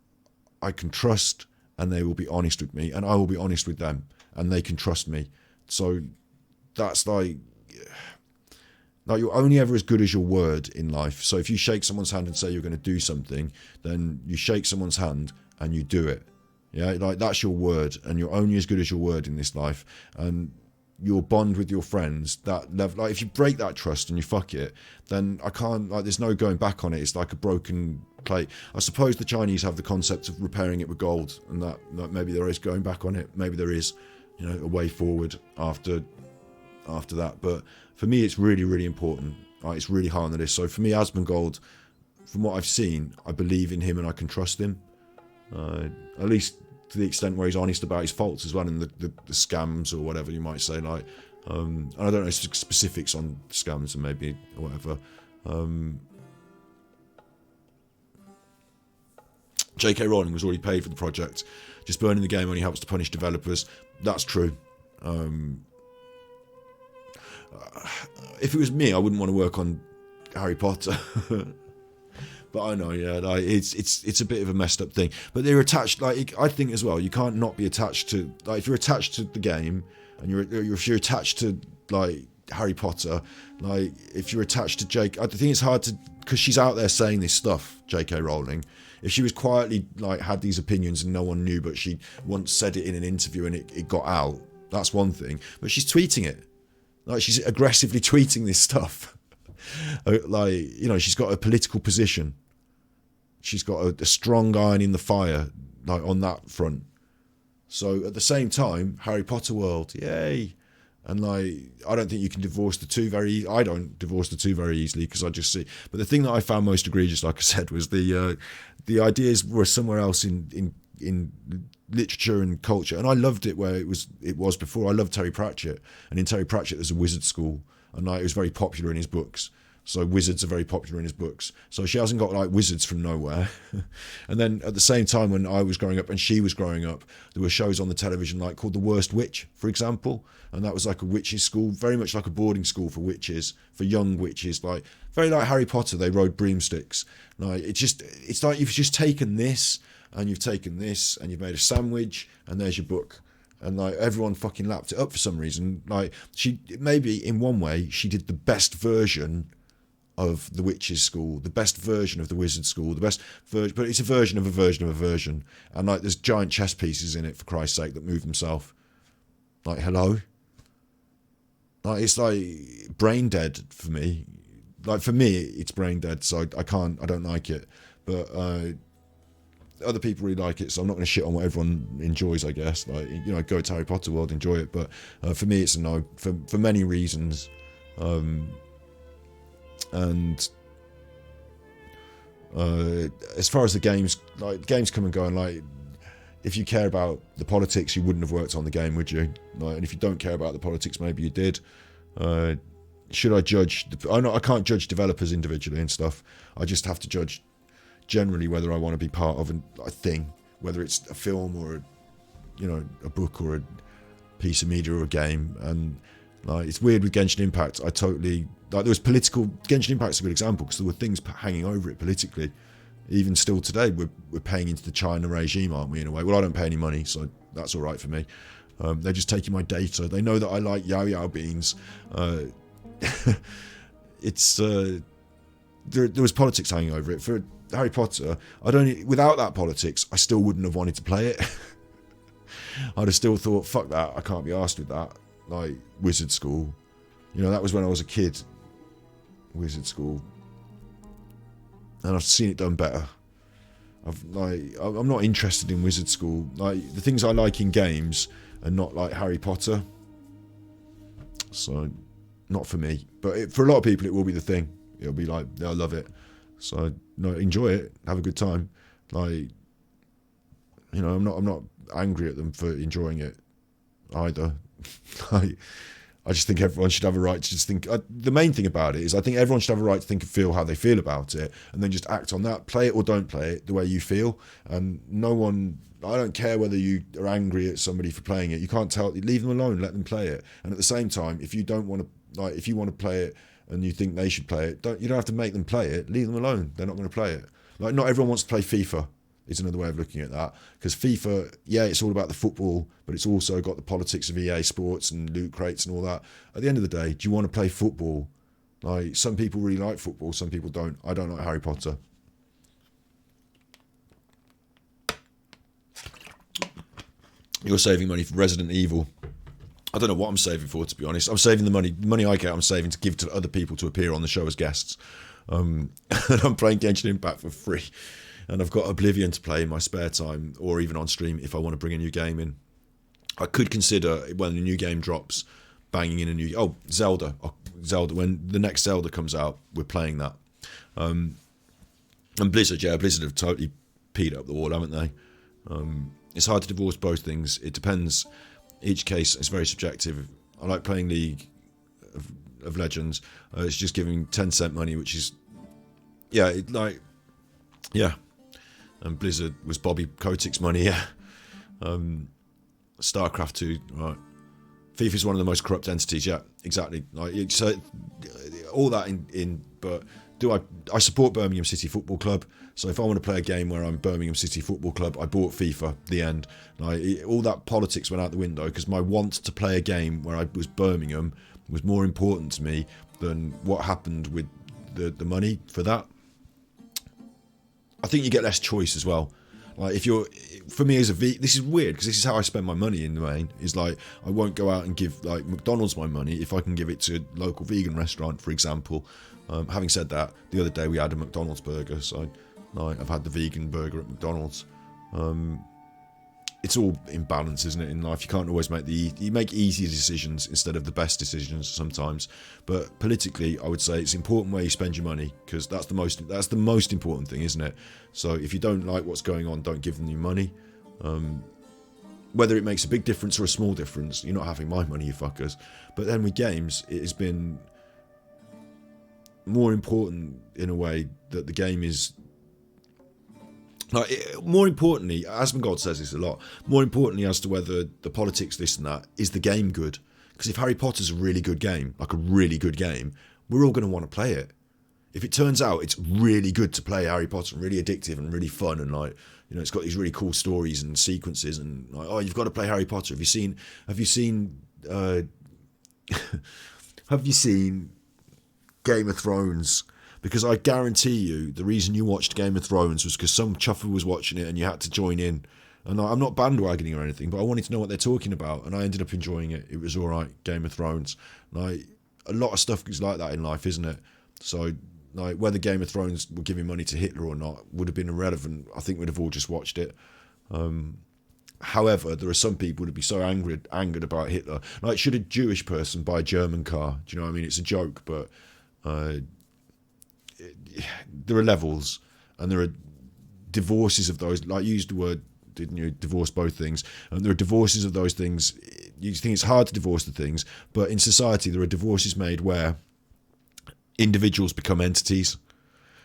I can trust, and they will be honest with me, and I will be honest with them, and they can trust me. So that's like you're only ever as good as your word in life. So if you shake someone's hand and say you're going to do something, then you shake someone's hand and you do it. Yeah, like that's your word, and you're only as good as your word in this life. And your bond with your friends, that level, like if you break that trust and you fuck it, then I can't, like, there's no going back on it. It's like a broken plate. I suppose the Chinese have the concept of repairing it with gold, and that maybe there is going back on it. Maybe there is, you know, a way forward after that. But for me, it's really, really important. It's really high on the list. So for me, Asmongold, from what I've seen, I believe in him and I can trust him. At least to the extent where he's honest about his faults as well, and the scams or whatever you might say. Like, and I don't know specifics on scams and maybe or whatever. J.K. Rowling was already paid for the project. Just burning the game only helps to punish developers. That's true. If it was me, I wouldn't want to work on Harry Potter. But I know, yeah, like, it's a bit of a messed up thing. But they're attached. Like, I think as well, you can't not be attached to. Like, if you're attached to the game, and if you're attached to like Harry Potter, like if you're attached to Jake, I think it's hard to, because she's out there saying this stuff, J.K. Rowling. If she was quietly like had these opinions and no one knew, but she once said it in an interview and it got out, that's one thing. But she's tweeting it. Like, she's aggressively tweeting this stuff. Like, you know, she's got a political position. She's got a strong iron in the fire, like, on that front. So at the same time, Harry Potter world, yay. And like, I don't think you can divorce the two I don't divorce the two very easily, because I just see. But the thing that I found most egregious, like I said, was the ideas were somewhere else in literature and culture, and I loved it where it was before. I loved Terry Pratchett, and in Terry Pratchett there's a wizard school, and like, it was very popular in his books. So wizards are very popular in his books. So she hasn't got like wizards from nowhere. And then at the same time, when I was growing up and she was growing up, there were shows on the television like called The Worst Witch, for example. And that was like a witches school, very much like a boarding school for witches, for young witches, like very like Harry Potter. They rode broomsticks. Like, it's like you've just taken this and you've taken this and you've made a sandwich and there's your book. And like, everyone fucking lapped it up for some reason. Like, she, maybe in one way, she did the best version of the witches school, the best version of the wizard school, the best version, but it's a version of a version of a version. And like, there's giant chess pieces in it, for Christ's sake, that move themselves. Like, hello? Like, it's like brain dead for me. Like, for me, it's brain dead, so I don't like it. But other people really like it, so I'm not going to shit on what everyone enjoys, I guess. Like, you know, go to Harry Potter world, enjoy it. But for me, it's a no, for many reasons. And as far as the games, like, games come and go, and like, if you care about the politics, you wouldn't have worked on the game, would you? Like, and if you don't care about the politics, maybe you did. Should I judge? I can't judge developers individually and stuff. I just have to judge generally whether I want to be part of a thing, whether it's a film or a book or a piece of media or a game. And Like, it's weird with Genshin Impact. I totally like, there was political. Genshin Impact's a good example because there were things hanging over it politically. Even still today, we're paying into the China regime, aren't we? In a way. Well, I don't pay any money, so that's all right for me. They're just taking my data. They know that I like Yao Yao beans. It's there was politics hanging over it. For Harry Potter, without that politics, I still wouldn't have wanted to play it. I'd have still thought, fuck that, I can't be arsed with that. Like, Wizard School. You know, that was when I was a kid. Wizard School. And I've seen it done better. I'm not interested in Wizard School. Like, the things I like in games are not like Harry Potter. So, not for me. But for a lot of people, it will be the thing. It'll be like, they'll love it. So, no, enjoy it. Have a good time. Like, you know, I'm not angry at them for enjoying it either. Like, I just think everyone should have a right to just think. The main thing about it is I think everyone should have a right to think and feel how they feel about it, and then just act on that. Play it or don't play it the way you feel. And no one, I don't care whether you are angry at somebody for playing it. You can't tell. Leave them alone. Let them play it. And at the same time, if you don't want to, like, if you want to play it and you think they should play it, you don't have to make them play it. Leave them alone. They're not going to play it. Like, not everyone wants to play FIFA. Is another way of looking at that, because FIFA, yeah, it's all about the football, but it's also got the politics of EA Sports and loot crates and all that. At the end of the day, do you want to play football? Like, some people really like football, some people don't. I don't like Harry Potter. You're saving money for Resident Evil. I don't know what I'm saving for, to be honest. I'm saving the money I get, I'm saving to give to other people to appear on the show as guests. And I'm playing Genshin Impact for free. And I've got Oblivion to play in my spare time, or even on stream if I want to bring a new game in. I could consider, when a new game drops, banging in a new... Oh, Zelda. When the next Zelda comes out, we're playing that. And Blizzard, Blizzard have totally peed up the wall, haven't they? It's hard to divorce both things. It depends. Each case is very subjective. I like playing League of Legends. It's just giving 10-cent money, which is... Yeah, yeah. And Blizzard was Bobby Kotick's money, yeah. StarCraft 2, right. FIFA is one of the most corrupt entities, yeah, exactly. Like, so all that in but I support Birmingham City Football Club, so if I want to play a game where I'm Birmingham City Football Club, I bought FIFA, the end. Like, all that politics went out the window because my want to play a game where I was Birmingham was more important to me than what happened with the money for that. I think you get less choice as well. Like, for me as a this is weird because this is how I spend my money in the main. Is like, I won't go out and give like McDonald's my money if I can give it to a local vegan restaurant, for example. Having said that, the other day we had a McDonald's burger, so I've had the vegan burger at McDonald's. It's all in balance, isn't it? In life, you can't always you make easy decisions instead of the best decisions sometimes. But politically, I would say it's important where you spend your money, because that's the most important thing, isn't it? So if you don't like what's going on, don't give them your money. Whether it makes a big difference or a small difference, you're not having my money, you fuckers. But then with games, it has been more important in a way that the game is. Like, more importantly, Asmongold says this a lot, more importantly as to whether the politics, this and that, is the game good? Because if Harry Potter's a really good game, like a really good game, we're all going to want to play it. If it turns out it's really good to play Harry Potter and really addictive and really fun and, like, you know, it's got these really cool stories and sequences and, like, oh, you've got to play Harry Potter. Have you seen Game of Thrones? Because I guarantee you, the reason you watched Game of Thrones was because some chuffer was watching it and you had to join in. And I'm not bandwagoning or anything, but I wanted to know what they're talking about, and I ended up enjoying it. It was all right, Game of Thrones. Like, a lot of stuff is like that in life, isn't it? So, like, whether Game of Thrones were giving money to Hitler or not would have been irrelevant. I think we'd have all just watched it. However, there are some people who'd be so angered about Hitler. Like, should a Jewish person buy a German car? Do you know what I mean? It's a joke, but... there are levels, and there are divorces of those. Like, you used the word, didn't you? Divorce both things. And there are divorces of those things. You think it's hard to divorce the things, but in society there are divorces made where individuals become entities,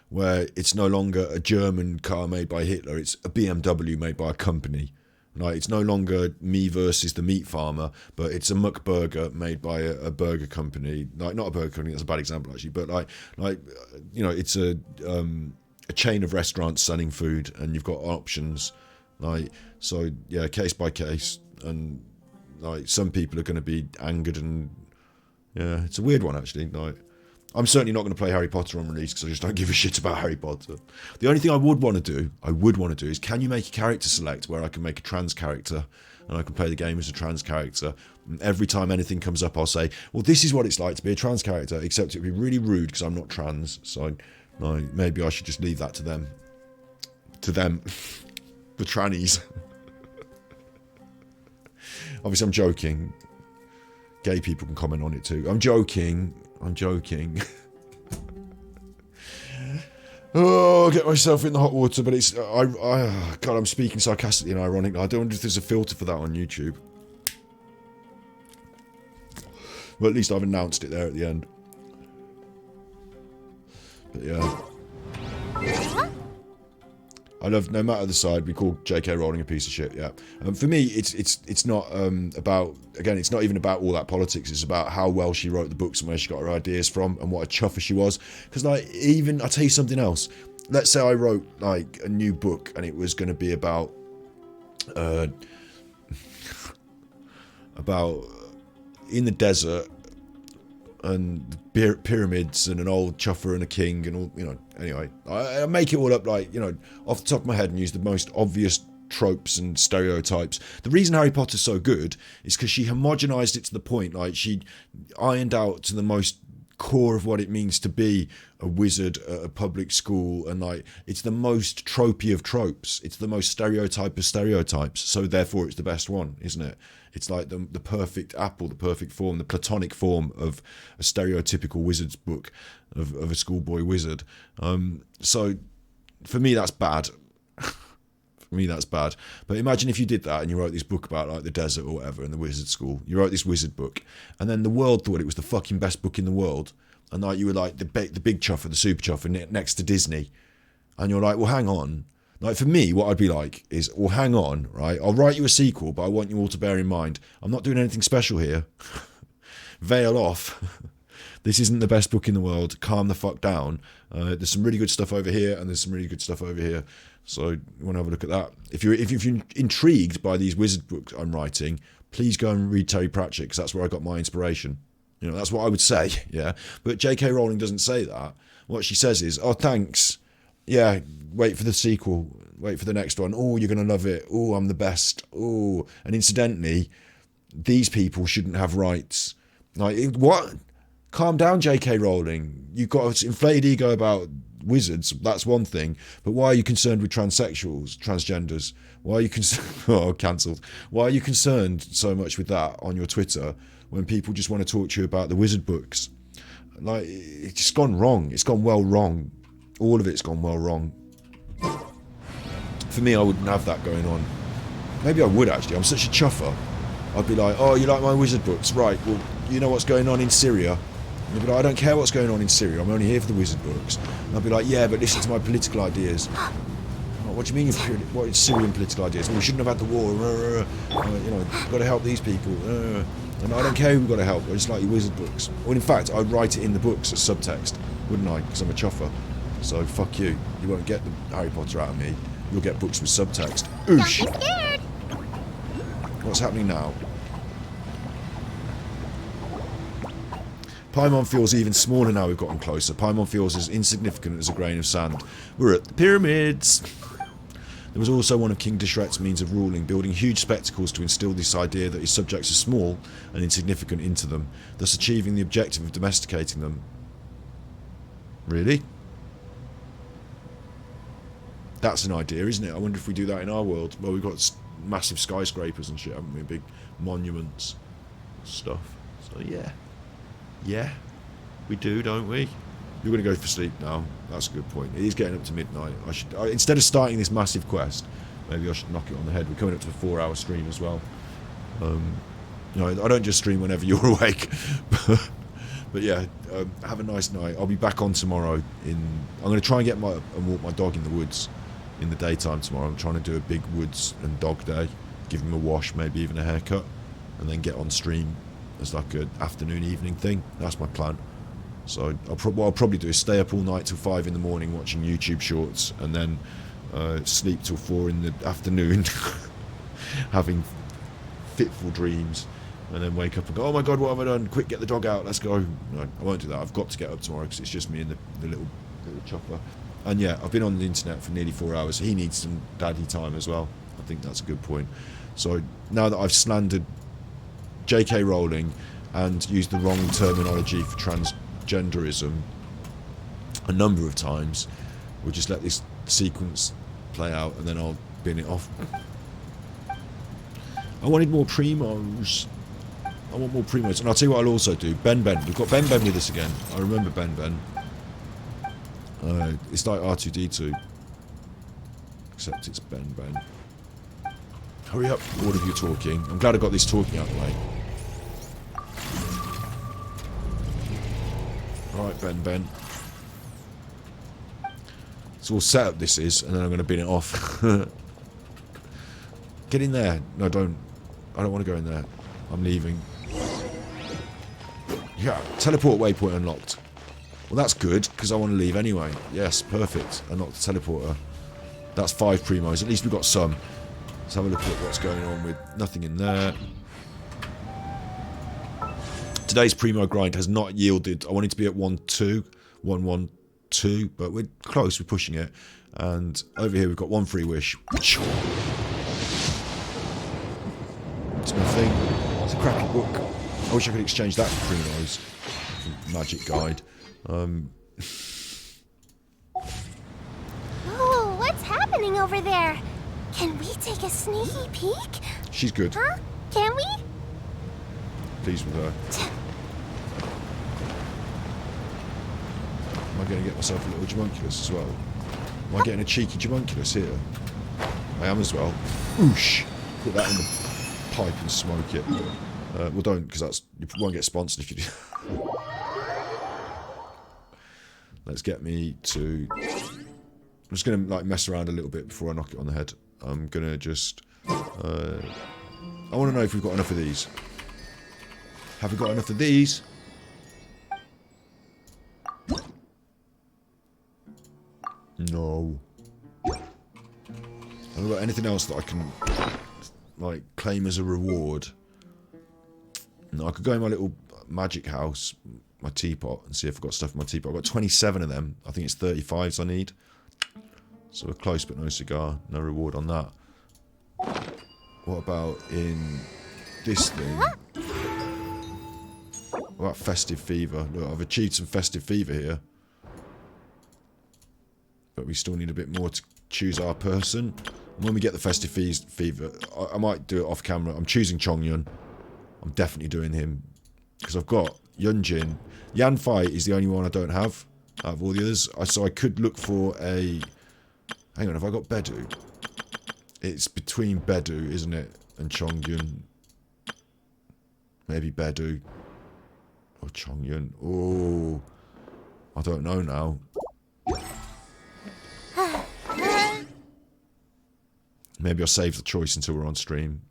where it's no longer a German car made by Hitler, it's a BMW made by a company, Like, it's no longer me versus the meat farmer, but it's a McBurger made by a burger company. Like, not a burger company, that's a bad example actually, but like you know, it's a chain of restaurants selling food, and you've got options. Like, so yeah, case by case, and like some people are going to be angered, and yeah, it's a weird one actually. Like, I'm certainly not going to play Harry Potter on release because I just don't give a shit about Harry Potter. The only thing I would want to do is, can you make a character select where I can make a trans character and I can play the game as a trans character? And every time anything comes up, I'll say, well, this is what it's like to be a trans character, except it would be really rude because I'm not trans. So like, maybe I should just leave that to them. To them. The trannies. Obviously, I'm joking. Gay people can comment on it too. I'm joking. Oh, get myself in the hot water, but it's God, I'm speaking sarcastically and ironically. I don't wonder if there's a filter for that on YouTube. Well, at least I've announced it there at the end. But yeah. I love, no matter the side, we call J.K. Rowling a piece of shit, yeah. For me, it's not about, again, it's not even about all that politics. It's about how well she wrote the books and where she got her ideas from and what a chuffer she was. Because, like, even, I'll tell you something else. Let's say I wrote, like, a new book and it was going to be about, in the desert and pyramids and an old chuffer and a king and all, you know. Anyway, I make it all up, like, you know, off the top of my head, and use the most obvious tropes and stereotypes. The reason Harry Potter's so good is because she homogenized it to the point. Like, she ironed out to the most core of what it means to be a wizard at a public school, and like, it's the most tropey of tropes. It's the most stereotype of stereotypes. So therefore, it's the best one, isn't it? It's like the perfect apple, the perfect form, the platonic form of a stereotypical wizard's book of a schoolboy wizard. So for me, that's bad. For me, that's bad. But imagine if you did that and you wrote this book about like the desert or whatever in the wizard school. You wrote this wizard book, and then the world thought it was the fucking best book in the world, and like you were like the big chuffer, the super chuffer next to Disney, and you're like, well, hang on. Like, for me, what I'd be like is, well, hang on, right? I'll write you a sequel, but I want you all to bear in mind, I'm not doing anything special here. Veil off. This isn't the best book in the world. Calm the fuck down. There's some really good stuff over here, and there's some really good stuff over here. So you want to have a look at that. If you're intrigued by these wizard books I'm writing, please go and read Terry Pratchett, because that's where I got my inspiration. You know, that's what I would say, yeah? But J.K. Rowling doesn't say that. What she says is, oh, thanks. Yeah, wait for the sequel. Wait for the next one. Oh, you're going to love it. Oh, I'm the best. Oh, and incidentally, these people shouldn't have rights. Like, what? Calm down, J.K. Rowling. You've got an inflated ego about wizards. That's one thing. But why are you concerned with transsexuals, transgenders? Why are you concerned? Oh, cancelled. Why are you concerned so much with that on your Twitter when people just want to talk to you about the wizard books? Like, it's just gone wrong. It's gone well wrong. All of it's gone well wrong. For me, I wouldn't have that going on. Maybe I would, actually. I'm such a chuffer. I'd be like, oh, you like my wizard books? Right, well, you know what's going on in Syria? And you'd be like, I don't care what's going on in Syria. I'm only here for the wizard books. And I'd be like, yeah, but listen to my political ideas. Oh, what do you mean, what is Syrian political ideas? Well, we shouldn't have had the war. You know, we've got to help these people. And I don't care who we've got to help. I just like your wizard books. Well, in fact, I'd write it in the books as subtext, wouldn't I? Because I'm a chuffer. So fuck you. You won't get the Harry Potter out of me. You'll get books with subtext. Oosh! Don't be scared. What's happening now? Paimon feels even smaller now we've gotten closer. Paimon feels as insignificant as a grain of sand. We're at the pyramids! There was also one of King Deshret's means of ruling, building huge spectacles to instill this idea that his subjects are small and insignificant into them, thus achieving the objective of domesticating them. Really? That's an idea, isn't it? I wonder if we do that in our world. Well, we've got massive skyscrapers and shit, haven't we? Big monuments stuff. So, yeah. Yeah. We do, don't we? You're going to go for sleep now. That's a good point. It is getting up to midnight. Instead of starting this massive quest, maybe I should knock it on the head. We're coming up to a 4-hour stream as well. You know, I don't just stream whenever you're awake. But yeah, have a nice night. I'll be back on tomorrow. I'm going to try and walk my dog in the woods in the daytime tomorrow. I'm trying to do a big woods and dog day. give him a wash, maybe even a haircut, and then get on stream as like an afternoon, evening thing. That's my plan. So what I'll probably do is stay up all night till 5 in the morning watching YouTube shorts, and then sleep till 4 in the afternoon having fitful dreams, and then wake up and go, oh my god, what have I done? Quick, get the dog out, let's go. No, I won't do that. I've got to get up tomorrow because it's just me and the little chopper. And yeah, I've been on the internet for nearly 4 hours. He needs some daddy time as well. I think that's a good point. So now that I've slandered J.K. Rowling and used the wrong terminology for transgenderism a number of times, we'll just let this sequence play out and then I'll bin it off. I wanted more primos. I want more primos. And I'll tell you what I'll also do. Ben. We've got Ben with us again. I remember Ben. It's like R2-D2. Except it's Ben. Hurry up, all of you talking. I'm glad I got this talking out of the way. Alright, Ben. It's all set up, this is, and then I'm going to bin it off. Get in there. No, don't. I don't want to go in there. I'm leaving. Yeah, teleport waypoint unlocked. Well, that's good, because I want to leave anyway. Yes, perfect. Unlocked the teleporter. That's 5 primos. At least we've got some. Let's have a look at what's going on with nothing in there. Today's primo grind has not yielded. I wanted to be at 1-2, 1-1-2, but we're close. We're pushing it. And over here we've got 1 free wish. It's nothing. It's a crappy book. I wish I could exchange that for primos. Magic guide. Oh, what's happening over there? Can we take a sneaky peek? She's good. Huh? Can we? Pleased with her. Am I going to get myself a little Jamunculus as well? Am I getting a cheeky Jamunculus here? I am as well. Oosh! Put that in the pipe and smoke it. Well, don't, because you won't get sponsored if you do. Let's get me to... I'm just going to like mess around a little bit before I knock it on the head. I'm going to just... I want to know if we've got enough of these. Have we got enough of these? No. Have we got anything else that I can like claim as a reward? No, I could go in my little magic house, my teapot, and see if I've got stuff in my teapot. I've got 27 of them. I think it's 35s I need. So we're close, but no cigar. No reward on that. What about in this thing? What about Festive Fever? Look, I've achieved some Festive Fever here. But we still need a bit more to choose our person. And when we get the Festive Fever, I might do it off camera. I'm choosing Chongyun. I'm definitely doing him. Because I've got Yunjin. Yanfei is the only one I don't have out of all the others. So I could look for a... Hang on, have I got Bedu? It's between Bedu, isn't it? And Chongyun. Maybe Bedu. Or Chongyun. Oh. I don't know now. Maybe I'll save the choice until we're on stream.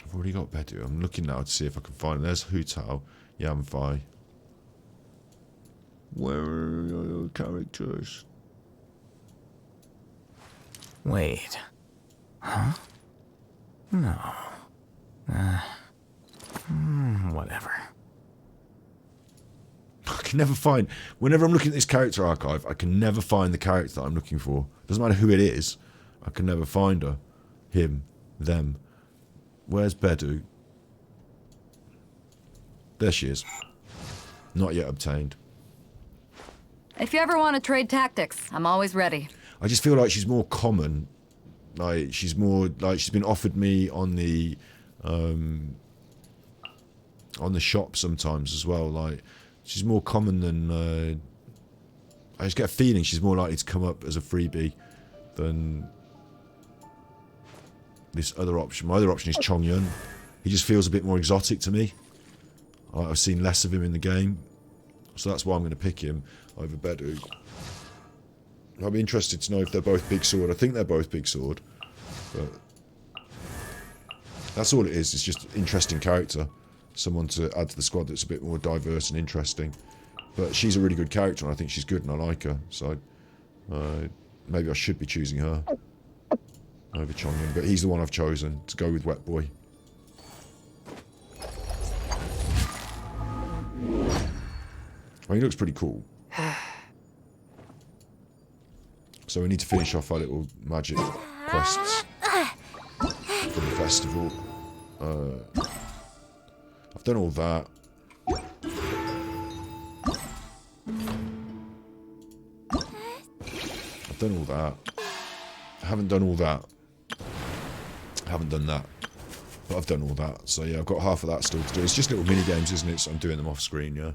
I've already got Bedu. I'm looking now to see if I can find... There's Hu Tao, Yanfei. Where are your characters? Wait. Huh? No. Whatever. I can never find... Whenever I'm looking at this character archive, I can never find the character that I'm looking for. Doesn't matter who it is. I can never find her. Him. Them. Where's Bedu? There she is. Not yet obtained. If you ever want to trade tactics, I'm always ready. I just feel like she's more common. Like, she's more... Like, she's been offered me on the shop sometimes as well. Like, she's more common than... I just get a feeling she's more likely to come up as a freebie than this other option. My other option is Chongyun. He just feels a bit more exotic to me. I've seen less of him in the game, so that's why I'm going to pick him over Bedu. I'll be interested to know if they're both Big Sword. I think they're both Big Sword, but that's all it is. It's just interesting character, someone to add to the squad that's a bit more diverse and interesting. But she's a really good character, and I think she's good, and I like her. So maybe I should be choosing her over Chongyun, but he's the one I've chosen to go with Wet Boy. Well, he looks pretty cool. So we need to finish off our little magic quests for the festival. I've done all that. I've done all that. I haven't done all that. I haven't done that. But I've done all that. So yeah, I've got half of that still to do. It's just little mini games, isn't it? So I'm doing them off screen, yeah.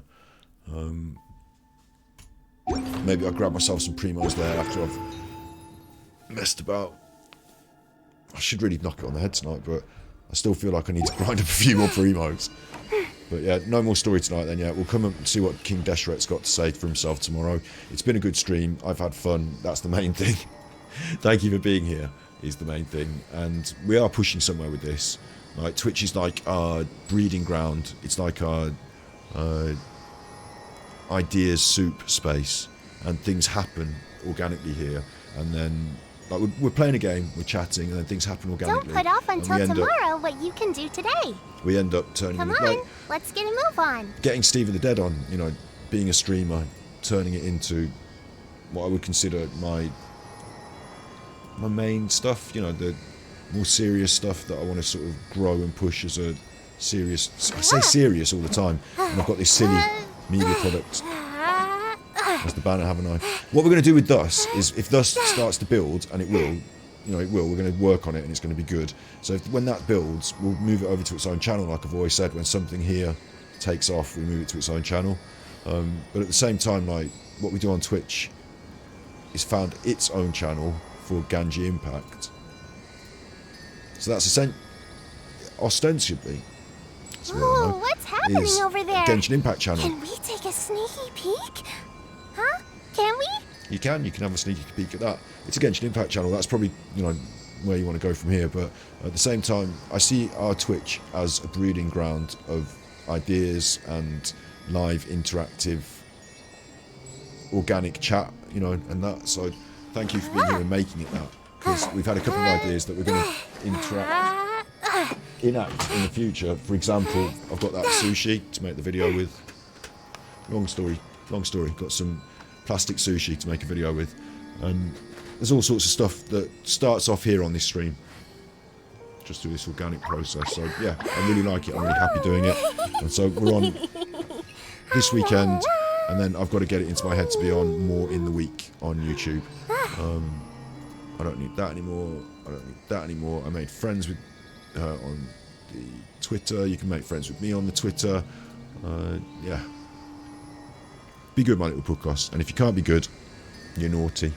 Maybe I'll grab myself some primos there after I've messed about. I should really knock it on the head tonight, but I still feel like I need to grind up a few more primos. But yeah, no more story tonight then, yeah. We'll come up and see what King Desheret's got to say for himself tomorrow. It's been a good stream. I've had fun. That's the main thing. Thank you for being here is the main thing. And we are pushing somewhere with this. Like, Twitch is like our breeding ground. It's like our ideas soup space. And things happen organically here. And then, like, we're playing a game, we're chatting, and then things happen organically. Don't put off until tomorrow what you can do today. We end up turning... Come on, let's get a move on. Getting Steve of the Dead on, you know, being a streamer, turning it into what I would consider my main stuff, you know, the more serious stuff that I want to sort of grow and push as a serious... I say serious all the time, and I've got this silly media product. That's the banner, haven't I? What we're going to do with Thus is, if Thus starts to build, and it will, you know, it will, we're going to work on it and it's going to be good. So when that builds, we'll move it over to its own channel, like I've always said. When something here takes off, we move it to its own channel. But at the same time, like, what we do on Twitch is found its own channel for Ganji Impact. So that's ostensibly... Ooh, what's happening over there? Genshin Impact channel. Can we take a sneaky peek? Huh? Can we? You can have a sneaky peek at that. It's a Genshin Impact channel. That's probably, you know, where you want to go from here. But at the same time, I see our Twitch as a breeding ground of ideas and live, interactive, organic chat, you know, and that. So thank you for being here and making it that. Because we've had a couple of ideas that we're going to enact in the future. For example, I've got that sushi to make the video with. Long story. Got some plastic sushi to make a video with. And there's all sorts of stuff that starts off here on this stream. Just through this organic process. So yeah, I really like it. I'm really happy doing it. And so we're on this weekend. And then I've got to get it into my head to be on more in the week on YouTube. I don't need that anymore. I made friends with her on the Twitter. You can make friends with me on the Twitter. Yeah. Be good, my little podcast. And if you can't be good, you're naughty.